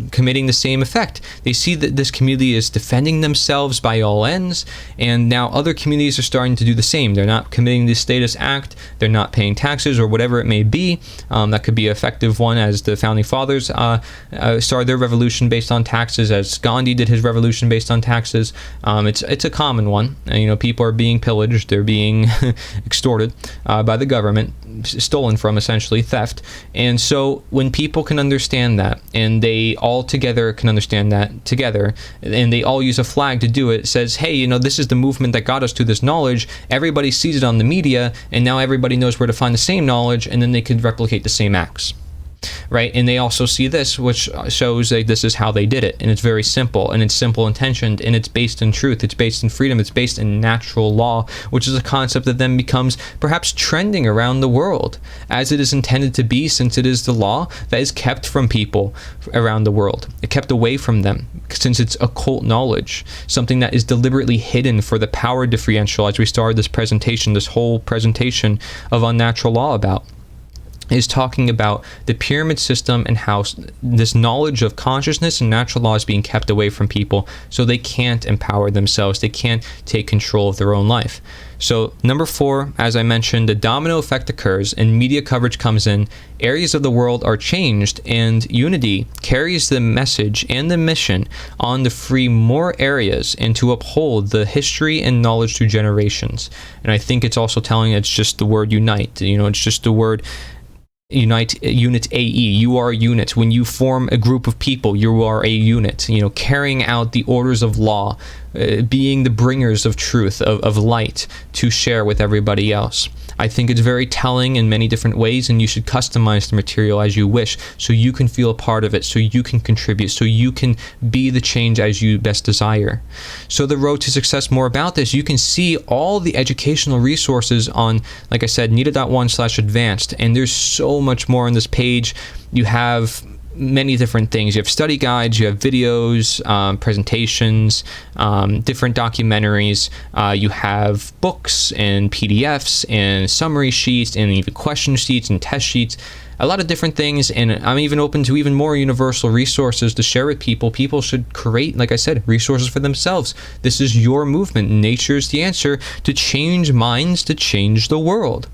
committing the same effect. They see that this community is defending themselves by all ends, and now other communities are starting to do the same. They're not committing the status act, they're not paying taxes, or whatever it may be. That could be an effective one, as the founding fathers started their revolution based on taxes, as Gandhi did his revolution based on taxes. It's a common one. People are being pillaged, they're being extorted by the government, stolen from, essentially theft. And so when people can understand that, and they all together can understand that together, and they all use a flag to do it, says, hey, this is the movement that got us to this knowledge. Everybody sees it on the media, and now everybody knows where to find the same knowledge, and then they could replicate the same acts. Right? And they also see this, which shows that this is how they did it. And it's very simple, and it's simple intentioned, and it's based in truth, it's based in freedom, it's based in natural law, which is a concept that then becomes perhaps trending around the world, as it is intended to be, since it is the law that is kept from people around the world. It kept away from them, since it's occult knowledge, something that is deliberately hidden for the power differential, as we started this whole presentation of Unnatural Law about. Is talking about the pyramid system and how this knowledge of consciousness and natural law is being kept away from people, so they can't empower themselves, they can't take control of their own life. So number 4, as I mentioned, the domino effect occurs and media coverage comes in, areas of the world are changed, and unity carries the message and the mission on to free more areas and to uphold the history and knowledge through generations. And I think it's also telling, it's just the word unite, it's just the word unite, unit AE. You are a unit. When you form a group of people, you are a unit, carrying out the orders of law, being the bringers of truth, of light to share with everybody else. I think it's very telling in many different ways, and you should customize the material as you wish, so you can feel a part of it, so you can contribute, so you can be the change as you best desire. So the road to success, more about this, you can see all the educational resources on, like I said, nita.1/advanced, and there's so much more on this page. You have many different things. You have study guides, you have videos, presentations, different documentaries, you have books and PDFs and summary sheets and even question sheets and test sheets, a lot of different things. And I'm even open to even more universal resources to share with people. People should create, like I said, resources for themselves. This is your movement. Nature's the answer to change minds, to change the world.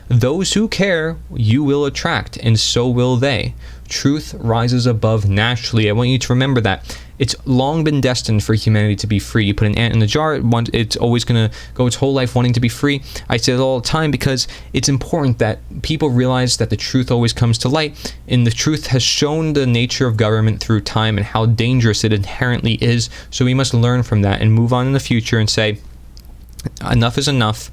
Those who care, you will attract, and so will they. Truth rises above naturally. I want you to remember that. It's long been destined for humanity to be free. You put an ant in the jar, it's always going to go its whole life wanting to be free. I say it all the time because it's important that people realize that the truth always comes to light, and the truth has shown the nature of government through time and how dangerous it inherently is. So we must learn from that and move on in the future and say, enough is enough.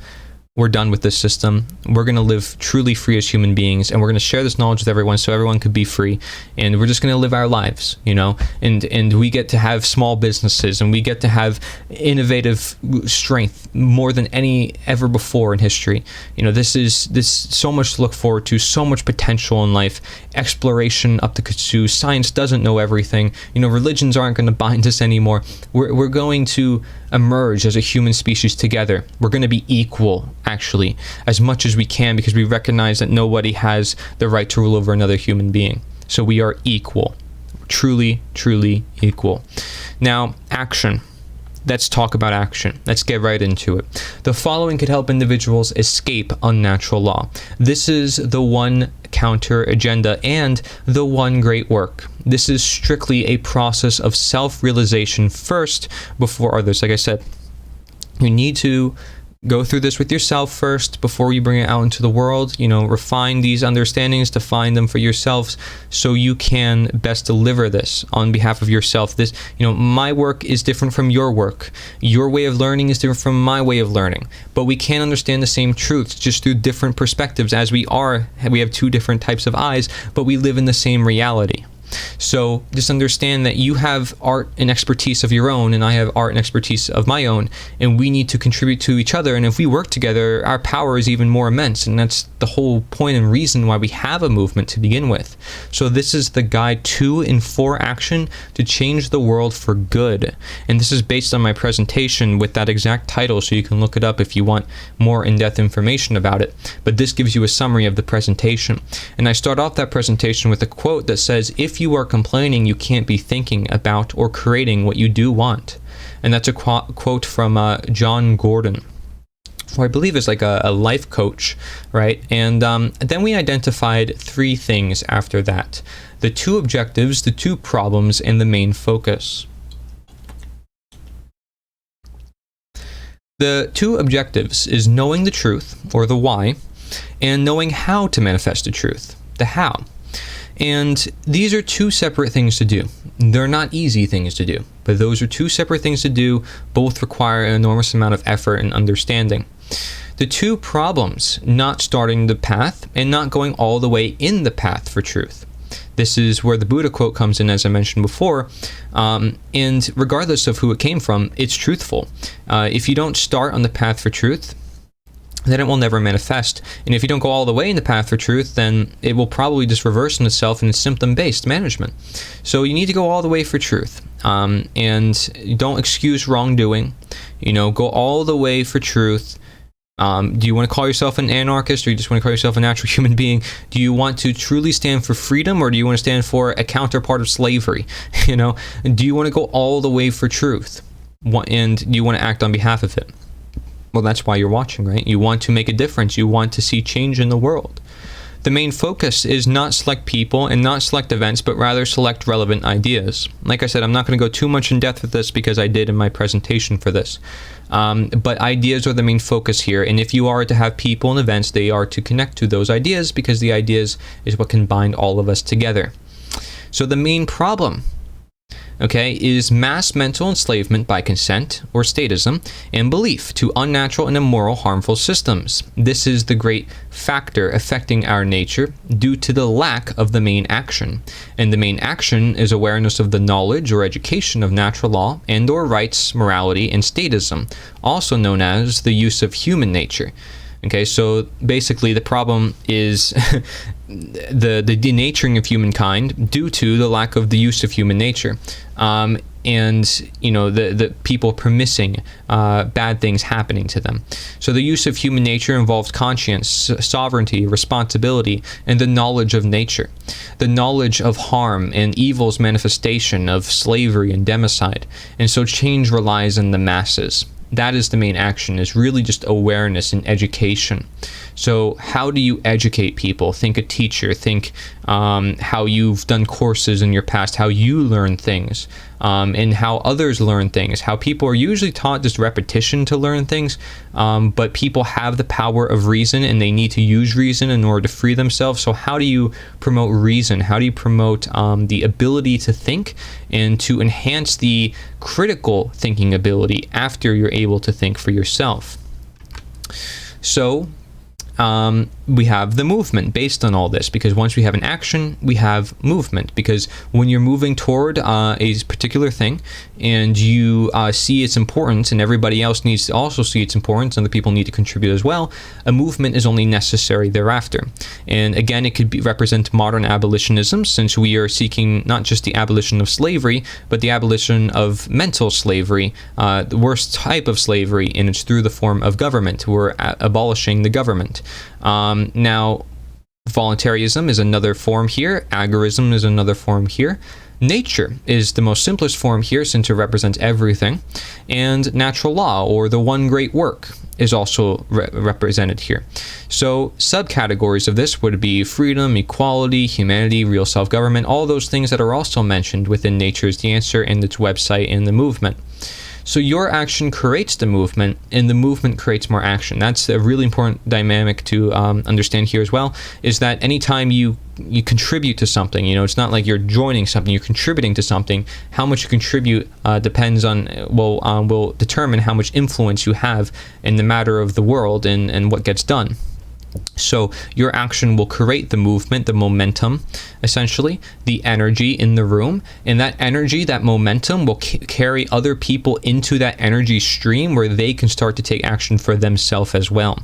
We're done with this system. We're going to live truly free as human beings, and we're going to share this knowledge with everyone so everyone could be free. And we're just going to live our lives, and we get to have small businesses, and we get to have innovative strength more than any ever before in history. This so much to look forward to, so much potential in life, exploration up the kazoo. Science doesn't know everything. Religions aren't going to bind us anymore. We're going to emerge as a human species together. We're going to be equal, actually, as much as we can, because we recognize that nobody has the right to rule over another human being. So we are equal, truly, truly equal. Now, action. Let's talk about action. Let's get right into it. The following could help individuals escape unnatural law. This is the one counter agenda and the one great work. This is strictly a process of self-realization first before others. Like I said, you need to Go through this with yourself first before you bring it out into the world. Refine these understandings, define them for yourselves so you can best deliver this on behalf of yourself. This, my work is different from your work. Your way of learning is different from my way of learning. But we can't understand the same truths just through different perspectives, as we have two different types of eyes, but we live in the same reality. So just understand that you have art and expertise of your own, and I have art and expertise of my own, and we need to contribute to each other. And if we work together, our power is even more immense, and that's the whole point and reason why we have a movement to begin with. So this is the guide to and for action to change the world for good, and this is based on my presentation with that exact title, so you can look it up if you want more in-depth information about it. But this gives you a summary of the presentation, and I start off that presentation with a quote that says, "If you are complaining, you can't be thinking about or creating what you do want." And that's a quote from John Gordon, who I believe is like a life coach, right? And then we identified three things after that: the two objectives, the two problems, and the main focus. The two objectives is knowing the truth, or the why, and knowing how to manifest the truth, the how. And these are two separate things to do. They're not easy things to do, but those are two separate things to do. Both require an enormous amount of effort and understanding. The two problems: not starting the path and not going all the way in the path for truth. This is where the Buddha quote comes in, as I mentioned before, and regardless of who it came from, it's truthful. If you don't start on the path for truth, then it will never manifest. And if you don't go all the way in the path for truth, then it will probably just reverse in itself in symptom-based management. So you need to go all the way for truth. And don't excuse wrongdoing. Go all the way for truth. Do you want to call yourself an anarchist, or you just want to call yourself a natural human being? Do you want to truly stand for freedom, or do you want to stand for a counterpart of slavery? Do you want to go all the way for truth? And do you want to act on behalf of it? Well, that's why you're watching, right? You want to make a difference. You want to see change in the world. The main focus is not select people and not select events, but rather select relevant ideas. Like I said, I'm not going to go too much in depth with this because I did in my presentation for this. But ideas are the main focus here. And if you are to have people and events, they are to connect to those ideas, because the ideas is what can bind all of us together. So the main problem, is mass mental enslavement by consent, or statism, and belief to unnatural and immoral harmful systems. This is the great factor affecting our nature due to the lack of the main action. And the main action is awareness of the knowledge or education of natural law and or rights, morality, and statism, also known as the use of human nature. So basically the problem is the denaturing of humankind due to the lack of the use of human nature. And the people permitting bad things happening to them. So the use of human nature involves conscience, sovereignty, responsibility, and the knowledge of nature. The knowledge of harm and evil's manifestation of slavery and democide. And so change relies on the masses. That is the main action, is really just awareness and education. So how do you educate people? Think a teacher. Think how you've done courses in your past, how you learn things, and how others learn things. How people are usually taught just repetition to learn things, but people have the power of reason, and they need to use reason in order to free themselves. So how do you promote reason? How do you promote the ability to think and to enhance the critical thinking ability after you're able to think for yourself? So we have the movement based on all this, because once we have an action, we have movement. Because when you're moving toward a particular thing and you see its importance, and everybody else needs to also see its importance, and the people need to contribute as well, a movement is only necessary thereafter. And again, it could represent modern abolitionism, since we are seeking not just the abolition of slavery, but the abolition of mental slavery, the worst type of slavery, and it's through the form of government. We're abolishing the government. Now, voluntarism is another form here. Agorism is another form here. Nature is the most simplest form here, since it represents everything. And natural law, or the one great work, is also represented here. So subcategories of this would be freedom, equality, humanity, real self-government, all those things that are also mentioned within Nature's the Answer and its website and the movement. So your action creates the movement, and the movement creates more action. That's a really important dynamic to understand here as well, is that anytime you contribute to something, it's not like you're joining something, you're contributing to something. How much you contribute depends on, will determine how much influence you have in the matter of the world and what gets done. So your action will create the movement, the momentum, essentially, the energy in the room. And that energy, that momentum will carry other people into that energy stream where they can start to take action for themselves as well.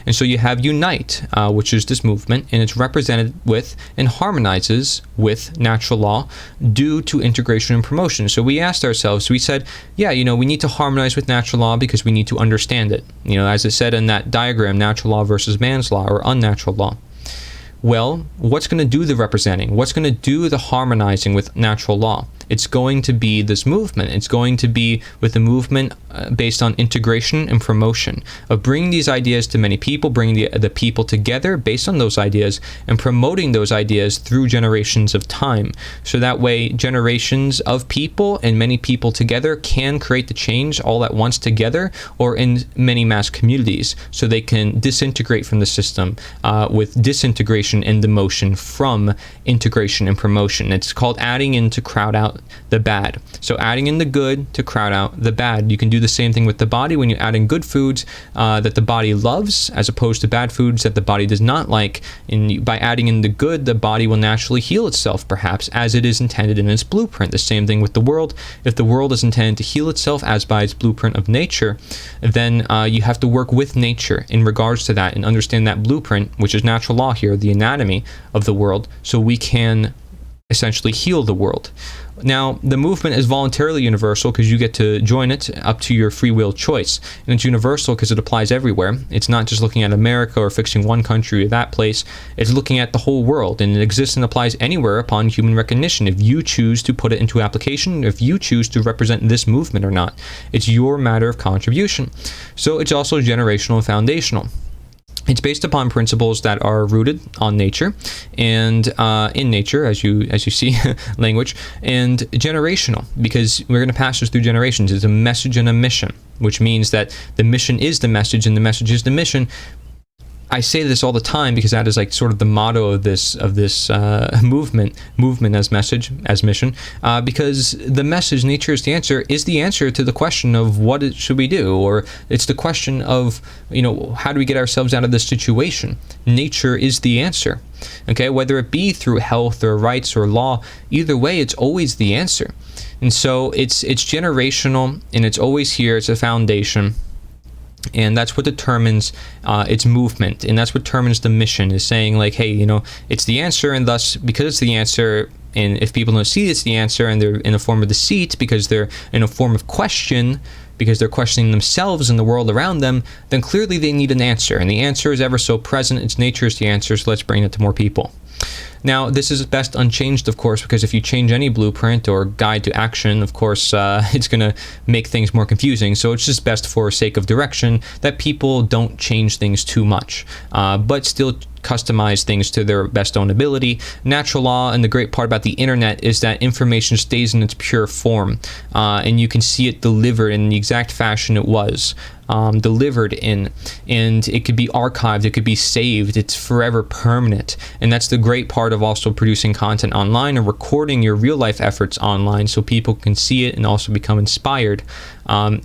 And so you have Unite, which is this movement, and it's represented with and harmonizes with natural law due to integration and promotion. So we asked ourselves, we said, yeah, we need to harmonize with natural law because we need to understand it. As it said in that diagram, natural law versus man's law or unnatural law. Well, what's going to do the representing? What's going to do the harmonizing with natural law? It's going to be this movement. It's going to be with the movement based on integration and promotion, of bringing these ideas to many people, bringing the people together based on those ideas, and promoting those ideas through generations of time. So that way, generations of people and many people together can create the change all at once together, or in many mass communities, so they can disintegrate from the system with disintegration and demotion from integration and promotion. It's called adding in to crowd out the bad. So adding in the good to crowd out the bad. You can do the same thing with the body when you add in good foods that the body loves, as opposed to bad foods that the body does not like. And by adding in the good, the body will naturally heal itself, perhaps, as it is intended in its blueprint. The same thing with the world. If the world is intended to heal itself as by its blueprint of nature, then you have to work with nature in regards to that and understand that blueprint, which is natural law here, the anatomy of the world, so we can essentially heal the world. Now, the movement is voluntarily universal because you get to join it up to your free will choice. And it's universal because it applies everywhere. It's not just looking at America or fixing one country or that place. It's looking at the whole world, and it exists and applies anywhere upon human recognition. If you choose to put it into application, if you choose to represent this movement or not, it's your matter of contribution. So it's also generational and foundational. It's based upon principles that are rooted on nature and in nature, as you see, language, and generational, because we're going to pass this through generations. It's a message and a mission, which means that the mission is the message and the message is the mission. I say this all the time because that is like sort of the motto of this movement as message, as mission, because the message, nature is the answer to the question of what should we do, or it's the question of, how do we get ourselves out of this situation? Nature is the answer. Okay, whether it be through health or rights or law, either way, it's always the answer. And so it's generational, and it's always here. It's a foundation. And that's what determines its movement, and that's what determines the mission, is saying like, hey, it's the answer, and thus, because it's the answer, and if people don't see it's the answer, and they're in a form of deceit because they're in a form of question, because they're questioning themselves and the world around them, then clearly they need an answer, and the answer is ever so present. It's nature is the answer, so let's bring it to more people. Now, this is best unchanged, of course, because if you change any blueprint or guide to action, of course, it's going to make things more confusing. So it's just best, for sake of direction, that people don't change things too much, but still customize things to their best own ability. Natural law, and the great part about the internet is that information stays in its pure form, and you can see it delivered in the exact fashion it was delivered in, and it could be archived, it could be saved, it's forever permanent. And that's the great part of also producing content online and recording your real life efforts online so people can see it and also become inspired.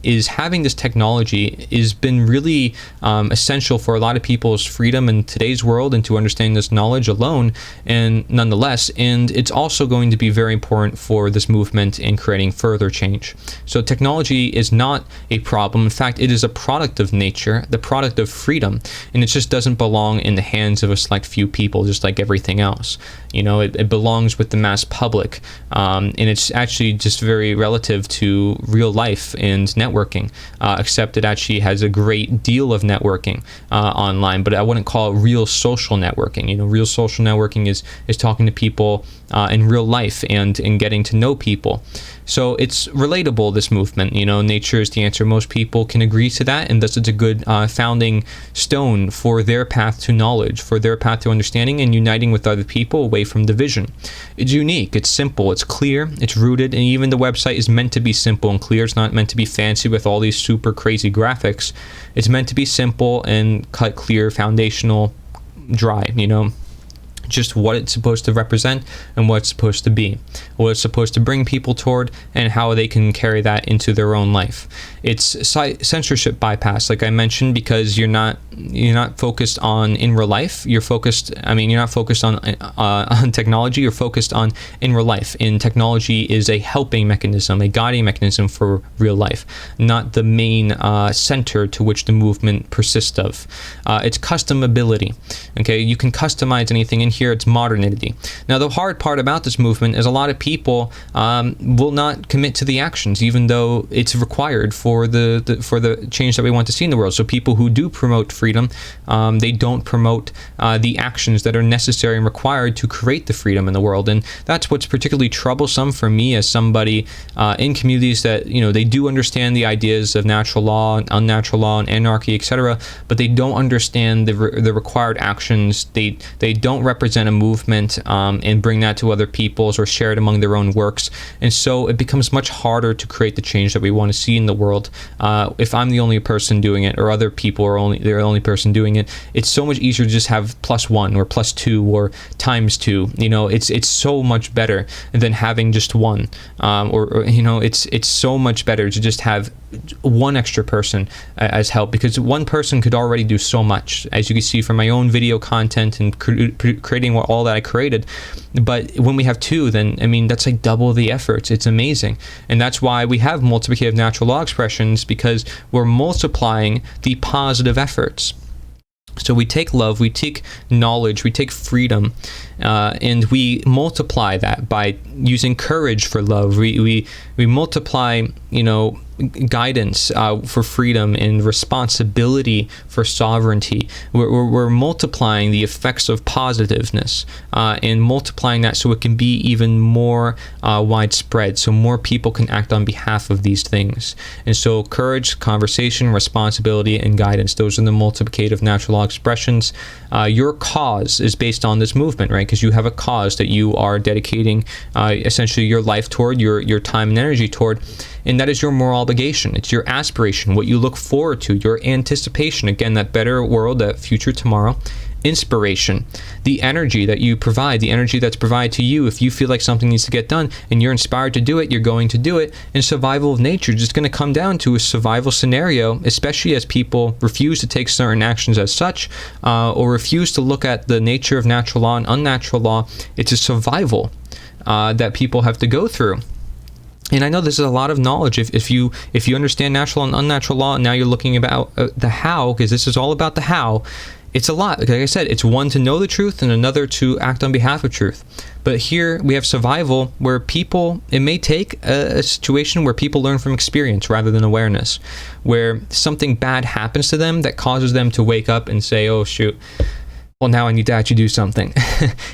Is having this technology has been really essential for a lot of people's freedom in today's world, and to understand this knowledge alone, and nonetheless, and it's also going to be very important for this movement in creating further change. So technology is not a problem. In fact, it is a product of nature, the product of freedom, and it just doesn't belong in the hands of a select few people, just like everything else. It belongs with the mass public, and it's actually just very relative to real life and networking, except it actually has a great deal of networking online, but I wouldn't call it real social networking. Real social networking is talking to people in real life and getting to know people. So it's relatable, this movement. Nature is the answer. Most people can agree to that, and thus it's a good founding stone for their path to knowledge, for their path to understanding and uniting with other people away from division. It's unique, it's simple, it's clear, it's rooted, and even the website is meant to be simple and clear. It's not meant to be fancy with all these super crazy graphics. It's meant to be simple and cut, clear, foundational, dry, just what it's supposed to represent and what it's supposed to be, what it's supposed to bring people toward, and how they can carry that into their own life. It's censorship bypass, like I mentioned, because you're not focused on in real life. You're not focused on technology. You're focused on in real life. And technology is a helping mechanism, a guiding mechanism for real life, not the main center to which the movement persists of. It's customability. Okay, you can customize anything in here. It's modernity. Now, the hard part about this movement is a lot of people will not commit to the actions, even though it's required for the change that we want to see in the world. So people who do promote freedom, they don't promote the actions that are necessary and required to create the freedom in the world. And that's what's particularly troublesome for me as somebody in communities that they do understand the ideas of natural law and unnatural law and anarchy, etc., but they don't understand the required actions. They don't represent a movement and bring that to other people's or share it among their own works. And so it becomes much harder to create the change that we want to see in the world if I'm the only person doing it, or other people are the only person doing it. It's so much easier to just have +1 or +2 or ×2. It's so much better than having just one. It's so much better to just have one extra person as help, because one person could already do so much, as you can see from my own video content and creating all that I created. But when we have two, then that's like double the efforts. It's amazing. And that's why we have multiplicative natural law expressions, because we're multiplying the positive efforts. So we take love, we take knowledge, we take freedom, and we multiply that by using courage for love. We multiply, guidance for freedom and responsibility for sovereignty. We're multiplying the effects of positiveness and multiplying that so it can be even more widespread, so more people can act on behalf of these things. And so courage, conversation, responsibility, and guidance, those are the multiplicative natural law expressions. Your cause is based on this movement, right? Because you have a cause that you are dedicating essentially your life toward, your time and energy toward, and that is your moral obligation. It's your aspiration, what you look forward to, your anticipation, again, that better world, that future tomorrow. Inspiration, the energy that you provide, the energy that's provided to you. If you feel like something needs to get done and you're inspired to do it, you're going to do it. And survival of nature, just going to come down to a survival scenario, especially as people refuse to take certain actions as such, or refuse to look at the nature of natural law and unnatural law. It's a survival that people have to go through. And I know this is a lot of knowledge if you understand natural and unnatural law, and now you're looking about the how, because this is all about the how. It's a lot. Like I said, it's one to know the truth and another to act on behalf of truth. But here we have survival, where it may take a situation where people learn from experience rather than awareness, where something bad happens to them that causes them to wake up and say, oh shoot, well, now I need to actually do something.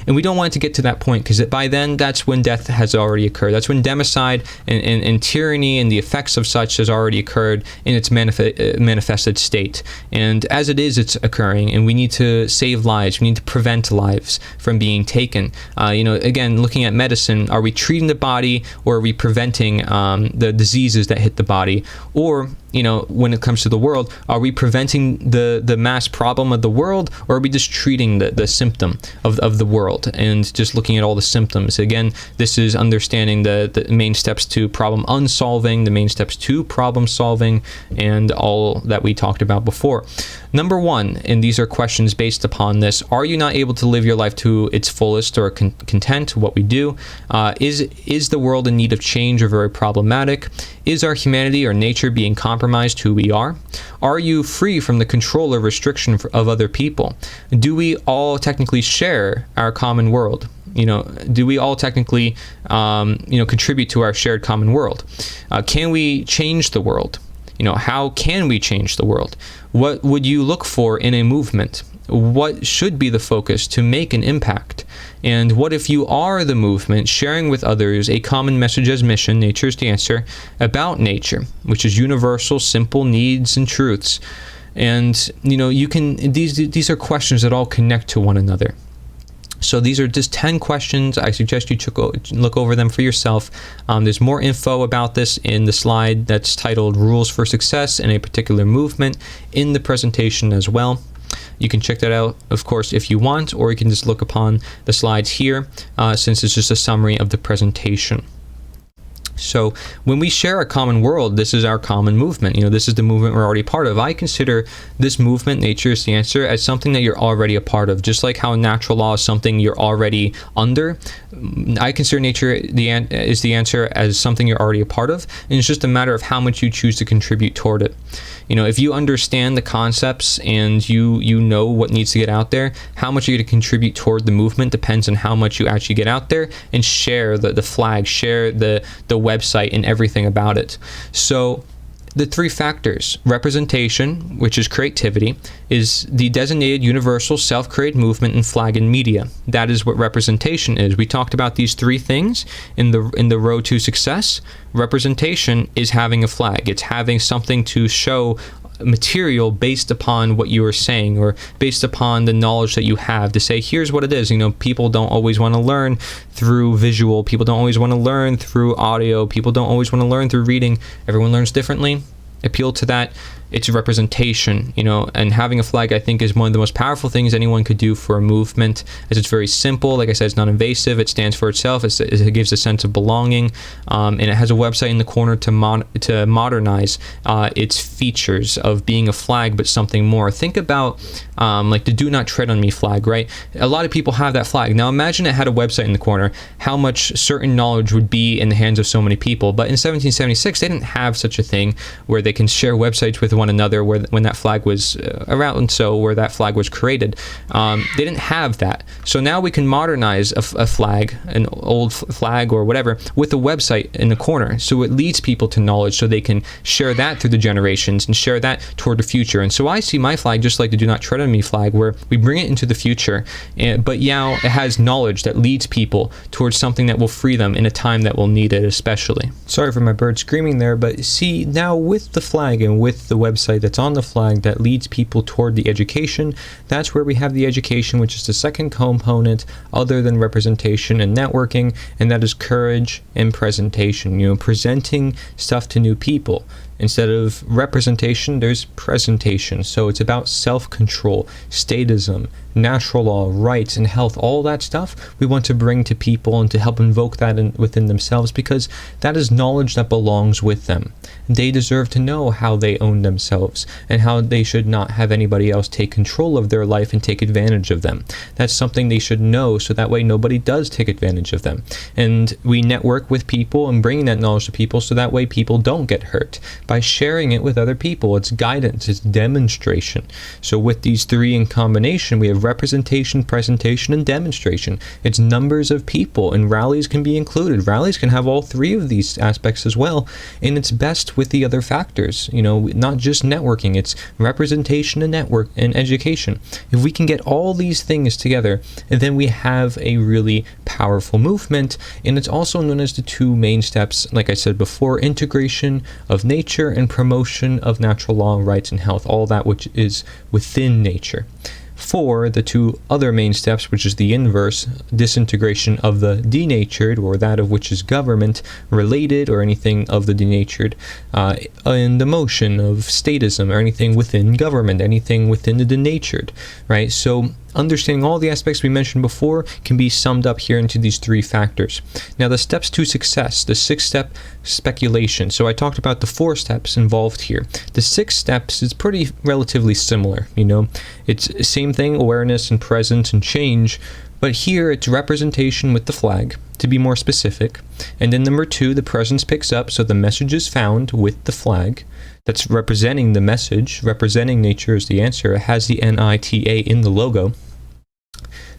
And we don't want it to get to that point, because by then, that's when death has already occurred. That's when democide and tyranny and the effects of such has already occurred in its manifested state. And as it is, it's occurring, and we need to save lives. We need to prevent lives from being taken. Again, looking at medicine, are we treating the body, or are we preventing the diseases that hit the body? Or when it comes to the world, are we preventing the mass problem of the world, or are we just treating the symptom of the world and just looking at all the symptoms? Again, this is understanding the main steps to problem unsolving, the main steps to problem solving, and all that we talked about before. Number 1, and these are questions based upon this: are you not able to live your life to its fullest or content what we do? Is the world in need of change or very problematic? Is our humanity or nature being compromised who we are? Are you free from the control or restriction of other people? Do we all technically share our common world? Do we all technically contribute to our shared common world? Can we change the world? How can we change the world? What would you look for in a movement? what should be the focus to make an impact? And what if you are the movement, sharing with others a common message as mission, nature is the answer, about nature, which is universal, simple needs and truths. And, you can, these are questions that all connect to one another. So these are just 10 questions. I suggest you look over them for yourself. There's more info about this in the slide that's titled Rules for Success in a Particular Movement in the presentation as well. You can check that out, of course, if you want, or you can just look upon the slides here, since it's just a summary of the presentation. So when we share a common world, this is our common movement. This is the movement we're already part of. I consider this movement, nature is the answer, as something that you're already a part of. Just like how natural law is something you're already under, I consider nature is the answer as something you're already a part of. And it's just a matter of how much you choose to contribute toward it. If you understand the concepts and you know what needs to get out there, how much you're going to contribute toward the movement depends on how much you actually get out there and share the flag, share the website and everything about it. So the three factors: representation, which is creativity, is the designated universal self-created movement and flag in media. That is what representation is. We talked about these three things in the road to success. Representation is having a flag. It's having something to show material based upon what you are saying, or based upon the knowledge that you have, to say, here's what it is. People don't always want to learn through visual. People don't always want to learn through audio. People don't always want to learn through reading. Everyone learns differently. Appeal to that. It's representation, and having a flag, I think, is one of the most powerful things anyone could do for a movement, as it's very simple. Like I said, it's not invasive. It stands for itself. It gives a sense of belonging, and it has a website in the corner to modernize its features of being a flag, but something more. Think about like the "Do Not Tread on Me" flag, right? A lot of people have that flag. Now imagine it had a website in the corner, how much certain knowledge would be in the hands of so many people. But in 1776, they didn't have such a thing where they can share websites with one another when that flag was around, so where that flag was created. They didn't have that. So now we can modernize a flag, an old flag or whatever, with a website in the corner, so it leads people to knowledge, so they can share that through the generations and share that toward the future. And so I see my flag just like the "Do Not Tread on Me" flag, where we bring it into the future, but now it has knowledge that leads people towards something that will free them in a time that will need it especially. Sorry for my bird screaming there, but see, now with the flag and with the website that's on the flag that leads people toward the education, that's where we have the education, which is the second component other than representation and networking, and that is courage and presentation. Presenting stuff to new people. Instead of representation, there's presentation. So it's about self-control, statism, natural law, rights, and health, all that stuff we want to bring to people and to help invoke that within themselves, because that is knowledge that belongs with them. They deserve to know how they own themselves and how they should not have anybody else take control of their life and take advantage of them. That's something they should know, so that way nobody does take advantage of them. And we network with people and bringing that knowledge to people, so that way people don't get hurt by sharing it with other people. It's guidance, it's demonstration. So with these three in combination, we have representation, presentation, and demonstration. It's numbers of people, and rallies can be included. Rallies can have all three of these aspects as well, and it's best with the other factors, not just networking. It's representation and network and education. If we can get all these things together, then we have a really powerful movement. And it's also known as the two main steps, like I said before: integration of nature and promotion of natural law, rights, and health, all that which is within nature. For the two other main steps, which is the inverse, disintegration of the denatured, or that of which is government related, or anything of the denatured, and the motion of statism, or anything within government, anything within the denatured, right? So understanding all the aspects we mentioned before can be summed up here into these three factors. Now, the steps to success, the 6-step speculation. So I talked about the 4 steps involved here. The 6 steps is pretty relatively similar, It's same thing, awareness and presence and change, but here it's representation with the flag, to be more specific. And then number 2, the presence picks up, so the message is found with the flag. That's representing the message. Representing nature is the answer. It has the NITA in the logo.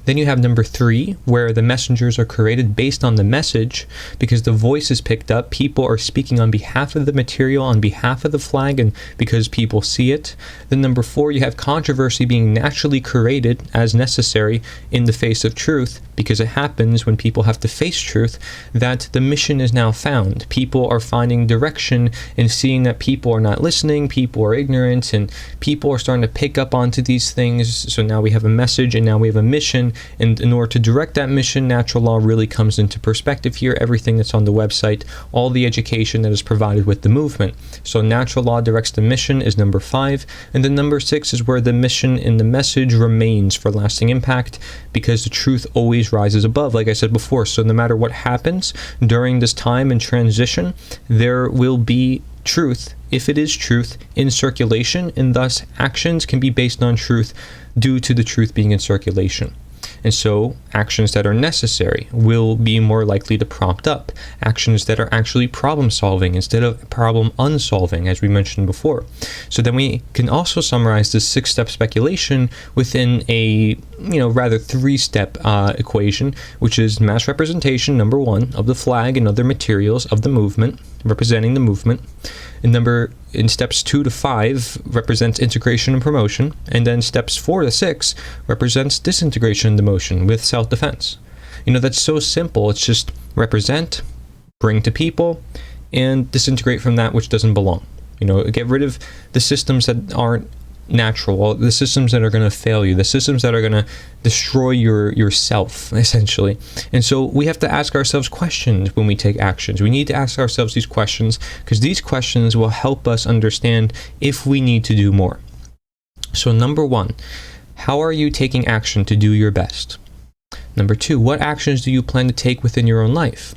Then you have number 3, where the messengers are created based on the message, because the voice is picked up. People are speaking on behalf of the material, on behalf of the flag, and because people see it. Then number 4, you have controversy being naturally created as necessary in the face of truth, because it happens when people have to face truth that the mission is now found. People are finding direction and seeing that people are not listening, people are ignorant, and people are starting to pick up onto these things. So now we have a message and now we have a mission, and in order to direct that mission, natural law really comes into perspective here. Everything that's on the website, all the education that is provided with the movement. So natural law directs the mission is number 5, and then number 6 is where the mission and the message remains for lasting impact, because the truth always rises above, like I said before. So no matter what happens during this time and transition, there will be truth, if it is truth, in circulation, and thus actions can be based on truth due to the truth being in circulation. And so actions that are necessary will be more likely to prompt up actions that are actually problem solving instead of problem unsolving, as we mentioned before. So then we can also summarize this 6-step speculation within a rather 3-step equation, which is mass representation, number 1, of the flag and other materials of the movement, representing the movement. In steps 2 to 5 represents integration and promotion, and then steps 4 to 6 represents disintegration and demotion with self-defense. That's so simple. It's just represent, bring to people, and disintegrate from that which doesn't belong. Get rid of the systems that aren't natural, the systems that are going to fail you, the systems that are going to destroy yourself, essentially. And so we have to ask ourselves questions when we take actions. We need to ask ourselves these questions, because these questions will help us understand if we need to do more. So number 1, how are you taking action to do your best? Number 2, what actions do you plan to take within your own life?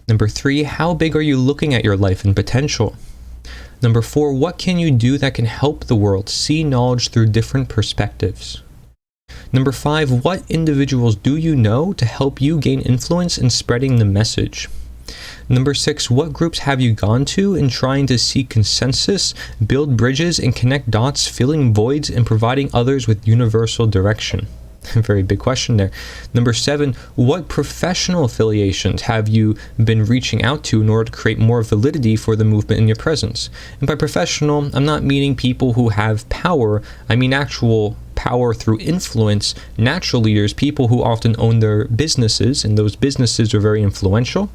Number 3, how big are you looking at your life and potential? Number 4, what can you do that can help the world see knowledge through different perspectives? Number 5, what individuals do you know to help you gain influence in spreading the message? Number 6, what groups have you gone to in trying to seek consensus, build bridges, and connect dots, filling voids, and providing others with universal direction? Very big question there. Number 7, what professional affiliations have you been reaching out to in order to create more validity for the movement in your presence? And by professional, I'm not meaning people who have power. I mean actual power through influence, natural leaders, people who often own their businesses, and those businesses are very influential.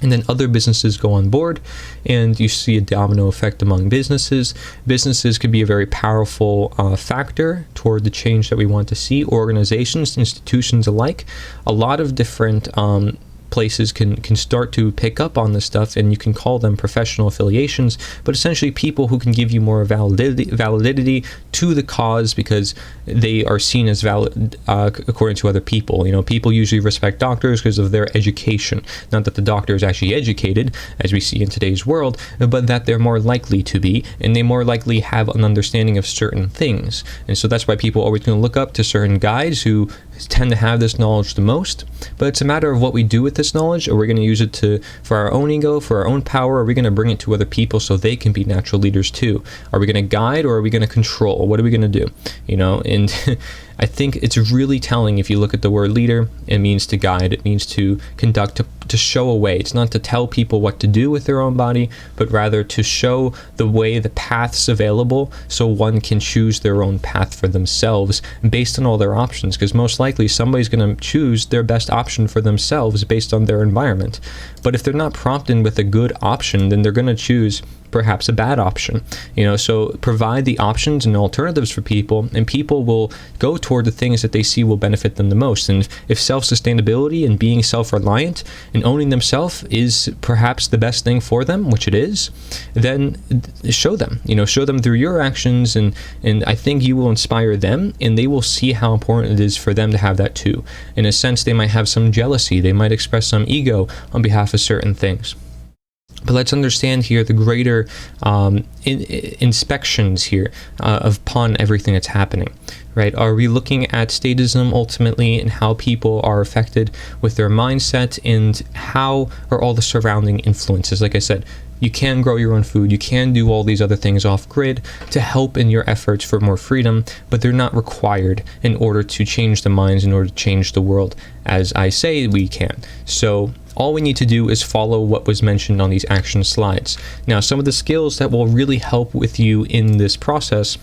And then other businesses go on board, and you see a domino effect among businesses. Businesses could be a very powerful factor toward the change that we want to see. Organizations, institutions alike, a lot of different places can start to pick up on this stuff, and you can call them professional affiliations, but essentially people who can give you more validity to the cause, because they are seen as valid according to other people. People usually respect doctors because of their education. Not that the doctor is actually educated, as we see in today's world, but that they're more likely to be, and they more likely have an understanding of certain things. And so that's why people are always going to look up to certain guides who tend to have this knowledge the most. But it's a matter of what we do with this knowledge. Are we going to use it for our own ego, for our own power? Are we going to bring it to other people so they can be natural leaders too? Are we going to guide, or are we going to control? What are we going to do? And I think it's really telling. If you look at the word leader, it means to guide, it means to conduct, to show a way. It's not to tell people what to do with their own body, but rather to show the way, the paths available, so one can choose their own path for themselves based on all their options, because most likely somebody's going to choose their best option for themselves based on their environment. But if they're not prompted with a good option, then they're going to choose perhaps a bad option. So provide the options and alternatives for people, and people will go toward the things that they see will benefit them the most. And if self-sustainability and being self-reliant and owning themselves is perhaps the best thing for them, which it is, then show them through your actions, and I think you will inspire them, and they will see how important it is for them to have that too. In a sense, they might have some jealousy, they might express some ego on behalf of certain things. But let's understand here the greater inspections here upon everything that's happening, right? Are we looking at statism ultimately and how people are affected with their mindset, and how are all the surrounding influences? Like I said, you can grow your own food, you can do all these other things off grid to help in your efforts for more freedom, but they're not required in order to change the minds, in order to change the world, as I say we can. So all we need to do is follow what was mentioned on these action slides. Now, some of the skills that will really help with you in this process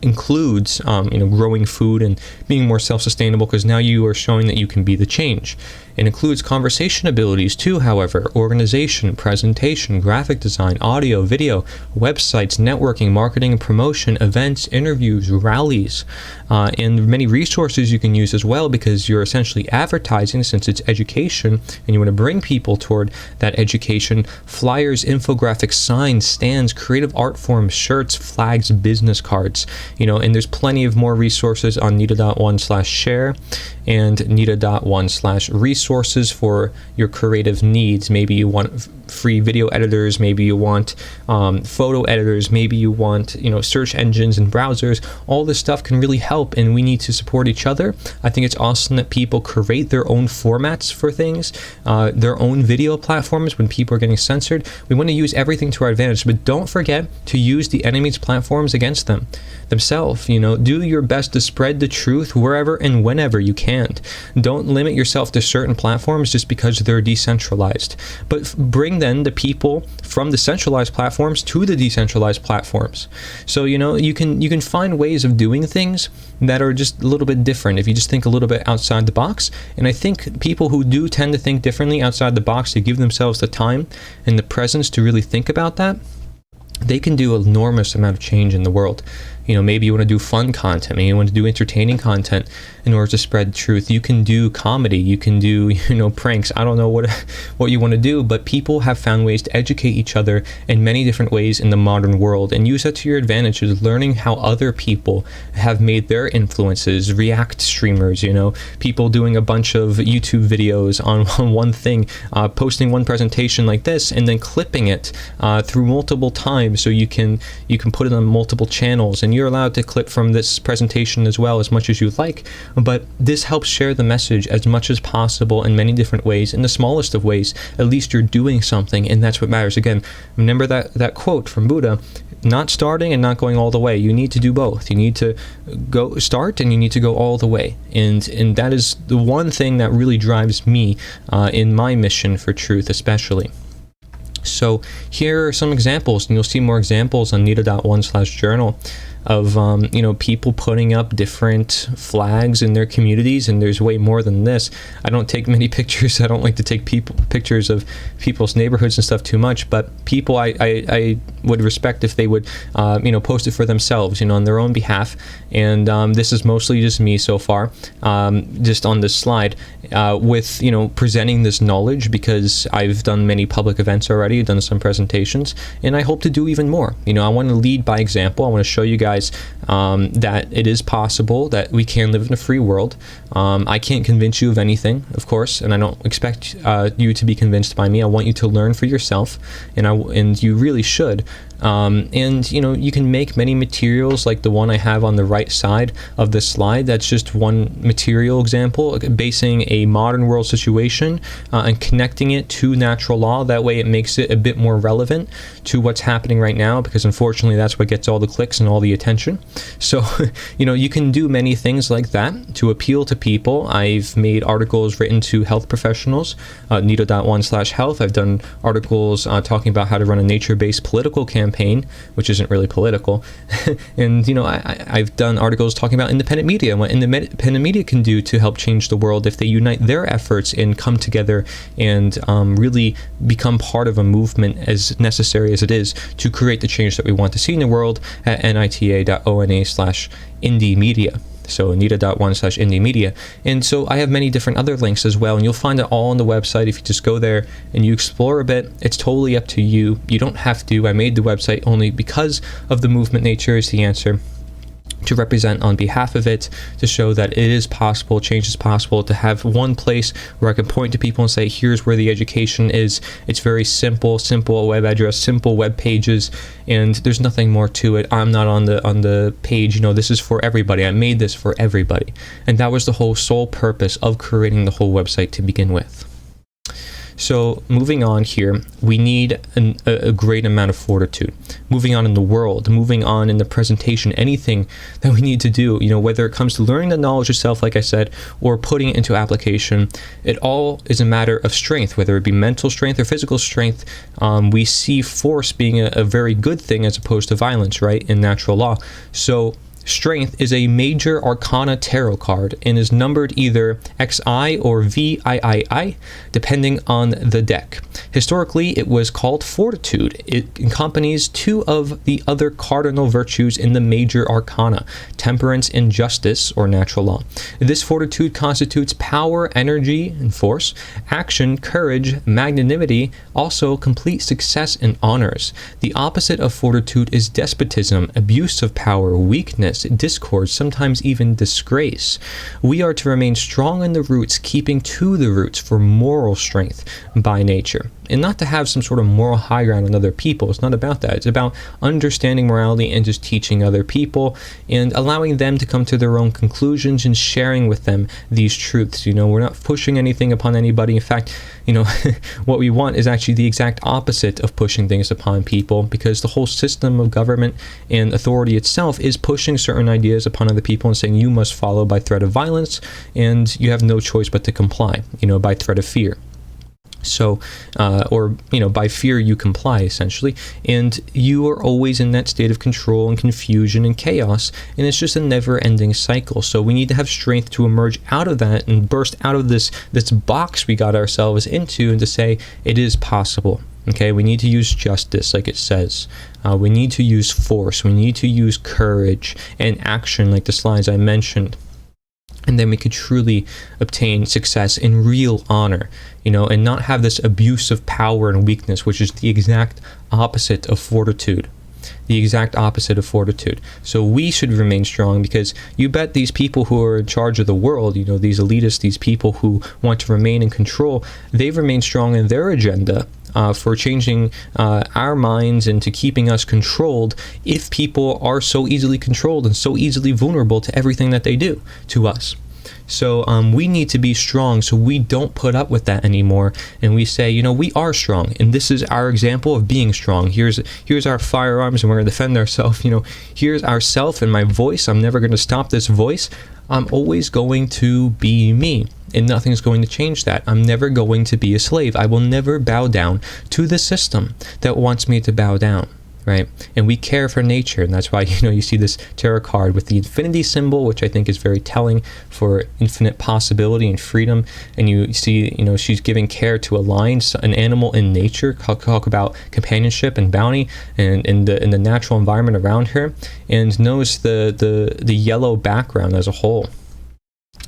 includes growing food and being more self-sustainable, because now you are showing that you can be the change. It includes conversation abilities too, however, organization, presentation, graphic design, audio, video, websites, networking, marketing and promotion, events, interviews, rallies, and many resources you can use as well, because you're essentially advertising, since it's education and you want to bring people toward that education. Flyers, infographics, signs, stands, creative art forms, shirts, flags, business cards, and there's plenty of more resources on nita.one/share and nita.one/resources for your creative needs. Maybe you want free video editors, maybe you want photo editors, maybe you want search engines and browsers. All this stuff can really help, and we need to support each other. I think it's awesome that people create their own formats for things, their own video platforms. When people are getting censored, we want to use everything to our advantage, but don't forget to use the enemy's platforms against themselves. Do your best to spread the truth wherever and whenever you can. Don't limit yourself to certain platforms just because they're decentralized, but bring then the people from the centralized platforms to the decentralized platforms. So you can find ways of doing things that are just a little bit different if you just think a little bit outside the box. And I think people who do tend to think differently outside the box, to give themselves the time and the presence to really think about that, they can do an enormous amount of change in the world. Maybe you want to do fun content, maybe you want to do entertaining content in order to spread truth. You can do comedy, you can do, pranks. I don't know what you want to do, but people have found ways to educate each other in many different ways in the modern world, and use that to your advantage, is learning how other people have made their influences. React streamers, people doing a bunch of YouTube videos on one thing, posting one presentation like this, and then clipping it through multiple times, so you can put it on multiple channels, and you're allowed to clip from this presentation as well, as much as you'd like. But this helps share the message as much as possible in many different ways, in the smallest of ways. At least you're doing something, and that's what matters. Again, remember that quote from Buddha: not starting and not going all the way. You need to do both. You need to go start, and you need to go all the way. And that is the one thing that really drives me in my mission for truth, especially. So here are some examples, and you'll see more examples on nita.one/journal of people putting up different flags in their communities, and there's way more than this. I don't take many pictures. I don't like to take pictures of people's neighborhoods and stuff too much, but people I would respect if they would post it for themselves, on their own behalf. And this is mostly just me so far, just on this slide, with presenting this knowledge, because I've done many public events already, done some presentations, and I hope to do even more. I want to lead by example. I want to show you guys that it is possible, that we can live in a free world. I can't convince you of anything, of course, and I don't expect you to be convinced by me. I want you to learn for yourself, and you really should. You can make many materials like the one I have on the right side of the slide. That's just one material example, basing a modern world situation and connecting it to natural law. That way it makes it a bit more relevant to what's happening right now, because unfortunately that's what gets all the clicks and all the attention. So you can do many things like that to appeal to people. I've made articles written to health professionals, nita.one/health. I've done articles talking about how to run a nature-based political campaign, which isn't really political. And I've done articles talking about independent media and what independent media can do to help change the world if they unite their efforts and come together and really become part of a movement, as necessary as it is, to create the change that we want to see in the world, at nita.ona/indie media. So nita.one/indie media. And so I have many different other links as well, and you'll find it all on the website. If you just go there and you explore a bit, it's totally up to you. You don't have to. I made the website only because of the movement nature is the answer. to represent on behalf of it, to show that it is possible, change is possible, to have one place where I can point to people and say, here's where the education is. It's very simple web address, simple web pages, and there's nothing more to it. I'm not on the page, this is for everybody. I made this for everybody. And that was the whole sole purpose of creating the whole website to begin with. So moving on here, we need a great amount of fortitude. Moving on in the world, moving on in the presentation, anything that we need to do, whether it comes to learning the knowledge itself, like I said, or putting it into application, it all is a matter of strength, whether it be mental strength or physical strength. We see force being a very good thing as opposed to violence, right, in natural law. So strength is a major arcana tarot card and is numbered either XI or VIII, depending on the deck. Historically, it was called fortitude. It accompanies two of the other cardinal virtues in the major arcana, temperance and justice, or natural law. This fortitude constitutes power, energy, and force, action, courage, magnanimity, also complete success and honors. The opposite of fortitude is despotism, abuse of power, weakness, discord, sometimes even disgrace. We are to remain strong in the roots, keeping to the roots for moral strength by nature. And not to have some sort of moral high ground on other people. It's not about that. It's about understanding morality and just teaching other people and allowing them to come to their own conclusions and sharing with them these truths. We're not pushing anything upon anybody. In fact, what we want is actually the exact opposite of pushing things upon people, because the whole system of government and authority itself is pushing certain ideas upon other people and saying you must follow by threat of violence, and you have no choice but to comply, by threat of fear. So, by fear you comply, essentially, and you are always in that state of control and confusion and chaos, and it's just a never-ending cycle. So we need to have strength to emerge out of that and burst out of this box we got ourselves into, and to say it is possible. Okay, we need to use justice, like it says. We need to use force. We need to use courage and action, like the slides I mentioned. And then we could truly obtain success in real honor, and not have this abuse of power and weakness, which is the exact opposite of fortitude. The exact opposite of fortitude. So we should remain strong, because you bet these people who are in charge of the world, these elitists, these people who want to remain in control, they remain strong in their agenda for changing our minds and to keeping us controlled, if people are so easily controlled and so easily vulnerable to everything that they do to us. So we need to be strong, so we don't put up with that anymore, and we say, we are strong, and this is our example of being strong. Here's our firearms, and we're going to defend ourselves. Here's ourself and my voice. I'm never going to stop this voice. I'm always going to be me, and nothing's going to change that. I'm never going to be a slave. I will never bow down to the system that wants me to bow down. Right? And we care for nature, and that's why you see this tarot card with the infinity symbol, which I think is very telling for infinite possibility and freedom. And you see, she's giving care to a lion, an animal in nature. Talk about companionship and bounty, and in the natural environment around her. And notice the yellow background as a whole.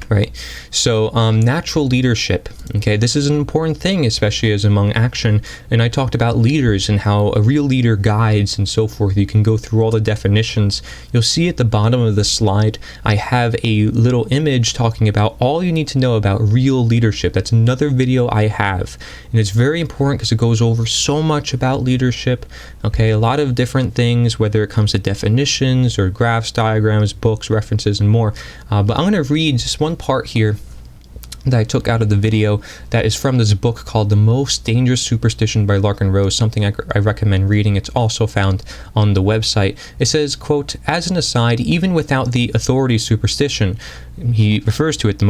Right? So natural leadership, okay, this is an important thing, especially as among action. And I talked about leaders and how a real leader guides and so forth. You can go through all the definitions. You'll see at the bottom of the slide, I have a little image talking about all you need to know about real leadership. That's another video I have, and it's very important because it goes over so much about leadership. Okay, a lot of different things, whether it comes to definitions or graphs, diagrams, books, references, and more. But I'm going to read just one part here that I took out of the video that is from this book called The Most Dangerous Superstition by Larkin Rose, something I recommend reading. It's also found on the website. It says, quote, as an aside, even without the authority superstition, he refers to it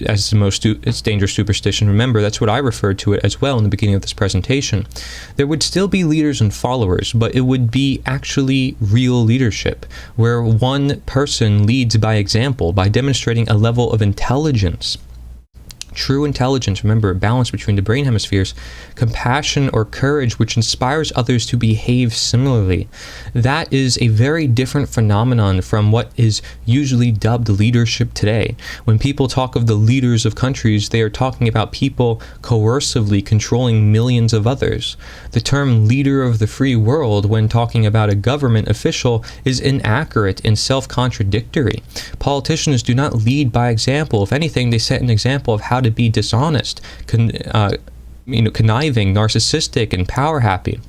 as the most dangerous superstition. Remember, that's what I referred to it as well in the beginning of this presentation. There would still be leaders and followers, but it would be actually real leadership, where one person leads by example, by demonstrating a level of intelligence, true intelligence, remember, a balance between the brain hemispheres, compassion or courage, which inspires others to behave similarly. That is a very different phenomenon from what is usually dubbed leadership today. When people talk of the leaders of countries, they are talking about people coercively controlling millions of others. The term leader of the free world, when talking about a government official, is inaccurate and self-contradictory. Politicians do not lead by example. If anything, they set an example of how to be dishonest, conniving, narcissistic, and power-happy.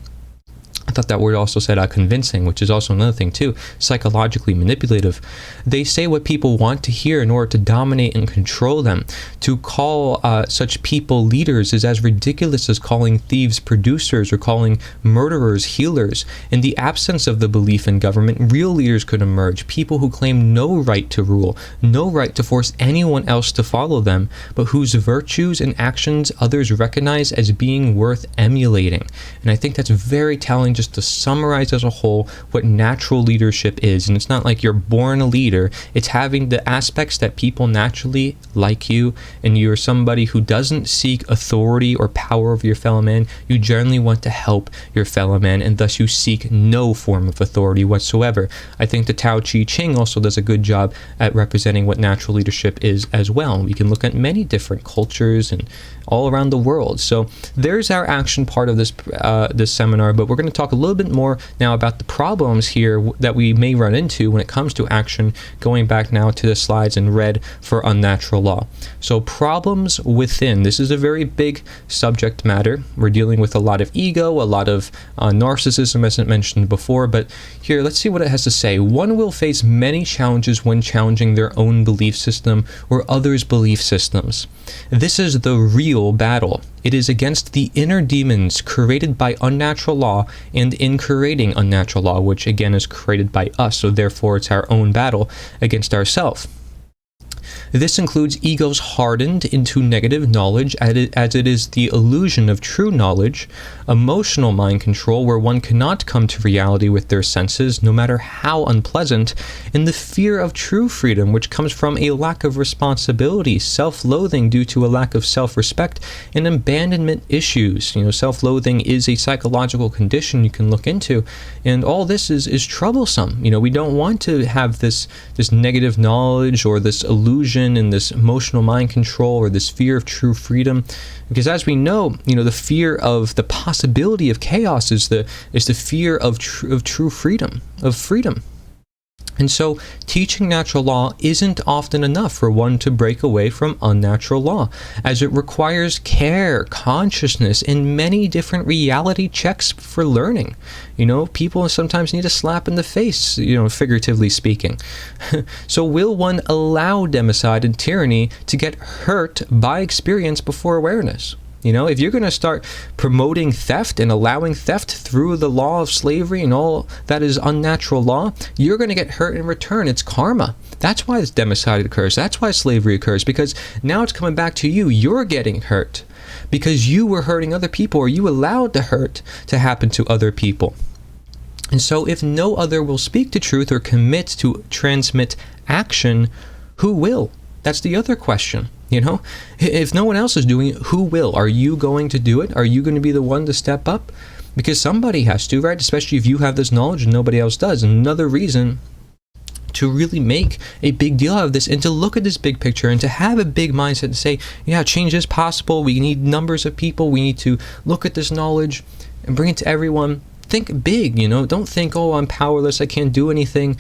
I thought that word also said convincing, which is also another thing too, psychologically manipulative. They say what people want to hear in order to dominate and control them. To call such people leaders is as ridiculous as calling thieves producers or calling murderers healers. In the absence of the belief in government, real leaders could emerge, people who claim no right to rule, no right to force anyone else to follow them, but whose virtues and actions others recognize as being worth emulating. And I think that's very telling, just to summarize as a whole what natural leadership is. And it's not like you're born a leader, it's having the aspects that people naturally like you, and you're somebody who doesn't seek authority or power of your fellow man. You generally want to help your fellow man, and thus you seek no form of authority whatsoever. I think the Tao Te Ching also does a good job at representing what natural leadership is as well. We can look at many different cultures and all around the world. So there's our action part of this seminar, but we're going to talk a little bit more now about the problems here that we may run into when it comes to action, going back now to the slides in red for unnatural law. So problems within. This is a very big subject matter. We're dealing with a lot of ego, a lot of narcissism, as I mentioned before, but here, let's see what it has to say. One will face many challenges when challenging their own belief system or others' belief systems. This is the real battle. It is against the inner demons created by unnatural law and in creating unnatural law, which again is created by us, so therefore it's our own battle against ourselves. This includes egos hardened into negative knowledge, as it is the illusion of true knowledge, emotional mind control where one cannot come to reality with their senses, no matter how unpleasant, and the fear of true freedom, which comes from a lack of responsibility, self-loathing due to a lack of self-respect, and abandonment issues. Self-loathing is a psychological condition you can look into, and all this is troublesome. We don't want to have this negative knowledge or this illusion and this emotional mind control or this fear of true freedom, because as we know, the fear of the possibility of chaos is the fear of true freedom, of freedom. And so teaching natural law isn't often enough for one to break away from unnatural law, as it requires care, consciousness, and many different reality checks for learning. People sometimes need a slap in the face, figuratively speaking. So will one allow democide and tyranny to get hurt by experience before awareness? If you're going to start promoting theft and allowing theft through the law of slavery and all that is unnatural law, you're going to get hurt in return. It's karma. That's why this democide occurs. That's why slavery occurs, because now it's coming back to you. You're getting hurt because you were hurting other people, or you allowed the hurt to happen to other people. And so if no other will speak to truth or commit to transmit action, who will? That's the other question. If no one else is doing it, who will? Are you going to do it? Are you going to be the one to step up? Because somebody has to, right? Especially if you have this knowledge and nobody else does. Another reason to really make a big deal out of this and to look at this big picture and to have a big mindset and say, yeah, change is possible. We need numbers of people. We need to look at this knowledge and bring it to everyone. Think big, Don't think, oh, I'm powerless. I can't do anything.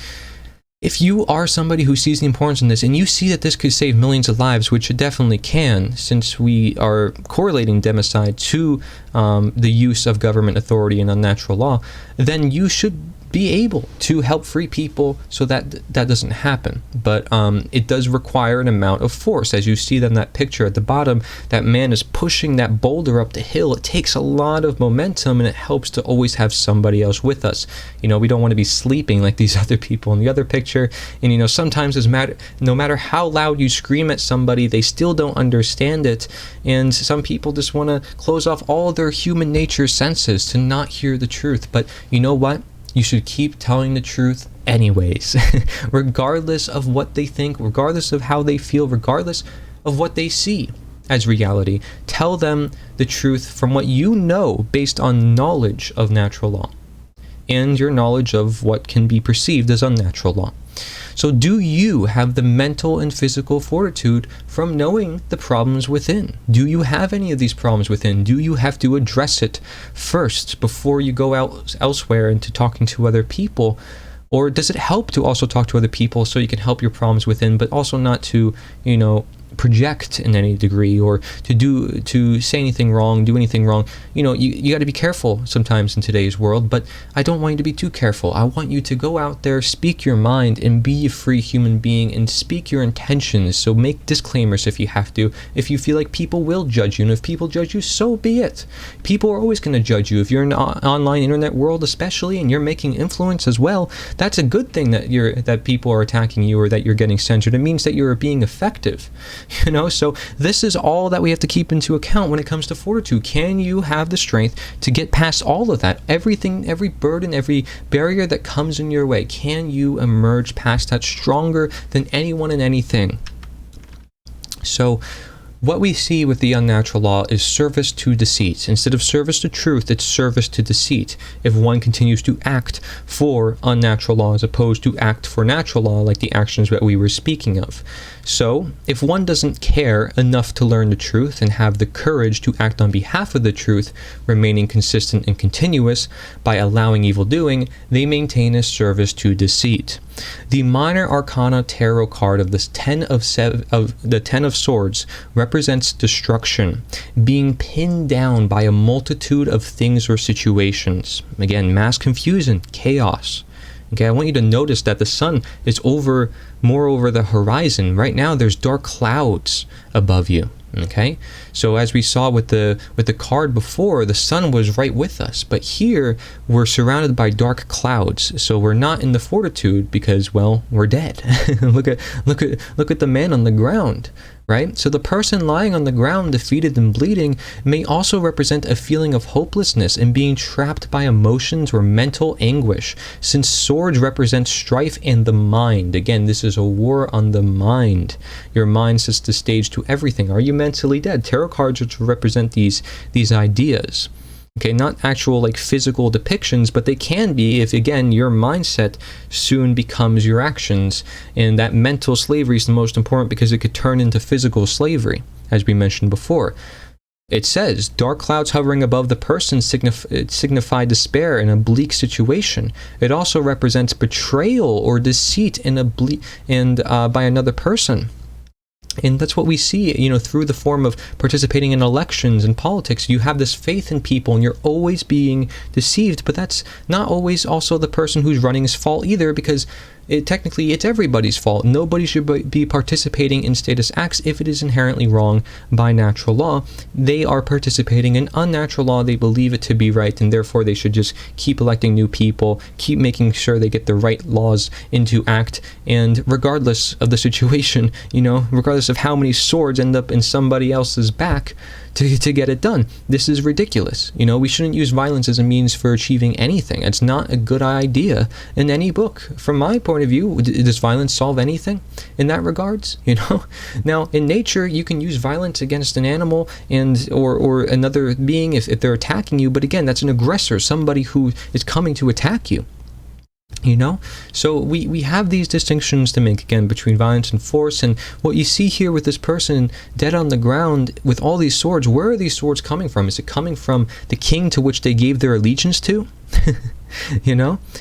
If you are somebody who sees the importance in this, and you see that this could save millions of lives, which it definitely can, since we are correlating democide to the use of government authority and unnatural law, then you should be able to help free people so that that doesn't happen. But it does require an amount of force. As you see in that picture at the bottom, that man is pushing that boulder up the hill. It takes a lot of momentum, and it helps to always have somebody else with us. We don't want to be sleeping like these other people in the other picture. And sometimes no matter how loud you scream at somebody, they still don't understand it. And some people just want to close off all their human nature senses to not hear the truth. But you know what? You should keep telling the truth anyways, regardless of what they think, regardless of how they feel, regardless of what they see. as reality. Tell them the truth from what you know based on knowledge of natural law and your knowledge of what can be perceived as unnatural law. So do you have the mental and physical fortitude from knowing the problems within? Do you have any of these problems within? Do you have to address it first before you go out elsewhere into talking to other people? Or does it help to also talk to other people so you can help your problems within, but also not to, project in any degree, or to say anything wrong, do anything wrong? You got to be careful sometimes in today's world, but I don't want you to be too careful. I want you to go out there, speak your mind, and be a free human being, and speak your intentions. So make disclaimers if you have to, if you feel like people will judge you, and if people judge you, so be it. People are always going to judge you. If you're in the online internet world especially, and you're making influence as well, that's a good thing that people are attacking you or that you're getting censored. It means that you're being effective. So this is all that we have to keep into account when it comes to fortitude. Can you have the strength to get past all of that? Everything, every burden, every barrier that comes in your way, can you emerge past that stronger than anyone and anything? So what we see with the unnatural law is service to deceit. Instead of service to truth, it's service to deceit. If one continues to act for unnatural law as opposed to act for natural law, like the actions that we were speaking of. So, if one doesn't care enough to learn the truth and have the courage to act on behalf of the truth, remaining consistent and continuous by allowing evil doing, they maintain a service to deceit. The Minor Arcana Tarot card of the Ten of Swords represents destruction, being pinned down by a multitude of things or situations. Again, mass confusion, chaos. Okay, I want you to notice that the sun is more over the horizon. Right now, there's dark clouds above you. Okay, so as we saw with the card before, the sun was right with us, but here we're surrounded by dark clouds. So we're not in the fortitude because, well, we're dead. look at the man on the ground. Right? So the person lying on the ground, defeated and bleeding, may also represent a feeling of hopelessness and being trapped by emotions or mental anguish, since swords represent strife and the mind. Again, this is a war on the mind. Your mind sets the stage to everything. Are you mentally dead? Tarot cards are to represent these ideas. Okay, not actual physical depictions, but they can be if, again, your mindset soon becomes your actions. And that mental slavery is the most important because it could turn into physical slavery, as we mentioned before. It says, dark clouds hovering above the person signify despair in a bleak situation. It also represents betrayal or deceit by another person. And that's what we see, through the form of participating in elections and politics. You have this faith in people and you're always being deceived, but that's not always also the person who's running's fault either, because technically it's everybody's fault. Nobody should be participating in status acts if it is inherently wrong by natural law. They are participating in unnatural law. They believe it to be right, and therefore they should just keep electing new people, keep making sure they get the right laws into act, and regardless of the situation, regardless of how many swords end up in somebody else's back to get it done. This is ridiculous. We shouldn't use violence as a means for achieving anything. It's not a good idea in any book. From my point of view, does violence solve anything in that regards? Now, in nature, you can use violence against an animal or another being if they're attacking you, but again, that's an aggressor, somebody who is coming to attack you. So we have these distinctions to make, again, between violence and force. And what you see here with this person dead on the ground with all these swords, where are these swords coming from? Is it coming from the king to which they gave their allegiance to?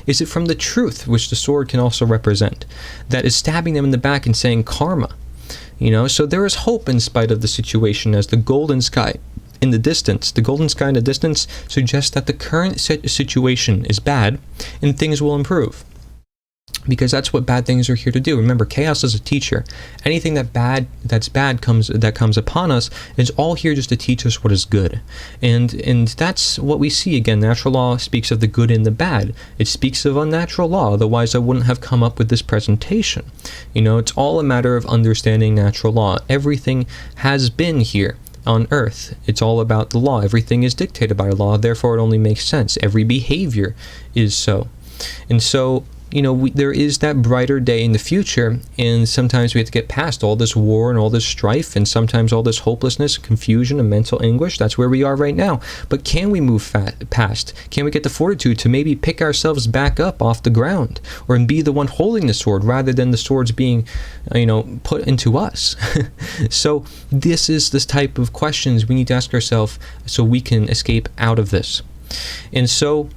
Is it from the truth, which the sword can also represent, that is stabbing them in the back and saying karma? So there is hope in spite of the situation, as the golden sky in the distance. The golden sky in the distance suggests that the current situation is bad and things will improve. Because that's what bad things are here to do. Remember, chaos is a teacher. Anything that's bad comes upon us is all here just to teach us what is good. And that's what we see. Again, natural law speaks of the good and the bad. It speaks of unnatural law, otherwise I wouldn't have come up with this presentation. It's all a matter of understanding natural law. Everything has been here on earth. It's all about the law. Everything is dictated by law, therefore it only makes sense. Every behavior is so. And so there is that brighter day in the future, and sometimes we have to get past all this war and all this strife and sometimes all this hopelessness, confusion, and mental anguish. That's where we are right now. But can we move past? Can we get the fortitude to maybe pick ourselves back up off the ground, or be the one holding the sword rather than the swords being, put into us? So this is this type of questions we need to ask ourselves so we can escape out of this. And so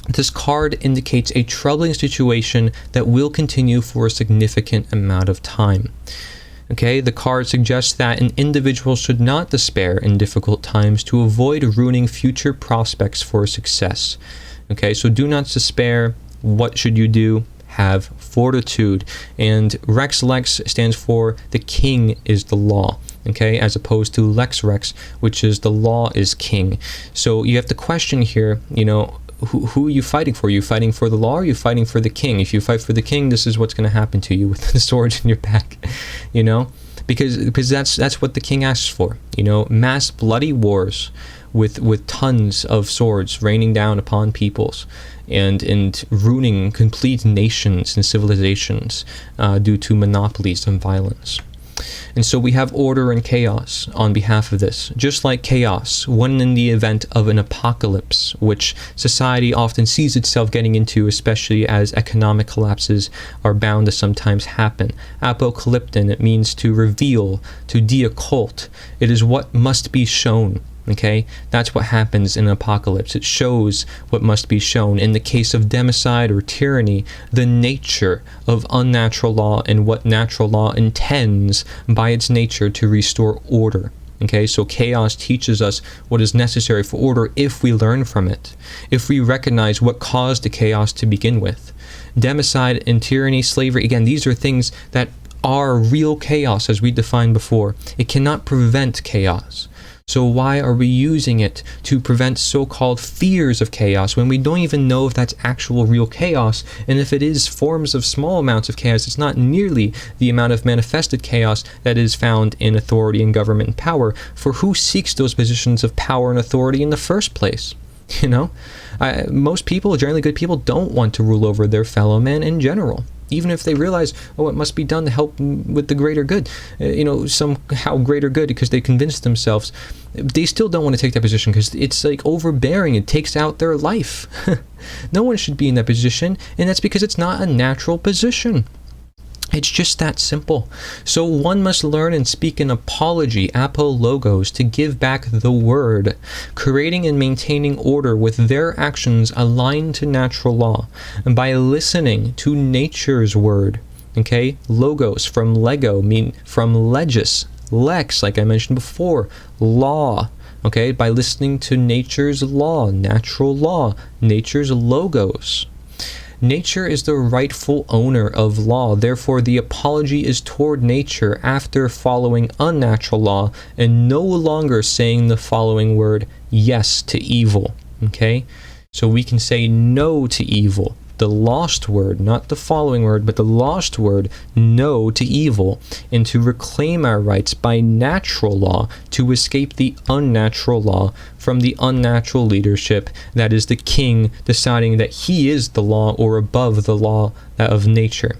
this card indicates a troubling situation that will continue for a significant amount of time. Okay, the card suggests that an individual should not despair in difficult times to avoid ruining future prospects for success. Okay, so do not despair. What should you do? Have fortitude. And Rex Lex stands for the king is the law. Okay, as opposed to Lex Rex, which is the law is king. So you have to question here, who are you fighting for? Are you fighting for the law, or are you fighting for the king? If you fight for the king, this is what's going to happen to you with the sword in your back, because that's what the king asks for. Mass bloody wars with tons of swords raining down upon peoples and ruining complete nations and civilizations due to monopolies and violence. And so we have order and chaos on behalf of this. Just like chaos, when in the event of an apocalypse, which society often sees itself getting into, especially as economic collapses are bound to sometimes happen. Apocalyptin, it means to reveal, to de-occult. It is what must be shown. Okay, that's what happens in an apocalypse. It shows what must be shown. In the case of democide or tyranny, the nature of unnatural law and what natural law intends by its nature to restore order. Okay, so chaos teaches us what is necessary for order if we learn from it, if we recognize what caused the chaos to begin with. Democide and tyranny, slavery, again, these are things that are real chaos as we defined before. It cannot prevent chaos. So why are we using it to prevent so-called fears of chaos when we don't even know if that's actual real chaos? And if it is forms of small amounts of chaos, it's not nearly the amount of manifested chaos that is found in authority and government and power. For who seeks those positions of power and authority in the first place? Most people, generally good people, don't want to rule over their fellow men in general. Even if they realize, it must be done to help with the greater good, somehow greater good, because they convinced themselves, they still don't want to take that position because it's like overbearing. It takes out their life. No one should be in that position, and that's because it's not a natural position. It's just that simple. So one must learn and speak an apology, apologos, to give back the word, creating and maintaining order with their actions aligned to natural law, and by listening to nature's word. Okay, logos from Lego mean from legis, lex, like I mentioned before, law. Okay, by listening to nature's law, natural law, nature's logos. Nature is the rightful owner of law. Therefore, the apology is toward nature after following unnatural law and no longer saying the following word, yes to evil. Okay? So we can say no to evil. The lost word, not the following word, but the lost word, no to evil, and to reclaim our rights by natural law to escape the unnatural law from the unnatural leadership that is the king deciding that he is the law or above the law of nature.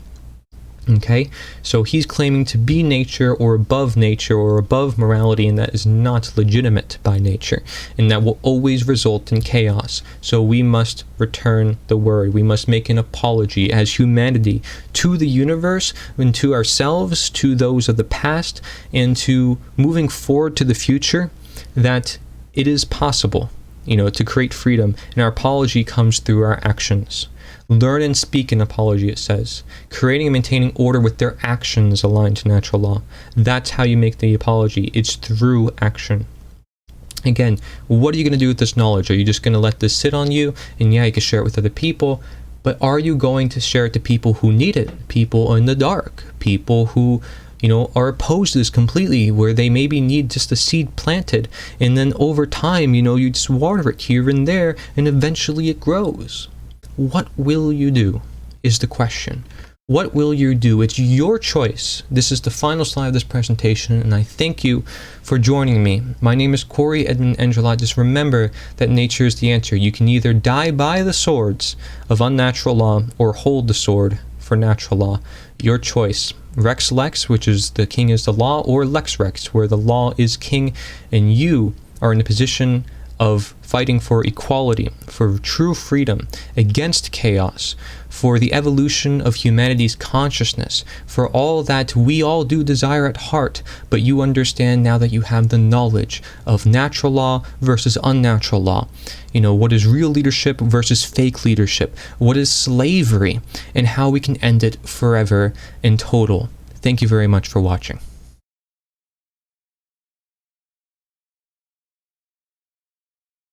Okay, so he's claiming to be nature or above morality, and that is not legitimate by nature, and that will always result in chaos. So we must return the word. We must make an apology as humanity to the universe and to ourselves, to those of the past, and to moving forward to the future, that it is possible, to create freedom, and our apology comes through our actions. Learn and speak an apology, it says. Creating and maintaining order with their actions aligned to natural law. That's how you make the apology. It's through action. Again, what are you going to do with this knowledge? Are you just going to let this sit on you? And yeah, you can share it with other people. But are you going to share it to people who need it? People in the dark. People who, are opposed to this completely, where they maybe need just a seed planted. And then over time, you just water it here and there, and eventually it grows. What will you do is the question. What will you do? It's your choice. This is the final slide of this presentation, and I thank you for joining me. My name is Cory Endrulat. Just remember that nature is the answer. You can either die by the swords of unnatural law or hold the sword for natural law. Your choice. Rex Lex, which is the king is the law, or Lex Rex, where the law is king, and you are in a position of fighting for equality, for true freedom, against chaos, for the evolution of humanity's consciousness, for all that we all do desire at heart, but you understand now that you have the knowledge of natural law versus unnatural law. What is real leadership versus fake leadership? What is slavery? And how we can end it forever in total. Thank you very much for watching.